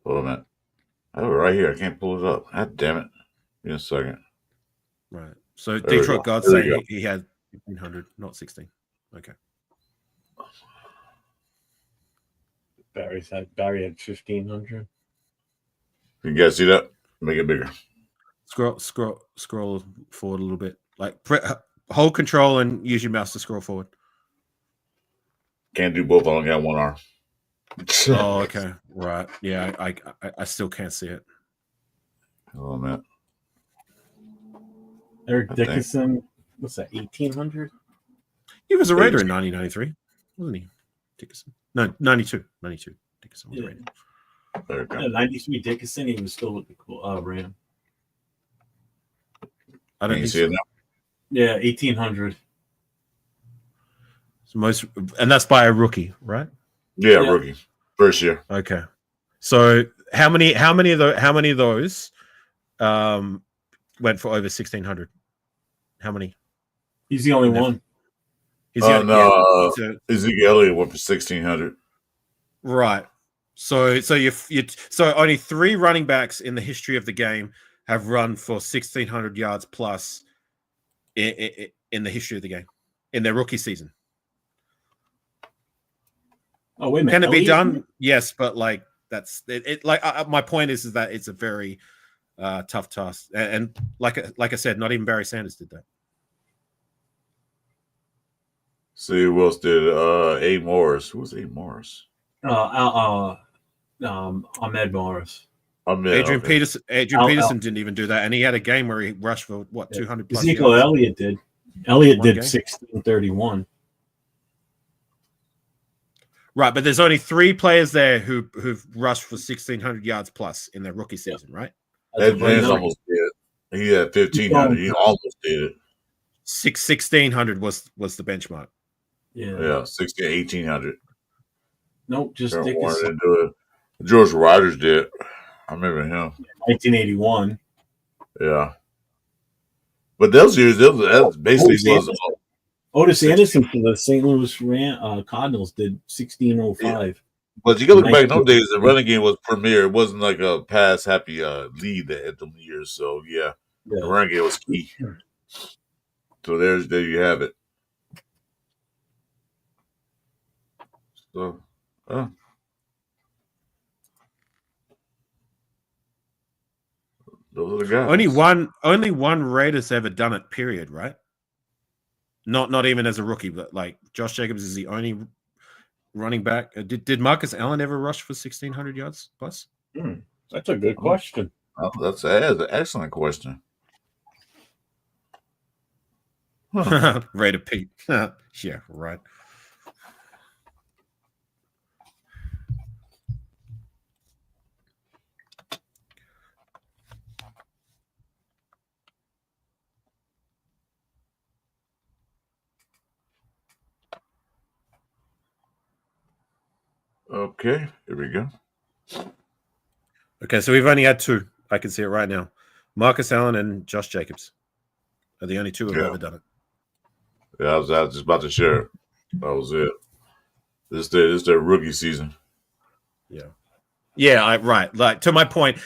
Hold on a minute. I have it right here. I can't pull it up. God damn it. Give me a second. Right. So There Detroit Guards say he had 1,500, not 16. Okay. Barry had 1,500. You guys see that? Make it bigger. Scroll forward a little bit. Like hold control and use your mouse to scroll forward. Can't do both. I only got one arm. Oh, okay. Right. Yeah, I still can't see it. Oh, man. Eric Dickerson, what's that, 1,800? He was a Raider in 1993, wasn't he? Dickerson. No, 92. Dickerson was a Raider. Yeah, 93 Dickerson, he was still with the Ram. I don't think see so. it now. Yeah, 1,800. Most, and that's by a rookie, right? Yeah, rookie. First year. Okay. So how many of those went for over 1,600? How many? He's the only one. Ezekiel Elliott went for 1,600. Right. So only 3 running backs in the history of the game have run for 1,600 yards plus in the history of the game in their rookie season. Oh, wait a minute. Can it be done? Yes, but like that's it. Like my point is that it's a very tough task, and like I said, not even Barry Sanders did that. See who else did? A. Morris. Who was A. Morris? Ahmed Morris. Adrian Peterson didn't even do that, and he had a game where he rushed for 200 plus. Ezekiel Elliott did. Elliott did 1631. Right, but there's only 3 players there who've rushed for 1,600 yards plus in their rookie season, right? Ed Vance almost did it. He had 1,500. He almost did it. 1,600 was the benchmark. Yeah, 1,800. Nope, just Dickerson. Wanted to do it. George Riders did. I remember him. 1981. Yeah. But those years, that basically was. Otis Anderson for the St. Louis Cardinals did 1,605. Yeah. But you got to look back in those days, the running game was premier. It wasn't like a pass happy lead that at them years. So, yeah, the running game was key. So, there you have it. So, those are the guys. Only one Raiders ever done it, period, right? Not even as a rookie, but like Josh Jacobs is the only running back. Did Marcus Allen ever rush for 1,600 yards plus? That's a good question. Oh, that's an excellent question. Huh. Raider Pete. Yeah, right. Okay, here we go. Okay, so we've only had two. I can see it right now. Marcus Allen and Josh Jacobs are the only two who've ever done it. Yeah, I was just about to share it. That was it. This is their rookie season. Yeah, right. Like, to my point,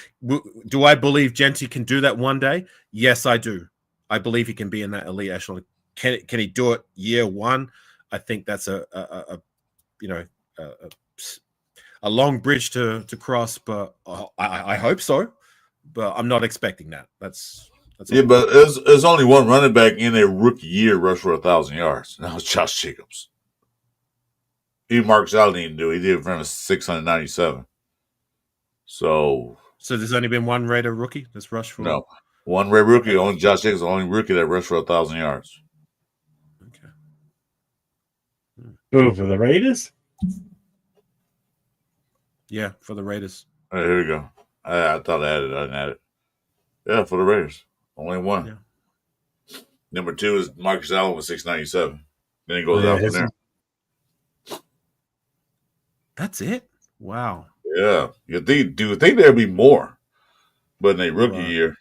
do I believe Genty can do that one day? Yes, I do. I believe he can be in that elite echelon. Can he do it year one? I think that's a long bridge to cross, but I hope so. But I'm not expecting that. That's yeah, but there's only one running back in a rookie year rush for 1,000 yards. And that was Josh Jacobs. Even Marcus Allen didn't do it. He did it for 697. So there's only been one Raider rookie that's rushed for one Red rookie. Only Josh Jacobs, the only rookie that rushed for 1,000 yards. Okay. Who, for the Raiders? Yeah, for the Raiders. All right, here we go. I thought I had it. I didn't have it. Yeah, for the Raiders, only one. Yeah. Number 2 is Marcus Allen with 697. Then he goes out from there. That's it. Wow. Yeah, you think there'd be more, but in a rookie year.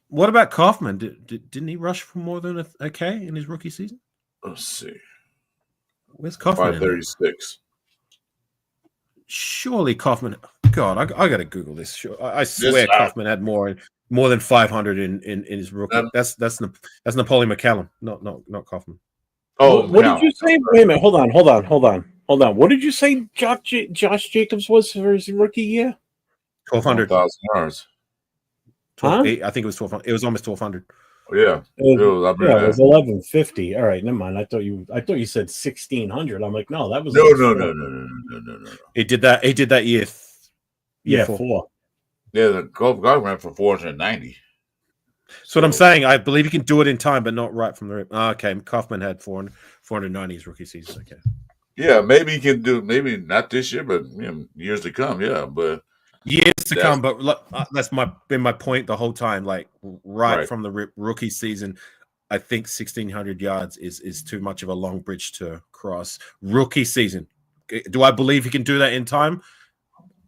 What about Kaufman? Didn't he rush for more than a K in his rookie season? Let's see. Where's Kaufman? 536. Surely Kaufman. God, I got to Google this. Sure, I swear Kaufman had more than 500 in his rookie. That's Napoleon McCallum, not Kaufman. Oh, what did you say? Wait a minute. Hold on. What did you say Josh Jacobs was for his rookie year? 1,200 yards. I think it was 1,200. It was almost 1,200. Yeah, it was 1,150. All right, never mind. I thought you said 1,600. I'm like, no, that was no. He did that year. Year 4. Yeah, the golf guy ran for 490. So what I'm saying, I believe he can do it in time, but not right from the rip. Okay, Kaufman had 490 his rookie season. Okay. Yeah, maybe he can do. Maybe not this year, but years to come. Yeah, but years to come. But that's been my point the whole time. Like right from the rookie season, I think 1,600 yards is too much of a long bridge to cross. Rookie season. Do I believe he can do that in time?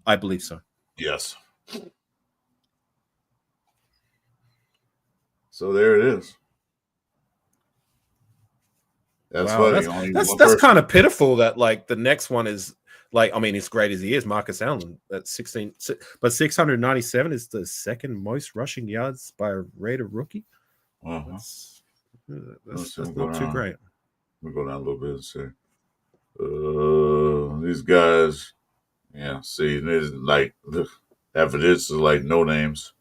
I believe so. Yes. So there it is. That's funny. That's kind of pitiful that like the next one is like, I mean, as great as he is, Marcus Allen at 16, but 697 is the second most rushing yards by a Raider rookie. That's not too great. We'll go down a little bit and see. These guys, see, there's like after this is like no names.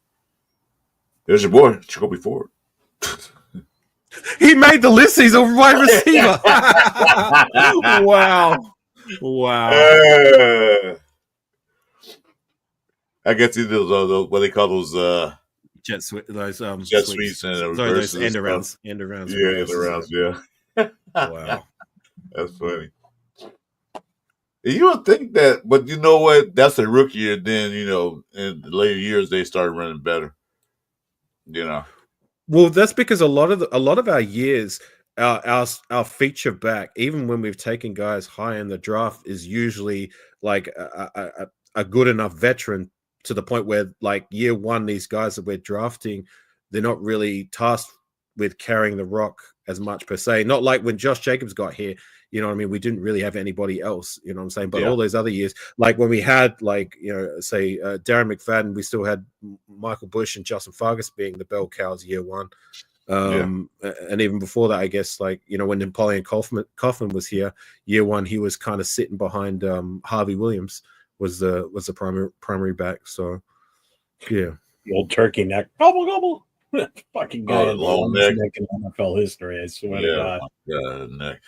There's your boy, Jacoby Ford. He made the list. He's a wide receiver. Wow. I guess he does those what they call those jet suites and those end arounds. Yeah, end arounds. Yeah. Wow. That's funny. You would think that, but you know what? That's a rookie year. Then in the later years they started running better. Well, that's because a lot of our years, our feature back, even when we've taken guys high in the draft, is usually like a good enough veteran to the point where, like year one, these guys that we're drafting, they're not really tasked with carrying the rock as much per se. Not like when Josh Jacobs got here, you know what I mean? We didn't really have anybody else, you know what I'm saying? But all those other years, like when we had say Darren McFadden, we still had Michael Bush and Justin Fargas being the bell cows year one. And even before that, I guess, like, when Napoleon Kaufman was here, year one, he was kind of sitting behind Harvey Williams was the primary back. So yeah. The old turkey neck. Gobble gobble. Fucking guy had the long neck in NFL history, I swear to God. Yeah, neck.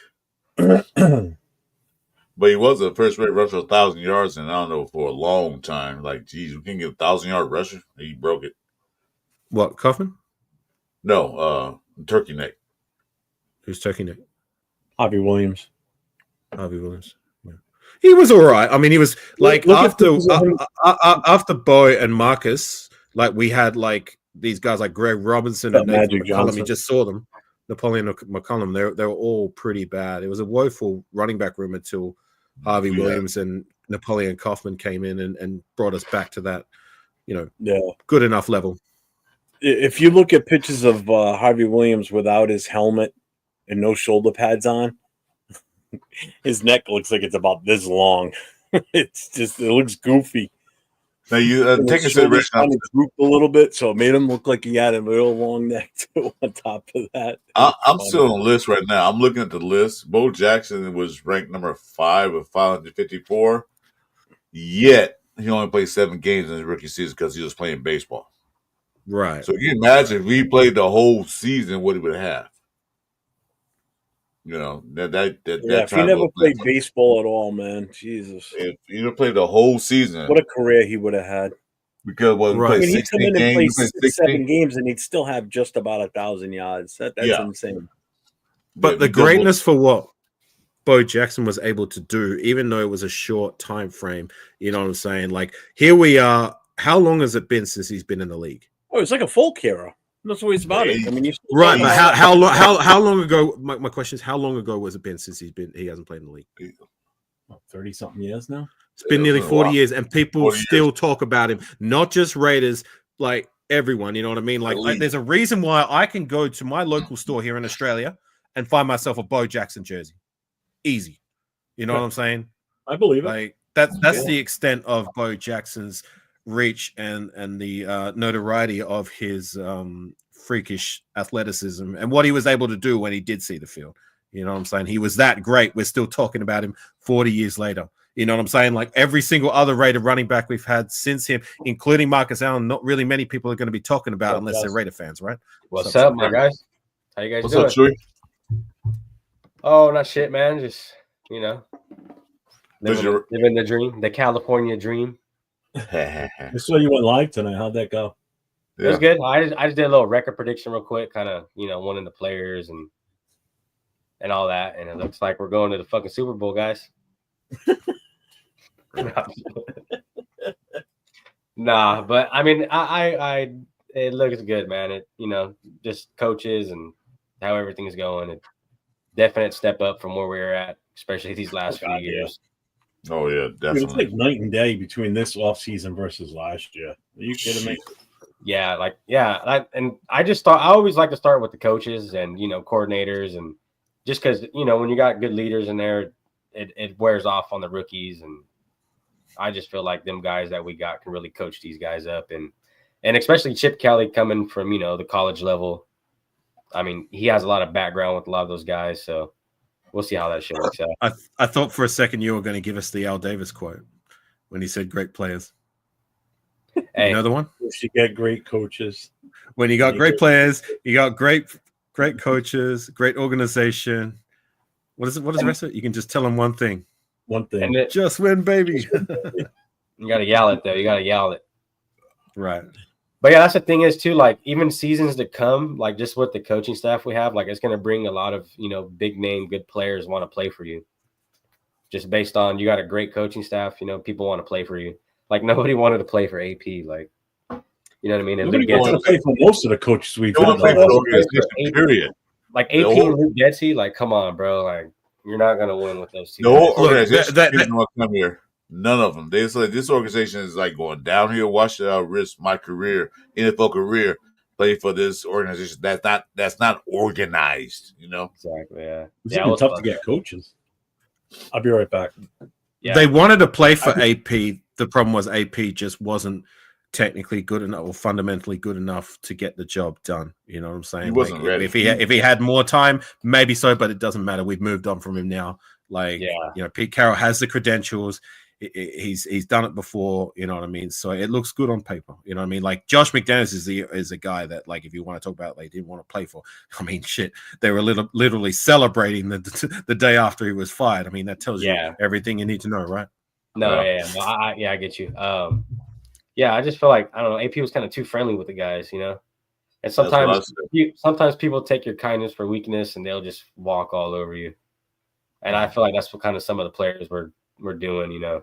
But he was a first-rate rusher, 1,000 yards, and I don't know, for a long time. Like, geez, we can get a 1,000-yard rusher. He broke it. What, Kaufman? No, Turkey Neck. Who's Turkey Neck? Harvey Williams. Harvey Williams. Yeah. He was all right. I mean, he was like after Bo and Marcus, like we had like these guys like Greg Robinson and Nathan McCullum. You just saw them. Napoleon McCullum. They were all pretty bad. It was a woeful running back room until Harvey Williams and Napoleon Kaufman came in and brought us back to that, good enough level. If you look at pictures of Harvey Williams without his helmet and no shoulder pads on, his neck looks like it's about this long. It looks goofy. Now you take consideration kind of drooped a little bit, so it made him look like he had a real long neck too. On top of that, I'm still on the list right now. I'm looking at the list. Bo Jackson was ranked number 5 with 554. Yet he only played 7 games in his rookie season because he was playing baseball. Right. So you can imagine if he played the whole season, what he would have. If he never played baseball at all, man, Jesus. If he never played the whole season, what a career he would have had. Because he played 16 games, and play 7 games, and he'd still have just about 1,000 yards. That's insane. But the greatness for what Bo Jackson was able to do, even though it was a short time frame, you know what I'm saying? Like here we are. How long has it been since he's been in the league? Oh, it's like a folk hero. That's what it's about. I mean, right, but how long ago? My question is, how long ago was it been since he hasn't played in the league? 30-something years now. It's been nearly 40 years, and people still talk about him. Not just Raiders, like everyone. You know what I mean? Like there's a reason why I can go to my local store here in Australia and find myself a Bo Jackson jersey. Easy. You know what I'm saying? I believe it. Like that's the extent of Bo Jackson's reach and the notoriety of his freakish athleticism and what he was able to do when he did see the field. You know what I'm saying? He was that great. We're still talking about him 40 years later. You know what I'm saying? Like every single other Raider running back we've had since him, including Marcus Allen, not really many people are going to be talking about unless they're Raider fans, right? What's up, my guys? How you guys doing? What's up, Chewy? Oh, not shit, man. Just, living the dream, the California dream. I saw you went live tonight. How'd that go? It was good. I just did a little record prediction real quick, kind of, one of the players and all that. And it looks like we're going to the fucking Super Bowl, guys. Nah, but I mean, I it looks good, man. It, just coaches and how everything's going. It definite step up from where we were at, especially these last few years. Oh yeah, definitely. It's like night and day between this offseason versus last year. Are you kidding me? Yeah, I just thought I always like to start with the coaches and coordinators, and just because when you got good leaders in there, it wears off on the rookies, and I just feel like them guys that we got can really coach these guys up, and especially Chip Kelly coming from the college level. I mean, he has a lot of background with a lot of those guys, so we'll see how that shit works out. I thought for a second you were going to give us the Al Davis quote when he said great players. Hey, another one? You should get great coaches. When you got great players, you got great coaches, great organization. What is the rest of it? You can just tell them one thing. Just win, baby. You got to yell it, though. You got to yell it. Right. But yeah, that's the thing is too, like even seasons to come, like just with the coaching staff we have, like it's going to bring a lot of, big name, good players want to play for you. Just based on you got a great coaching staff, people want to play for you. Like nobody wanted to play for AP. Like, you know what I mean? And nobody wanted to play for most of the coaches we've had. Period. Like AP and Luke Getsy, like come on, bro. Like you're not going to win with those two. No organization come here. None of them. They say this organization is like going downhill. Why should I risk my career, NFL career, play for this organization that's not organized? Exactly. Yeah. It's tough to get coaches. I'll be right back. Yeah. They wanted to play for AP. The problem was AP just wasn't technically good enough or fundamentally good enough to get the job done. You know what I'm saying? He wasn't ready. If he had more time, maybe so, but it doesn't matter. We've moved on from him now. Like, Pete Carroll has the credentials. he's done it before, you know what I mean? So it looks good on paper, you know what I mean? Like Josh McDaniels is a guy that, like, if you want to talk about they didn't want to play for, I mean, shit, they were literally celebrating the day after he was fired. I mean, that tells you everything you need to know, right? No, I get you. Yeah, I just feel like, I don't know, AP was kind of too friendly with the guys, you know? And sometimes people take your kindness for weakness and they'll just walk all over you. And I feel like that's what kind of some of the players were doing, you know.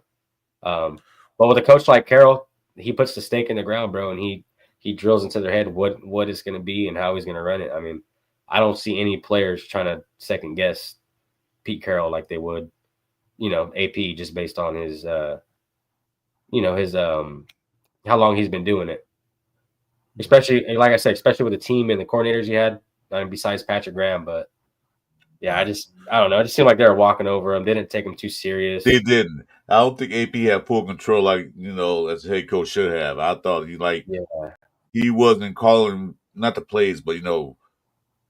But with a coach like Carroll, he puts the stake in the ground, bro, and he drills into their head what it's going to be and how he's going to run it. I mean, I don't see any players trying to second guess Pete Carroll like they would, you know, AP, just based on his, you know, his how long he's been doing it. Especially, like I said, especially with the team and the coordinators he had, I mean, besides Patrick Graham. But yeah, I don't know. It just seemed like they were walking over him. They didn't take him too serious. They didn't. I don't think AP had full control, like, you know, as a head coach should have. I thought he wasn't calling, not the plays, but, you know,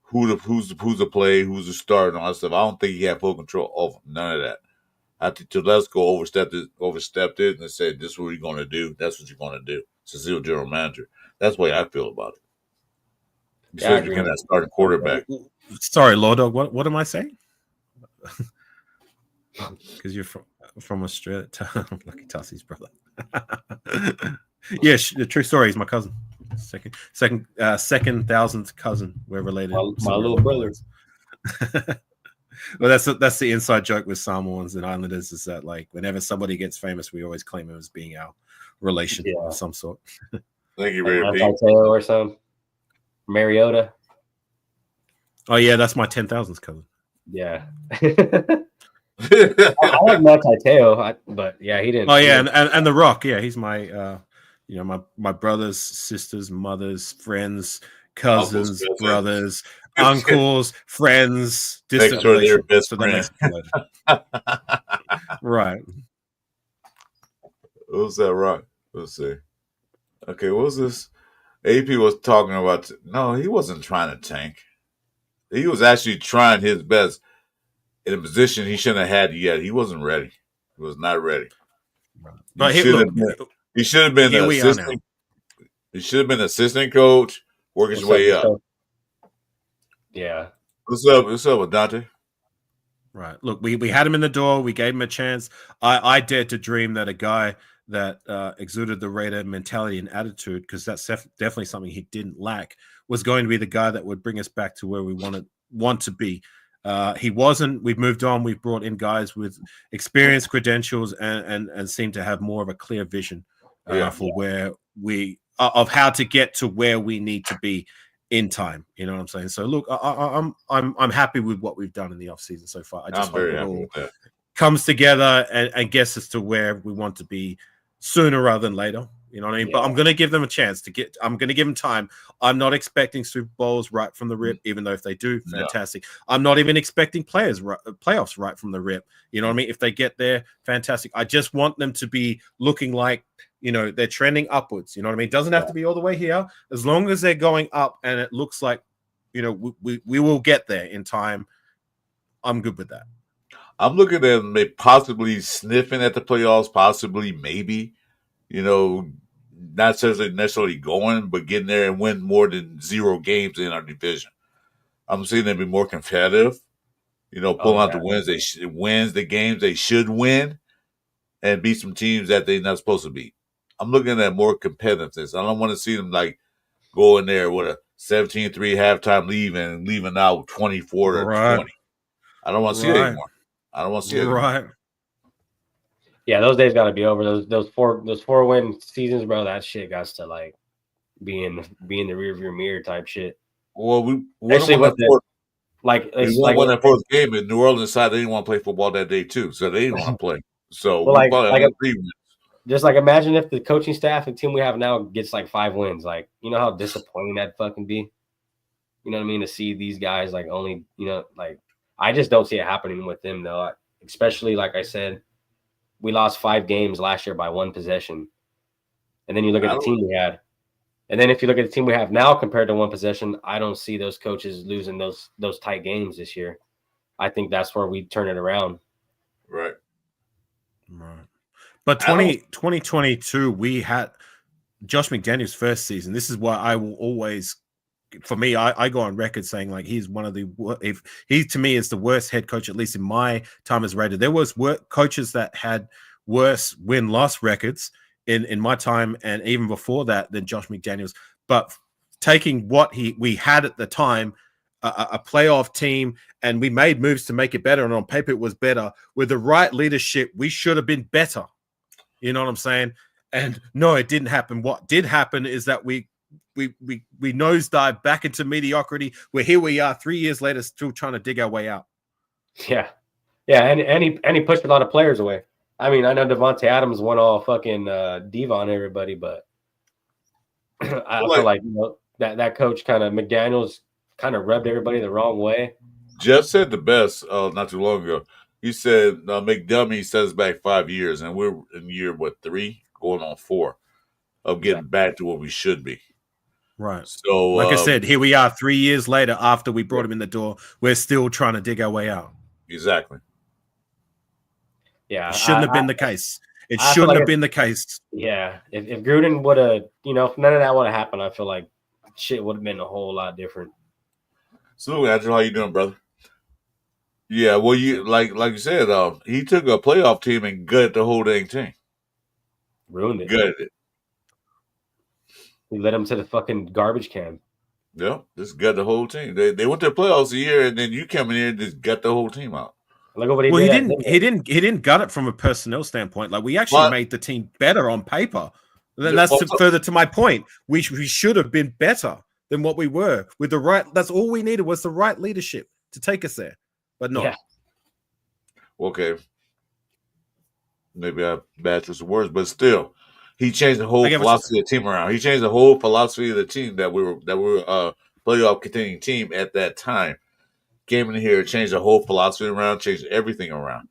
who's the play, who's the start, and all that stuff. I don't think he had full control of none of that. I think Telesco overstepped it and said, "This is what you're going to do. That's what you're going to do." It's a general manager. That's the way I feel about it. Especially when that starting quarterback. Sorry, Lord Dog. What am I saying? Because you're from Australia. Lucky Tussie's brother. Yeah, the true story. He's my cousin. Second thousandth cousin. We're related. My little brother. Well, that's the inside joke with Samoans and Islanders, is that, like, whenever somebody gets famous, we always claim him as being our relation of some sort. Thank you, very much. Or some Mariota. Oh yeah, that's my 10,000th cousin. Yeah. I like Matt Taiteo, but yeah, he didn't. Oh yeah, and The Rock, yeah, he's my you know, my brothers, sisters, mothers, friends, cousins, brothers, uncles, friends, distant relations. So that makes it right. What was that, Rock? Let's see. Okay, what was this? AP was talking about. No, he wasn't trying to tank. He was actually trying his best in a position he shouldn't have had yet. He wasn't ready. He was not ready. But he should have been an assistant. He should have been assistant coach, work his way up. Yeah. What's up with Dante? Right. Look, we had him in the door. We gave him a chance. I dared to dream that a guy that exuded the Raider mentality and attitude, because that's definitely something he didn't lack, was going to be the guy that would bring us back to where we want to be. He wasn't. We've moved on. We've brought in guys with experience, credentials, and seem to have more of a clear vision for where we of how to get to where we need to be in time. You know what I'm saying? So look, I'm happy with what we've done in the offseason so far. I just hope it all comes together and gets us to where we want to be sooner rather than later. You know what I mean? Yeah. But I'm going to give them a chance I'm going to give them time. I'm not expecting Super Bowls right from the rip, even though if they do, fantastic. I'm not even expecting playoffs right from the rip. You know what I mean? If they get there, fantastic. I just want them to be looking like, you know, they're trending upwards. You know what I mean? It doesn't have to be all the way here. As long as they're going up and it looks like, you know, we will get there in time, I'm good with that. I'm looking at them possibly sniffing at the playoffs, possibly, maybe, you know, not necessarily going, but getting there and win more than 0 games in our division. I'm seeing them be more competitive, you know, pulling out the wins. Wins the games they should win and beat some teams that they're not supposed to beat. I'm looking at more competitiveness. I don't want to see them like go in there with a 17-3 halftime leaving out 24-20. I don't want to see it anymore. I don't want to see it. Right. Yeah, those days got to be over. Those 4 win seasons, bro. That shit got to like be in the rear view mirror type shit. Well, we actually won that fourth game in New Orleans side. They didn't want to play football that day too, so they didn't want to play. So just like imagine if the coaching staff and team we have now gets like 5 wins. Like, you know how disappointing that'd fucking be. You know what I mean? To see these guys like only, you know, like I just don't see it happening with them though. Especially like I said, we lost 5 games last year by 1 possession. And then you look at the team we had. And then if you look at the team we have now compared to 1 possession, I don't see those coaches losing those tight games this year. I think that's where we turn it around. Right. But 2022, we had Josh McDaniels' first season. This is why I will always, for me, I go on record saying like he's one of the, if he to me is the worst head coach, at least in my time as Raider. There was coaches that had worse win-loss records in my time and even before that than Josh McDaniels. But taking what we had at the time, a playoff team, and we made moves to make it better, and on paper it was better. With the right leadership, we should have been better. You know what I'm saying? And no, it didn't happen. What did happen is that we nosedive back into mediocrity. Where here we are 3 years later, still trying to dig our way out. Yeah, and he pushed a lot of players away. I mean, I know Devontae Adams went all fucking diva on everybody, but I feel like that coach kind of McDaniels kind of rubbed everybody the wrong way. Jeff said the best not too long ago. He said McDummy set us back 5 years, and we're in year 3, going on 4, of getting back to what we should be. Right. So, like I said, here we are 3 years later after we brought him in the door. We're still trying to dig our way out. Exactly. Yeah, it shouldn't have been the case. It I shouldn't have been the case. Yeah, if Gruden would have, if none of that would have happened, I feel like shit would have been a whole lot different. So, Andrew, how you doing, brother? Yeah, well, you like you said, he took a playoff team and gutted the whole dang team. Ruined it. Gutted it. He led them to the fucking garbage can. Yeah, just gut the whole team. They went to the playoffs a year, and then you come in here and just gut the whole team out. Look at what he didn't gut it from a personnel standpoint. Like we actually made the team better on paper. Then that's further to my point. We should have been better than what we were with the right. That's all we needed was the right leadership to take us there, but no. Yeah. Okay, maybe I bad choice of words, but still, he changed the whole philosophy of the team around. He changed the whole philosophy of the team that we were playoff contending team at that time. Came in here, changed the whole philosophy around, changed everything around.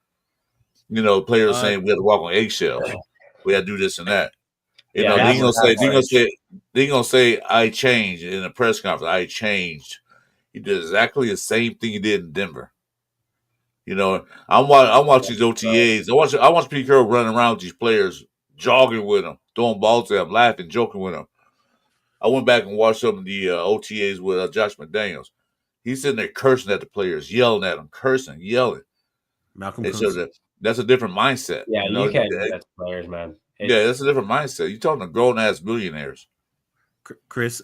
Players saying we have to walk on eggshells. We have to do this and that. They're gonna say I changed in a press conference. I changed. He did exactly the same thing he did in Denver. I'm watching these OTAs. I watch Pete Carroll running around with these players, jogging with them, throwing balls at them, laughing, joking with them. I went back and watched some of the OTAs with Josh McDaniels. He's sitting there cursing at the players, yelling at them, cursing, yelling. Malcolm, that's a different mindset. Yeah, you can't do that to players, man. That's a different mindset. You're talking to grown-ass millionaires. Chris,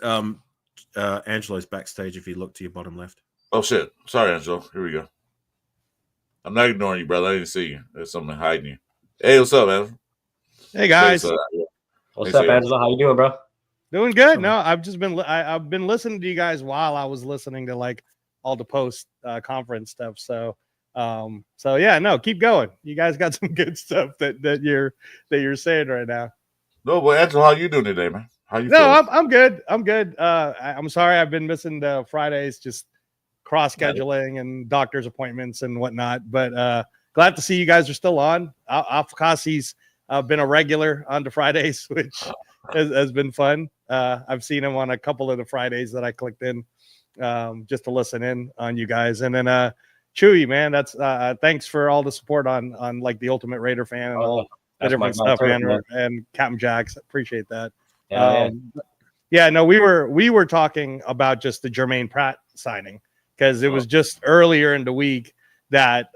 Angelo's backstage if you look to your bottom left. Oh, shit. Sorry, Angelo. Here we go. I'm not ignoring you, brother. I didn't see you. There's something hiding you. Hey, what's up, man? Hey, guys. What's up, Angelo? How you doing, bro? Doing good. No, I've been listening to you guys while I was listening to like all the post conference stuff. So yeah, no, keep going. You guys got some good stuff that you're saying right now. No, but Angelo, how you doing today, man? How you? No, I'm good. I'm good. I'm sorry I've been missing the Fridays, just cross scheduling and doctor's appointments and whatnot. But glad to see you guys are still on. Afkasi's been a regular on the Fridays, which has been fun. I've seen him on a couple of the Fridays that I clicked in just to listen in on you guys. And then Chewy, man, that's thanks for all the support on like the Ultimate Raider fan and all the different stuff, man. And Captain Jacks, appreciate that. Yeah, no, we were talking about just the Jermaine Pratt signing because it was just earlier in the week that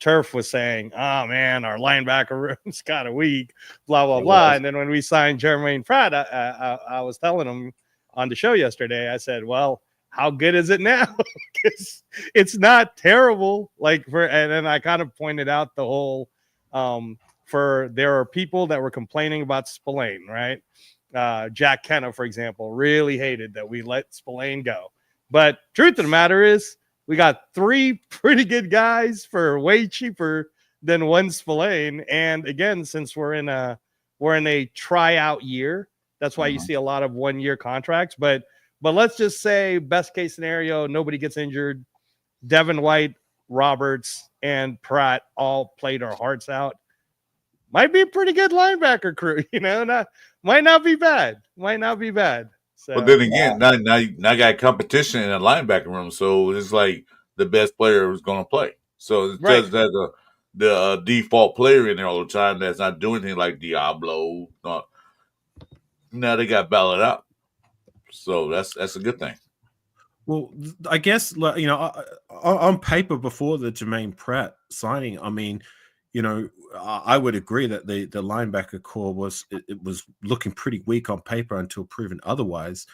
Turf was saying, "Oh man, our linebacker room's kind of weak," blah blah blah. And then when we signed Jermaine Pratt, I was telling him on the show yesterday. I said, "Well, how good is it now?" Because it's not terrible. And then I kind of pointed out the whole there are people that were complaining about Spillane, right? Jack Kenna, for example, really hated that we let Spillane go. But truth of the matter is, we got 3 pretty good guys for way cheaper than one Spillane. And again, since we're in a tryout year, that's why you see a lot of 1-year contracts. But let's just say best case scenario, nobody gets injured. Devin White, Roberts, and Pratt all played our hearts out. Might be a pretty good linebacker crew, might not be bad. So, but then again, now you got competition in the linebacker room, so it's like the best player is going to play. So it the default player in there all the time that's not doing anything like Diablo. Now they got ballot out, so that's a good thing. Well, I guess on paper before the Jermaine Pratt signing, I mean, I would agree that the linebacker core was looking pretty weak on paper until proven otherwise.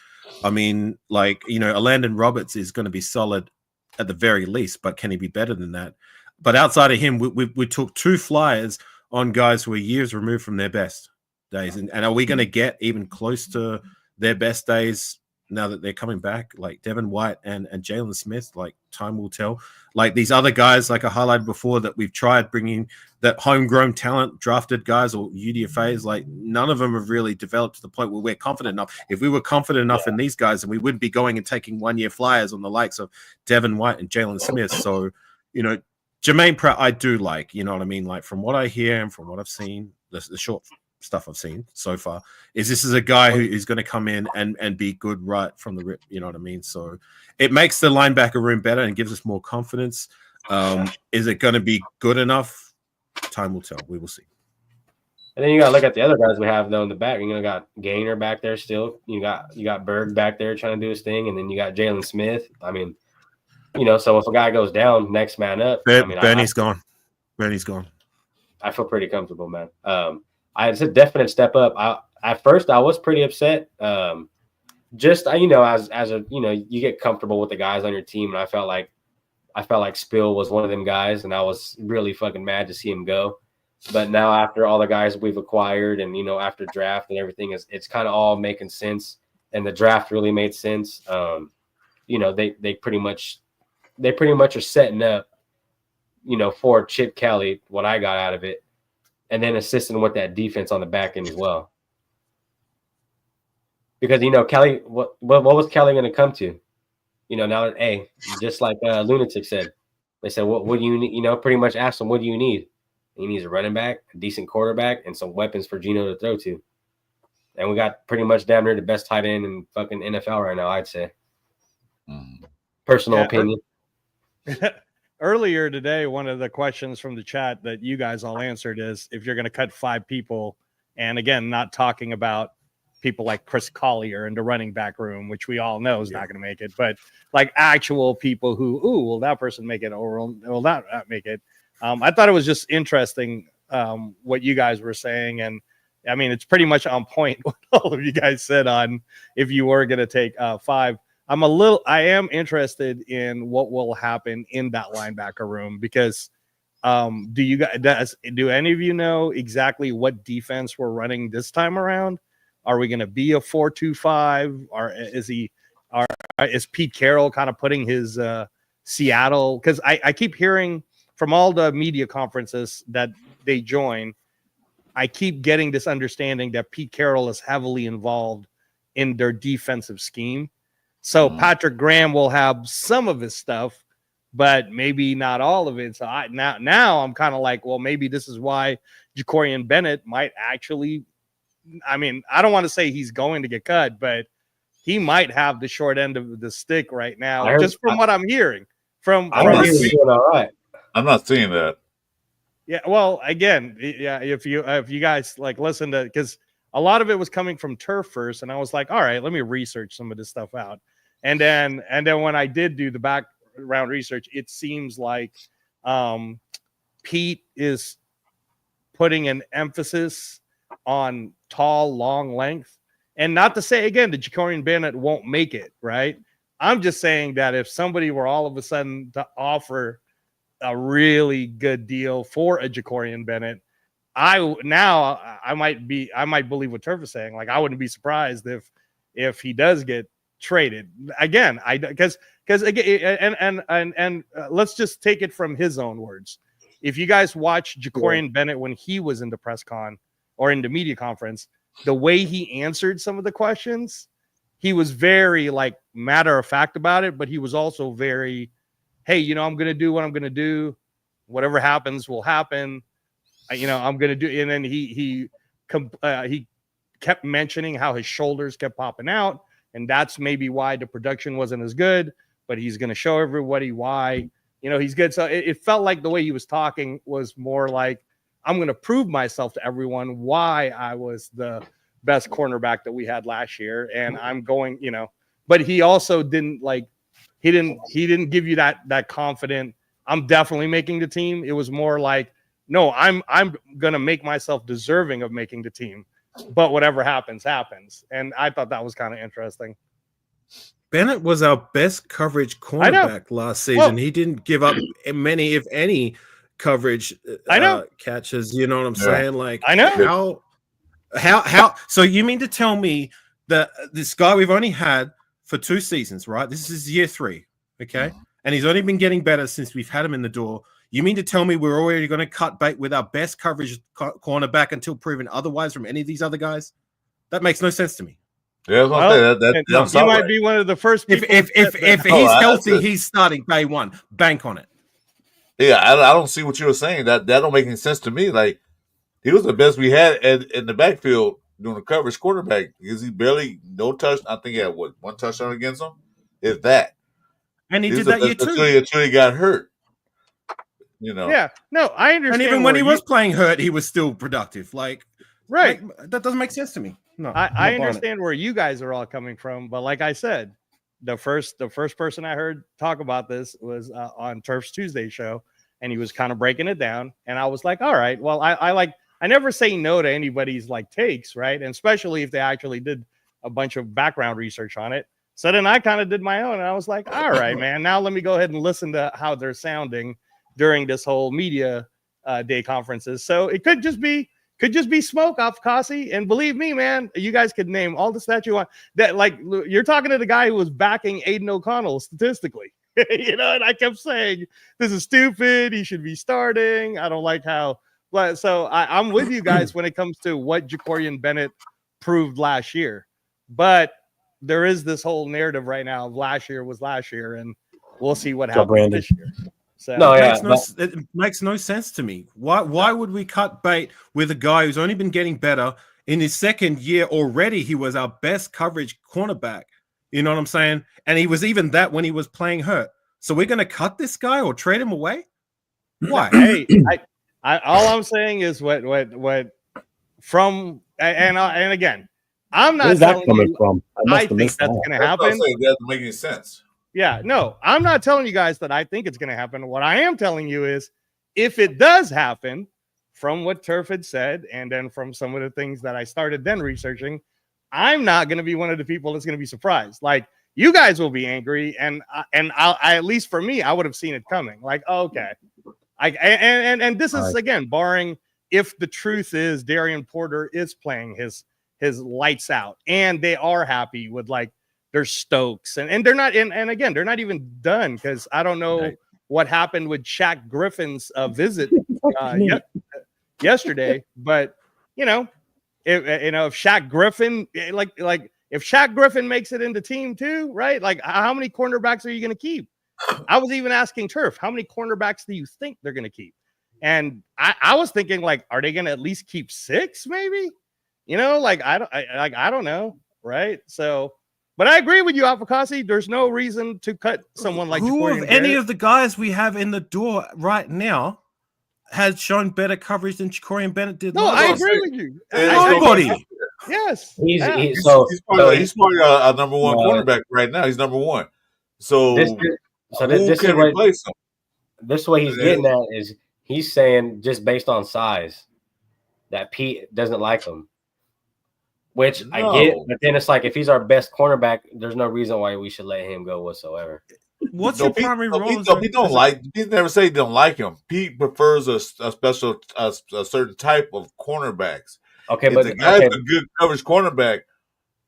I mean, Landon Roberts is going to be solid at the very least, but can he be better than that? But outside of him, we took 2 flyers on guys who are years removed from their best days, and are we going to get even close to their best days now that they're coming back, like Devin White and Jalen Smith? Like, time will tell. Like these other guys, like I highlighted before, that we've tried bringing, that homegrown talent, drafted guys or UDFAs, like none of them have really developed to the point where we're confident enough. If we were confident enough in these guys, then we wouldn't be going and taking 1-year flyers on the likes of Devin White and Jalen Smith. So, Jermaine Pratt, I do like, you know what I mean? Like from what I hear and from what I've seen, the short stuff I've seen so far, is this is a guy who is going to come in and be good right from the rip, you know what I mean? So it makes the linebacker room better and gives us more confidence. Is it going to be good enough? Time will tell. We will see. And then you got to look at the other guys we have though in the back. Got Gainer back there still. You got Berg back there trying to do his thing, and then you got Jalen Smith. I mean, so if a guy goes down, next man up. Bernie's gone. Bernie's gone. I feel pretty comfortable, man. It's a definite step up. At first I was pretty upset. As a you get comfortable with the guys on your team, and I felt like Spill was one of them guys, and I was really fucking mad to see him go. But now after all the guys we've acquired, and after draft and everything, it's kind of all making sense, and the draft really made sense. They pretty much are setting up, for Chip Kelly, what I got out of it, and then assisting with that defense on the back end as well. Because Kelly, what was Kelly going to come to? Now that just like Lunatic said, they said, what do you need? Pretty much asked him, what do you need? He needs a running back, a decent quarterback, and some weapons for Geno to throw to. And we got pretty much damn near the best tight end in fucking NFL right now, I'd say. Personal opinion. Earlier today, one of the questions from the chat that you guys all answered is if you're going to cut 5 people, and again, not talking about people like Chris Collier in the running back room, which we all know is not going to make it, but like actual people who, will that person make it, or will that not make it? I thought it was just interesting what you guys were saying, and I mean, it's pretty much on point what all of you guys said on if you were going to take 5. I am interested in what will happen in that linebacker room, because do any of you know exactly what defense we're running this time around? Are we going to be a 4-2-5, or is Pete Carroll kind of putting his Seattle? Because I keep hearing from all the media conferences that they join, I keep getting this understanding that Pete Carroll is heavily involved in their defensive scheme. So Patrick Graham will have some of his stuff, but maybe not all of it. So now I'm kind of like, well, maybe this is why Jacorian Bennett might actually, I mean, I don't want to say he's going to get cut, but he might have the short end of the stick right now, just from what I'm hearing. I'm not seeing that. Yeah, well, again, if you guys like listen to, because a lot of it was coming from Turf first, and I was like, all right, let me research some of this stuff out. And then when I did do the background research, it seems like Pete is putting an emphasis on tall, long length. And not to say, again, that Jacorian Bennett won't make it, right? I'm just saying that if somebody were all of a sudden to offer a really good deal for a Jacorian Bennett, I might believe what Turf is saying. Like, I wouldn't be surprised if he does get traded again. Because again, and let's just take it from his own words. If you guys watch Jacorian Bennett when he was in the press con or in the media conference, the way he answered some of the questions, he was very like matter of fact about it, but he was also very, hey, I'm going to do what I'm going to do. Whatever happens will happen. I'm going to do. And then he kept mentioning how his shoulders kept popping out, and that's maybe why the production wasn't as good, but he's going to show everybody why he's good. So it felt like the way he was talking was more like, I'm going to prove myself to everyone why I was the best cornerback that we had last year. And I'm going, but he also didn't he didn't give you that confident, I'm definitely making the team. It was more like, no, I'm going to make myself deserving of making the team, but whatever happens, happens. And I thought that was kind of interesting. Bennett was our best coverage cornerback last season. He didn't give up many, if any, coverage catches. You know what I'm saying? Like, I know. How? So you mean to tell me that this guy we've only had for 2 seasons, right? This is year 3, okay? And he's only been getting better since we've had him in the door. You mean to tell me we're already going to cut bait with our best coverage cornerback until proven otherwise from any of these other guys? That makes no sense to me. Yeah, he might be one of the first people. If he's healthy, he's starting day 1. Bank on it. Yeah, I don't see what you were saying. That don't make any sense to me. Like, he was the best we had in the backfield doing the coverage quarterback because he barely no touch. I think he had 1 touchdown against him. If that, and he did that year too until he got hurt. Yeah, no, I understand. And even when he was playing hurt, he was still productive. Like, right, that doesn't make sense to me. No, I understand where you guys are all coming from, but like I said, the first person I heard talk about this was on Turf's Tuesday show, and he was kind of breaking it down, and I was like, all right, well, I never say no to anybody's takes, right? And especially if they actually did a bunch of background research on it. So then I kind of did my own, and I was like, all right, man, now let me go ahead and listen to how they're sounding during this whole media day conferences. So it could just be smoke off Kasi. And believe me, man, you guys could name all the stats you want. That you're talking to the guy who was backing Aiden O'Connell statistically. And I kept saying, this is stupid. He should be starting. I don't like how. So I'm with you guys when it comes to what Jacorian Bennett proved last year. But there is this whole narrative right now of last year was last year, and we'll see what happens this year. So it makes no sense to me. Why would we cut bait with a guy who's only been getting better? In his 2nd year already, he was our best coverage cornerback. You know what I'm saying? And he was even that when he was playing hurt. So we're going to cut this guy or trade him away? Why? Hey, all I'm saying is what from and again, I'm not. Where's that coming from? I think that's going to happen. That doesn't make any sense. Yeah, no, I'm not telling you guys that I think it's going to happen. What I am telling you is, if it does happen, from what Turf had said, and then from some of the things that I started then researching, I'm not going to be one of the people that's going to be surprised. Like, you guys will be angry, and I'll at least for me, I would have seen it coming. Like, okay, and this is again barring if the truth is Darian Porter is playing his lights out, and they are happy with their Stokes, and they're not and again they're not even done because I don't know what happened with Shaq Griffin's visit yesterday, but if Shaq Griffin if Shaq Griffin makes it into team 2, right? Like, how many cornerbacks are you going to keep? I was even asking Turf, how many cornerbacks do you think they're going to keep? And I was thinking, are they going to at least keep 6, maybe? I don't know, right? So, but I agree with you, Alfakasi. There's no reason to cut someone like who Jacorian of any Bennett. of the guys we have in the door right now has shown better coverage than Jacorian Bennett did. No, I agree with you. Nobody. Yes, he's probably a number 1 cornerback right now. He's number 1. So this is replace him? This way he's getting at is he's saying just based on size that Pete doesn't like him, which I get. But then it's like if he's our best cornerback, there's no reason why we should let him go whatsoever. What's your primary role? Pete never say he don't like him. Pete prefers a certain type of cornerbacks. Okay, but the guy's a good coverage cornerback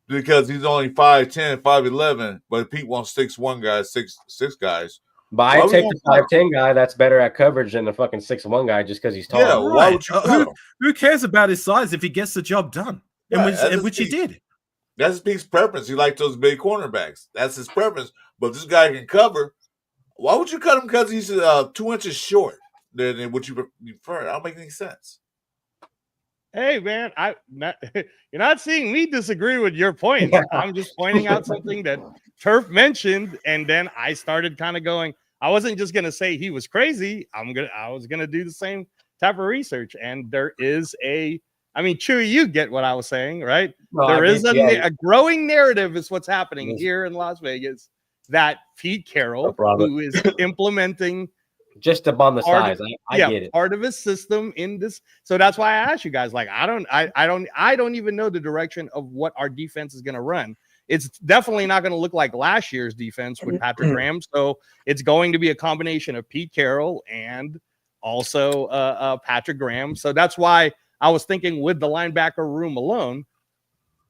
because he's only 5'10", 5'11", but Pete wants 6'1" guys, six guys. But I take the 5'10" guy that's better at coverage than the fucking 6'1" guy just because he's tall. Yeah, why would you who cares about his size if he gets the job done? Which he did. That's Pete's preference. He likes those big cornerbacks. That's his preference. But if this guy can cover, why would you cut him because he's 2 inches short than what you prefer? That don't make any sense. Hey, man, you're not seeing me disagree with your point. I'm just pointing out something that Turf mentioned, and then I started kind of going, I wasn't just gonna say he was crazy. I was gonna do the same type of research. And there is Chewy, you get what I was saying, right? No, There is yeah. a growing narrative is what's happening here in Las Vegas that Pete Carroll, who is implementing just upon the size. I get it. Part of his system in this. So that's why I asked you guys, like, I don't even know the direction of what our defense is going to run. It's definitely not going to look like last year's defense with Patrick Graham. So it's going to be a combination of Pete Carroll and also Patrick Graham. So that's why I was thinking with the linebacker room alone,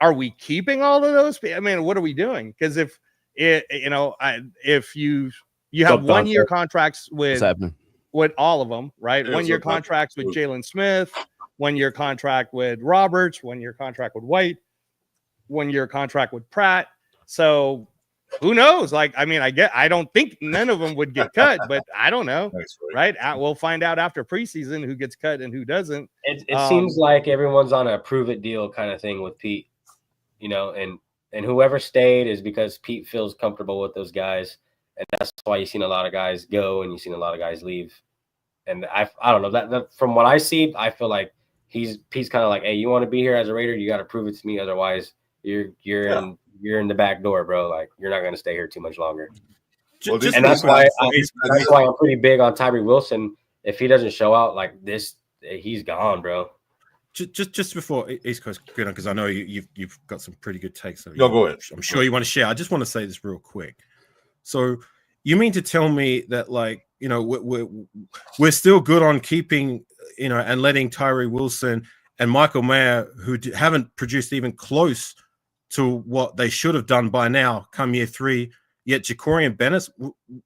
are we keeping all of those? I mean, what are we doing? Because if you have 1 year contracts with all of them, right? 1 year contracts with Jalen Smith, 1 year contract with Roberts, 1 year contract with White, 1 year contract with Pratt. So who knows? Like, I mean, I don't think none of them would get cut, but I don't know, right? We'll find out after preseason who gets cut and who doesn't. It seems like everyone's on a prove it deal kind of thing with Pete, and whoever stayed is because Pete feels comfortable with those guys. And that's why you've seen a lot of guys go and you've seen a lot of guys leave. And I don't know that from what I see, I feel like Pete's kind of like, hey, you want to be here as a Raider, you got to prove it to me. Otherwise, you're in the back door, bro. Like, you're not going to stay here too much longer. And that's why I'm pretty big on Tyree Wilson. If he doesn't show out like this, he's gone, bro. Just before East Coast, because I know you've got some pretty good takes. So go ahead. I'm sure you want to share. I just want to say this real quick. So you mean to tell me that, like, we're still good on keeping, and letting Tyree Wilson and Michael Mayer, who haven't produced even close to what they should have done by now, come year 3, yet Jacorian Bennett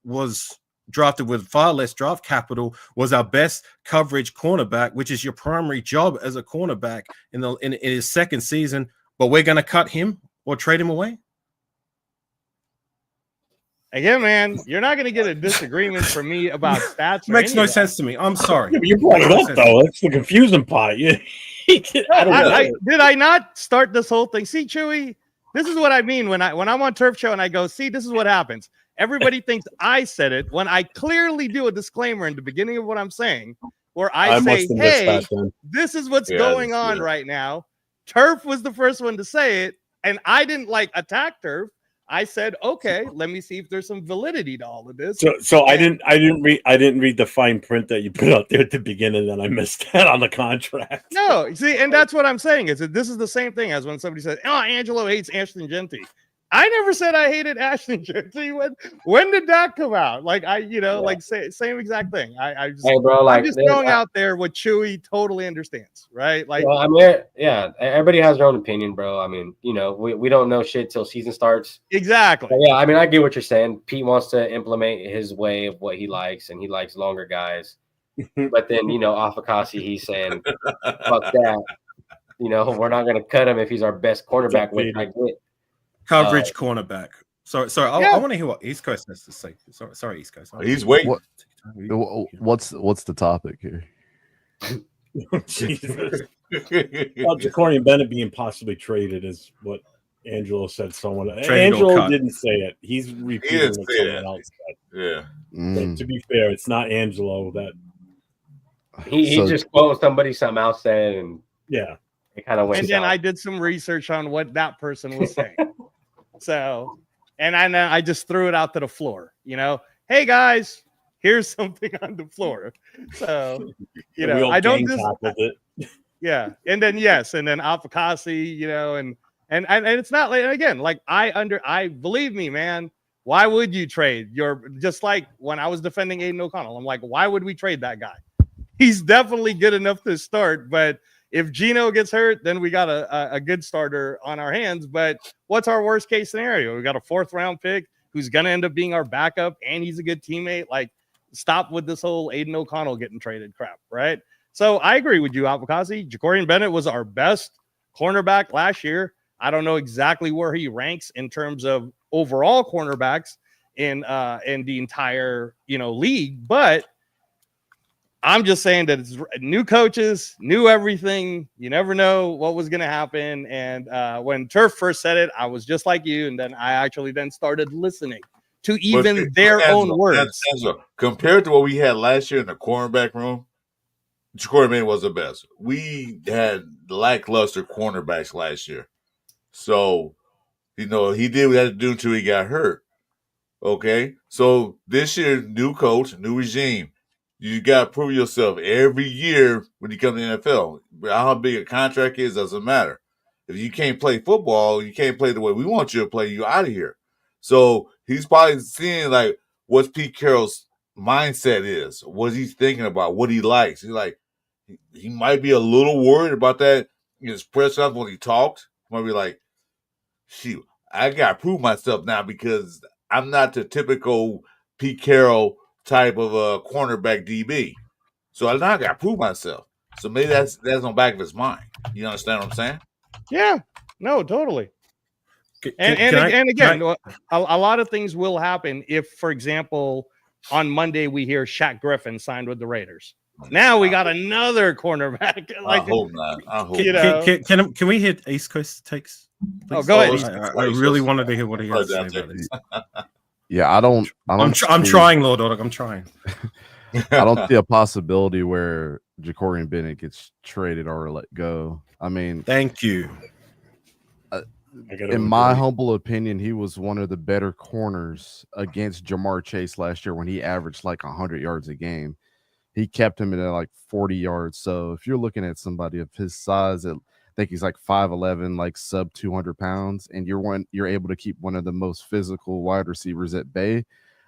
was drafted with far less draft capital, was our best coverage cornerback, which is your primary job as a cornerback in his second season, but we're going to cut him or trade him away? Again, man, you're not going to get a disagreement from me about stats. Makes no sense to me. I'm sorry. Yeah, you brought it up, though. That's the confusing part. Did I not start this whole thing? See, Chewy, this is what I mean when I'm on Turf Show and I go, see, this is what happens. Everybody thinks I said it when I clearly do a disclaimer in the beginning of what I'm saying, where I say, hey, this is what's going on right now. Turf was the first one to say it, and I didn't attack Turf. I said, okay, let me see if there's some validity to all of this. So I didn't read the fine print that you put out there at the beginning, and I missed that on the contract. No, see, and that's what I'm saying is that this is the same thing as when somebody says, "Oh, Angelo hates Ashton Genty." I never said I hated Ashton Genty. When did that come out? Same exact thing. I'm just throwing out there what Chewy totally understands, right? Like, well, I mean, yeah, everybody has their own opinion, bro. I mean, we don't know shit till season starts. Exactly. But yeah, I mean, I get what you're saying. Pete wants to implement his way of what he likes, and he likes longer guys. But then, Afakasi, he's saying, fuck that. We're not going to cut him if he's our best cornerback, which I get. Coverage cornerback. Sorry. I want to hear what East Coast has to say. Sorry, East Coast. He's waiting. What's the topic here? Jesus. Well, Jacorian Bennett being possibly traded is what Angelo said. Angelo didn't say it. He's repeating what someone else said. Yeah. But to be fair, it's not Angelo that he just quoted something else said, and yeah, it kind of went. And then I did some research on what that person was saying. So, and I just threw it out to the floor. Hey guys, here's something on the floor. So, I don't just yeah. And then Afakasi, and it's not like, again, like I believe me, man. Why would you trade? You're just like when I was defending Aiden O'Connell. I'm like, why would we trade that guy? He's definitely good enough to start, but if Gino gets hurt, then we got a good starter on our hands. But what's our worst case scenario? We got a 4th round pick who's going to end up being our backup, and he's a good teammate. Like, stop with this whole Aiden O'Connell getting traded crap, right? So I agree with you, Alvacazzi. Jacorian Bennett was our best cornerback last year. I don't know exactly where he ranks in terms of overall cornerbacks in the entire league, but I'm just saying that it's new coaches, new everything. You never know what was going to happen. And when Turf first said it, I was just like you. And then I actually started listening to even their own words. Compared to what we had last year in the cornerback room, Jacory Bennett was the best. We had lackluster cornerbacks last year. So, he did what he had to do until he got hurt. Okay? So, this year, new coach, new regime. You got to prove yourself every year when you come to the NFL. How big a contract is doesn't matter. If you can't play football, you can't play the way we want you to play, you out of here. So, he's probably seeing, like, what Pete Carroll's mindset is, what he's thinking about, what he likes. He's like, he might be a little worried about that in his press conference when he talked. He might be like, shoot, I got to prove myself now because I'm not the typical Pete Carroll type of a cornerback DB. So I got to prove myself. So maybe that's on the back of his mind. You understand what I'm saying? Yeah, no, totally. And again, a lot of things will happen if, for example, on Monday we hear Shaq Griffin signed with the Raiders. Now we got another cornerback. I hope not. I hope not. Can we hit East Coast takes? Please? Oh, go ahead. I really wanted to hear what he has to say about this. Yeah, I'm trying, Lord Order. I'm trying. I don't see a possibility where Jacory Bennett gets traded or let go. I mean, thank you. In my humble opinion, he was one of the better corners against Jamar Chase last year when he averaged like 100 yards a game. He kept him at like 40 yards. So if you're looking at somebody of his size, I think he's like 5'11", like sub 200 pounds, and you're able to keep one of the most physical wide receivers at bay,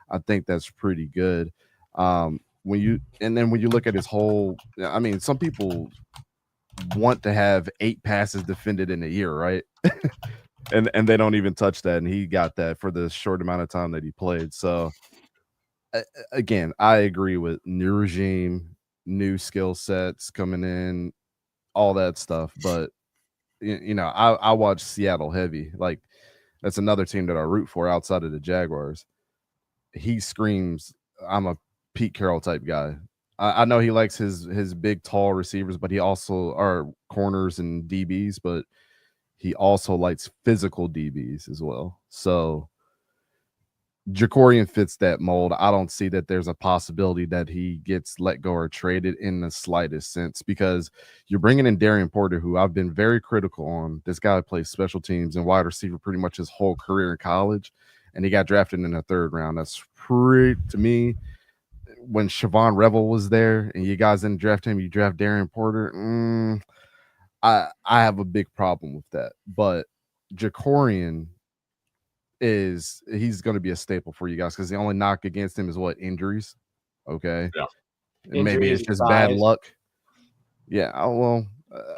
I think that's pretty good. When you look at his whole, I mean, some people want to have 8 passes defended in a year, right? and they don't even touch that, and he got that for the short amount of time that he played. So again, I agree with new regime, new skill sets coming in, all that stuff. But I watch Seattle heavy. Like, that's another team that I root for outside of the Jaguars. He screams, I'm a Pete Carroll type guy. I know he likes his big, tall receivers, but he also are corners and DBs, but he also likes physical DBs as well. So Jacory fits that mold. I don't see that there's a possibility that he gets let go or traded in the slightest sense, because you're bringing in Darian Porter, who I've been very critical on. This guy plays special teams and wide receiver pretty much his whole career in college, and he got drafted in the 3rd round. That's pretty, to me, when Siobhan Revel was there and you guys didn't draft him, you draft Darian Porter. I have a big problem with that. But Jacory he's going to be a staple for you guys, because the only knock against him is what? Injuries. Okay. Yeah. And maybe it's just bad luck. Yeah. Well,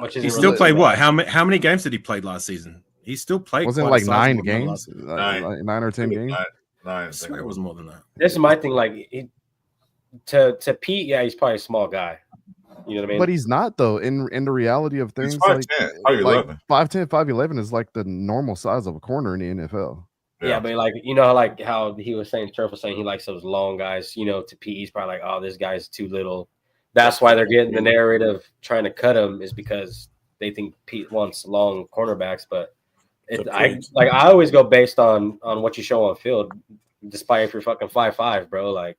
he still played what? How many games did he play last season? He still played. Wasn't it like 9 games? 9 or 10 games? 9. I swear it was more than that. This is my thing. Like, to Pete, yeah, he's probably a small guy. You know what I mean? But he's not, though. In the reality of things, he's 5'10", like 5'10", 5'11" is like the normal size of a corner in the NFL. Yeah, but like, how he was saying, Turf was saying he likes those long guys. To Pete, he's probably like, oh, this guy's too little. That's why they're getting the narrative trying to cut him, is because they think Pete wants long cornerbacks. But I always go based on what you show on field, despite if you're fucking 5'5", bro. Like,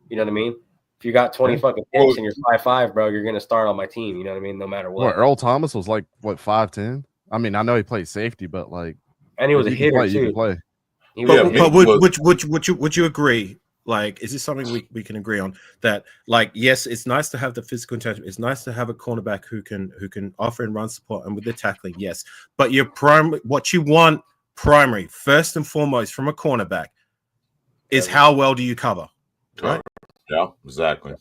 you know what I mean? If you got 20 fucking picks and you're 5'5", bro, you're gonna start on my team. You know what I mean? No matter what. Earl Thomas was like 5'10"? I mean, I know he played safety, but like, and he was a hitter too. You can play. But would you agree? Like, is this something we can agree on? That, like, yes, it's nice to have the physical intelligence. It's nice to have a cornerback who can offer and run support and with the tackling, yes. But what you want primary, first and foremost, from a cornerback is how well do you cover, right? Yeah, exactly.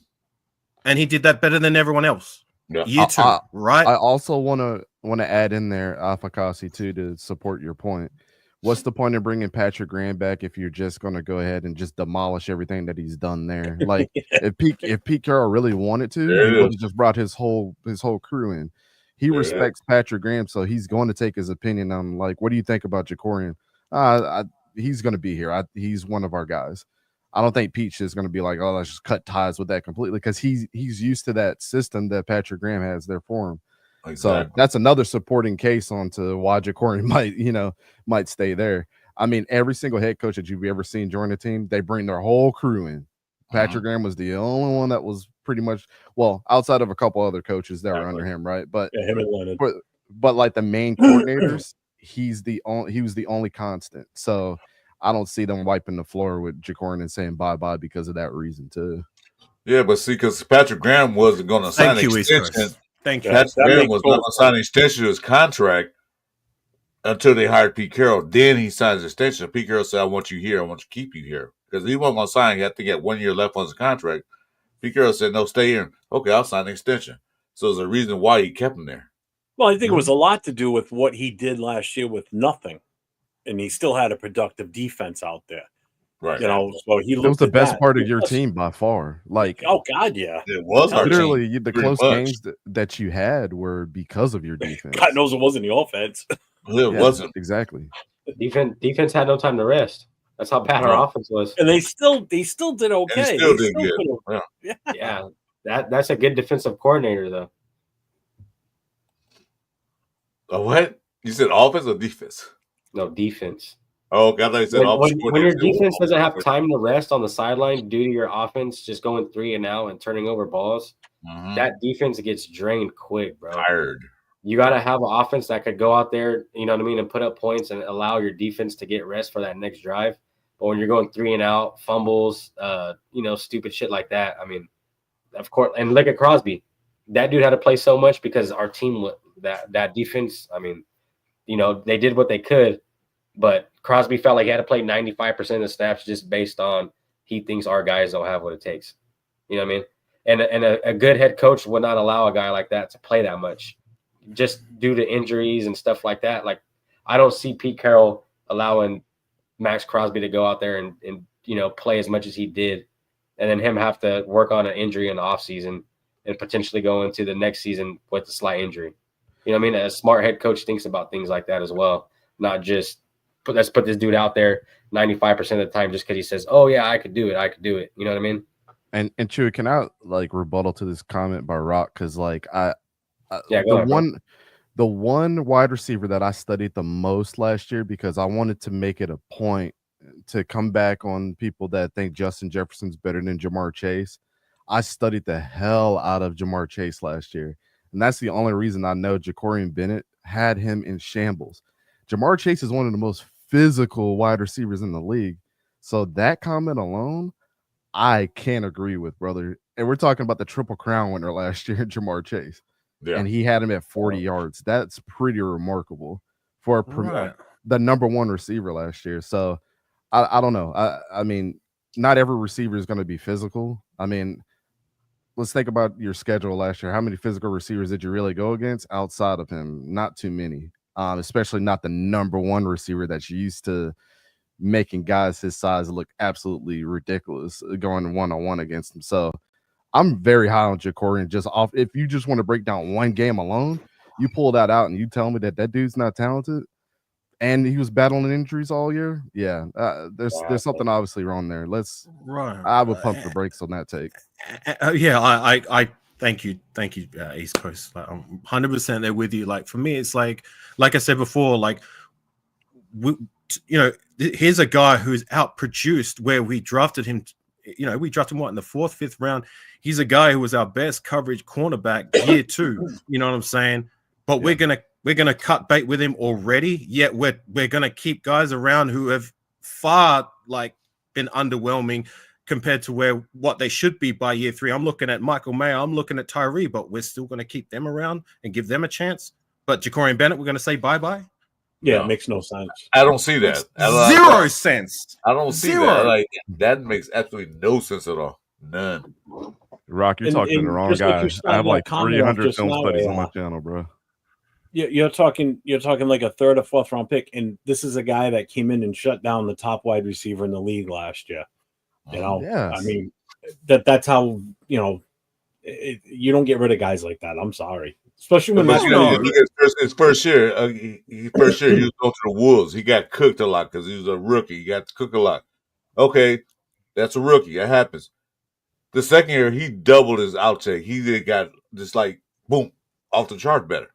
And he did that better than everyone else. Yeah. You too, right? I also want to add in there, Afakasi, too, to support your point. What's the point of bringing Patrick Graham back if you're just going to go ahead and just demolish everything that he's done there? Like, if Pete Carroll really wanted to, he would have just brought his whole crew in. He respects Patrick Graham, so he's going to take his opinion on, like, what do you think about Jacory? He's going to be here. He's one of our guys. I don't think Peach is going to be like, oh, let's just cut ties with that completely, because he's used to that system that Patrick Graham has there for him. Exactly. So that's another supporting case onto why Jacory might stay there. I mean, every single head coach that you've ever seen join a team, they bring their whole crew in. Patrick Graham was the only one that was pretty much, well, outside of a couple other coaches that were under him, right? But him and Leonard. But like the main coordinators, he was the only constant. So I don't see them wiping the floor with Jacorin and saying bye-bye because of that reason too. Yeah, but see, because Patrick Graham wasn't going to sign an extension. Thank you. Patrick Graham was not going to sign an extension to his contract until they hired Pete Carroll. Then he signed his extension. Pete Carroll said, I want you here. I want to keep you here. Because he wasn't going to sign. He had to get 1 year left on his contract. Pete Carroll said, no, stay here. Okay, I'll sign an extension. So there's a reason why he kept him there. Well, I think it was a lot to do with what he did last year with nothing. And he still had a productive defense out there. Right. You know, so he It was the best part of your team by far. Like, oh God, yeah. It was literally the close games that you had were because of your defense. God knows it wasn't the offense. It wasn't. Exactly. Defense had no time to rest. That's how bad our offense was. And they still did okay. And still did good. Yeah. That's a good defensive coordinator though. What? You said offense or defense? No, defense. Oh, God, I said offense. When your defense doesn't have time to rest on the sideline due to your offense just going 3 and out and turning over balls, that defense gets drained quick, bro. Tired. You got to have an offense that could go out there, you know what I mean, and put up points and allow your defense to get rest for that next drive. But when you're going 3 and out, fumbles, stupid shit like that, I mean, of course. And look at Crosby. That dude had to play so much because our team, that defense, I mean, they did what they could. But Crosby felt like he had to play 95% of the snaps just based on he thinks our guys don't have what it takes. You know what I mean? And a good head coach would not allow a guy like that to play that much just due to injuries and stuff like that. Like, I don't see Pete Carroll allowing Max Crosby to go out there and play as much as he did and then him have to work on an injury in the offseason and potentially go into the next season with a slight injury. You know what I mean? A smart head coach thinks about things like that as well, not just let's put this dude out there 95% of the time just because he says, oh, yeah, I could do it. You know what I mean? And Chewy, can I like rebuttal to this comment by Rock? Because like the one wide receiver that I studied the most last year because I wanted to make it a point to come back on people that think Justin Jefferson's better than Jamar Chase. I studied the hell out of Jamar Chase last year. And that's the only reason I know Jacorian Bennett had him in shambles. Jamar Chase is one of the most physical wide receivers in the league. So that comment alone, I can't agree with, brother. And we're talking about the Triple Crown winner last year, Jamar Chase. Yeah. And he had him at 40 yards. That's pretty remarkable for the number one receiver last year. So I don't know. I mean, not every receiver is going to be physical. I mean, let's think about your schedule last year. How many physical receivers did you really go against outside of him? Not too many. Especially not the number one receiver that's used to making guys his size look absolutely ridiculous going one-on-one against him. So I'm very high on Jacorian just off. If you just want to break down one game alone, you pull that out and you tell me that dude's not talented and he was battling injuries all year. Yeah, there's something obviously wrong there. I would pump the brakes on that take. I thank you, East Coast. Like, I'm 100% there with you. Like for me, it's like I said before, like here's a guy who's outproduced where we drafted him. We drafted him in the 4th, 5th round. He's a guy who was our best coverage cornerback year 2. You know what I'm saying? But we're gonna cut bait with him already. Yet we're gonna keep guys around who have far been underwhelming compared to what they should be by year 3. I'm looking at Michael Mayer. I'm looking at Tyree, but we're still going to keep them around and give them a chance. But Jacorian Bennett, we're going to say bye-bye? Yeah, it makes no sense. I don't see that. Zero sense. I don't see that. That makes absolutely no sense at all. None. Rock, you're talking to the wrong guy. I have 300 film studies on my channel, bro. You're talking like a 3rd or 4th round pick, and this is a guy that came in and shut down the top wide receiver in the league last year. I mean, that's how, you don't get rid of guys like that. I'm sorry. Especially when his first year, he was going to the Wolves. He got cooked a lot because he was a rookie. He got cooked a lot. Okay, that's a rookie. That happens. The second year, he doubled his outtake. He got just boom, off the chart better.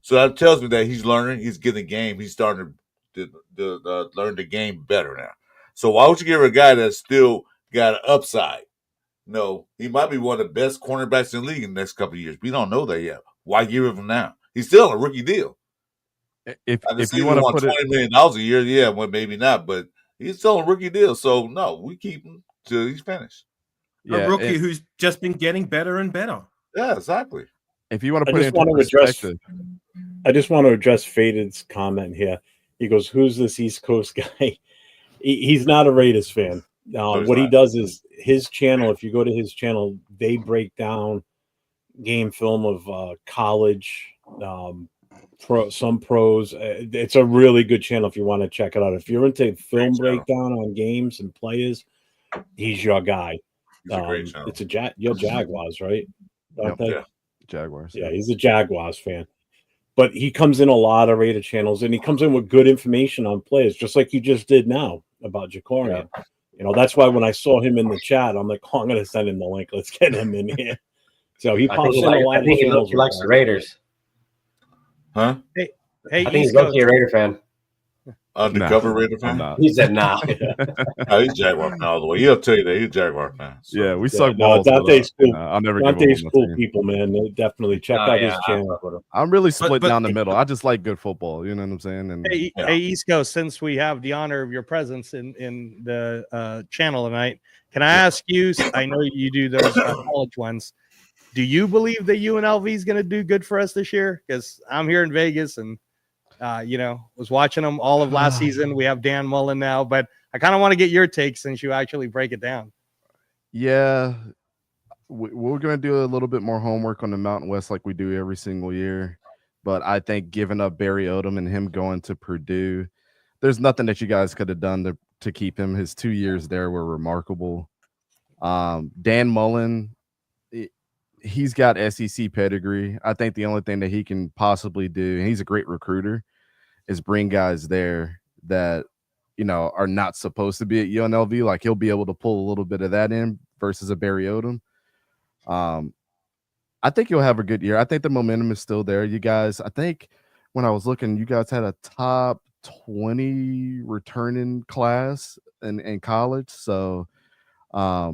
So that tells me that he's learning. He's getting the game. He's starting to learn the game better now. So why would you give a guy that's still got an upside? No, he might be one of the best cornerbacks in the league in the next couple of years. We don't know that yet. Why give him now? He's still on a rookie deal. If If you want to want put it, $20 million a year, yeah, well, maybe not, but he's still on a rookie deal. So no, we keep him till he's finished. A rookie who's just been getting better and better. Yeah, exactly. If you want to I put it just into want to address. perspective, I just want to address Faded's comment here. He goes, "Who's this East Coast guy?" He's not a Raiders fan. What he does is his channel. If you go to his channel, they break down game film of college, some pros. It's a really good channel if you want to check it out. If you're into film breakdown on games and players, he's your guy. He's a great channel. It's your Jaguars, right? Aren't they? Yeah. Jaguars. Yeah, he's a Jaguars fan. But he comes in a lot of Raider channels, and he comes in with good information on players, just like you just did now about Jacorian. Yeah. You know, that's why when I saw him in the chat, I'm like, oh, I'm going to send him the link. Let's get him in here. So he pops in a lot of channels. He likes the Raiders. Huh? Hey, I think he's going to be a Raider fan. Undercover Raider fan? He said nah. No, he's Jaguar fan all the way. He'll tell you that he's a Jaguar fan. So. Yeah, we suck balls. Dante's cool. I'll never Dante's give him cool people, man. They definitely check out his channel. I'm really split down the middle. I just like good football. You know what I'm saying? And hey, East Coast, since we have the honor of your presence in the channel tonight, can I ask you? I know you do those college ones. Do you believe that UNLV is going to do good for us this year? Because I'm here in Vegas and was watching them all of last season. We have Dan Mullen now, but I kind of want to get your take since you actually break it down. Yeah, we're going to do a little bit more homework on the Mountain West like we do every single year. But I think giving up Barry Odom and him going to Purdue, there's nothing that you guys could have done to keep him. His 2 years there were remarkable. Dan Mullen, he's got SEC pedigree. I think the only thing that he can possibly do, and he's a great recruiter, is bring guys there that, are not supposed to be at UNLV. Like he'll be able to pull a little bit of that in versus a Barry Odom. I think you'll have a good year. I think the momentum is still there. You guys, I think when I was looking, you guys had a top 20 returning class in college. So, yeah,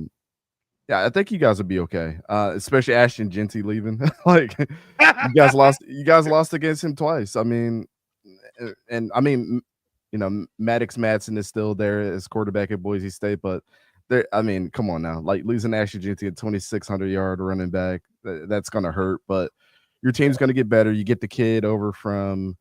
I think you guys will be okay. Especially Ashton Genty leaving. Like you guys lost against him twice. I mean, Maddox Madsen is still there as quarterback at Boise State, but come on now. Like losing Ashton Genty at 2,600-yard running back, that's gonna hurt. But your team's gonna get better. You get the kid over from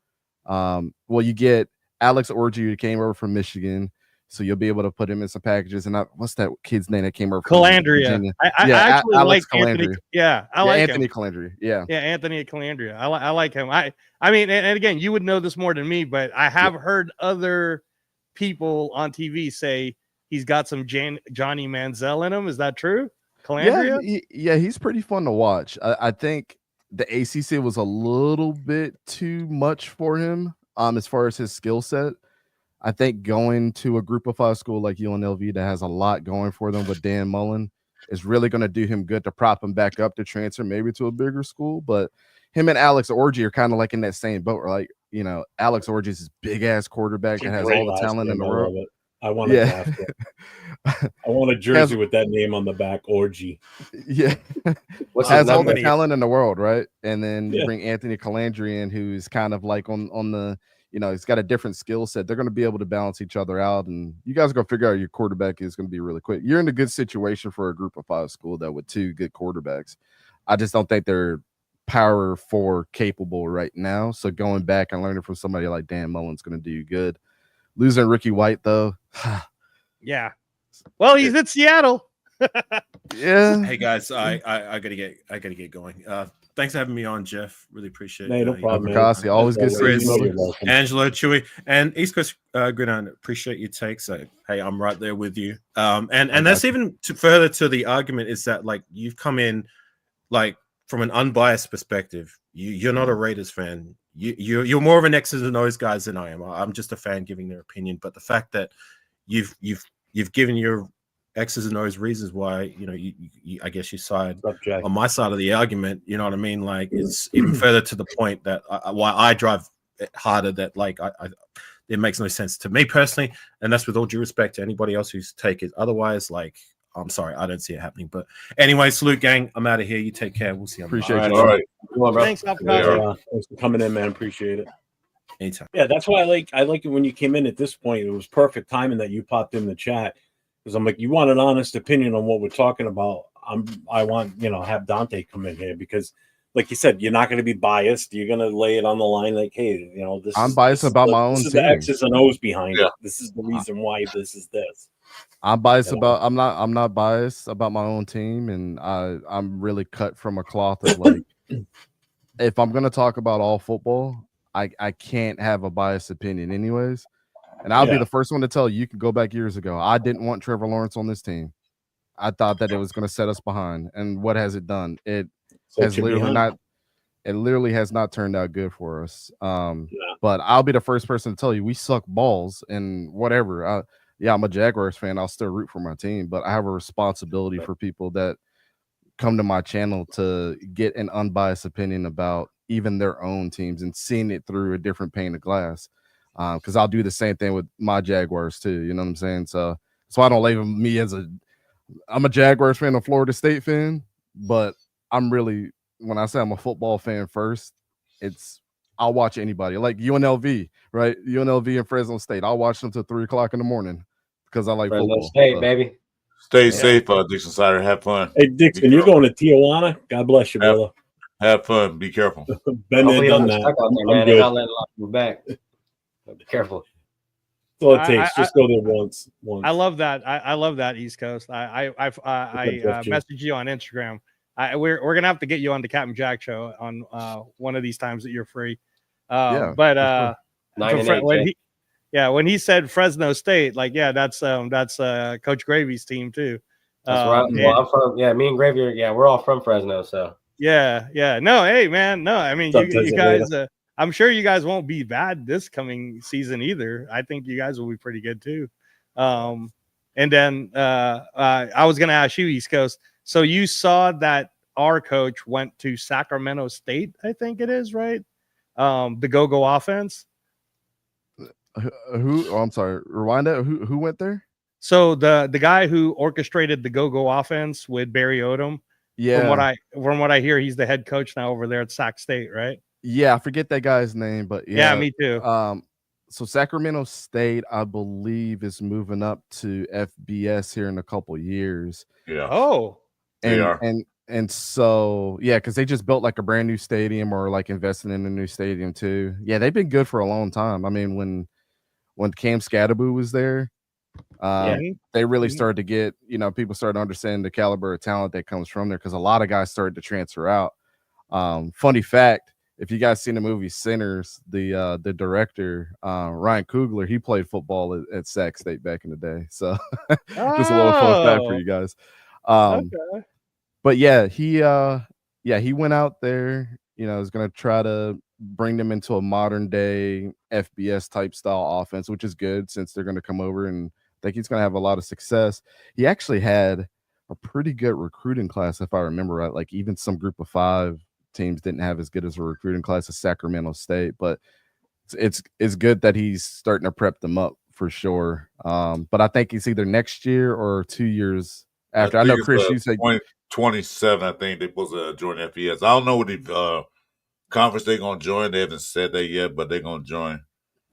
you get Alex Orji, who came over from Michigan. So you'll be able to put him in some packages. And what's that kid's name that came over from Virginia? I actually like Anthony. Yeah, I like Anthony him. Calandria. Yeah, Anthony Calandria. I like him. I mean, and again, you would know this more than me, but I have heard other people on TV say he's got some Johnny Manziel in him. Is that true? Calandria? Yeah, he's pretty fun to watch. I think the ACC was a little bit too much for him as far as his skill set. I think going to a group of 5 school like UNLV that has a lot going for them with Dan Mullen is really going to do him good to prop him back up to transfer maybe to a bigger school. But him and Alex Orji are kind of like in that same boat. Like, Alex Orji is this big ass quarterback that has all the talent in the world. I want I want a jersey with that name on the back, Orgy. Yeah. Has all the talent in the world, right? And then you bring Anthony Calandria in, who's kind of like on the he's got a different skill set. They're going to be able to balance each other out, and you guys are going to figure out your quarterback is going to be really quick. You're in a good situation for a group of 5 school that with 2 good quarterbacks. I just don't think they're power 4 capable right now. So going back and learning from somebody like Dan Mullen's going to do you good. Losing Ricky White though. Yeah. Well, he's in Seattle. Yeah. Hey guys, I gotta get going. Thanks for having me on, Jeff. Really appreciate it. Hey, no problem, Always good seeing you, Angelo, Chewy, and East Coast Gridiron. Appreciate your take. So, hey, I'm right there with you. And that's even further to the argument is that like you've come in like from an unbiased perspective. You're not a Raiders fan. You're more of an X's and O's guys than I am. I'm just a fan giving their opinion. But the fact that you've given your X's and O's reasons why I guess you side on my side of the argument. You know what I mean? Like it's even further to the point that why I drive harder. That like It makes no sense to me personally, and that's with all due respect to anybody else whose take is otherwise. Like, I'm sorry, I don't see it happening. But anyway, salute, gang. I'm out of here. You take care. We'll see you. Appreciate you. All right. Come on, bro. Thanks, Alfred. Thanks for coming in, man. Appreciate it. Anytime. Yeah, that's why I like it when you came in at this point. It was perfect timing that you popped in the chat, because I'm like, you want an honest opinion on what we're talking about. I want, have Dante come in here because, like you said, you're not going to be biased. You're going to lay it on the line like, hey, I'm biased about my own this is team. the X's and O's behind it. This is the reason why this is this. I'm biased about. I'm not biased about my own team, and I'm really cut from a cloth of like, if I'm going to talk about all football, I can't have a biased opinion anyways. And I'll be the first one to tell you, you can go back years ago. I didn't want Trevor Lawrence on this team. I thought that it was going to set us behind. And what has it done? It has literally not. It literally has not turned out good for us. But I'll be the first person to tell you we suck balls and whatever. I'm a Jaguars fan. I'll still root for my team, but I have a responsibility for people that come to my channel to get an unbiased opinion about even their own teams and seeing it through a different pane of glass. Because I'll do the same thing with my Jaguars too. You know what I'm saying? So I don't label me as I'm a Jaguars fan, a Florida State fan, but I'm really, when I say I'm a football fan first, I'll watch anybody like UNLV, right? UNLV and Fresno State. I'll watch them till 3:00 in the morning because I like Fresno football. State, baby. Stay safe, Dixon Sider. Have fun. Hey, Dixon, you're going to Tijuana? God bless you, brother. Have fun. Be careful. Been there, done that. Stuck out there, man. They're not letting a lot of people back. Be careful. That's all it takes. Just go there once. I love that. I love that East Coast. I messaged you on Instagram. We're gonna have to get you on the Captain Jack show on one of these times that you're free. But when he said Fresno State, like, that's Coach Gravy's team too. That's right. Well, I'm from, me and Gravy we're all from Fresno, so no, hey man, no, I mean you guys I'm sure you guys won't be bad this coming season either. I think you guys will be pretty good too. And then I was gonna ask you, East Coast. So you saw that our coach went to Sacramento State, I think it is, right? The go-go offense. Who? Oh, I'm sorry. Rewind that. Who went there? So the guy who orchestrated the go-go offense with Barry Odom. Yeah. From what I hear, he's the head coach now over there at Sac State, right? Yeah, I forget that guy's name, but yeah, me too. So Sacramento State, I believe, is moving up to FBS here in a couple years. Yeah. Oh. And so because they just built like a brand new stadium or like invested in a new stadium too. Yeah, they've been good for a long time. I mean, when Cam Scadaboo was there, they really started to get, people started to understand the caliber of talent that comes from there because a lot of guys started to transfer out. Funny fact, if you guys seen the movie Sinners, the director, Ryan Coogler, he played football at Sac State back in the day. So just a little fun fact for you guys. Okay. But he went out there, is going to try to bring them into a modern day FBS type style offense, which is good since they're going to come over, and I think he's going to have a lot of success. He actually had a pretty good recruiting class, if I remember right. Like even some group of 5 teams didn't have as good as a recruiting class as Sacramento State, but it's good that he's starting to prep them up for sure. But I think it's either next year or 2 years after. I know, Chris, you said 27. I think they're supposed to join FBS. I don't know what the conference they're going to join. They haven't said that yet, but they're going to join.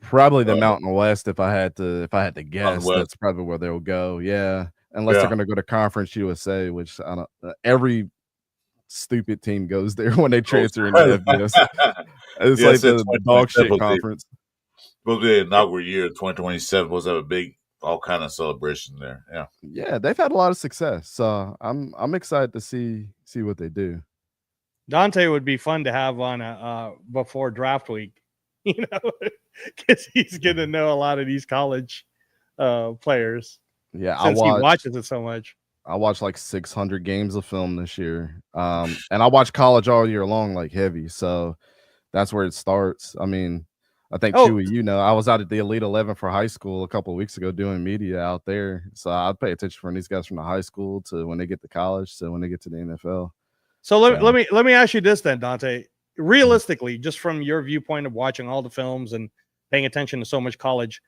Probably the Mountain West, if I had to guess. That's probably where they'll go. Yeah, unless they're going to go to Conference USA, which I don't. Every stupid team goes there when they transfer into FBS. It's like the dog shit conference. Supposed to be an inaugural year, 2027. Supposed to have a big, all kind of celebration there. Yeah, they've had a lot of success. So I'm excited to see what they do. Dante would be fun to have on a before draft week, because he's going to know a lot of these college players. Yeah, since he watches it so much. I watched like 600 games of film this year, and I watch college all year long, like heavy. So that's where it starts. I mean, I think Chewy, I was out at the Elite 11 for high school a couple of weeks ago doing media out there. So I pay attention from these guys from the high school to when they get to college to when they get to the NFL. So let me ask you this then, Dante. Realistically, just from your viewpoint of watching all the films and paying attention to so much college.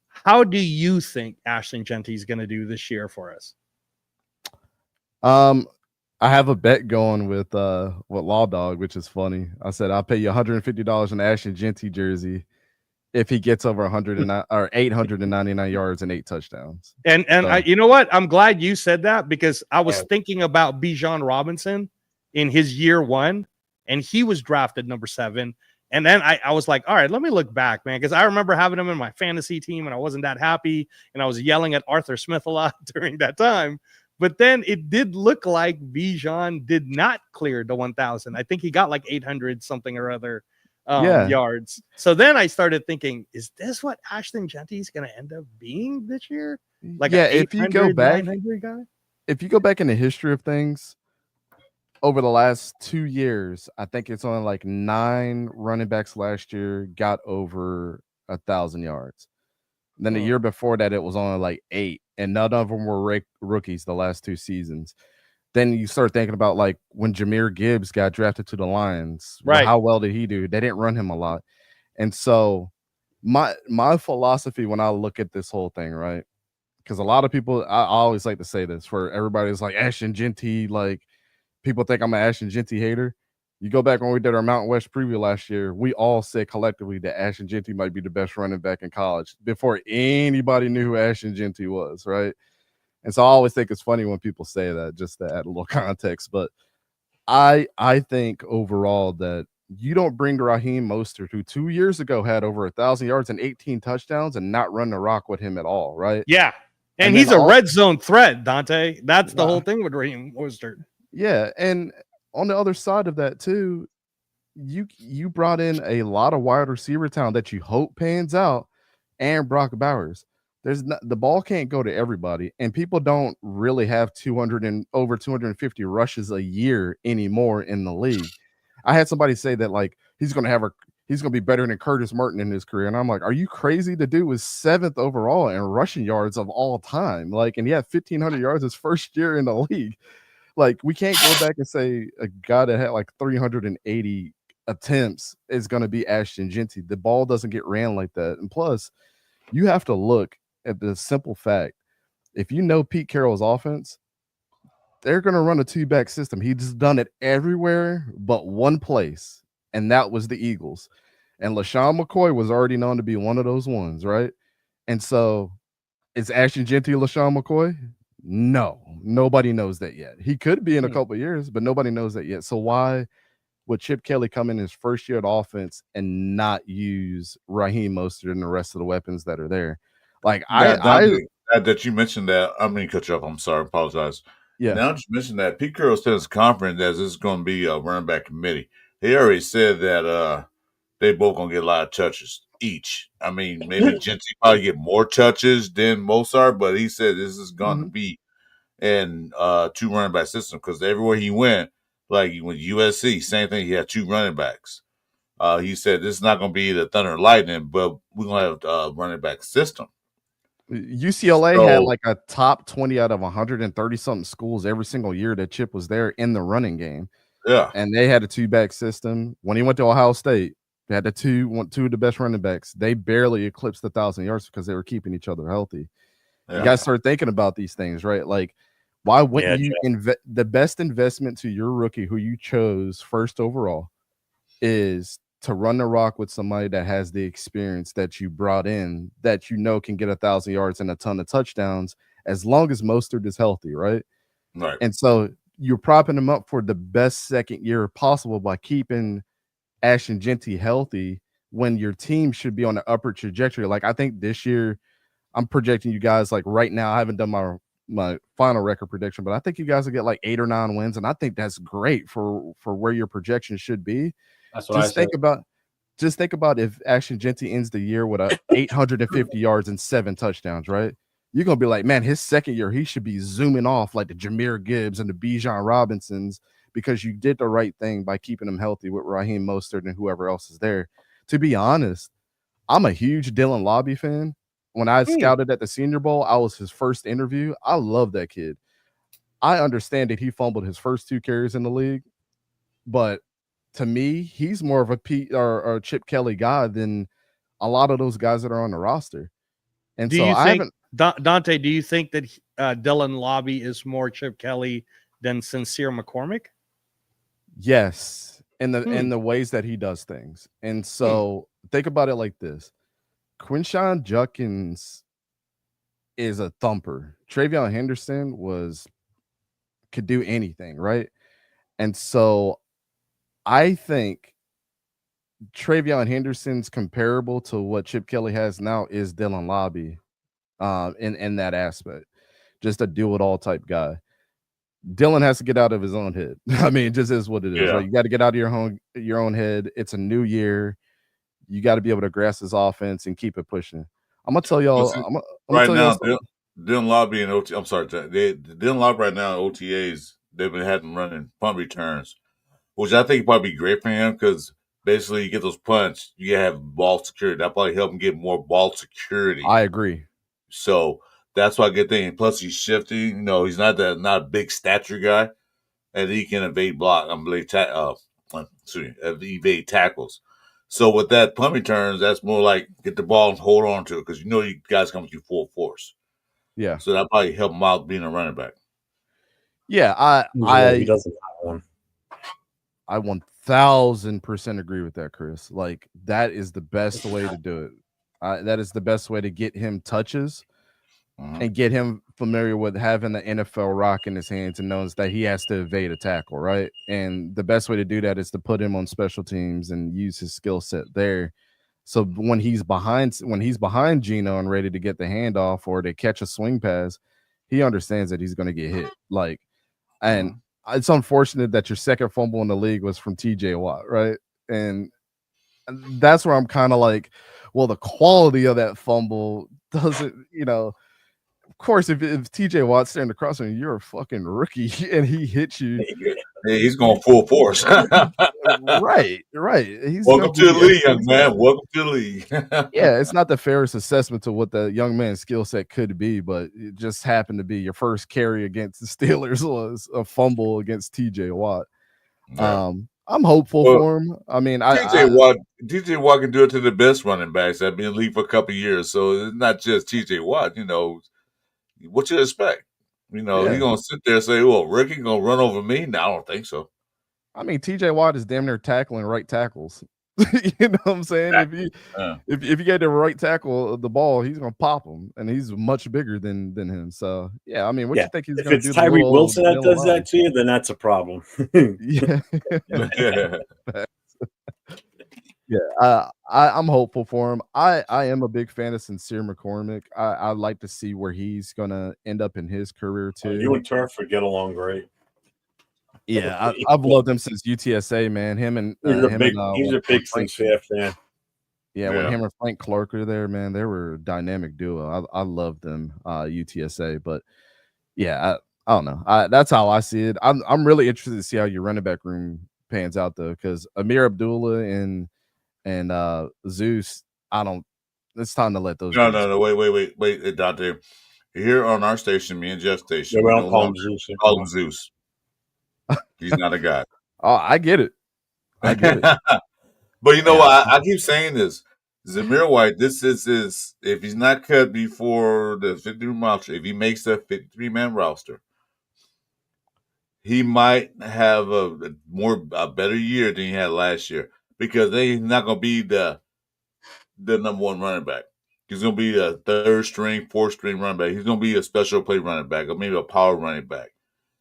How do you think Ashton Genty is going to do this year for us? I have a bet going with Law Dog, which is funny. I said I'll pay you $150 an Ashton Genty jersey if he gets over 109 or 899 yards and 8 touchdowns. And so, you know what? I'm glad you said that, because I was thinking about Bijan Robinson in his year 1, and he was drafted number 7. And then I was like, all right, let me look back, man, because I remember having him in my fantasy team, and I wasn't that happy, and I was yelling at Arthur Smith a lot during that time. But then it did look like Bijan did not clear the 1,000. I think he got like 800 something or other yards. So then I started thinking, is this what Ashton Genty is going to end up being this year? Like, if you go back, guy? If you go back in the history of things over the last 2 years, I think it's only like 9 running backs last year got over 1,000 yards. Then the year before that, it was only like 8, and none of them were rookies the last 2 seasons. Then you start thinking about like when Jahmyr Gibbs got drafted to the Lions, right? How well did he do? They didn't run him a lot. And so my philosophy when I look at this whole thing, right? Because a lot of people, I always like to say this, where everybody's like Ashton Genty, like people think I'm an Ashton Genty hater. You go back when we did our Mountain West preview last year, we all said collectively that Ashton Genty might be the best running back in college before anybody knew who Ashton Genty was, right? And so I always think it's funny when people say that, just to add a little context. But I think overall that you don't bring Raheem Mostert, who 2 years ago had over 1,000 yards and 18 touchdowns, and not run the rock with him at all, right? Yeah. And he's a red zone threat, Dante. That's the whole thing with Raheem Mostert. Yeah, and on the other side of that too, you brought in a lot of wide receiver talent that you hope pans out, and Brock Bowers. The ball can't go to everybody, and people don't really have 200 and over 250 rushes a year anymore in the league. I had somebody say that like he's going to be better than Curtis Martin in his career, and I'm like, are you crazy? The dude was 7th overall in rushing yards of all time, like, and he had 1,500 yards his first year in the league. Like, we can't go back and say a guy that had like 380 attempts is going to be Ashton Genty. The ball doesn't get ran like that. And plus, you have to look at the simple fact. If you know Pete Carroll's offense, they're going to run a 2-back system. He's done it everywhere but one place, and that was the Eagles. And LaShawn McCoy was already known to be one of those ones, right? And so is Ashton Genty LaShawn McCoy? No, nobody knows that yet. He could be in a couple of years, but nobody knows that yet. So why would Chip Kelly come in his first year at offense and not use Raheem Mostert and the rest of the weapons that are there? Like, that you mentioned that, I'm going to cut you off. I'm sorry. Apologize. Yeah. Now just mentioned that Pete Carroll said his conference that this is going to be a running back committee. He already said that they both going to get a lot of touches each. I mean, maybe Genty probably get more touches than Mostert, but he said this is going to be in 2 running back system, because everywhere he went, like he went USC, same thing. He had 2 running backs. He said this is not going to be the Thunder and Lightning, but we're going to have a running back system. UCLA had like a top 20 out of 130 something schools every single year that Chip was there in the running game. Yeah. And they had a 2-back system. When he went to Ohio State, they had two of the best running backs. They barely eclipsed 1,000 yards because they were keeping each other healthy. Yeah. You guys start thinking about these things, right? Like, why wouldn't you the best investment to your rookie who you chose first overall is to run the rock with somebody that has the experience that you brought in, that you know can get 1,000 yards and a ton of touchdowns as long as Mostert is healthy, right? Right. And so you're propping him up for the best second year possible by keeping Ashton Genty healthy when your team should be on the upward trajectory. Like, I think this year, I'm projecting you guys, like right now, I haven't done my final record prediction, but I think you guys will get like 8 or 9 wins, and I think that's great for where your projection should be. That's what Just think about if Ashton Genty ends the year with 850 yards and 7 touchdowns, right? You're gonna be like, man, his second year he should be zooming off like the Jahmyr Gibbs and the Bijan Robinsons, because you did the right thing by keeping him healthy with Raheem Mostert and whoever else is there. To be honest, I'm a huge Dylan Lobby fan. When I scouted at the Senior Bowl, I was his first interview. I love that kid. I understand that he fumbled his first 2 carries in the league, but to me, he's more of a Pete or Chip Kelly guy than a lot of those guys that are on the roster. And Do so you I think, haven't. Dante, do you think that Dylan Lobby is more Chip Kelly than Sincere McCormick? Yes, in the ways that he does things. And so think about it like this. Quinshawn Judkins is a thumper. Travion Henderson could do anything, right? And so I think Travion Henderson's comparable to what Chip Kelly has now is Dylan Lobby in that aspect. Just a do-it-all type guy. Dylan has to get out of his own head. I mean, it just is what it is. Right? You got to get out of your own head. It's a new year. You got to be able to grasp his offense and keep it pushing. I'm gonna tell y'all. Right now, Dylan Lobby and OT. I'm sorry, Dylan Lobby right now in OTAs. They've been having running punt returns, which I think probably be great for him because basically you get those punts, you have ball security. That probably help him get more ball security. I agree. So that's why I get thinking. Plus, he's shifty. You know, he's not a big stature guy, and he can evade evade tackles. So with that punt returns, that's more like get the ball and hold on to it because you know you guys come with you full force. Yeah. So that probably help him out being a running back. Yeah, he doesn't have one. I 1000% agree with that, Chris. Like that is the best way to do it. That is the best way to get him touches and get him familiar with having the NFL rock in his hands and knows that he has to evade a tackle, right? And the best way to do that is to put him on special teams and use his skill set there. So when he's behind Gino and ready to get the handoff or to catch a swing pass, he understands that he's going to get hit. Like, and it's unfortunate that your second fumble in the league was from TJ Watt, right? And that's where I'm kind of like, well, the quality of that fumble doesn't, of course, if TJ Watt's standing across from you, you're a fucking rookie and he hits you. Hey, he's going full force. Right. Welcome to the league, young man. Welcome to the league. Yeah, it's not the fairest assessment to what the young man's skill set could be, but it just happened to be your first carry against the Steelers was a fumble against TJ Watt. Yeah. I'm hopeful for him. I mean, TJ Watt can do it to the best running backs that have been in the league for a couple of years. So it's not just TJ Watt, what you expect? He's gonna sit there and say, "Well, Ricky gonna run over me?" No, I don't think so. I mean, TJ Watt is damn near tackling right tackles. You know what I'm saying? Exactly. If you get the right tackle the ball, he's gonna pop him, and he's much bigger than him. So yeah, I mean, what you think he's gonna do? If it's Tyree Wilson that does that to you, then that's a problem. Yeah, I'm hopeful for him. I am a big fan of Sincere McCormick. I like to see where he's gonna end up in his career too. You and Turf would get along great. Yeah, I've loved him since UTSA, man. He's a big Sincere fan. Yeah, when him and Frank Clark were there, man, they were a dynamic duo. I loved them, UTSA. But yeah, I don't know. That's how I see it. I'm really interested to see how your running back room pans out though, because Amir Abdullah and Zeus, it's time to let those. No. Wait, Dante. Here on our station, me and Jeff's station, we don't call him Zeus. Call him Zeus. He's not a god. Oh, I get it. But you know what? I keep saying this. Zamir White, this is if he's not cut before the 53-man roster, if he makes the 53-man roster, he might have a better year than he had last year because he's not going to be the number one running back. He's going to be a third string, fourth string running back. He's going to be a special play running back or maybe a power running back.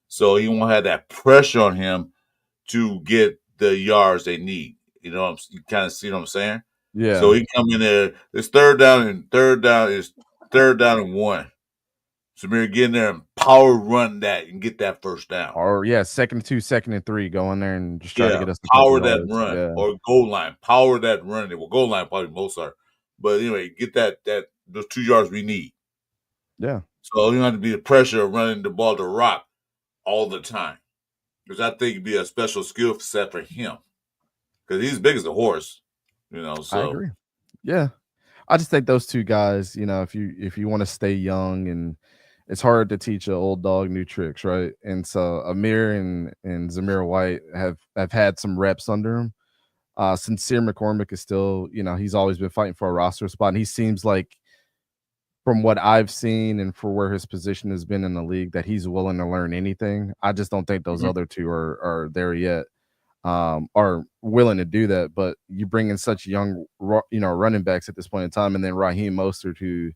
So he won't have that pressure on him to get the yards they need. You kind of see what I'm saying? Yeah. So he come in there. It's third down and 1. Samir get in there and power run that and get that first down. Or 2nd and 2, 2nd and 3, go in there and just try to get us to power that run or goal line. Power that run. Well, goal line probably most are, but anyway, get that those 2 yards we need. Yeah. So you don't have to be the pressure of running the ball to rock all the time, because I think it'd be a special skill set for him because he's big as a horse. So I agree. Yeah, I just think those two guys. If you want to stay young, and it's hard to teach an old dog new tricks, right? And so Amir and Zamir White have had some reps under him. Sincere McCormick is still, he's always been fighting for a roster spot, and he seems like, from what I've seen and for where his position has been in the league, that he's willing to learn anything. I just don't think those other two are there yet, are willing to do that. But you bring in such young, running backs at this point in time, and then Raheem Mostert, who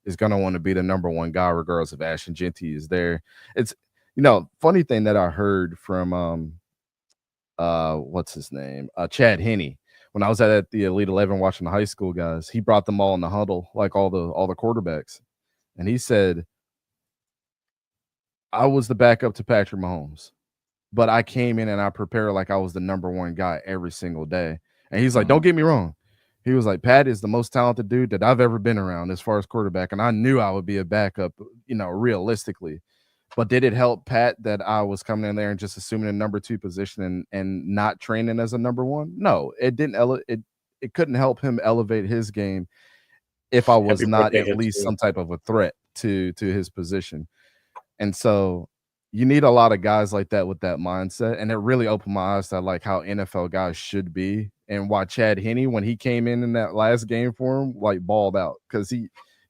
is going to want to be the number one guy regardless if Ashton Genty is there. It's, funny thing that I heard from what's his name? Chad Henne. When I was at the Elite 11 watching the high school guys, he brought them all in the huddle, like all the quarterbacks. And he said, I was the backup to Patrick Mahomes, but I came in and I prepared like I was the number one guy every single day. And he's like, don't get me wrong. He was like, Pat is the most talented dude that I've ever been around as far as quarterback. And I knew I would be a backup, realistically. But did it help Pat that I was coming in there and just assuming a number 2 position and not training as a number 1? No, it didn't. It couldn't help him elevate his game if I was not at least some type of a threat to his position. And so you need a lot of guys like that with that mindset. And it really opened my eyes to like how NFL guys should be, and why Chad Henne, when he came in that last game for him, like balled out, because he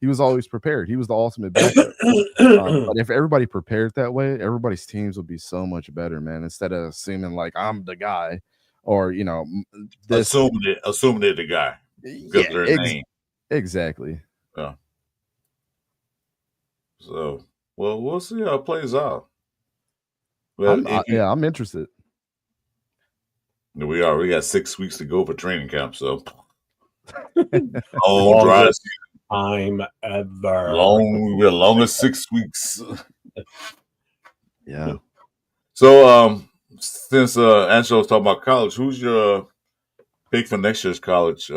was always prepared. He was the ultimate backup. But if everybody prepared that way, everybody's teams would be so much better, man. Instead of assuming like I'm the guy, or assuming they're the guy. Exactly. Yeah. So, well, we'll see how it plays out. Well, I'm interested. We got 6 weeks to go for training camp, so Longest time ever. Longest 6 weeks. Yeah. So, since Angelo was talking about college, who's your pick for next year's college?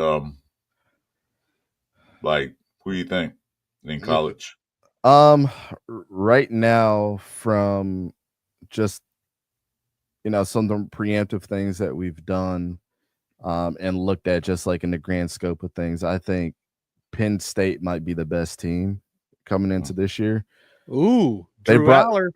Like, who do you think in college? Right now, from just some of the preemptive things that we've done, and looked at just like in the grand scope of things, I think Penn State might be the best team coming into this year. Ooh, Drew Aller.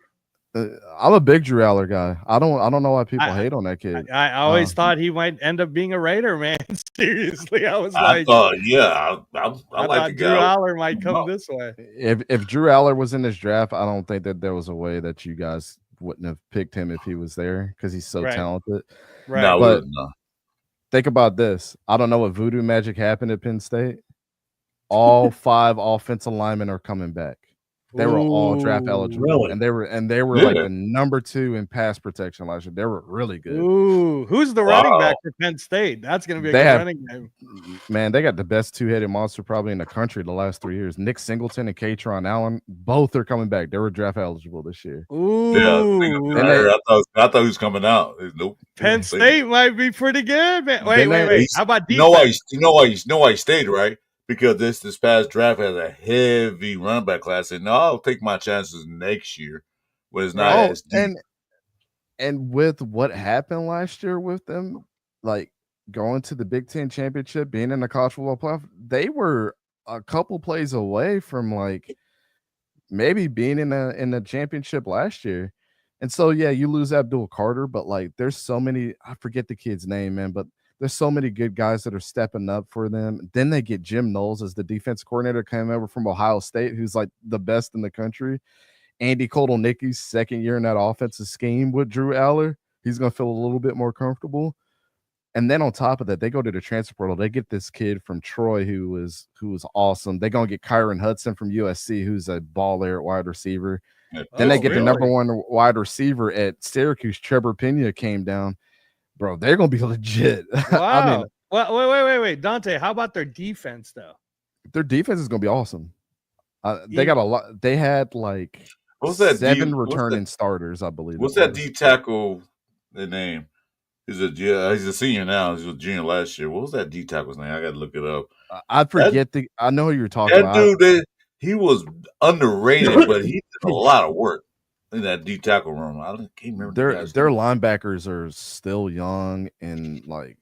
I'm a big Drew Aller guy. I don't know why people hate on that kid. I always thought he might end up being a Raider, man. Seriously, I like I thought the Drew Aller might come this way. If Drew Aller was in this draft, I don't think that there was a way that you guys wouldn't have picked him if he was there, because he's so talented. Right. No, but think about this. I don't know what voodoo magic happened at Penn State. All 5 offensive linemen are coming back. They were all draft eligible, really? and they were like the number 2 in pass protection last year. They were really good. Ooh, who's the running back for Penn State? That's going to be a good running game. Man, they got the best 2-headed monster probably in the country the last 3 years. Nick Singleton and Katron Allen, both are coming back. They were draft eligible this year. Ooh, I thought he was coming out. Nope. Penn State might be pretty good, man. Wait. How about defense? You know why he stayed, right? Because this past draft has a heavy running back class, and I'll take my chances next year when it's not as deep. And with what happened last year with them, like going to the Big Ten championship, being in the college football playoff, they were a couple plays away from like maybe being in the championship last year. And so you lose Abdul Carter, but like there's so many, I forget the kid's name, man, but there's so many good guys that are stepping up for them. Then they get Jim Knowles as the defense coordinator, coming over from Ohio State, who's like the best in the country. Andy Kotelnicki's second year in that offensive scheme with Drew Aller. He's going to feel a little bit more comfortable. And then on top of that, they go to the transfer portal. They get this kid from Troy who was awesome. They're going to get Kyron Hudson from USC, who's a baller at wide receiver. Then they get the number 1 wide receiver at Syracuse. Trevor Pena came down. Bro, they're gonna be legit. Wow. Wait, Dante. How about their defense, though? Their defense is gonna be awesome. They got a lot. They had like what's that 7 returning starters, I believe. What's that D tackle? The name? He's a senior now. He was a junior last year. What was that D tackle's name? I got to look it up. I forget I know who you're talking about. That dude, he was underrated, but he did a lot of work in that D tackle room. I can't remember. Their linebackers are still young, and like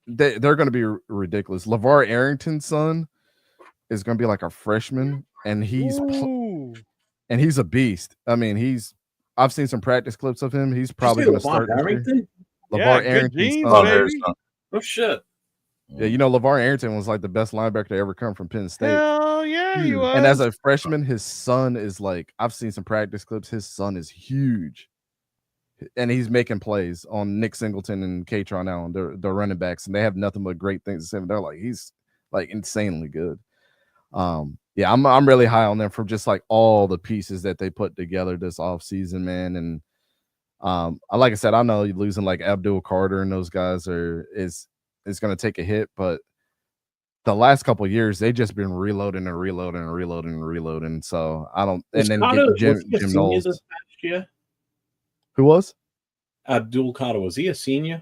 they're going to be ridiculous. LeVar Arrington's son is going to be like a freshman, and he's a beast. I mean, I've seen some practice clips of him. He's probably going to start. Arrington? LeVar Arrington's son. Oh shit! Yeah, you know, LeVar Arrington was like the best linebacker to ever come from Penn State. Hell yeah, he was. And as a freshman, his son is like, I've seen some practice clips. His son is huge. And he's making plays on Nick Singleton and Katron Allen, the running backs, and they have nothing but great things to say. They're like, he's like insanely good. Yeah, I'm really high on them for just like all the pieces that they put together this offseason, man. And like I said, I know losing like Abdul Carter and those guys is going to take a hit, but the last couple of years they just been reloading and reloading and reloading and reloading. So I don't. And then get Jim Knowles. This past year? Who was Abdul Carter? Was he a senior?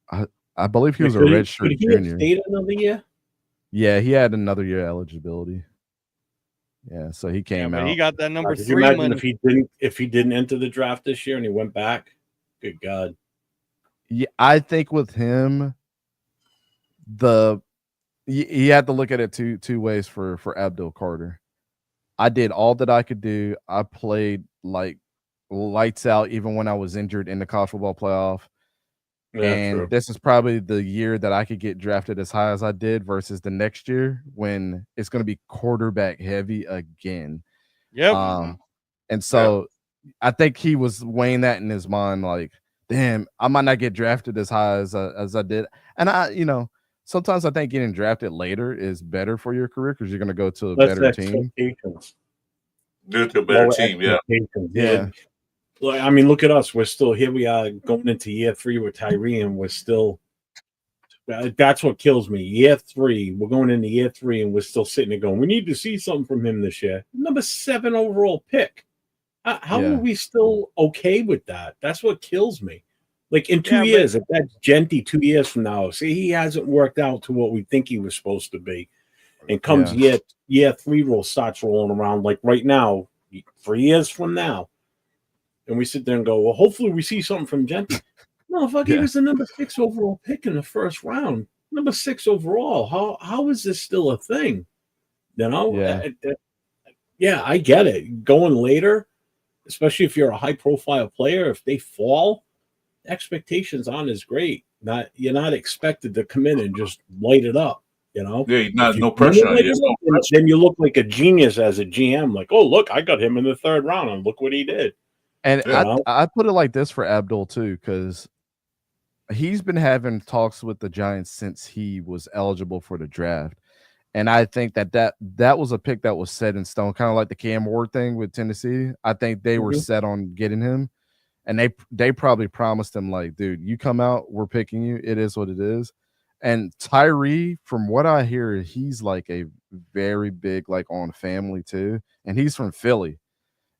I believe he was a redshirt junior. Could he have stayed another year? Yeah, he had another year eligibility. Yeah, so he came out. He got that number Could 3 you imagine money. if he didn't enter the draft this year and he went back? Good God. Yeah, I think with him, you had to look at it two ways for Abdul Carter. I did all that I could do. I played like lights out even when I was injured in the college football playoff. Yeah, and true. this is probably the year that I could get drafted as high as I did versus the next year when it's going to be quarterback heavy again. Yep. And so I think he was weighing that in his mind, like, damn, I might not get drafted as high as I did. And sometimes I think getting drafted later is better for your career because you're going to go to a better team. Go to a better team, yeah. Like, I mean, look at us. We're still here. We are going into year 3 with Tyree, and we're still. That's what kills me. Year 3, we're going into year 3, and we're still sitting there going, we need to see something from him this year. Number 7 overall pick. How are we still okay with that? That's what kills me. Like in 2 years, if that's Genty 2 years from now, see, he hasn't worked out to what we think he was supposed to be. And comes year 3 starts rolling around like right now, 3 years from now. And we sit there and go, well, hopefully we see something from Genty. Motherfucker, he was the number 6 overall pick in the first round. Number 6 overall. How is this still a thing? You know? Yeah, I get it. Going later, especially if you're a high-profile player, if they fall, expectations aren't as great. You're not expected to come in and just light it up, you know? Yeah, no pressure on you. Then you look like a genius as a GM. Like, oh, look, I got him in the 3rd round, and look what he did. And I put it like this for Abdul too, because he's been having talks with the Giants since he was eligible for the draft. And I think that was a pick that was set in stone, kind of like the Cam Ward thing with Tennessee. I think they were set on getting him. And they probably promised him, like, dude, you come out, we're picking you. It is what it is. And Tyree, from what I hear, he's like a very big, like, on family too. And he's from Philly.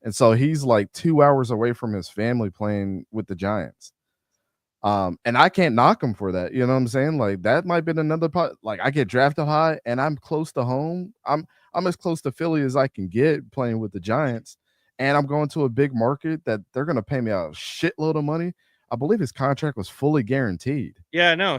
And so he's like 2 hours away from his family playing with the Giants. And I can't knock him for that. You know what I'm saying? Like, that might be another part. Like, I get drafted high and I'm close to home. I'm as close to Philly as I can get playing with the Giants. And I'm going to a big market that they're going to pay me a shitload of money. I believe his contract was fully guaranteed. Yeah, no,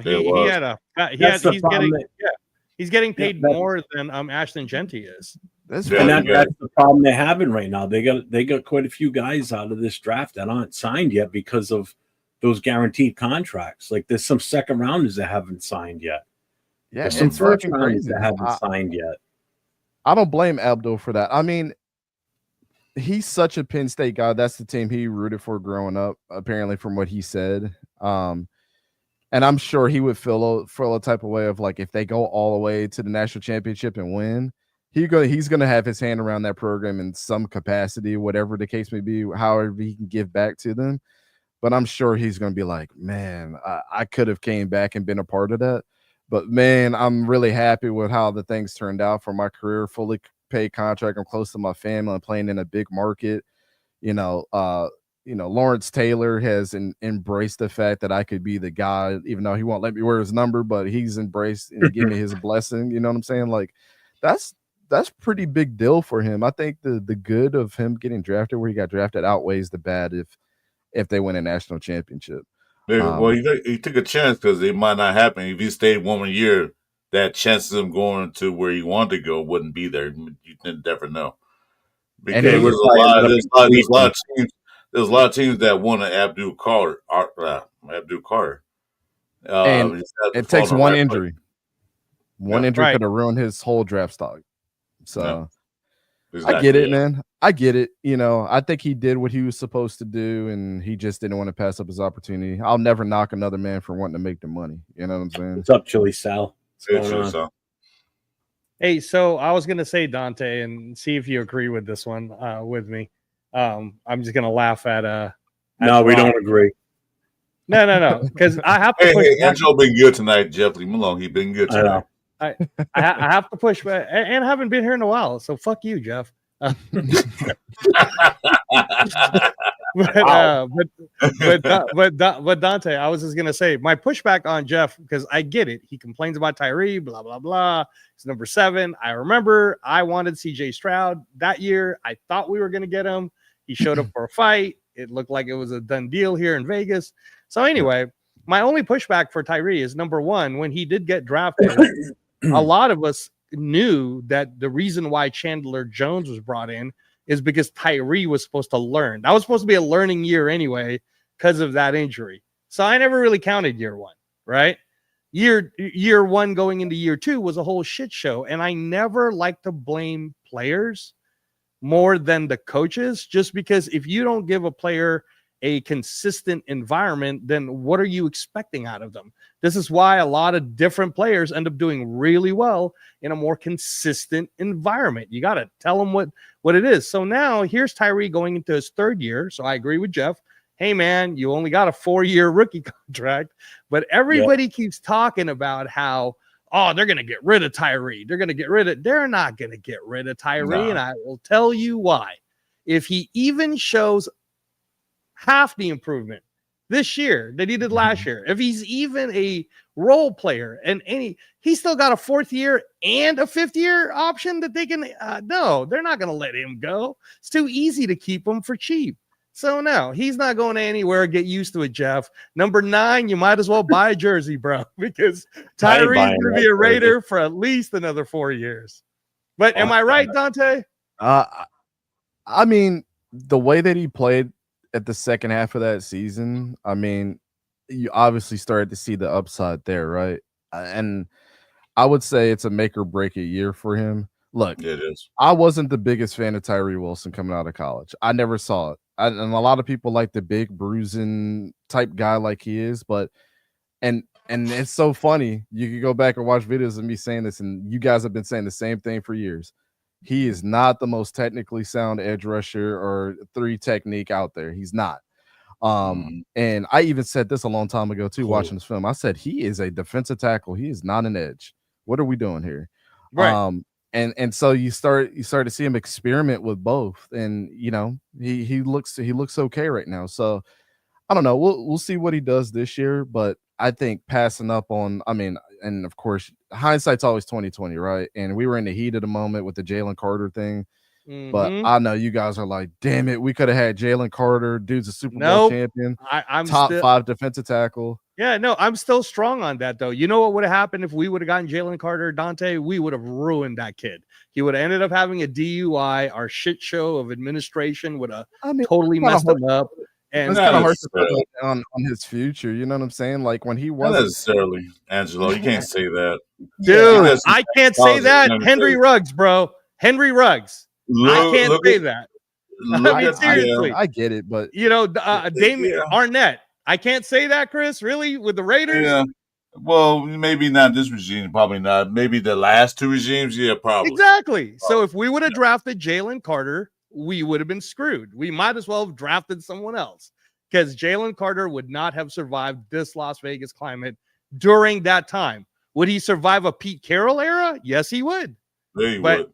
he's getting paid more than Ashton Genty is. That's the problem they're having right now. They got quite a few guys out of this draft that aren't signed yet because of those guaranteed contracts. Like there's some second rounders that haven't signed yet. Yeah, there's some first rounders that haven't signed yet. I don't blame Abdul for that. I mean, he's such a Penn State guy. That's the team he rooted for growing up, apparently, from what he said. And I'm sure he would feel a type of way of like if they go all the way to the national championship and win, he's gonna have his hand around that program in some capacity, whatever the case may be, however he can give back to them. But I'm sure he's gonna be like, man, I could have came back and been a part of that. But man, I'm really happy with how the things turned out for my career. Fully paid contract. I'm close to my family. I'm playing in a big market. Lawrence Taylor has embraced the fact that I could be the guy, even though he won't let me wear his number, but he's embraced and give me his blessing. You know what I'm saying? Like that's pretty big deal for him. I think the good of him getting drafted where he got drafted outweighs the bad if they win a national championship. Well, he took a chance because it might not happen. If he stayed 1 more year, that chances of him going to where he wanted to go wouldn't be there. You never know. Because there's a lot of teams that want an Abdul Carter. And just had to it fall takes in the one right place. injury. One Yeah. injury Right. could have ruined his whole draft stock. So Yeah. I Exactly, get it, yeah. man. I get it. You know, I think he did what he was supposed to do, and he just didn't want to pass up his opportunity. I'll never knock another man for wanting to make the money. You know what I'm saying? What's up, Chili Sal? What's Hey, going Chili on? Sal. Hey, so I was gonna say Dante, and see if you agree with this one with me. I'm just gonna laugh at No, we Rob. don't agree. No, because I have to Hey, push back. Angelo been good tonight, Jeff. Leave him alone. He been good I tonight. know. I have to push back, and I haven't been here in a while, so fuck you, Jeff. But Dante, I was just gonna say my pushback on Jeff, because I get it. He complains about Tyree, blah blah blah. He's number 7. I remember I wanted CJ Stroud that year. I thought we were gonna get him. He showed up for a fight. It looked like it was a done deal here in Vegas. So anyway, my only pushback for Tyree is number 1, when he did get drafted, a lot of us knew that the reason why Chandler Jones was brought in is because Tyree was supposed to learn. That was supposed to be a learning year anyway because of that injury. So I never really counted year 1, right? Year 1 going into year 2 was a whole shit show. And I never like to blame players more than the coaches, just because if you don't give a player a consistent environment, then what are you expecting out of them? This is why a lot of different players end up doing really well in a more consistent environment. You got to tell them what it is. So now here's Tyree going into his 3rd year. So I agree with Jeff. Hey, man, you only got a 4-year rookie contract, but everybody keeps talking about how, oh, they're going to get rid of Tyree. They're not going to get rid of Tyree. And I will tell you why. If he even shows half the improvement this year that he did last year, if he's even a role player and he's still got a 4th year and a 5th year option that they can, no, they're not going to let him go. It's too easy to keep him for cheap. So no, he's not going anywhere. Get used to it, Jeff. Number 9, you might as well buy a jersey, bro, because Tyree's going to be a Raider for at least another 4 years. But am I right, Dante? I mean, the way that he played at the second half of that season, I mean, you obviously started to see the upside there, right? And I would say it's a make or break a year for him. Look, it is. I wasn't the biggest fan of Tyree Wilson coming out of college. I never saw it. And a lot of people like the big bruising type guy like he is, but and it's so funny. You can go back and watch videos of me saying this, and you guys have been saying the same thing for years. He is not the most technically sound edge rusher or 3 technique out there. He's not. And I even said this a long time ago too, watching this film. I said he is a defensive tackle. He is not an edge. What are we doing here? Right. And so you start to see him experiment with both, and you know he looks okay right now. So I don't know. We'll see what he does this year, but I think passing up on, I mean, and of course hindsight's always 2020, right? And we were in the heat of the moment with the Jalen Carter thing. But I know you guys are like, damn it, we could have had Jalen Carter. Dude's a Super Bowl champion. I'm top 5 defensive tackle. Yeah, no, I'm still strong on that, though. You know what would have happened if we would have gotten Jalen Carter, Dante? We would have ruined that kid. He would have ended up having a DUI. Our shit show of administration would have totally messed him up. And it's kind of hard to put on his future. You know what I'm saying? Like when he wasn't Not necessarily, Angelo. You can't say that. Dude, I can't say that. Henry Ruggs, bro. Henry Ruggs. I can't say that. I mean, seriously. I get it, but you know, Damien Arnett. I can't say that, Chris. Really, with the Raiders? Yeah. Well, maybe not this regime. Probably not. Maybe the last 2 regimes. Yeah, probably. Exactly. So if we would have drafted Jalen Carter, we would have been screwed. We might as well have drafted someone else, because Jalen Carter would not have survived this Las Vegas climate during that time. Would he survive a Pete Carroll era? Yes, he would. Yeah, he would.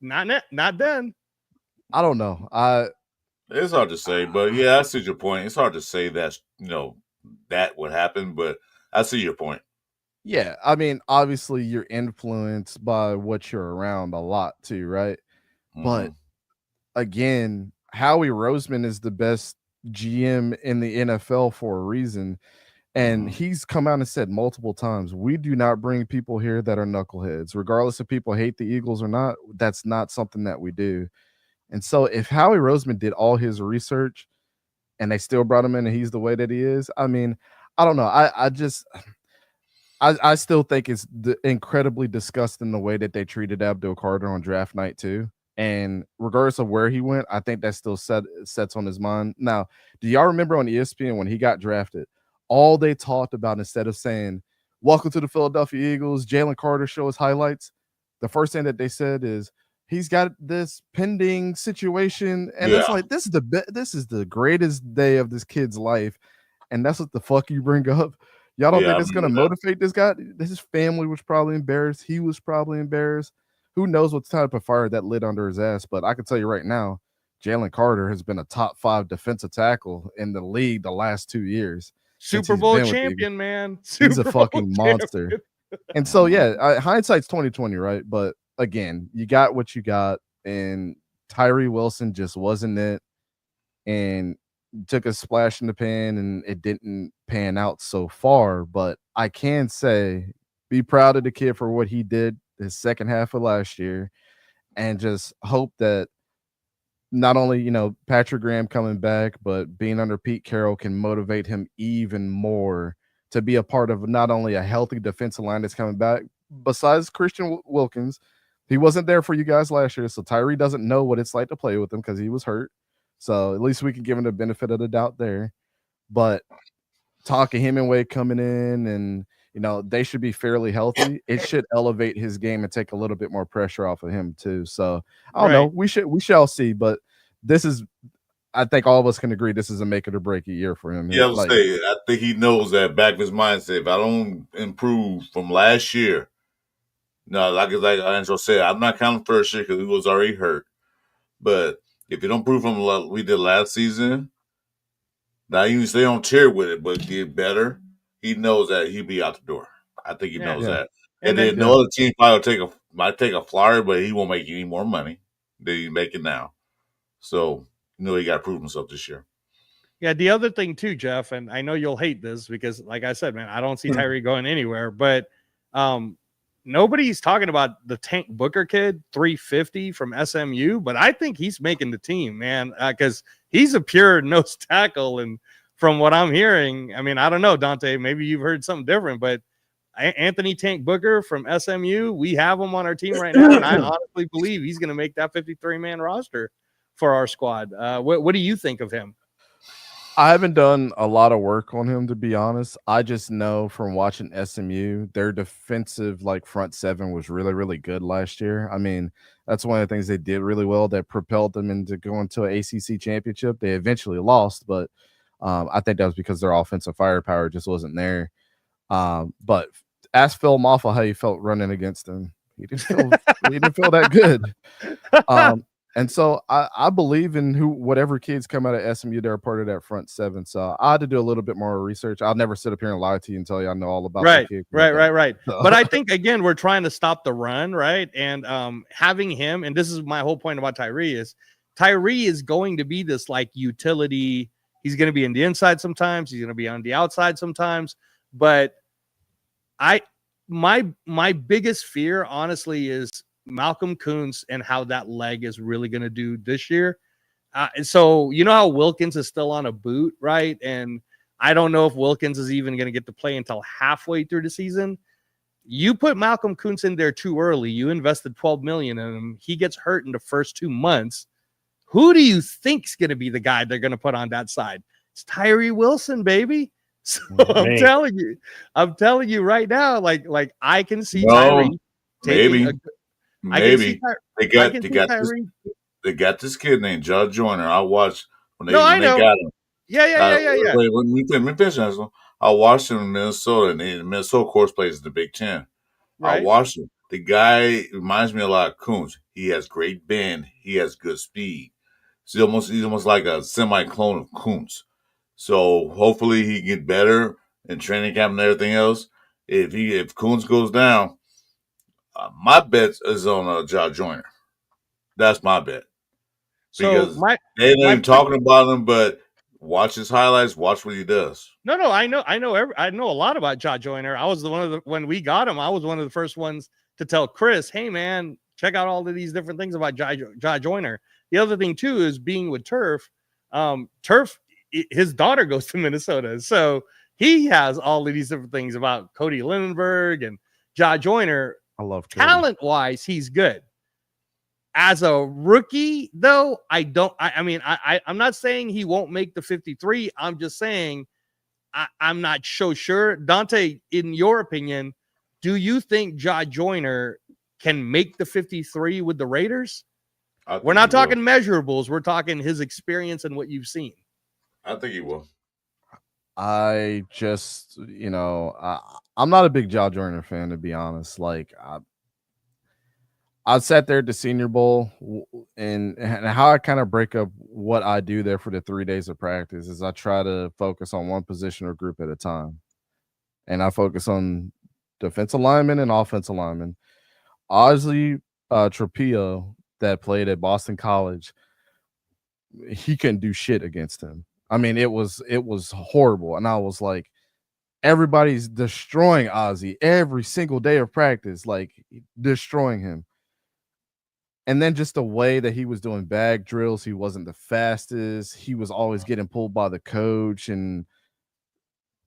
Not then. I don't know. It's hard to say, but yeah, I see your point. It's hard to say that, you know, that would happen, but I see your point. Yeah, I mean, obviously you're influenced by what you're around a lot too, right? But again, Howie Roseman is the best GM in the NFL for a reason. And he's come out and said multiple times, we do not bring people here that are knuckleheads. Regardless if people hate the Eagles or not, that's not something that we do. And so if Howie Roseman did all his research and they still brought him in and he's the way that he is, I mean, I don't know. I still think it's incredibly disgusting the way that they treated Abdul Carter on draft night too. And regardless of where he went, I think that still sets on his mind. Now, do y'all remember on ESPN when he got drafted, all they talked about instead of saying, "Welcome to the Philadelphia Eagles, Jalen Carter, show us highlights," the first thing that they said is, "He's got this pending situation," and it's like this is the greatest day of this kid's life, and that's what the fuck you bring up. Y'all don't think it's gonna motivate this guy? His family was probably embarrassed. He was probably embarrassed. Who knows what type of fire that lit under his ass? But I can tell you right now, Jalen Carter has been a top 5 defensive tackle in the league the last 2 years. Super Bowl champion, man. He's a fucking monster. And so, yeah, hindsight's 2020, right? But again, you got what you got, and Tyree Wilson just wasn't it, and took a splash in the pan, and it didn't pan out so far. But I can say, be proud of the kid for what he did his second half of last year, and just hope that not only, Patrick Graham coming back, but being under Pete Carroll can motivate him even more to be a part of not only a healthy defensive line that's coming back, besides Christian Wilkins. He wasn't there for you guys last year, so Tyree doesn't know what it's like to play with him because he was hurt. So at least we can give him the benefit of the doubt there. But talking Hemingway coming in, and they should be fairly healthy. It should elevate his game and take a little bit more pressure off of him too. So I don't know. We shall see. But this is, I think all of us can agree, this is a make it or break it year for him. Yeah, I think he knows that back of his mindset. If I don't improve from last year, no, like Angelo said, I'm not counting first year because he was already hurt. But if you don't improve from what we did last season, not even stay on tier with it, but get better, he knows that he'll be out the door. I think he knows that. And then no other team probably might take a flyer, but he won't make any more money than he's making now. So, he got to prove himself this year. Yeah, the other thing too, Jeff, and I know you'll hate this because, like I said, man, I don't see Tyree going anywhere, but nobody's talking about the Tank Booker kid, 350 from SMU, but I think he's making the team, man, because he's a pure nose tackle. And from what I'm hearing, I mean, I don't know, Dante, maybe you've heard something different, but Anthony Tank Booker from SMU, we have him on our team right now, and I honestly believe he's going to make that 53-man roster for our squad. What do you think of him? I haven't done a lot of work on him, to be honest. I just know from watching SMU, their defensive front seven was really, really good last year. I mean, that's one of the things they did really well that propelled them into going to an ACC championship. They eventually lost, but I think that was because their offensive firepower just wasn't there. But ask Phil Maffa how he felt running against him. He didn't feel that good. And so I believe in whatever kids come out of SMU, they're a part of that front seven. So I had to do a little bit more research. I'll never sit up here and lie to you and tell you I know all about right. So. But I think, again, we're trying to stop the run, right? And having him, and this is my whole point about Tyree is going to be this utility. He's going to be in the inside sometimes. He's going to be on the outside sometimes. But my biggest fear, honestly, is Malcolm Kuntz and how that leg is really going to do this year. So how Wilkins is still on a boot, right? And I don't know if Wilkins is even going to get to play until halfway through the season. You put Malcolm Kuntz in there too early. You invested $12 million in him. He gets hurt in the first 2 months. Who do you think's going to be the guy they're going to put on that side? It's Tyree Wilson, baby. So I'm telling you right now, I can see Tyree taking Maybe they got this kid named Judge Joyner. I watched when they got him. Yeah. Let me finish. I watched him in Minnesota, and Minnesota, of course, plays in the Big Ten. Right. I watched him. The guy reminds me a lot of Kuntz. He has great bend. He has good speed. He's almost like a semi-clone of Kuntz. So hopefully he get better in training camp and everything else. If Kuntz goes down, my bet is on Josh Joyner. That's my bet. Because they ain't even talking about him, but watch his highlights, watch what he does. No, I know a lot about Josh Joyner. I was when we got him, I was one of the first ones to tell Chris, hey man, check out all of these different things about Josh Joyner. The other thing too is being with Turf. Turf, his daughter goes to Minnesota, so he has all of these different things about Cody Lindenberg and Ja Joyner. I love Cody. Talent-wise, he's good. As a rookie, though, I'm not saying he won't make the 53. I'm just saying I'm not so sure. Dante, in your opinion, do you think Ja Joyner can make the 53 with the Raiders? We're not talking measurables. We're talking his experience and what you've seen. I think he will. I just, I'm not a big Ja Joyner fan, to be honest. Like, I sat there at the Senior Bowl, and how I kind of break up what I do there for the 3 days of practice is I try to focus on one position or group at a time. And I focus on defensive linemen and offensive linemen. Ozzy Trapillo, that played at Boston College, he couldn't do shit against him. I mean, it was horrible. And I was like, everybody's destroying Ozzy every single day of practice, like destroying him. And then just the way that he was doing bag drills, he wasn't the fastest. He was always getting pulled by the coach. And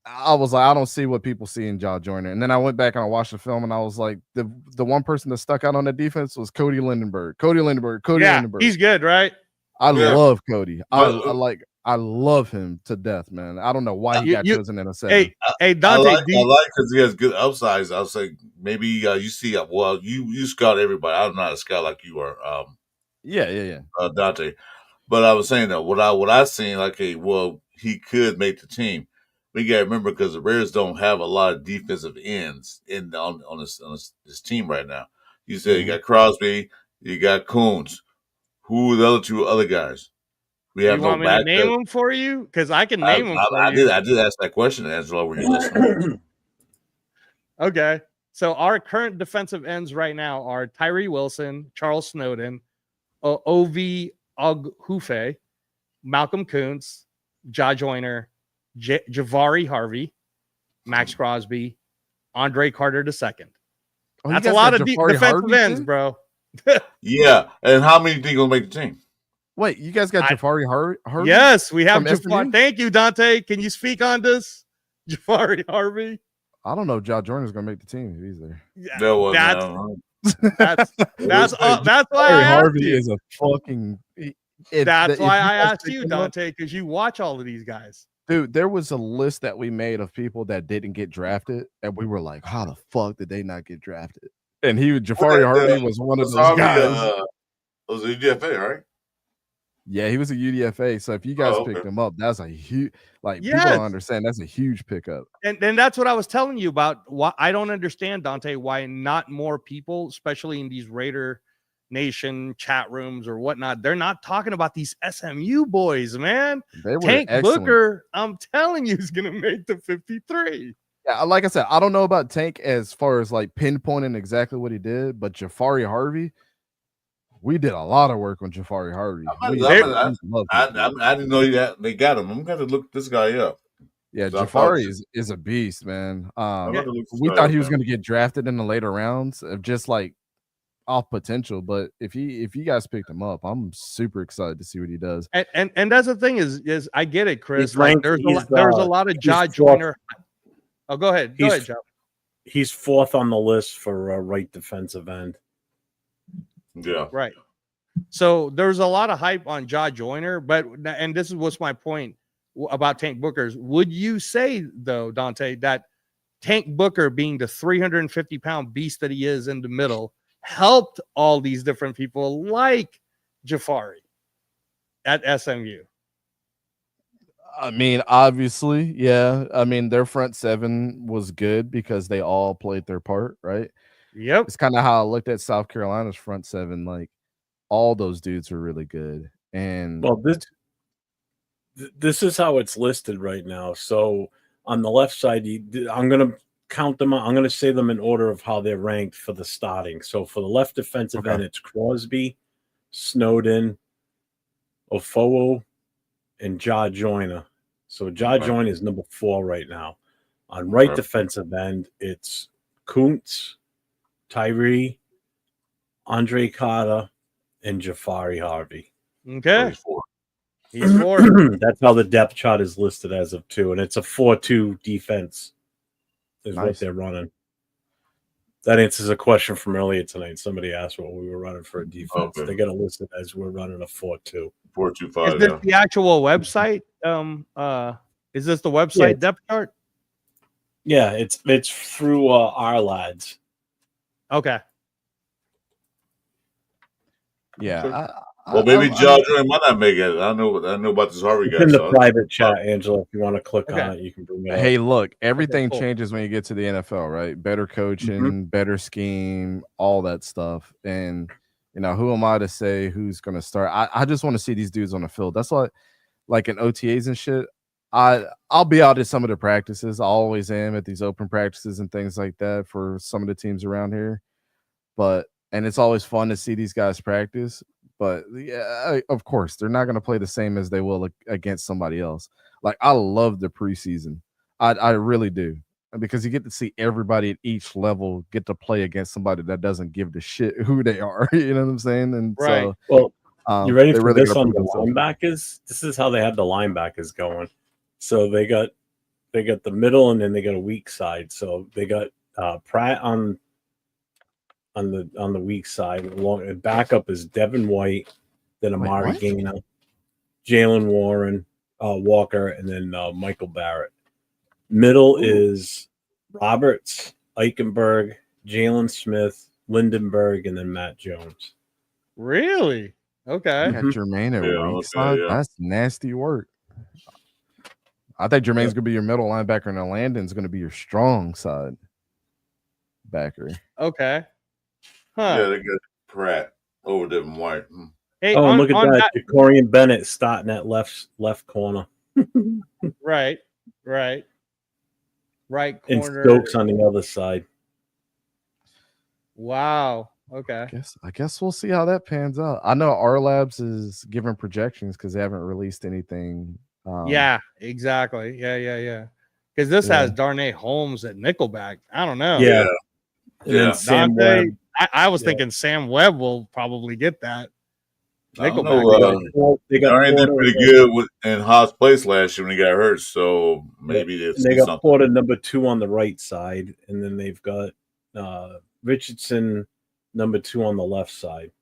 I was like, I don't see what people see in Ja Joyner. And then I went back and I watched the film, and I was like, the one person that stuck out on the defense was Cody Lindenberg. Cody Lindenberg. He's good, right? I love Cody. I love him to death, man. I don't know why he got chosen in a second. Hey, Dante, I like because he has good upsides. I was like, maybe you see. Well, you scout everybody. I'm not a scout like you are. Yeah. Dante. But I was saying that what I seen, like, hey, well, he could make the team. We got to remember, because the Bears don't have a lot of defensive ends on this team right now. You said you got Crosby, you got Coons. Who are the other guys? We have you want me to name them for you? Because I can name them for you. I did ask that question, Angelo, when you listening. Okay. So our current defensive ends right now are Tyree Wilson, Charles Snowden, Ovi Oghufe, Malcolm Kuntz, Ja Joyner, Javari Harvey, Max Crosby, Andre Carter II. That's a lot of defensive ends, bro. Yeah. And how many think will make the team? Wait, you guys got Jafari Harvey? Yes, we have Jafari. Thank you, Dante. Can you speak on this? Jafari Harvey. I don't know if Ja Joyner's going to make the team if he's there. That's why Harvey is a fucking. That's why I asked you, Dante, because you watch all of these guys. Dude, there was a list that we made of people that didn't get drafted, and we were like, how the fuck did they not get drafted? And Jafari Harvey was one of those guys. Was a UDFA, right? Yeah, he was a UDFA. So if you guys picked him up, that's a huge, people don't understand. That's a huge pickup. And that's what I was telling you about. Why I don't understand, Dante, why not more people, especially in these Raider Nation chat rooms or whatnot, they're not talking about these SMU boys, man. Tank Booker, I'm telling you, is gonna make the 53. Yeah, like I said, I don't know about Tank as far as like pinpointing exactly what he did, but Jafari Harvey, we did a lot of work on Jafari Harvey. I didn't know that they got him. I'm going to look this guy up. Yeah, Jafari is a beast, man. We thought he was going to get drafted in the later rounds of just like off potential, but if you guys picked him up, I'm super excited to see what he does. And that's the thing is I get it, Chris. Like, there's a lot of Ja Joyner. Oh, go ahead, Joe. He's fourth on the list for right defensive end. Yeah. Right. So there's a lot of hype on Ja Joyner, and this is what's my point about Tank Booker's. Would you say, though, Dante, that Tank Booker, being the 350-pound beast that he is in the middle, helped all these different people like Jafari at SMU? I mean, obviously, yeah. I mean, their front seven was good because they all played their part, right? Yep. It's kind of how I looked at South Carolina's front seven. Like, all those dudes are really good. And well, this is how it's listed right now. So on the left side, I'm going to count them. I'm going to say them in order of how they're ranked for the starting. So for the left defensive end, it's Crosby, Snowden, Ofo, and Ja Joyner. So Ja Joyner is number 4 right now. On right defensive end, it's Kuntz, Tyree, Andre Carter, and Jafari Harvey. Okay. He's 4. That's how the depth chart is listed as of 2, and it's a 4-2 defense is what Nice. they're running. That answers a question from earlier tonight. Somebody asked what we were running for a defense. Okay. They got to list it as we're running a 4-2. 4-2-5. Is this Yeah. the actual website? Is this the website Yeah. depth chart? Yeah, it's through our lads. Okay. Yeah. Well, maybe Joe Jordan might not make it. I know about this Harvey It's guy. in the so private chat, Angela. If you want to click Okay. on it, you can bring it up. Hey, look, everything cool. changes when you get to the NFL, right? Better coaching, better scheme, all that stuff. And, who am I to say who's going to start? I just want to see these dudes on the field. That's why, like in OTAs and shit, I'll be out at some of the practices. I always am at these open practices and things like that for some of the teams around here. And it's always fun to see these guys practice. But yeah, of course, they're not going to play the same as they will against somebody else. Like, I love the preseason. I really do. Because you get to see everybody at each level get to play against somebody that doesn't give the shit who they are. You know what I'm saying? And Right. so, Well, you ready they for really this gotta on prove the themselves. linebackers? This is how they had the linebackers going. So they got the middle, and then they got a weak side. So they got Pratt on the weak side. Backup is Devin White, then Amari what? Gainer, Jalen Warren, Walker, and then Michael Barrett. Middle is Roberts, Eichenberg, Jalen Smith, Lindenberg, and then Matt Jones. Really? Okay. Got Jermaine at Yeah, weak side. yeah. That's nasty work. I think Jermaine's going to be your middle linebacker, and Landon's going to be your strong side backer. Okay. Yeah, Huh. they got Pratt over Devin White. Hey, Oh, on, look at on that. Jacorian Bennett starting at left corner. Right. Right And corner. Stokes on the other side. Wow. Okay. I guess we'll see how that pans out. I know our labs is giving projections because they haven't released anything. Yeah, exactly. Yeah. Because this has Darnay Holmes at nickelback. I don't know. Yeah. And Yeah. then Sam Dante, Webb. I was thinking Sam Webb will probably get that. I don't Nickelback. know. They got Darnay did Porter, pretty good in Haas' place last year when he got hurt, so maybe they'll and see they got something. Porter number 2 on the right side, and then they've got Richardson number 2 on the left side.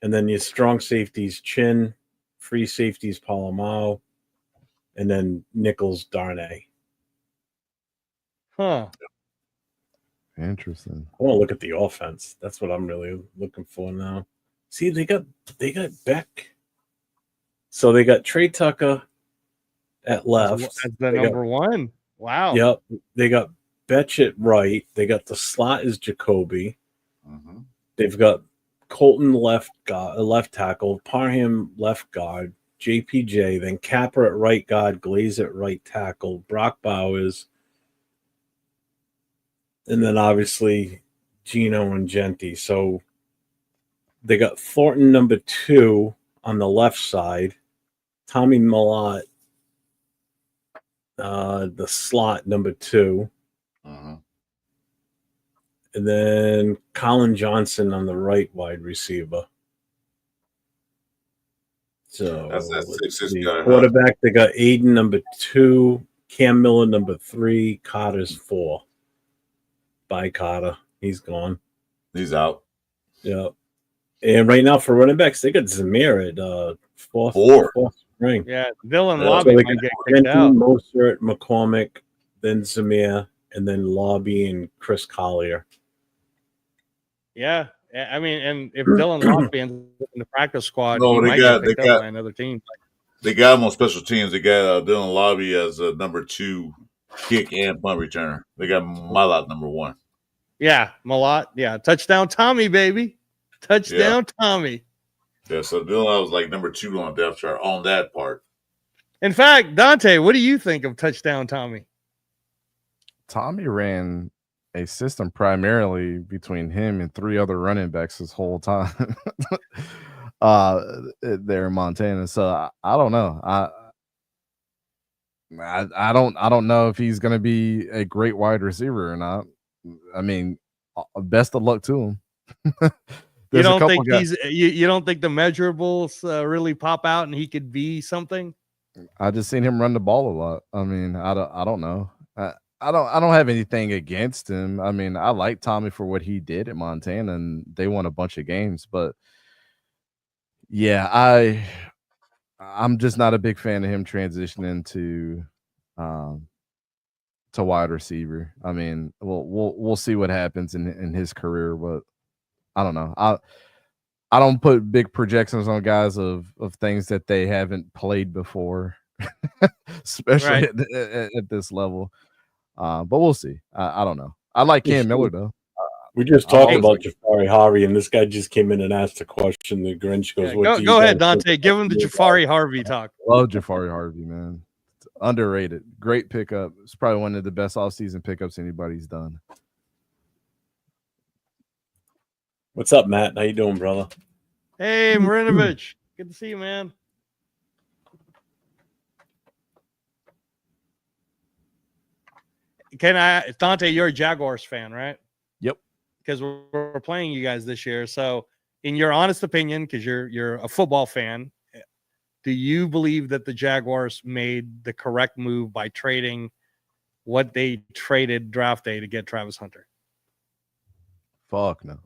And then your strong safeties, Chin, free safeties, Palomao, and then Nichols, Darnay. Huh. Interesting. I want to look at the offense. That's what I'm really looking for now. See, they got Beck. So they got Trey Tucker at left. That's the number 1. Wow. Yep. They got Betch at right. They got the slot is Jacoby. Mm-hmm. They've got Colton left tackle, Parham left guard, JPJ, then Capper at right guard, Glaze at right tackle, Brock Bowers, and then obviously Gino and Genti. So they got Thornton number 2 on the left side, Tommy Millott, the slot number 2. Mm-hmm. And then Colin Johnson on the right wide receiver. So That's that 6'6" guy. quarterback, they got Aiden number 2, Cam Miller number 3, Carter's 4. Bye, Carter. He's gone. He's out. Yeah. And right now for running backs, they got Zamir at fourth string. Yeah, Dylan Yeah. Lobby So they might got get kicked Genty, out. Mostert, McCormick, then Zamir, and then Lobby and Chris Collier. Yeah. I mean, and if Dylan Lobby ends up in the practice squad, No, he they might got- get picked they up got- by another team. They got him on special teams. They got Dylan Lobby as a number 2 kick and punt returner. They got Malott number 1. Yeah, Malott. Yeah, touchdown Tommy, baby. Touchdown Tommy. Yeah, so Dylan was like number 2 on the depth chart on that part. In fact, Dante, what do you think of touchdown Tommy? Tommy ran a system primarily between him and 3 other running backs this whole time. There in Montana. So I don't know. I don't know if he's going to be a great wide receiver or not. I mean, best of luck to him. You There's a don't couple think guys. you don't think the measurables really pop out and he could be something? I just seen him run the ball a lot. I mean, I don't know. I don't have anything against him. I mean, I like Tommy for what he did at Montana, and they won a bunch of games. But yeah, I'm just not a big fan of him transitioning to wide receiver. I mean, we'll see what happens in his career, but I don't know. I don't put big projections on guys of things that they haven't played before, especially at this level. But we'll see. I don't know. I like Cam Miller though. We just I've talked always about liked Jafari Harvey, and this guy just came in and asked a question. The Grinch goes, Yeah, "What do you go ahead, guys think Dante. Give about him the new Jafari Harvey talk. Love Jafari Harvey, man. It's underrated. Great pickup. It's probably one of the best offseason pickups anybody's done. What's up, Matt? How you doing, brother? Hey, Marinovich. Good to see you, man. Dante, you're a Jaguars fan, right? Yep. Because we're playing you guys this year. So, in your honest opinion, because you're a football fan, do you believe that the Jaguars made the correct move by trading what they traded draft day to get Travis Hunter? Fuck no.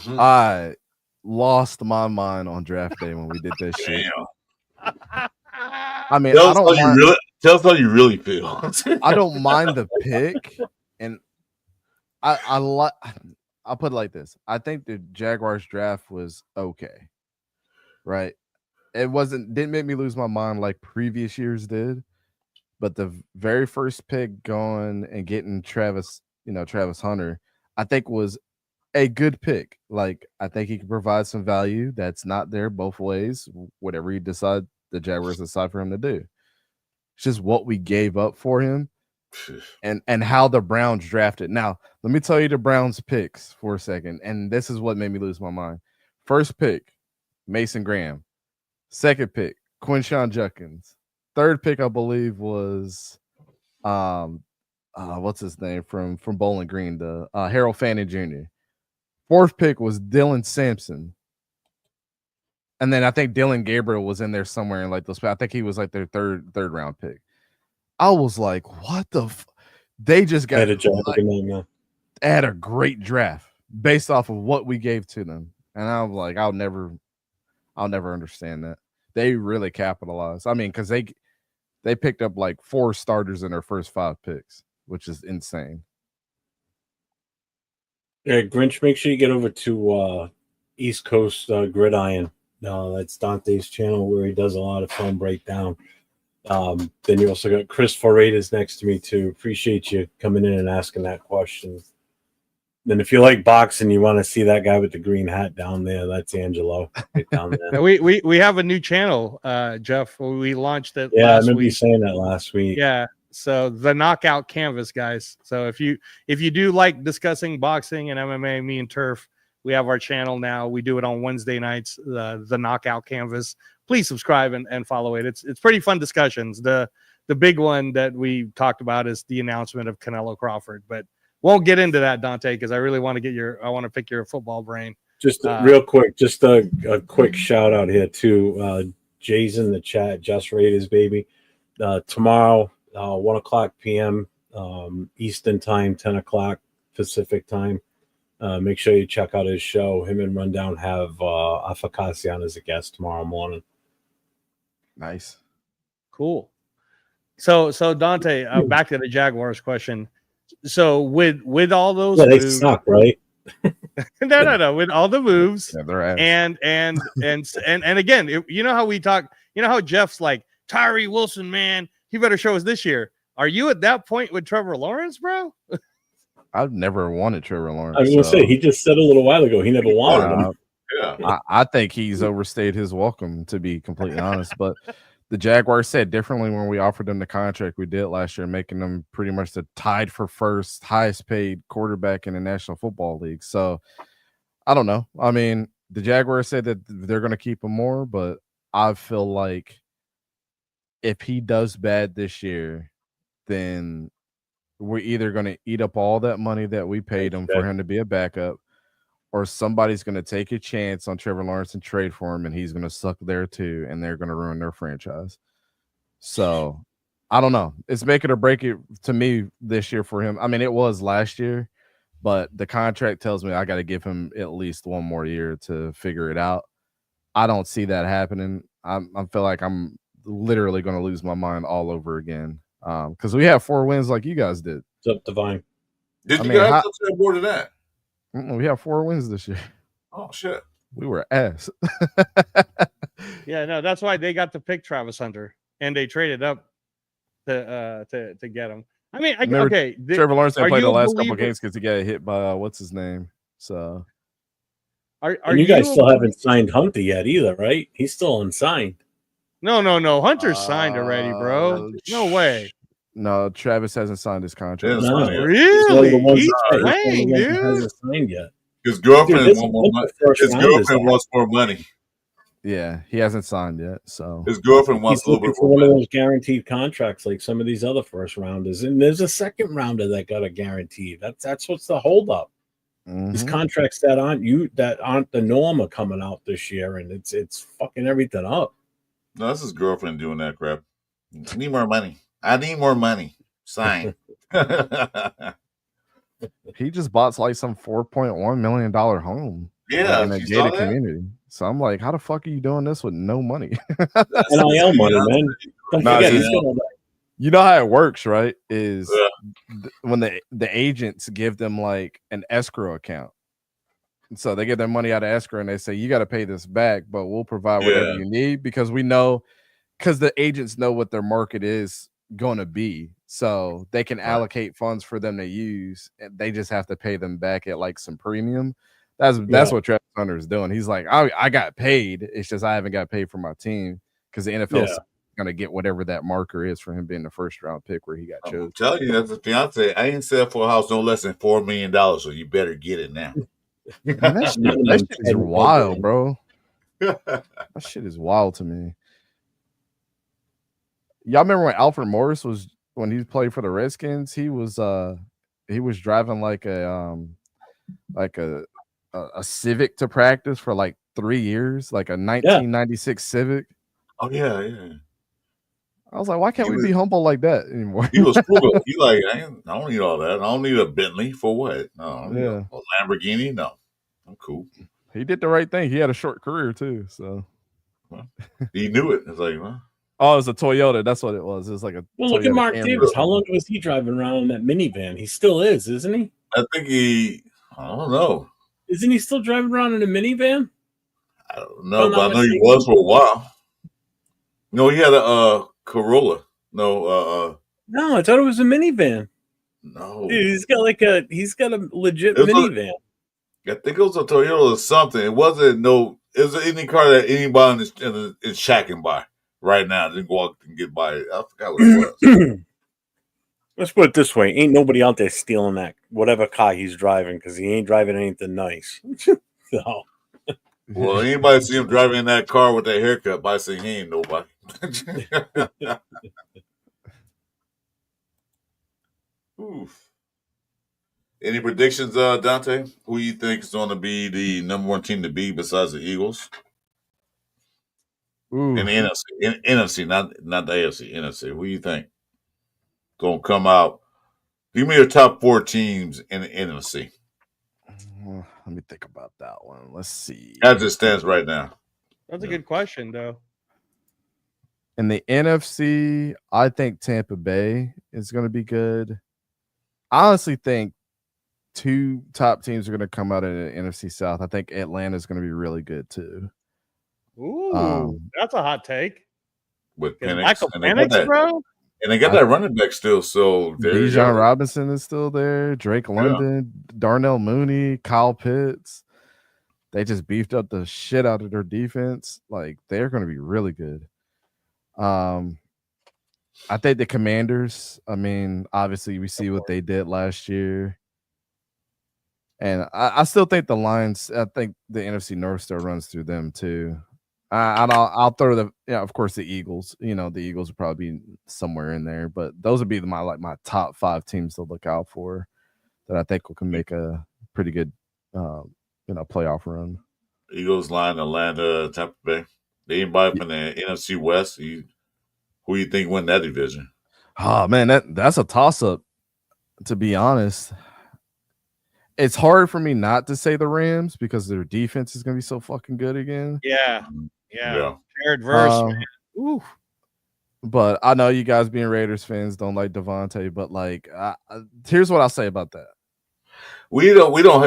I lost my mind on draft day when we did that shit. I mean, tell us how you really feel. I don't mind the pick, and I'll put it like this. I think the Jaguars draft was okay, right? It didn't make me lose my mind like previous years did, but the very first pick going and getting Travis Hunter, I think was a good pick. Like, I think he can provide some value that's not there both ways, whatever the Jaguars decide for him to do. It's just what we gave up for him and how the Browns drafted. Now, let me tell you the Browns picks for a second, and this is what made me lose my mind. First pick, Mason Graham. Second pick, Quinshon Judkins. Third pick, I believe, was what's his name from Bowling Green, the Harold Fanning Jr. Fourth pick was Dylan Sampson. And then I think Dylan Gabriel was in there somewhere in like those. I think he was like their third round pick. I was like, what the they just got had a great draft based off of what we gave to them. And I was like, I'll never understand that. They really capitalized. I mean, because they picked up like 4 starters in their first 5 picks, which is insane. Yeah, Grinch, make sure you get over to East Coast Gridiron. That's Dante's channel where he does a lot of film breakdown. Then you also got Chris Foradas next to me too. Appreciate you coming in and asking that question. Then if you like boxing, you want to see that guy with the green hat down there. That's Angelo right down there. We have a new channel, Jeff. We launched it. Yeah, last I remember week. you saying that last week. Yeah. So the Knockout Canvas, guys. So if you do like discussing boxing and MMA, me and Turf, we have our channel now. We do it on Wednesday nights, the Knockout Canvas. Please subscribe and follow it. It's pretty fun discussions. The big one that we talked about is the announcement of Canelo Crawford, but won't get into that, Dante, because I really want to pick your football brain. Just real quick, just a quick shout out here to Jay's in the chat. Just Raiders, baby. Tomorrow, 1:00 p.m. Eastern time, 10 o'clock Pacific time. Make sure you check out his show. Him and Rundown have Afakasi on as a guest tomorrow morning. Nice. Cool. So Dante, back to the Jaguars question. So with all those they moves, suck, right? no, with all the moves, yeah, and again, you know how we talk, you know how Jeff's like, Tyree Wilson, man, he better show us this year. Are you at that point with Trevor Lawrence, bro? I've never wanted Trevor Lawrence. I was going to say, he just said a little while ago he never wanted him. Yeah. I think he's overstayed his welcome, to be completely honest. But the Jaguars said differently when we offered them the contract we did last year, making them pretty much the tied for first highest paid quarterback in the National Football League. So I don't know. I mean, the Jaguars said that they're going to keep him more, but I feel like if he does bad this year, then we're either going to eat up all that money that we paid him for him to be a backup, or somebody's going to take a chance on Trevor Lawrence and trade for him, and he's going to suck there too, and they're going to ruin their franchise. So I don't know. It's make it or break it to me this year for him. I mean, it was last year, but the contract tells me I got to give him at least one more year to figure it out. I don't see that happening. I feel like I'm literally going to lose my mind all over again because we have 4 wins like you guys did. What's up, Divine? Did you guys have more than that? We have 4 wins this year. Oh shit, we were ass. Yeah, no, that's why they got to pick Travis Hunter, and they traded up to get him. I mean, okay. Trevor Lawrence didn't play the last couple of games because he got hit by what's his name. So, and you guys still haven't signed Hunter yet either, right? He's still unsigned. No. Hunter's signed already, bro. No way. No, Travis hasn't signed his contract. No. Really? He's playing, dude. Hasn't signed yet. His girlfriend wants more money. His girlfriend wants more money. Yeah, he hasn't signed yet. So his girlfriend wants a little bit for one of those guaranteed contracts, like some of these other first rounders. And there's a second rounder that got a guarantee. That's what's the holdup. These contracts that aren't the norm are coming out this year, and it's fucking everything up. No, that's his girlfriend doing that crap. I need more money. I need more money. Sign. He just bought like some $4.1 million home. Yeah, in a gated community. So I'm like, how the fuck are you doing this with no money? NIL money, man. Don't forget, you know how it works, right? Is when the agents give them like an escrow account. So they get their money out of escrow and they say, you got to pay this back, but we'll provide whatever you need because the agents know what their market is going to be. So they can allocate funds for them to use. And they just have to pay them back at like some premium. That's what Travis Hunter is doing. He's like, I got paid. It's just I haven't got paid for my team because the NFL is going to get whatever that marker is for him being the first round pick where he got chosen. I'm telling you, that's a fiance. I ain't sell for a house no less than $4 million, so you better get it now. That shit is wild, bro. That shit is wild to me. Y'all remember when Alfred Morris when he played for the Redskins? He was driving like a Civic to practice for like 3 years, like a 1996 Civic. Oh yeah. I was like, why can't we be humble like that anymore? He was frugal. He like, I don't need all that. I don't need a Bentley for what? No, I don't need a Lamborghini. No, I'm cool. He did the right thing. He had a short career too, so he knew it. It's like, huh? Oh, it was a Toyota. That's what it was. It was like a. Well, look at Mark Davis. How long was he driving around in that minivan? He still is, isn't he? I think I don't know. Isn't he still driving around in a minivan? I don't know, but I know he was for a while. No, he had a Corolla. No, I thought it was a minivan. No, dude, he's got a legit minivan. I think it was a Toyota or something. It wasn't it was any car that anybody is shacking by right now. Didn't go out and get by it. I forgot what it was. Let's put it this way: ain't nobody out there stealing that whatever car he's driving because he ain't driving anything nice. So, well, anybody see him driving in that car with that haircut, I say he ain't nobody. Oof. Any predictions, Dante? Who you think is going to be the number one team to beat besides the Eagles? Ooh. In the NFC, not the AFC, NFC. Who do you think going to come out? Give me your top 4 teams in the NFC. Let me think about that one. Let's see. As it stands right now. That's a good question, though. In the NFC, I think Tampa Bay is going to be good. I honestly think 2 top teams are going to come out of the NFC South. I think Atlanta is going to be really good too. Ooh, that's a hot take. With Michael Penix, bro. And they got that running back still. So Bijan Robinson is still there. Drake London, Darnell Mooney, Kyle Pitts. They just beefed up the shit out of their defense. Like, they're going to be really good. I think the Commanders, I mean, obviously we see what they did last year. And I still think the Lions, I think the NFC North still runs through them too. I'll throw of course, the Eagles. You know, the Eagles will probably be somewhere in there, but those would be my top 5 teams to look out for that I think can make a pretty good playoff run. Eagles line Atlanta, Tampa Bay. Anybody from the NFC West? Who you think win that division? Oh man, that's a toss up. To be honest, it's hard for me not to say the Rams because their defense is going to be so fucking good again. Yeah. Paired verse, man. Ooh. But I know you guys being Raiders fans don't like Devontae, but like, here's what I'll say about that. We don't hate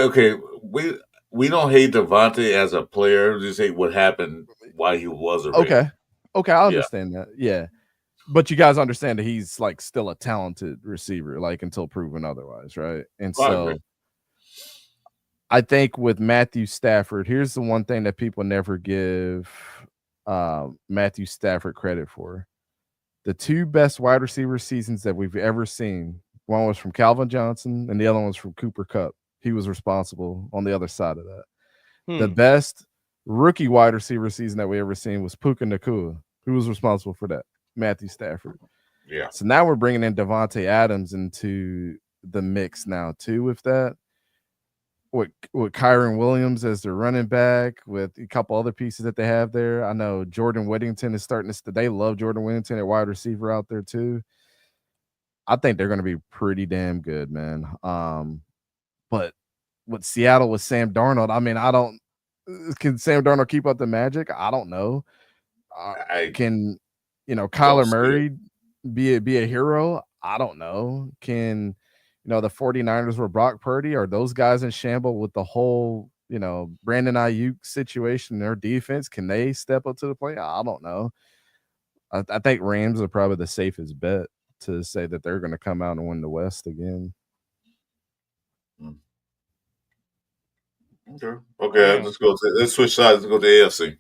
Devontae as a player. We just hate what happened while he was a Raider. Okay, I understand that. Yeah. But you guys understand that he's like still a talented receiver, like until proven otherwise, right? And so I think with Matthew Stafford, here's the one thing that people never give Matthew Stafford credit for. The two best wide receiver seasons that we've ever seen, one was from Calvin Johnson and the other one was from Cooper Kupp. He was responsible on the other side of that. The best rookie wide receiver season that we ever seen was Puka Nacua. Who was responsible for that? Matthew Stafford. Yeah. So now we're bringing in Devontae Adams into the mix now too with that. With Kyron Williams as their running back, with a couple other pieces that they have there. I know Jordan Whittington is starting to. They love Jordan Whittington at wide receiver out there too. I think they're going to be pretty damn good, man. But with Seattle with Sam Darnold, I mean, can Sam Darnold keep up the magic? I don't know. Can Kyler Murray be a hero? I don't know. Can the 49ers with Brock Purdy, are those guys in shambles with the whole, Brandon Ayuk situation, their defense? Can they step up to the plate? I don't know. I think Rams are probably the safest bet to say that they're going to come out and win the West again. Okay. Let's switch sides and go to AFC.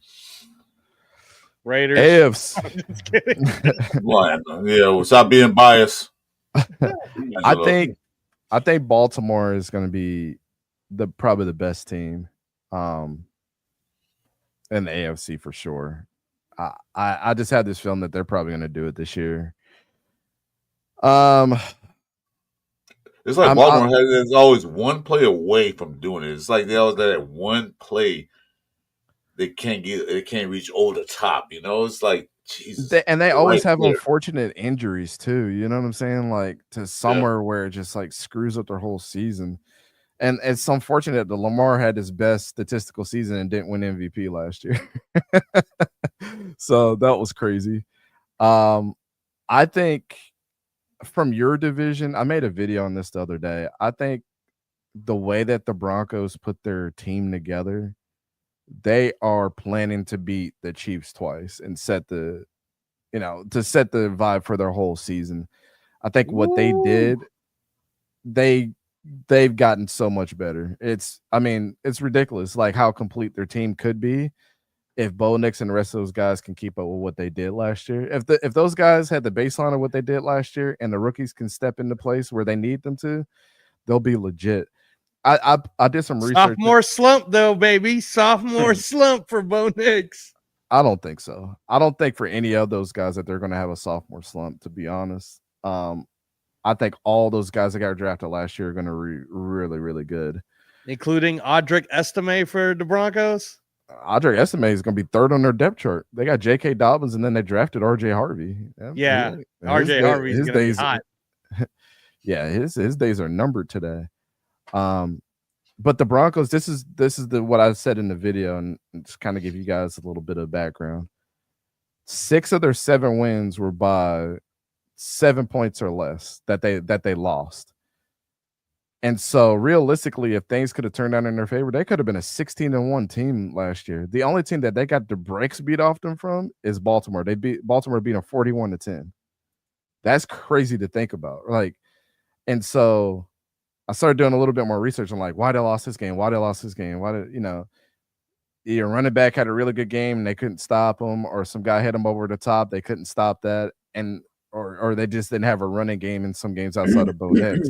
Raiders. AFC. Just kidding. Yeah, stop being biased. I think Baltimore is going to be probably the best team in the AFC for sure. I just had this feeling that they're probably going to do it this year. It's like Baltimore is always one play away from doing it. It's like they always that one play they can't reach over the top. It's like Jesus. They always have unfortunate injuries too. You know what I'm saying? Like to somewhere where it just like screws up their whole season. And it's unfortunate that Lamar had his best statistical season and didn't win MVP last year. So that was crazy. I think from your division, I made a video on this the other day. I think the way that the Broncos put their team together, they are planning to beat the Chiefs twice and set the vibe for their whole season. I think what they did, they've gotten so much better. It's ridiculous like how complete their team could be if Bo Nix and the rest of those guys can keep up with what they did last year. If those guys had the baseline of what they did last year and the rookies can step into place where they need them to, they'll be legit. I did some research. Sophomore slump though, baby. Sophomore slump for Bo Nix. I don't think so. I don't think for any of those guys that they're going to have a sophomore slump, to be honest. I think all those guys that got drafted last year are going to be really, really good. Including Audric Estime for the Broncos? Audric Estime is going to be third on their depth chart. They got J.K. Dobbins, and then they drafted R.J. Harvey. Yeah, R.J. Harvey's going to be hot. Yeah, his days are numbered today. But the Broncos, this is what I said in the video, and just kind of give you guys a little bit of background. 6 of their 7 wins were by 7 points or less that they lost. And so realistically, if things could have turned out in their favor, they could have been a 16-1 team last year. The only team that they got the brakes beat off them from is Baltimore. Baltimore beat them 41-10. That's crazy to think about. And so I started doing a little bit more research on why they lost this game. Why did your running back had a really good game and they couldn't stop him, or some guy hit him over the top, they couldn't stop that, and or they just didn't have a running game in some games outside of Bo Nix.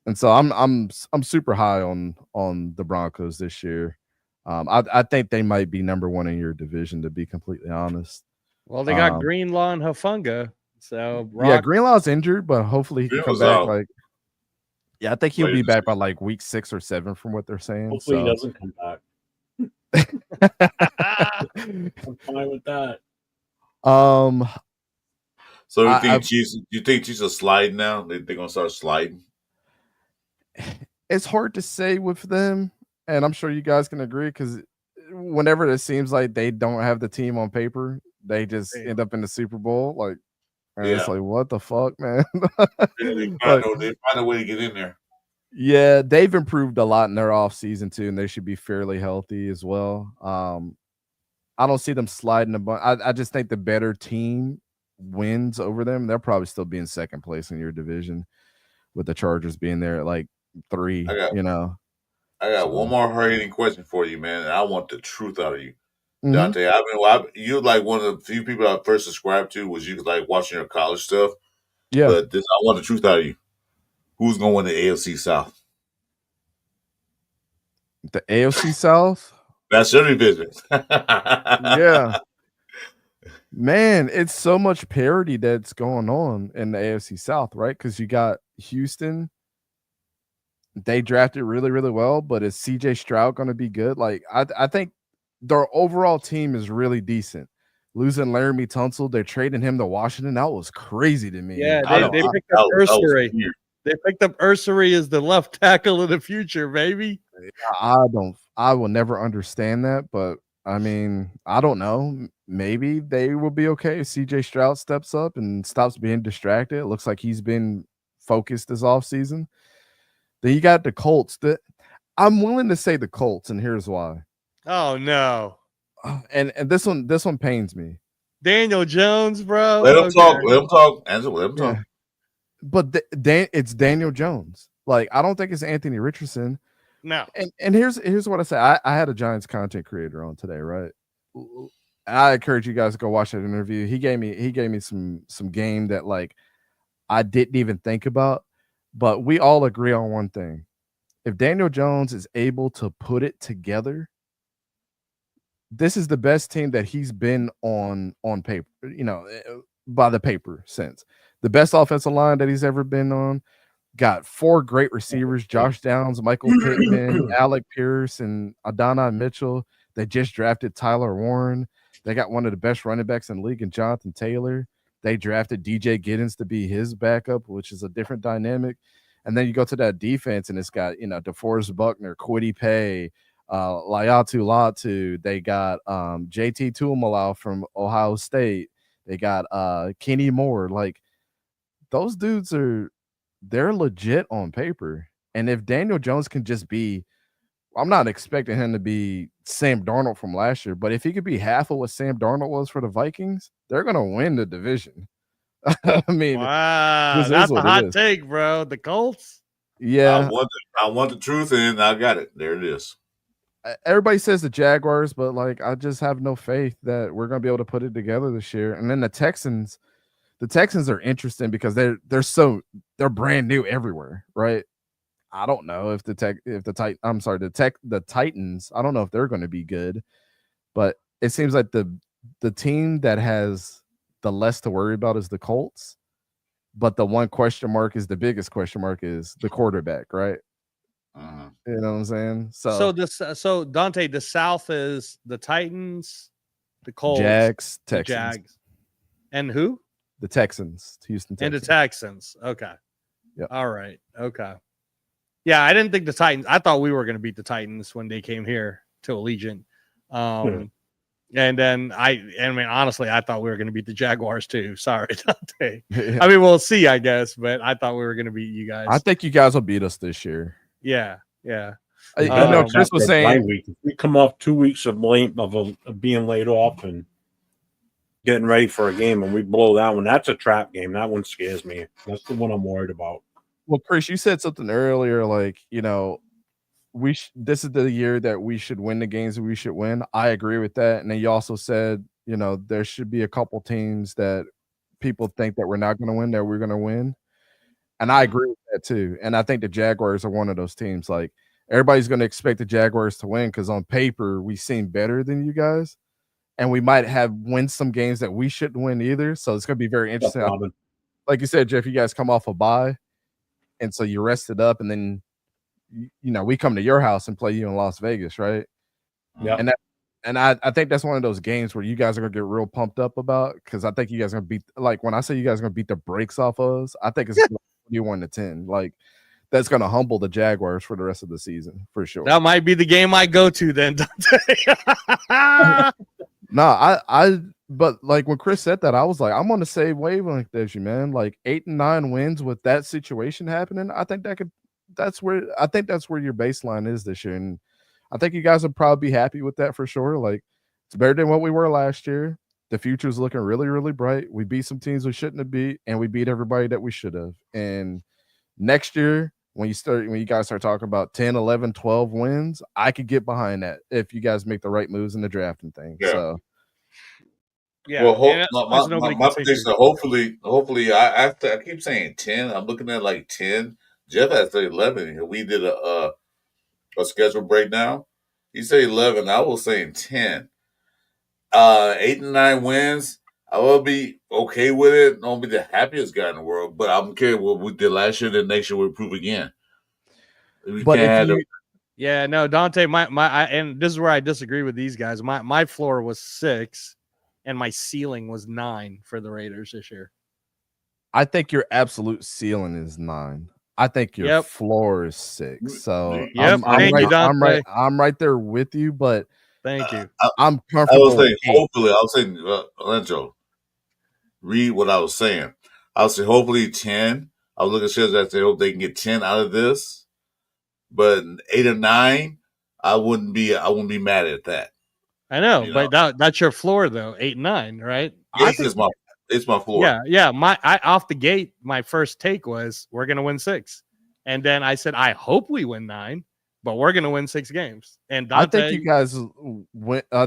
And so I'm super high on the Broncos this year. I think they might be number 1 in your division, to be completely honest. Well, they got Greenlaw and Hafunga. So Greenlaw's injured, but hopefully he can come back. Yeah, I think he'll Later be this back by like week 6 or 7 from what they're saying. Hopefully he So doesn't come back. I'm fine with that. So you I- think Chiefs? You think Chiefs are sliding now? They're gonna start sliding. it's hard to say with them, and I'm sure you guys can agree because whenever it seems like they don't have the team on paper, they just end up in the Super Bowl. Like, and it's Yeah. like, what the fuck, man? They Like, find a way to get in there. yeah, they've improved a lot in their off season too, and they should be fairly healthy as well. I don't see them sliding a bunch. I just think the better team wins over them. They'll probably still be in second place in your division, with the Chargers being there at like 3. I got one more hard-hitting question for you, man, and I want the truth out of you, Dante. You're like one of the few people I first subscribed to. Was you like watching your college stuff? Yeah. But I want the truth out of you. Who's going to win the AFC South? The AFC South? That's your division. Yeah. Man, it's so much parity that's going on in the AFC South, right? Because you got Houston. They drafted really, really well, but is CJ Stroud going to be good? Like, I think their overall team is really decent. Losing Laramie Tunsil, they're trading him to Washington. That was crazy to me. Yeah, they picked up Ursery. They picked up Ursery as the left tackle of the future, baby. I will never understand that, but I mean, I don't know. Maybe they will be okay if CJ Stroud steps up and stops being distracted. It looks like he's been focused this offseason. Then you got the Colts. I'm willing to say the Colts, and here's why. Oh no. And this one pains me. Daniel Jones, bro. Let him talk. Let him talk. Angela, let him talk. But it's Daniel Jones. Like, I don't think it's Anthony Richardson. No. And here's what I say. I had a Giants content creator on today, right? I encourage you guys to go watch that interview. He gave me some game that like I didn't even think about, but we all agree on one thing. If Daniel Jones is able to put it together, this is the best team that he's been on paper, by the paper since. The best offensive line that he's ever been on. Got 4 great receivers: Josh Downs, Michael Pittman, Alec Pierce, and Adonai Mitchell. They just drafted Tyler Warren. They got one of the best running backs in the league in Jonathan Taylor. They drafted DJ Giddens to be his backup, which is a different dynamic. And then you go to that defense, and it's got, DeForest Buckner, Kwity Paye, Layatu Latu. They got JT Tuimalau from Ohio State. They got Kenny Moore. Like, those dudes they're legit on paper. And if Daniel Jones can just be, I'm not expecting him to be Sam Darnold from last year, but if he could be half of what Sam Darnold was for the Vikings, they're going to win the division. I mean, wow, that's a hot take, bro. The Colts? Yeah. I want the truth, and I got it. There it is. Everybody says the Jaguars, but like, I just have no faith that we're going to be able to put it together this year. And then the Texans are interesting because they're brand new everywhere, right? I don't know if the Titans, I don't know if they're going to be good, but it seems like the team that has the less to worry about is the Colts, but the one question mark is the biggest question mark is the quarterback, right? You know what I'm saying? So Dante, the South is the Titans, the Colts, Jags, the Texans, Jags, and who? The Texans, Houston Texans. And the Texans. Okay. Yeah. All right. Okay. Yeah, I didn't think the Titans. I thought we were going to beat the Titans when they came here to Allegiant. And then I mean, honestly, I thought we were going to beat the Jaguars too. Sorry, Dante. Yeah. I mean, we'll see, I guess, but I thought we were going to beat you guys. I think you guys will beat us this year. Yeah. Yeah. Chris was saying we come off 2 weeks of being laid off and getting ready for a game, and we blow that one. That's a trap game. That one scares me. That's the one I'm worried about. Well, Chris, you said something earlier, like, this is the year that we should win the games that we should win. I agree with that. And then you also said, there should be a couple teams that people think that we're not going to win, that we're going to win. And I agree with that too. And I think the Jaguars are one of those teams. Like, everybody's going to expect the Jaguars to win because on paper we seem better than you guys. And we might win some games that we shouldn't win either. So it's going to be very interesting. Like you said, Jeff, you guys come off a bye. and so you rested up, and then we come to your house and play you in Las Vegas, right? Yeah. And I think that's one of those games where you guys are gonna get real pumped up about, because I think you guys are gonna beat, like when I say you guys are gonna beat the brakes off of us, I think it's 21-10. Like that's gonna humble the Jaguars for the rest of the season for sure. That might be the game I go to then, Dante. But like when Chris said that, I was like, I'm on the same wavelength as you, man. Like 8 and 9 wins with that situation happening, I think that's where your baseline is this year. And I think you guys would probably be happy with that for sure. Like it's better than what we were last year. The future's looking really, really bright. We beat some teams we shouldn't have beat, and we beat everybody that we should have. And next year, when you guys start talking about 10, 11, 12 wins, I could get behind that if you guys make the right moves in the draft and things. Yeah. So yeah. Well, my prediction. Hopefully, I keep saying 10. I'm looking at like 10. Jeff has to 11. We did a schedule breakdown. He said 11. I was saying 10. 8 and 9 wins. I will be okay with it. I won't be the happiest guy in the world, but I'm okay with what we did last year. Then next year we'll improve again. Yeah, no, Dante, and this is where I disagree with these guys. My floor was 6, and my ceiling was 9 for the Raiders this year. I think your absolute ceiling is 9. I think your floor is 6. So I'm right there with you, but thank you. I'm comfortable. I was saying, Lenjo, read what I was saying. I was saying hopefully 10. I was looking at shows that I hope they can get 10 out of this. But 8 or 9, I wouldn't be mad at that. I know, but that's your floor though, 8 and 9, right? It's my floor. Yeah. Off the gate, my first take was we're gonna win 6, and then I said I hope we win 9, but we're gonna win 6 games. And Dante, I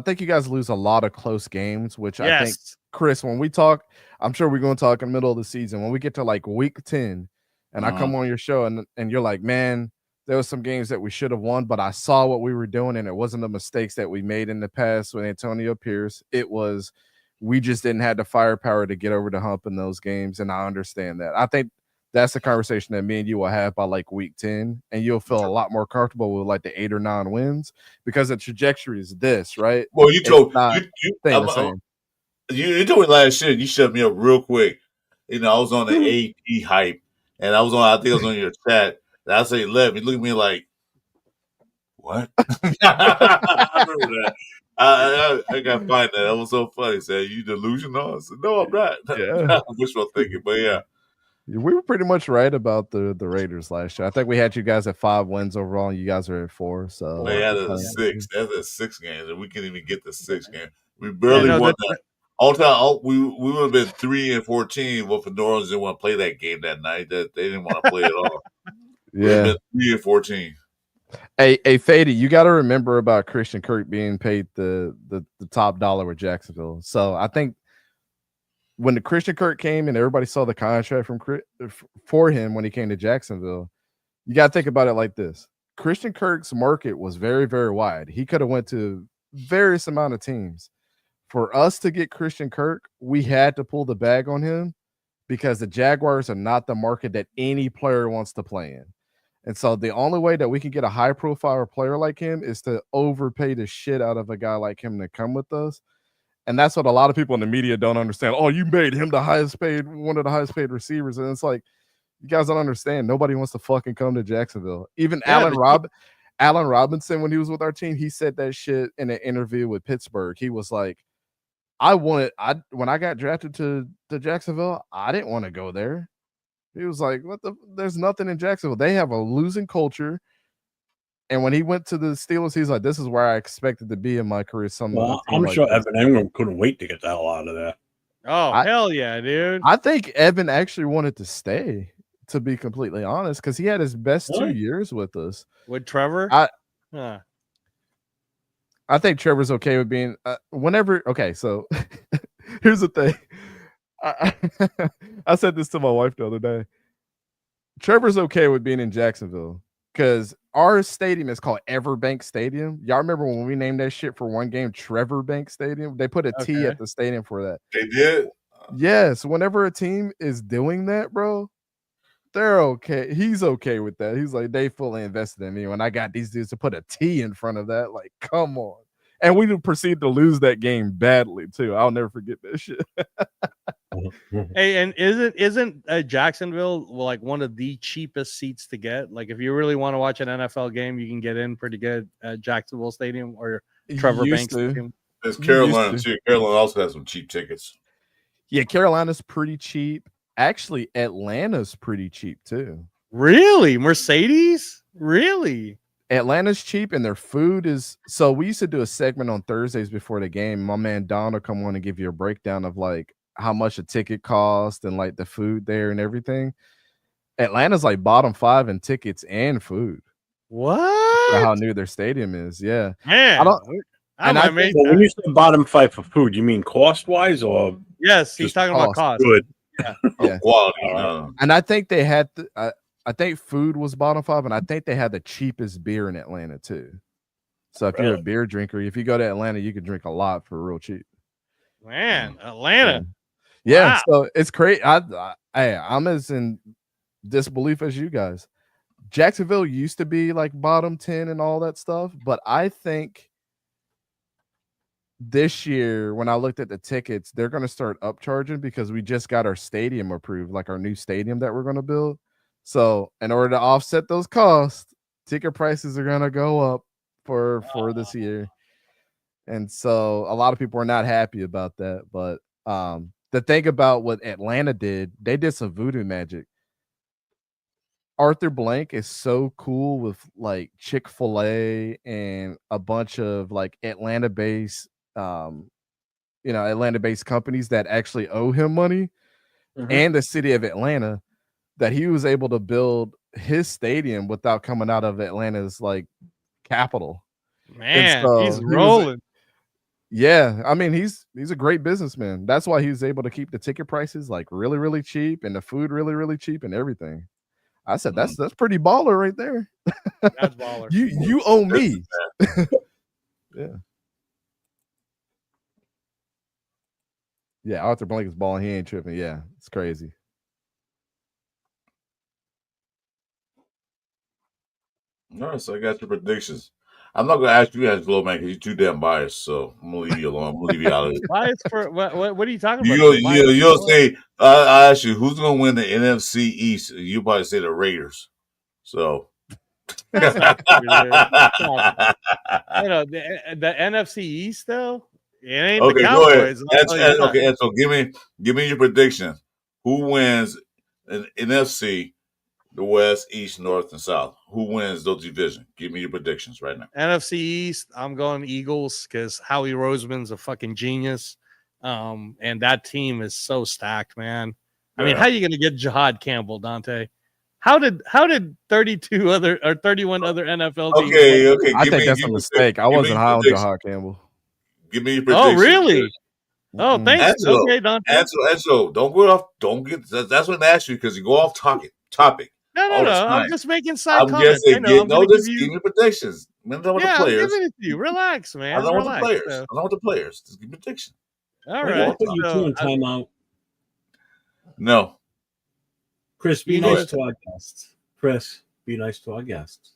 think you guys lose a lot of close games, which I think, Chris, when we talk, I'm sure we're gonna talk in the middle of the season when we get to like week 10, and I come on your show and you're like, man, there were some games that we should have won, but I saw what we were doing, and it wasn't the mistakes that we made in the past with Antonio Pierce. It was we just didn't have the firepower to get over the hump in those games, and I understand that. I think that's the conversation that me and you will have by like week 10, and you'll feel a lot more comfortable with like the 8 or 9 wins because the trajectory is this, right? Well, you told you told me last year. You shut me up real quick. I was on the AP hype, and I think I was on your chat. And I say 11. You look at me like, what? I remember that. I got to find that. That was so funny. Said, you delusional? I said, no, I'm not. Yeah. Wishful thinking, but yeah. We were pretty much right about the Raiders last year. I think we had you guys at 5 wins overall, and you guys are at 4. So they had a 6. That's a 6 games, and we couldn't even get the 6 game. We barely won that. All time, we would have been 3-14. Well, for New Orleans didn't want to play that game that night. That they didn't want to play at all. Yeah, 3-14. Hey, Fady, you got to remember about Christian Kirk being paid the top dollar with Jacksonville. So I think when the Christian Kirk came and everybody saw the contract for him when he came to Jacksonville, you got to think about it like this: Christian Kirk's market was very, very wide. He could have went to various amount of teams. For us to get Christian Kirk, we had to pull the bag on him because the Jaguars are not the market that any player wants to play in. And so the only way that we can get a high-profile player like him is to overpay the shit out of a guy like him to come with us. And that's what a lot of people in the media don't understand. Oh, you made him one of the highest paid receivers. And it's like, you guys don't understand. Nobody wants to fucking come to Jacksonville. Even Allen Robinson, when he was with our team, he said that shit in an interview with Pittsburgh. He was like, when I got drafted to Jacksonville, I didn't want to go there. He was like, there's nothing in Jacksonville. They have a losing culture. And when he went to the Steelers, he's like, this is where I expected to be in my career. I'm sure Evan Engram couldn't wait to get the hell out of there. Oh, hell yeah, dude. I think Evan actually wanted to stay, to be completely honest, because he had his best 2 years with us. With Trevor? I think Trevor's okay with being okay, so here's the thing. I said this to my wife the other day. Trevor's okay with being in Jacksonville because our stadium is called Everbank Stadium. Y'all remember when we named that shit for one game Trevor Bank Stadium? They put a T at the stadium for that. They did? Yes. Whenever a team is doing that, bro, they're okay. He's okay with that. He's like, they fully invested in me when I got these dudes to put a T in front of that. Like, come on. And we proceed to lose that game badly too. I'll never forget that shit. Hey, and isn't Jacksonville like one of the cheapest seats to get? Like, if you really want to watch an NFL game, you can get in pretty good at Jacksonville Stadium or Trevor Banks Stadium. There's Carolina too. Carolina also has some cheap tickets. Yeah, Carolina's pretty cheap. Actually, Atlanta's pretty cheap too. Really? Mercedes? Really? Atlanta's cheap and their food is so we used to do a segment on Thursdays before the game. My man Don will come on and give you a breakdown of like how much a ticket cost and like the food there and everything. Atlanta's like bottom 5 in tickets and food. What? For how new their stadium is. Yeah. Man. When you say bottom 5 for food, you mean cost wise or yes, he's talking about cost. Good. Yeah. Quality. And I think they had I think food was bottom 5, and I think they had the cheapest beer in Atlanta too. So if you're a beer drinker, if you go to Atlanta, you can drink a lot for real cheap. Man, Atlanta. Yeah, wow. So it's great. I'm as in disbelief as you guys. Jacksonville used to be like bottom 10 and all that stuff, but I think this year when I looked at the tickets, they're going to start upcharging because we just got our stadium approved, like our new stadium that we're going to build. So in order to offset those costs, ticket prices are going to go up for this year. And so a lot of people are not happy about that. But the thing about what Atlanta did, they did some voodoo magic. Arthur Blank is so cool with like Chick-fil-A and a bunch of like Atlanta-based Atlanta-based companies that actually owe him money and the city of Atlanta, that he was able to build his stadium without coming out of Atlanta's like capital. Man, so he's rolling. Yeah, I mean he's a great businessman. That's why he was able to keep the ticket prices like really, really cheap and the food really, really cheap and everything. I said that's pretty baller right there. That's baller. You owe me. Yeah. Yeah, Arthur Blank is balling. He ain't tripping. Yeah, it's crazy. All right, so I got your predictions. I'm not gonna ask you guys, Glow Man, because you're too damn biased. So I'm gonna leave you alone. I'm gonna leave you out of it. Biased for what are you talking about? You'll say I ask you who's gonna win the NFC East. You probably say the Raiders. So that's not true, the NFC East though. It ain't the Cowboys. And so give me your prediction. Who wins in NFC? The West, East, North, and South. Who wins those divisions? Give me your predictions right now. NFC East, I'm going Eagles because Howie Roseman's a fucking genius. And that team is so stacked, man. I mean, how are you going to get Jihad Campbell, Dante? How did 31 other NFL teams? Okay. I think that's a mistake. I wasn't high on Jihad Campbell. Give me your predictions. Oh, really? Oh, thanks. Ansel, okay, Dante. Ansel, don't go off. Don't get. That's what I asked you because you go off topic. No. I'm just making side I'm comments. Just give me predictions. I'm done with the players. I'm giving it to you. Relax, man. I'm done with the players. I'm done with the players. Just give me prediction. All right. You two in timeout. No. Chris, be nice to our guests. Chris, be nice to our guests.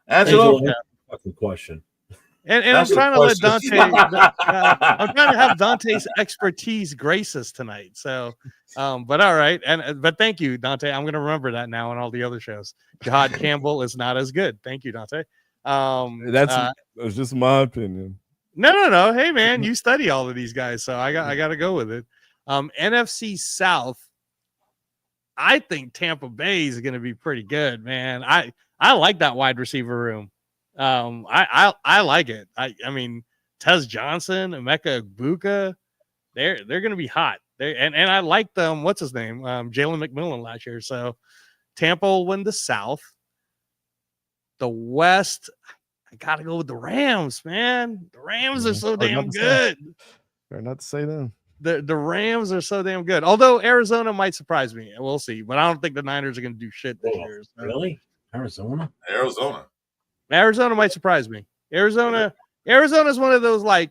Angelo, fucking question. And I'm trying to let Dante. I'm trying to have Dante's expertise grace us tonight. So, but all right, but thank you, Dante. I'm going to remember that now on all the other shows. Jihad Campbell is not as good. Thank you, Dante. That's just my opinion. No. Hey, man, you study all of these guys, so I got to go with it. NFC South. I think Tampa Bay is going to be pretty good, man. I like that wide receiver room. I like it. I mean, Tez Johnson, Emeka Egbuka, they're going to be hot. And I like them. What's his name? Jalen McMillan last year. So Tampa will win the South. The West, I got to go with the Rams, man. The Rams are so damn good. Fair not to say them. The Rams are so damn good. Although Arizona might surprise me. We'll see. But I don't think the Niners are going to do shit this year. So. Really? Arizona might surprise me. Arizona is one of those like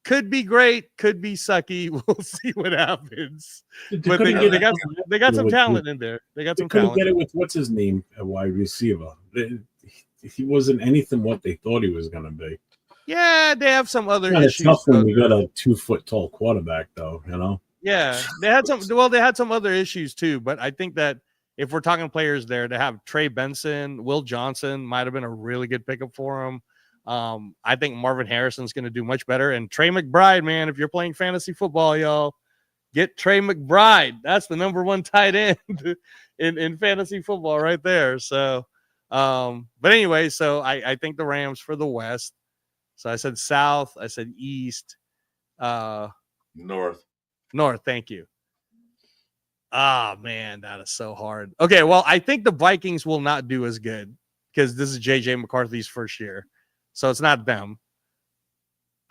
could be great, could be sucky. We'll see what happens. But they got some talent in there. They got some couldn't talent. get it with what's his name at wide receiver. He wasn't anything what they thought he was going to be. Yeah, they have some other Kind of issues. tough when you got a 2-foot tall quarterback, though. You know. Yeah, they had some. Well, they had some other issues too. But I think that if we're talking players there, to have Trey Benson, Will Johnson might have been a really good pickup for him. I think Marvin Harrison's going to do much better. And Trey McBride, man, if you're playing fantasy football, y'all, get Trey McBride. That's the #1 tight end in fantasy football right there. So, but anyway, so I think the Rams for the West. So I said South, I said East, North. Thank you. Ah, man, that is so hard. Okay, well, I think the Vikings will not do as good because this is JJ McCarthy's first year. So it's not them.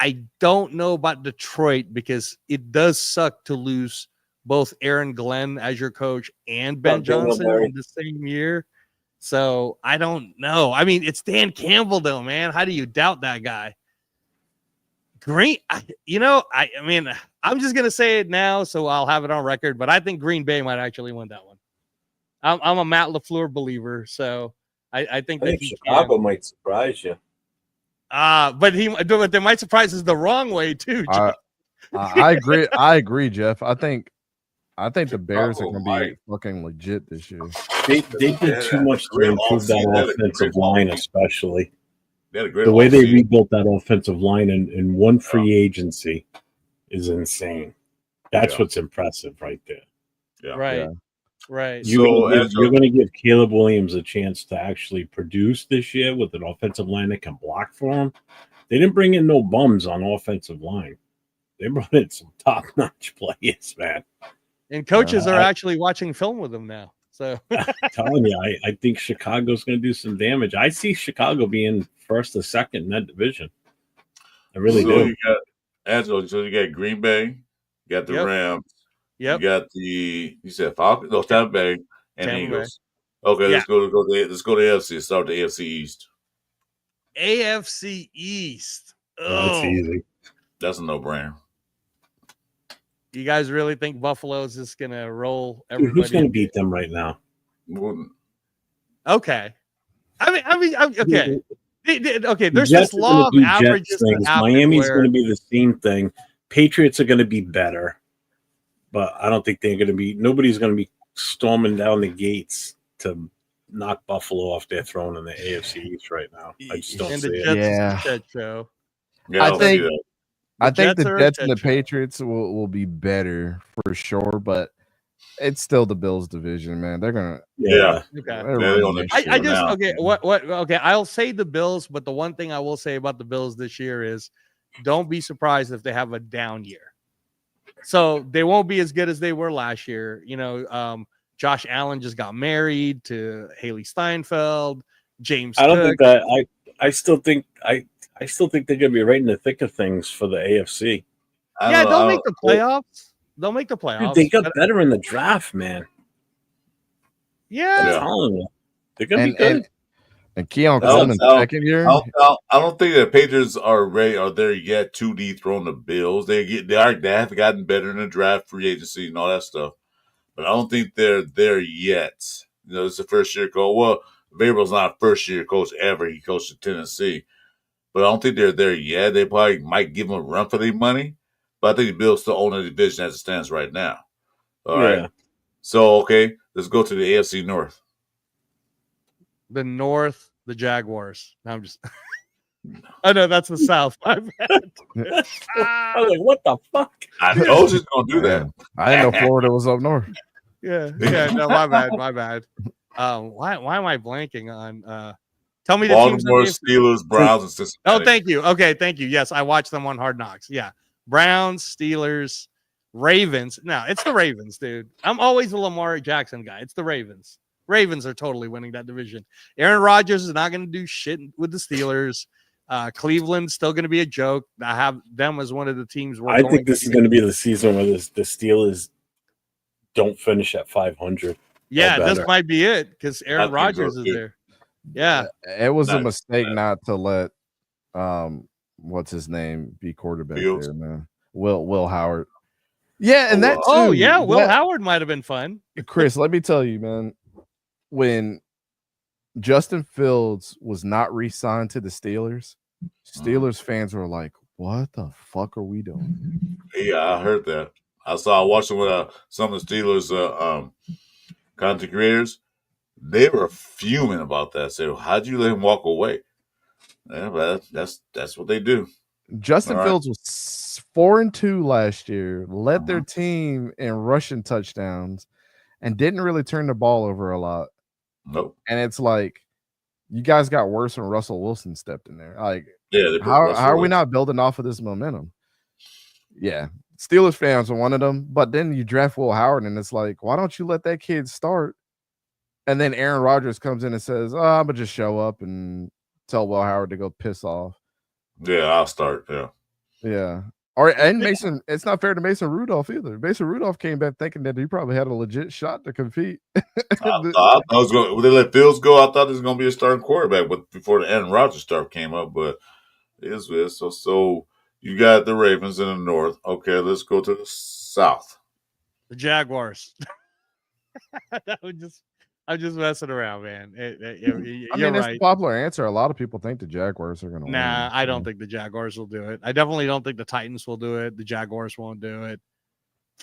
I don't know about Detroit because it does suck to lose both Aaron Glenn as your coach and Ben Johnson in the same year. So I don't know. I mean, it's Dan Campbell, though, man. How do you doubt that guy? I mean, I'm just gonna say it now, so I'll have it on record. But I think Green Bay might actually win that one. I'm a Matt LaFleur believer, so I think that Chicago might surprise you. But they might surprise us the wrong way too. I agree. I agree, Jeff. I think the Bears are going to be fucking legit this year. They did too much to improve that offensive line, especially. The way they rebuilt that offensive line in one free agency is insane. That's what's impressive right there. Yeah. Right. Yeah. Right. You're going to give Caleb Williams a chance to actually produce this year with an offensive line that can block for him. They didn't bring in no bums on offensive line. They brought in some top-notch players, man. And coaches are actually watching film with them now. So I'm telling you, I think Chicago's going to do some damage. I see Chicago being first or second in that division. I really do. You got Green Bay, you got the Rams. Yep. You got you said Falcons, Tampa Bay, and Eagles. Okay, let's go to AFC. Start the AFC East. AFC East. That's easy. That's a no-brainer. You guys really think Buffalo's just gonna roll everybody? Who's gonna beat them right now? Okay. I mean, okay. Okay, there's Jets this law of averages. Miami's going to be the same thing. Patriots are going to be better, but I don't think they're going to be. Nobody's going to be storming down the gates to knock Buffalo off their throne in the AFC East right now. I just don't see it. Yeah, I think the Jets and the Patriots will be better for sure, but it's still the Bills division, man. They're gonna Okay. I'll say the Bills, but the one thing I will say about the Bills this year is don't be surprised if they have a down year. So they won't be as good as they were last year. You know, Josh Allen just got married to Haley Steinfeld, James. I don't think that I still think they're gonna be right in the thick of things for the AFC. They'll make the playoffs. They'll make the playoffs. Dude, they got better in the draft, man. Yeah. I'm telling you. They're going to be good. And Keon Coleman second year. I don't think the Patriots are ready or there yet to dethrone the Bills. They have gotten better in the draft, free agency, and all that stuff. But I don't think they're there yet. You know, it's the first year coach. Well, Vrabel's not a first year coach ever. He coached at Tennessee. But I don't think they're there yet. They probably might give them a run for their money. But I think the Bills still own the division as it stands right now. All right. So, okay, let's go to the AFC North. The North, the Jaguars. I'm just. Oh, no, that's the South. My bad. I was like, what the fuck? I told you going to do that. I didn't know Florida was up north. Yeah. No, my bad. Why am I blanking on tell me the Baltimore, teams? Steelers, Browns, and Cincinnati. Oh, thank you. Okay, thank you. Yes, I watched them on Hard Knocks. Yeah. Browns, Steelers, Ravens. No, it's the Ravens, dude. I'm always a Lamar Jackson guy. It's the Ravens. Ravens are totally winning that division. Aaron Rodgers is not going to do shit with the Steelers. Cleveland's still going to be a joke. I have them as one of the teams. I think this is going to be the season where the Steelers don't finish at 500. Yeah, this might be it because Aaron Rodgers is there. Yeah, it was a mistake not to let what's his name be quarterback Fields. there, man. Will Howard. Yeah, and that too. Oh yeah, Will that, Howard might have been fun. Chris, let me tell you, man, when Justin Fields was not re-signed to the Steelers fans were like, what the fuck are we doing? Yeah, I heard that. I watched them with some of the Steelers content creators. They were fuming about that. So how'd you let him walk away? Yeah, but that's what they do. Justin Fields was 4-2 last year, led their team in rushing touchdowns, and didn't really turn the ball over a lot. Nope. And it's like, you guys got worse when Russell Wilson stepped in there. Like, yeah, how are we not building off of this momentum? Yeah, Steelers fans are one of them. But then you draft Will Howard, and it's like, why don't you let that kid start? And then Aaron Rodgers comes in and says, "Oh, I'm gonna just show up and tell Will Howard to go piss off." Yeah, I'll start. Yeah. And Mason, it's not fair to Mason Rudolph either. Mason Rudolph came back thinking that he probably had a legit shot to compete. I thought when they let Fields go, I thought it was going to be a starting quarterback, but before the Aaron Rodgers stuff came up. But it is so you got the Ravens in the north. Okay, let's go to the south. The Jaguars. I'm just messing around, man. You're it's right. a popular answer. A lot of people think the Jaguars are going to win. Nah, I don't think the Jaguars will do it. I definitely don't think the Titans will do it. The Jaguars won't do it.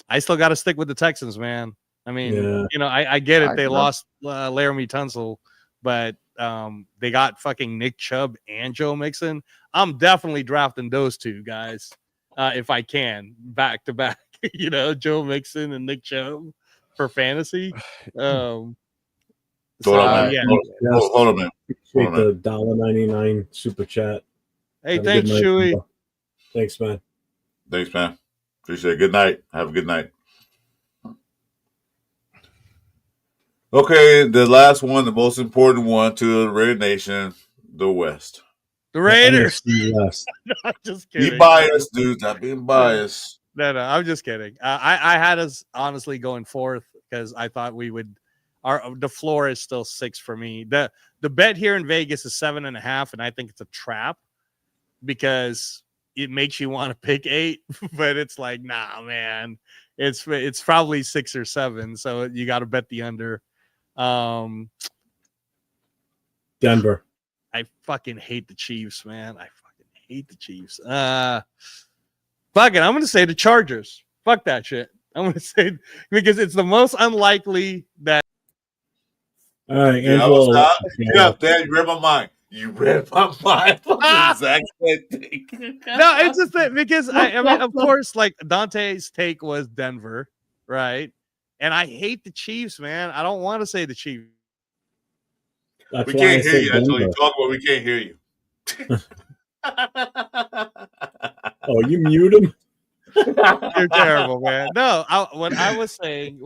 I still got to stick with the Texans, man. I mean, I get it. They lost Laramie Tunsil, but they got fucking Nick Chubb and Joe Mixon. I'm definitely drafting those two guys if I can, back to back. Joe Mixon and Nick Chubb for fantasy. Hold on, man. Appreciate the $1.99 super chat. Hey, thanks, Chewy. Thanks, man. Appreciate it. Good night. Have a good night. Okay, the last one, the most important one to the Raider Nation, the West. The Raiders. No, I'm just kidding. Be biased, dude. Not being biased. No, I'm just kidding. I had us honestly going fourth because I thought we would. The floor is still 6 for me. The bet here in Vegas is 7.5, and I think it's a trap because it makes you want to pick 8, but it's like, nah, man, it's probably 6 or 7, so you got to bet the under. Denver. I fucking hate the Chiefs, man. I fucking hate the Chiefs. Fuck it, I'm gonna say the Chargers. Fuck that shit. I'm gonna say because it's the most unlikely that. All right, Angelo. Dan, you read my mind. Exact same thing. No, it's just that because I mean, of course, like Dante's take was Denver, right? And I hate the Chiefs, man. I don't want to say the Chiefs. That's we can't hear you, Angelo. You talk about we can't hear you. Oh, you mute him? You're terrible, man. No, what I was saying,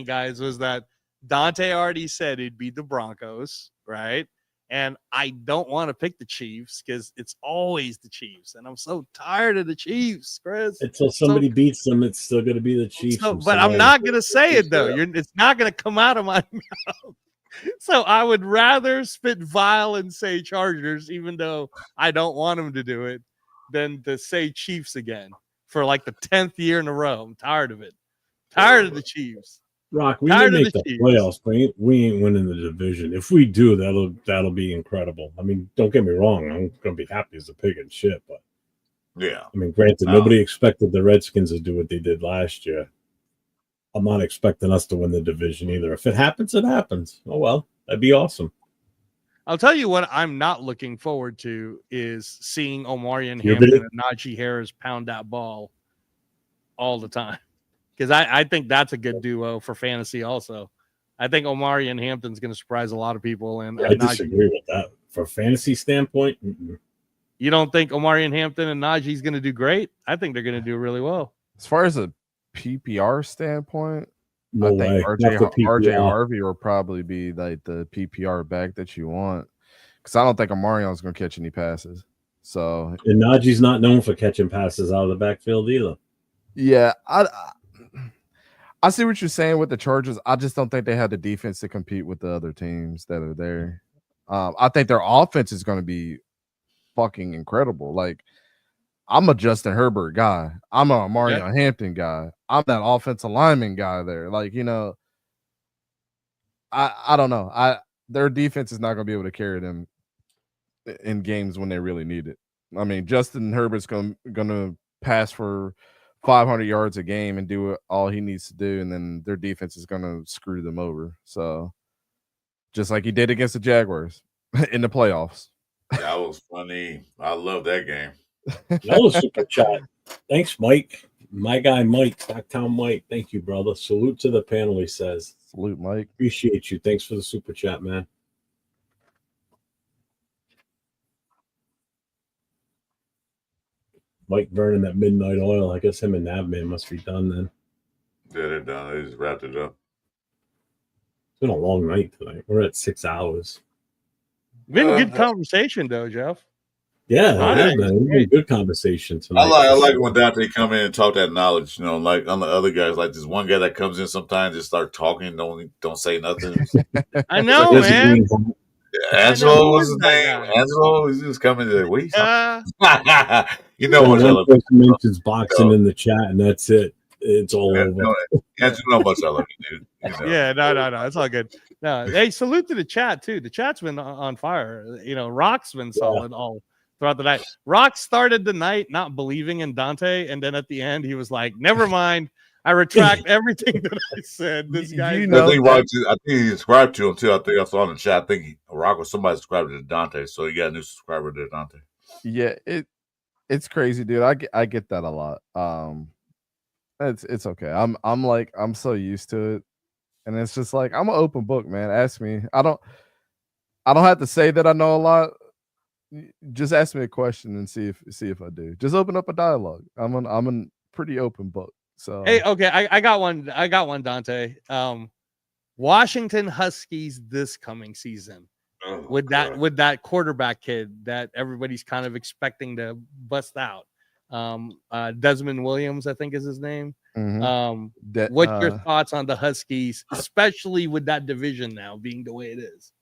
guys, was that Dante already said it'd be the Broncos, right? And I don't want to pick the Chiefs because it's always the Chiefs, and I'm so tired of the Chiefs, Chris. Until somebody beats them, it's still going to be the Chiefs. But I'm not going to say it though. It's not going to come out of my mouth. So I would rather spit vile and say Chargers, even though I don't want them to do it, than to say Chiefs again for like the 10th year in a row. I'm tired of it. Tired of the Chiefs. Rock, we may make the playoffs, but we ain't winning the division. If we do, that'll be incredible. I mean, don't get me wrong. I'm going to be happy as a pig and shit, but yeah. I mean, granted, nobody expected the Redskins to do what they did last year. I'm not expecting us to win the division either. If it happens, it happens. Oh, well, that'd be awesome. I'll tell you what I'm not looking forward to is seeing Omarion Hampton and Najee Harris pound that ball all the time. Because I think that's a good duo for fantasy also. I think Omarion Hampton's going to surprise a lot of people. And I disagree with that. For fantasy standpoint, you don't think Omarion Hampton and Najee's going to do great? I think they're going to do really well. As far as a PPR standpoint, no I way. think RJ Harvey will probably be like the PPR back that you want. Because I don't think Omarion's going to catch any passes. So and Najee's not known for catching passes out of the backfield either. Yeah, I see what you're saying with the Chargers. I just don't think they have the defense to compete with the other teams that are there. I think their offense is going to be fucking incredible. Like I'm a Justin Herbert guy. I'm a Mario Hampton guy. I'm that offensive lineman guy there. Like, you know, I don't know. Their defense is not going to be able to carry them in games when they really need it. I mean, Justin Herbert's going to pass for 500 yards a game and do all he needs to do, and then their defense is going to screw them over. So, just like he did against the Jaguars in the playoffs. That was funny. I love that game. That was super chat. Thanks, Mike. My guy, Mike, Stocktown Mike. Thank you, brother. Salute to the panel, he says. Salute, Mike. Appreciate you. Thanks for the super chat, man. Mike burning that midnight oil. I guess him and Navman must be done then. Yeah, they're done. They just wrapped it up. It's been a long night tonight. We're at 6 hours. Been good conversation though, Jeff. Yeah, it has been good conversation tonight. I like when Dante come in and talk that knowledge. You know, like on the other guys, like this one guy that comes in sometimes just start talking, don't say nothing. I know, man. Angelo was his name. Angelo is just coming to wait. You know what? One person mentions boxing in the chat, and that's it. It's all over. You know how much I love you, dude. You know. Yeah, no, it's all good. No, hey, salute to the chat too. The chat's been on fire. You know, Rock's been solid all throughout the night. Rock started the night not believing in Dante, and then at the end he was like, "Never mind, I retract everything that I said." This guy, I think he subscribed to him too. I think I saw in the chat. I think Rock or somebody subscribed to Dante, so he got a new subscriber to Dante. Yeah, it's crazy, dude. I get that a lot. It's okay. I'm so used to it, and it's just like I'm an open book, man. Ask me. I don't have to say that I know a lot. Just ask me a question and see if I do. Just open up a dialogue. I'm a pretty open book. So hey, okay, I got one. I got one, Dante. Washington Huskies this coming season with that quarterback kid that everybody's kind of expecting to bust out. Desmond Williams, I think is his name. Mm-hmm. What's your thoughts on the Huskies, especially with that division now being the way it is?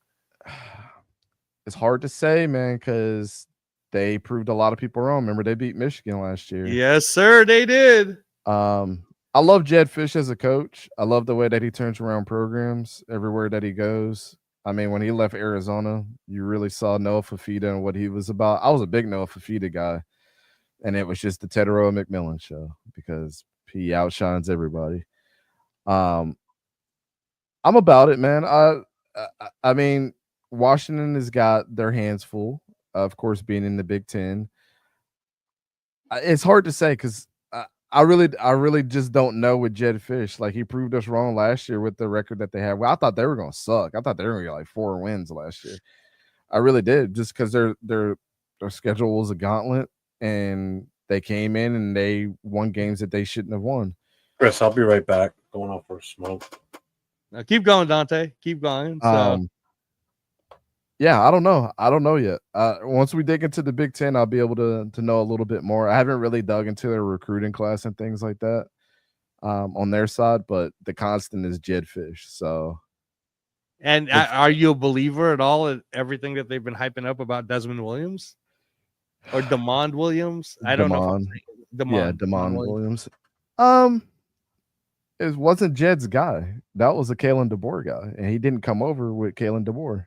It's hard to say, man, because they proved a lot of people wrong. Remember, they beat Michigan last year. Yes, sir, they did. I love Jed Fish as a coach. I love the way that he turns around programs everywhere that he goes. I mean, when he left Arizona, you really saw Noah Fafita and what he was about. I was a big Noah Fafita guy, and it was just the Teteroa McMillan show because he outshines everybody. I'm about it, man. I mean, Washington has got their hands full, of course, being in the Big Ten. It's hard to say because I really just don't know with Jed Fish. Like, he proved us wrong last year with the record that they had. Well, I thought they were going to suck. I thought they were going to get like 4 wins last year. I really did, just because their schedule was a gauntlet, and they came in and they won games that they shouldn't have won. Chris, I'll be right back. Going out for a smoke. Now keep going, Dante. Keep going. Yeah, I don't know yet. Once we dig into the Big Ten, I'll be able to know a little bit more. I haven't really dug into their recruiting class and things like that on their side, but the constant is Jed Fish. So, and are you a believer at all in everything that they've been hyping up about Desmond Williams or Demond Williams? I don't know. Demond Williams. It wasn't Jed's guy. That was a Kalen DeBoer guy, and he didn't come over with Kalen DeBoer.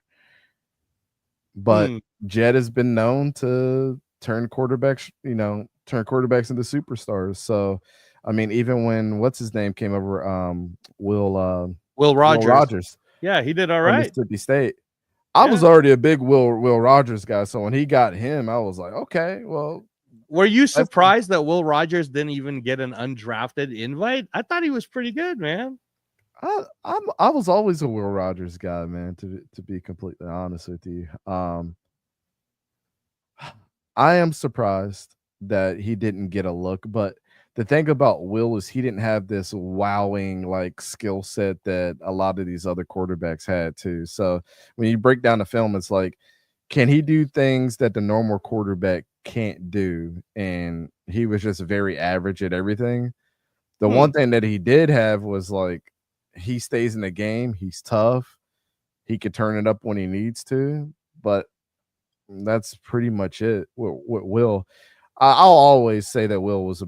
But Jed has been known to turn quarterbacks into superstars. So, I mean, even when what's his name came over, Will Rogers. Yeah, he did all right. Mississippi State. I was already a big Will Rogers guy, so when he got him, I was like, okay, well. Were you surprised that Will Rogers didn't even get an undrafted invite? I thought he was pretty good, man. I was always a Will Rogers guy, man, to be completely honest with you. I am surprised that he didn't get a look, but the thing about Will is he didn't have this wowing like skill set that a lot of these other quarterbacks had too. So when you break down the film, it's like, can he do things that the normal quarterback can't do? And he was just very average at everything. The one thing that he did have was like, he stays in the game. He's tough. He could turn it up when he needs to, but that's pretty much it with Will. I'll always say that Will was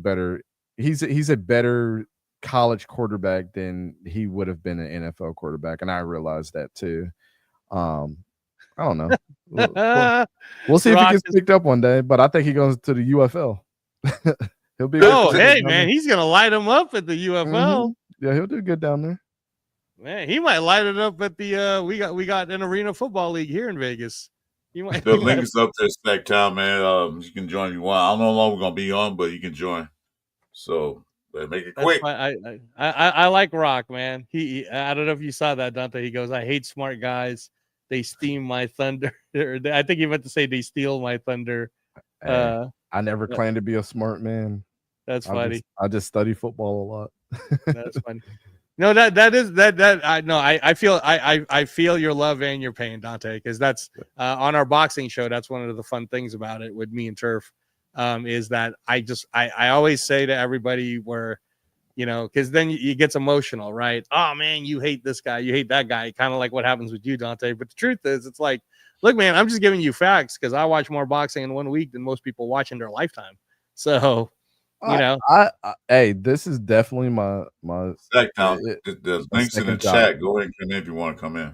he's a better college quarterback than he would have been an NFL quarterback, and I realized that too. I don't know. We'll see if he Rock gets is- picked up one day, but I think he goes to the UFL. He'll be. Oh, hey man, he's gonna light him up at the UFL. Mm-hmm. Yeah, he'll do good down there. Man, he might light it up at the we got an arena football league here in Vegas. You might The link is up there, Snacktown, man. You can join if you want. I don't know how long we're gonna be on, but you can join. So make it quick. I like Rock, man. He I don't know if you saw that, Dante. He goes, I hate smart guys. They steam my thunder. I think he meant to say they steal my thunder. Hey, I never claimed to be a smart man. That's funny. I just study football a lot. That's funny. No, I feel your love and your pain, Dante, because that's on our boxing show. That's one of the fun things about it with me and Turf, is that I always say to everybody where, because then it gets emotional, right? Oh man, you hate this guy, you hate that guy, kind of like what happens with you, Dante. But the truth is, it's like, look, man, I'm just giving you facts because I watch more boxing in 1 week than most people watch in their lifetime. So. Hey, this is definitely my the links in the chat. Go ahead and come in if you want to come in.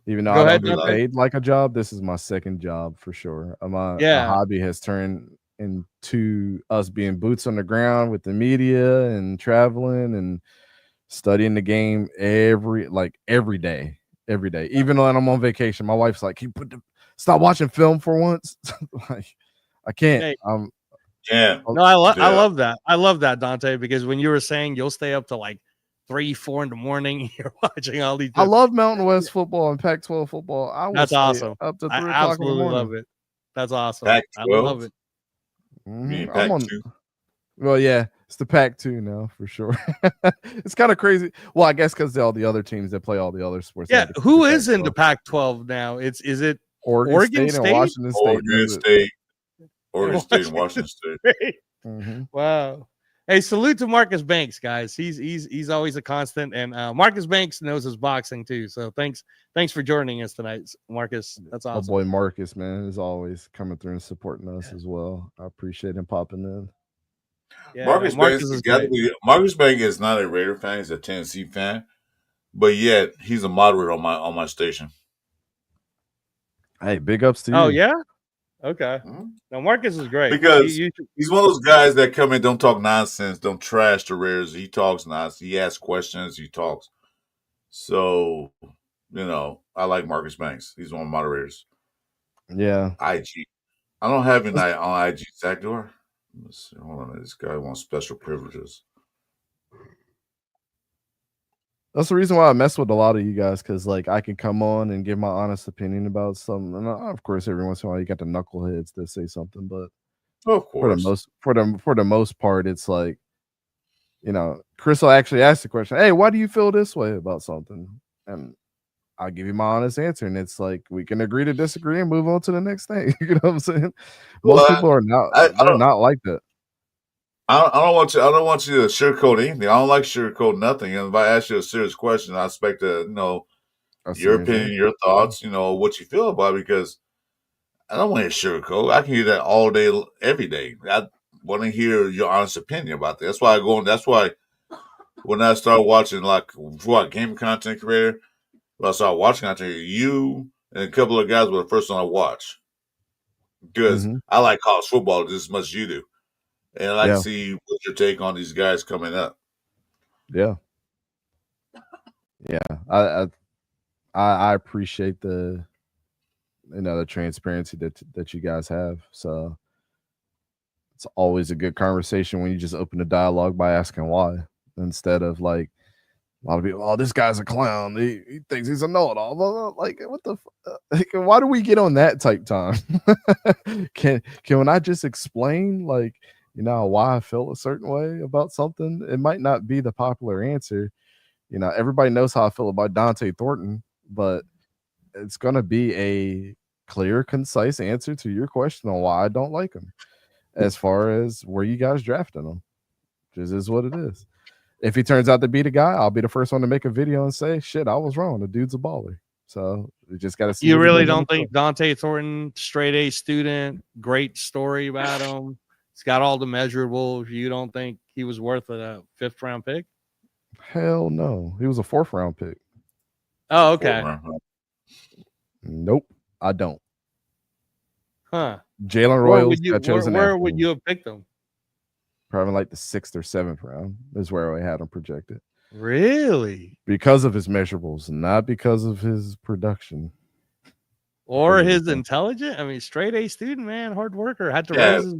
Even though I don't get paid like a job, this is my second job for sure. My hobby has turned into us being boots on the ground with the media and traveling and studying the game every day. Even when I'm on vacation, my wife's like, "Can you stop watching film for once?" Like, I can't. Hey. Yeah. No, I love that. I love that, Dante, because when you were saying you'll stay up to like 3-4 in the morning, you're watching all these. I love Mountain West football and Pac-12 football. That's awesome. Up to 3 I o'clock absolutely in the morning. love it. That's awesome. Pac-12? I love it. Mm-hmm. I'm on. Well, yeah, it's the Pac-2 now for sure. It's kind of crazy. Well, I guess because all the other teams that play all the other sports. Yeah, who is in the Pac-12 now? Is it Oregon State and Washington State? Oregon State and Washington State. Mm-hmm. Wow. Hey, salute to Marcus Banks, guys. He's always a constant, and Marcus Banks knows his boxing too. So thanks for joining us tonight, Marcus. That's awesome. My boy Marcus, man, is always coming through and supporting us as well. I appreciate him popping in. Yeah, Marcus Banks is not a Raider fan; he's a Tennessee fan, but yet he's a moderator on my station. Hey, big ups to you. Oh yeah. Okay. Now Marcus is great because he's one of those guys that come in, don't talk nonsense, don't trash the Raiders. He talks nonsense. He asks questions. He talks. So, I like Marcus Banks. He's one of the moderators. Yeah. IG. I don't have him on IG. Zach, do I? Let's see. Hold on. This guy wants special privileges. That's the reason why I mess with a lot of you guys, because I can come on and give my honest opinion about something, and of course, every once in a while you got the knuckleheads that say something, but of course, for the most part, it's like, Chris will actually ask the question, "Hey, why do you feel this way about something?" And I'll give you my honest answer, and it's like we can agree to disagree and move on to the next thing. You know what I'm saying? Most people are not. They're not like that. I don't want you to sugarcoat anything. I don't like sugarcoat nothing. And if I ask you a serious question, I expect to your opinion, your thoughts, what you feel about it, because I don't want to sugarcoat. I can hear that all day, every day. I want to hear your honest opinion about that. That's why that's why when I start watching game content creator, when I start watching content, you and a couple of guys were the first one I watch. Because I like college football just as much as you do. And I like to see what your take on these guys coming up. Yeah. Yeah. I appreciate the the transparency that you guys have. So it's always a good conversation when you just open a dialogue by asking why, instead of a lot of people, "Oh, this guy's a clown. He thinks he's a know-it-all." Like, what the why do we get on that type time? Can I just explain why I feel a certain way about something? It might not be the popular answer. Everybody knows how I feel about Dante Thornton, but it's going to be a clear, concise answer to your question on why I don't like him, as far as where you guys drafting him. This is what it is. If he turns out to be the guy, I'll be the first one to make a video and say, "Shit, I was wrong. The dude's a baller." So we just got to see. You what he really does on don't the think Dante Thornton, straight A student, great story about him. He's got all the measurables. You don't think he was worth a 5th round pick? field. Hell no. He was a 4th round pick. Oh, okay. Nope, I don't. Huh. Jalen Where Royals would you got chosen. where after would him. you have picked him? Probably like the 6th or 7th round is where we had him projected. Really? Because of his measurables, not because of his production. Or his intelligence? I mean, straight A student, man, hard worker, had to raise his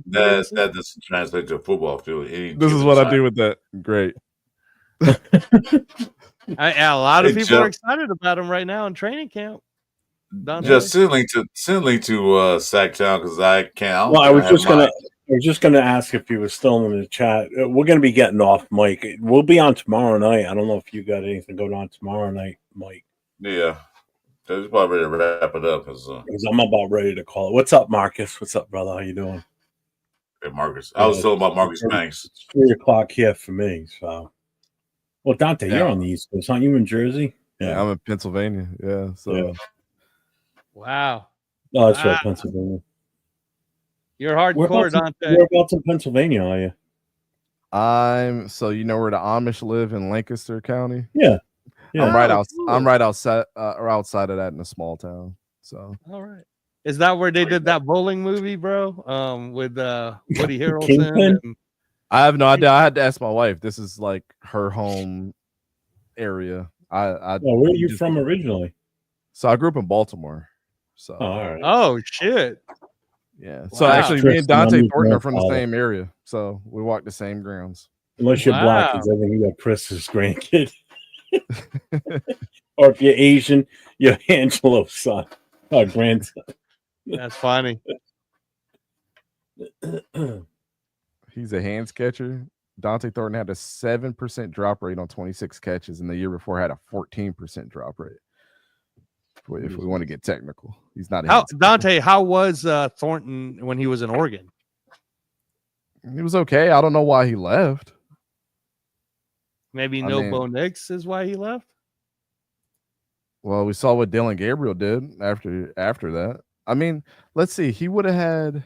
that doesn't translate to a football field. This is what I do with that. Great. A lot of Hey, people are Jeff. excited about him right now in training camp. Dante. Just send link to Sacktown because I can't. Well, I was just gonna ask if you were still in the chat. We're gonna be getting off, Mike. We'll be on tomorrow night. I don't know if you got anything going on tomorrow night, Mike. Yeah, that's probably ready to wrap it up because I'm about ready to call it. What's up, Marcus? What's up, brother? How you doing? Hey, Marcus. I was talking about Marcus Banks. It's 3:00 here for me. So, well, Dante, Yeah. you're on the East Coast, aren't you? In Jersey? Yeah, I'm in Pennsylvania. Yeah. So Yeah. Wow. Oh, that's Wow. right, Pennsylvania. You're hardcore, Dante. Whereabouts in Pennsylvania are you? you know where the Amish live in Lancaster County? Yeah. Yeah. I'm right cool. outside or outside of that in a small town. So All right. Is that where they did that bowling movie, bro? With Woody Harrelson. Kingpin? And, I have no idea. I had to ask my wife. This is like her home area. Well, where are you from originally? So I grew up in Baltimore. So Oh, all right. oh shit. yeah. So Wow. actually, me Tristan, and Dante I'm Thornton are from the grandfather. same area. So we walk the same grounds. Unless you're black, Wow. because I think you got Chris's grandkid. Or if you're Asian, you're Angelo's son or grandson. That's funny. He's a hands catcher. Dante Thornton had a 7% drop rate on 26 catches, and the year before had a 14% drop rate. If we want to get technical, he's not. Dante, how was Thornton when he was in Oregon? He was okay. I don't know why he left. Maybe I no mean- Bo Nix is why he left. Well, we saw what Dylan Gabriel did after that. I mean, let's see. He would have had.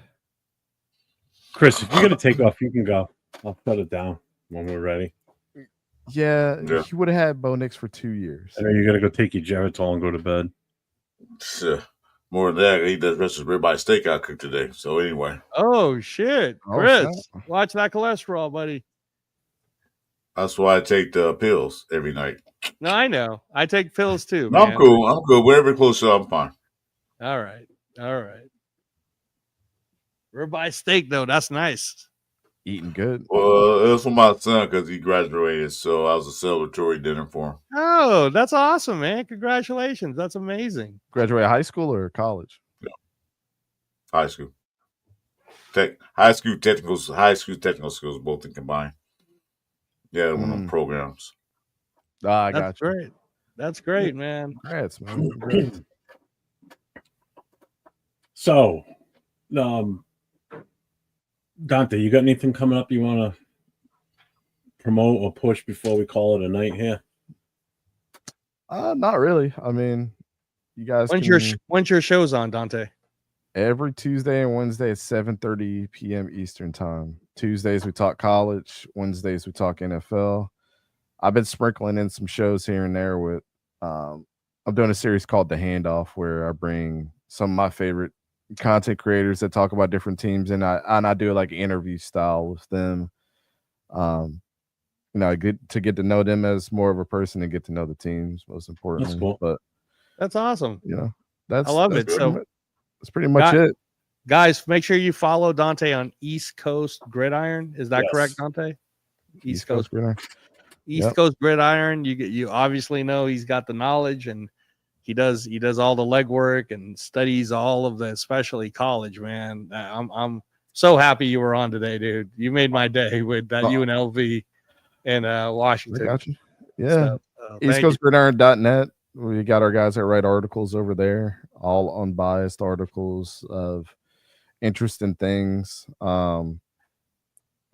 Chris, if you're gonna take off, you can go. I'll put it down when we're ready. Yeah, Yeah. he would have had Bo Nix for 2 years. I know you're gonna go take your Geritol and go to bed. More than that, he does rest of ribeye steak I cooked today. So anyway, Oh shit, Oh, Chris, watch that cholesterol, buddy. that's why I take the pills every night. No, I know. I take pills too. No, Man. I'm cool. I'm good. Whenever close to, I'm fine. All right. Ribeye steak though, that's nice. Eating good. Well, it was for my son because he graduated, so I was a celebratory dinner for him. Oh, that's awesome, man. Congratulations. That's amazing. Graduate high school or college? High school, high school technical skills, both in combined. Yeah, one of them programs. Ah, I got That's you. great. That's great, man. Congrats, man. Congrats. So, Dante, you got anything coming up you want to promote or push before we call it a night here? Not really. I mean, you guys. When's your shows on, Dante? Every Tuesday and Wednesday at 7:30 p.m. Eastern time. Tuesdays we talk college. Wednesdays we talk NFL. I've been sprinkling in some shows here and there with. I'm doing a series called The Handoff where I bring some of my favorite content creators that talk about different teams, and I do like interview style with them. Get to know them as more of a person and get to know the teams most importantly. That's cool. But That's awesome. that's I love that's it. pretty So much- that's pretty much it. Guys, make sure you follow Dante on East Coast Gridiron. Is that Yes. correct, Dante? East Coast Gridiron. East Yep. Coast Gridiron. You obviously know he's got the knowledge, and he does all the legwork and studies all of the, especially college. Man, I'm so happy you were on today, dude. You made my day with that UNLV and Washington. I got you. Yeah. stuff. Thank you. EastCoastGridiron.net. We got our guys that write articles over there, all unbiased articles of interesting things.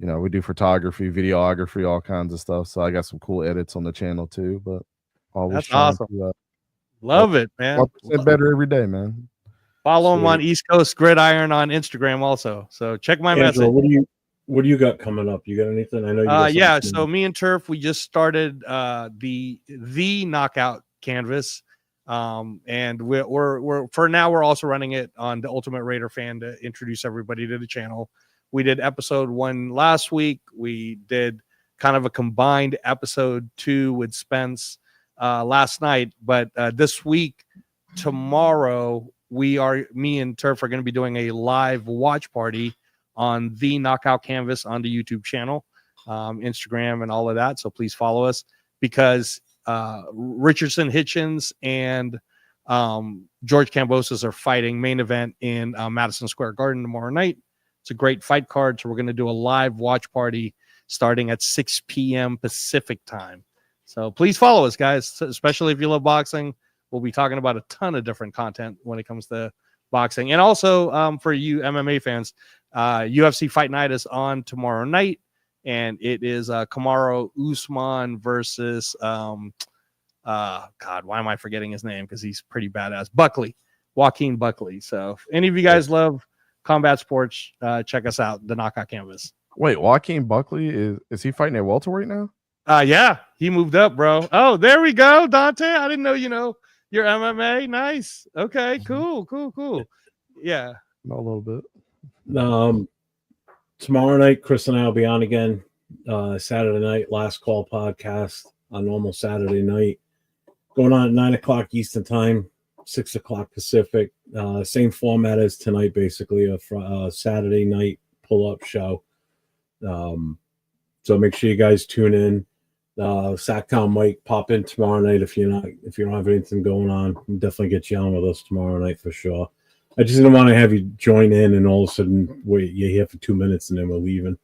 We do photography, videography, all kinds of stuff. So I got some cool edits on the channel too. But always That's trying awesome. to Love it, man. 1% better every day, man. Follow him on Sweet. East Coast Gridiron on Instagram also. So check my Angela, message. what do you got coming up? You got anything? I know you got Yeah, something. so me and Turf, we just started the knockout canvas. And we're for now we're also running it on the Ultimate Raider Fan to introduce everybody to the channel. We did episode 1 last week. We did kind of a combined episode 2 with Spence last night, but this week, tomorrow, me and Turf are going to be doing a live watch party on the Knockout Canvas on the YouTube channel, Instagram, and all of that. So please follow us, because Richardson Hitchens and George Kambosos are fighting main event in Madison Square Garden tomorrow night. It's a great fight card. So we're going to do a live watch party starting at 6 p.m. Pacific time. So please follow us, guys, especially if you love boxing. We'll be talking about a ton of different content when it comes to boxing. And also for you MMA fans, UFC Fight Night is on tomorrow night. And it is Kamaru Usman versus, God, why am I forgetting his name? Because he's pretty badass. Joaquin Buckley. So if any of you guys love combat sports, check us out, the Knockout Canvas. Wait, Joaquin Buckley, is he fighting at welterweight now? Yeah, he moved up, bro. Oh, there we go, Dante. I didn't know your MMA. Nice. Okay, cool. Yeah. A little bit. Tomorrow night, Chris and I will be on again. Saturday night, Last Call podcast on normal Saturday night. Going on at 9 o'clock Eastern time, 6 o'clock Pacific. Same format as tonight, basically, a Saturday night pull-up show. So make sure you guys tune in. Sacktown Mike, pop in tomorrow night if you don't have anything going on. We'll definitely get you on with us tomorrow night for sure. I just didn't want to have you join in and all of a sudden wait, you're here for 2 minutes and then we're leaving.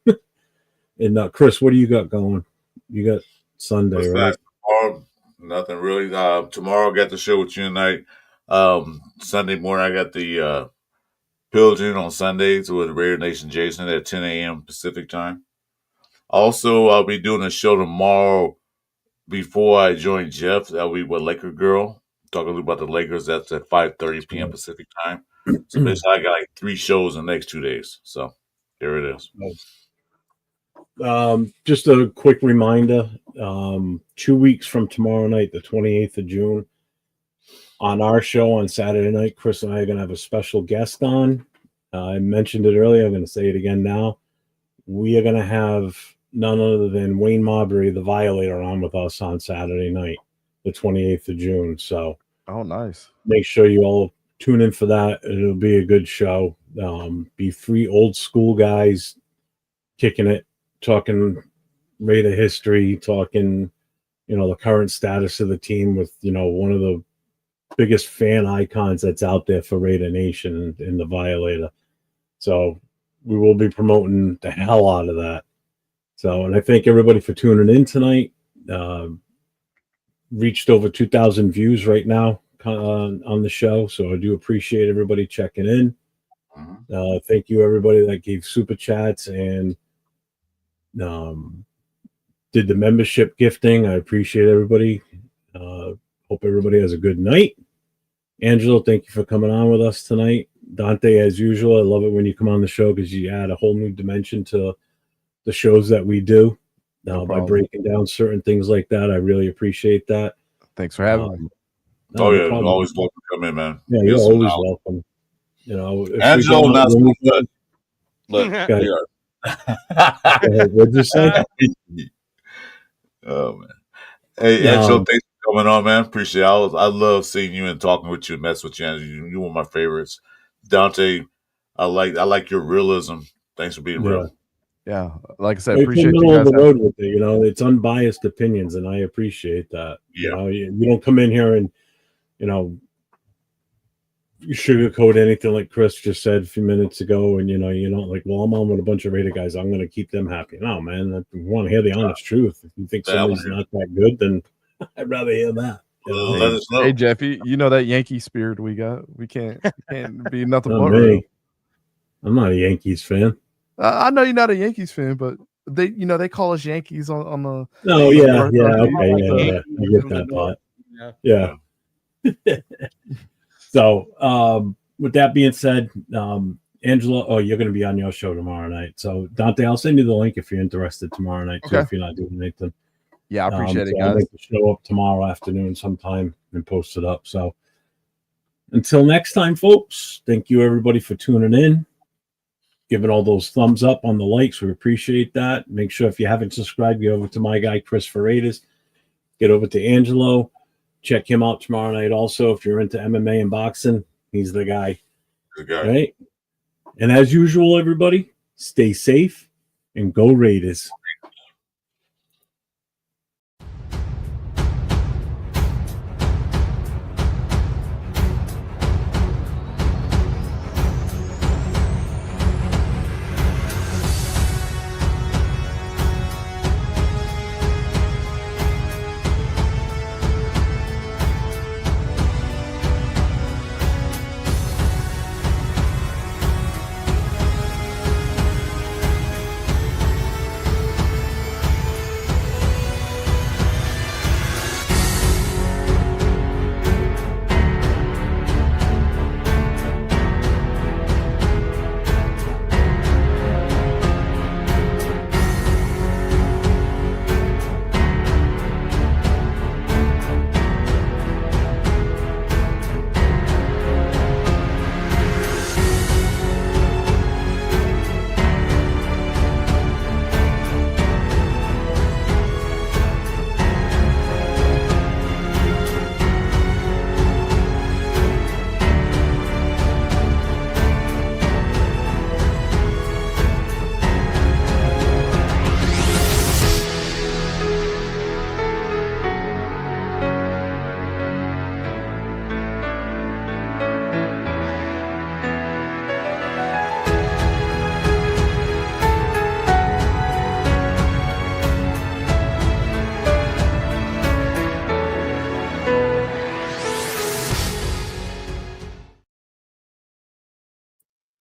And Chris, what do you got going? You got Sunday, right? Tomorrow, nothing really. Tomorrow I got the show with you tonight. Sunday morning I got the Pilgrim on Sundays with Raider Nation Jason at 10 a.m. Pacific time. Also, I'll be doing a show tomorrow before I join Jeff. That'll be with Laker Girl. Talking a little about the Lakers. That's at 5:30 p.m. Pacific time. So basically, I got like 3 shows in the next 2 days. So there it is. Just a quick reminder, 2 weeks from tomorrow night, the 28th of June, on our show on Saturday night, Chris and I are going to have a special guest on. I mentioned it earlier. I'm going to say it again now. We are going to have none other than Wayne Marbury, the Violator, on with us on Saturday night, the 28th of June. So, oh, nice. Make sure you all tune in for that. It'll be a good show. Be 3 old school guys kicking it, talking Raider history, talking, the current status of the team with, one of the biggest fan icons that's out there for Raider Nation in the Violator. So we will be promoting the hell out of that. So, and I thank everybody for tuning in tonight. Reached over 2,000 views right now on the show. So I do appreciate everybody checking in. Thank you, everybody that gave super chats and did the membership gifting. I appreciate everybody. Hope everybody has a good night. Angelo, thank you for coming on with us tonight. Dante, as usual, I love it when you come on the show because you add a whole new dimension to the shows that we do. By breaking down certain things like that, I really appreciate that. Thanks for having me. Oh yeah, you're always welcome to come in, man. Yeah, you're always welcome. Angelo, not so good. Look, what'd you say? Oh man, hey Angelo, thanks for coming on, man. Appreciate it. I love seeing you and talking with you and mess with you. You're one of my favorites. Dante, I like your realism. Thanks for being real. Yeah, like I said, appreciate you guys. The road with it, it's unbiased opinions, and I appreciate that. Yeah, you don't come in here and you sugarcoat anything like Chris just said a few minutes ago, and you're not like, well, I'm on with a bunch of Raider guys, I'm going to keep them happy. No, man, I want to hear the honest truth. If you think somebody's not that good, then I'd rather hear that. Let us know. Hey Jeffy, you know that Yankee spirit we got. We can't be nothing but me. real. I'm not a Yankees fan. I know you're not a Yankees fan, but they call us Yankees on the. Oh yeah, okay, yeah. I get that part. Yeah. So, with that being said, Angela, oh, you're going to be on your show tomorrow night. So, Dante, I'll send you the link if you're interested tomorrow night, too, if you're not doing anything. Yeah, I appreciate it, so guys. I'd like to show up tomorrow afternoon sometime and post it up. So, until next time, folks, thank you, everybody, for tuning in. Giving all those thumbs up on the likes. We appreciate that. Make sure if you haven't subscribed, get over to my guy, Chris Ferreiras. Get over to Angelo. Check him out tomorrow night also. If you're into MMA and boxing, he's the guy. Good guy. Right? And as usual, everybody, stay safe and go Raiders.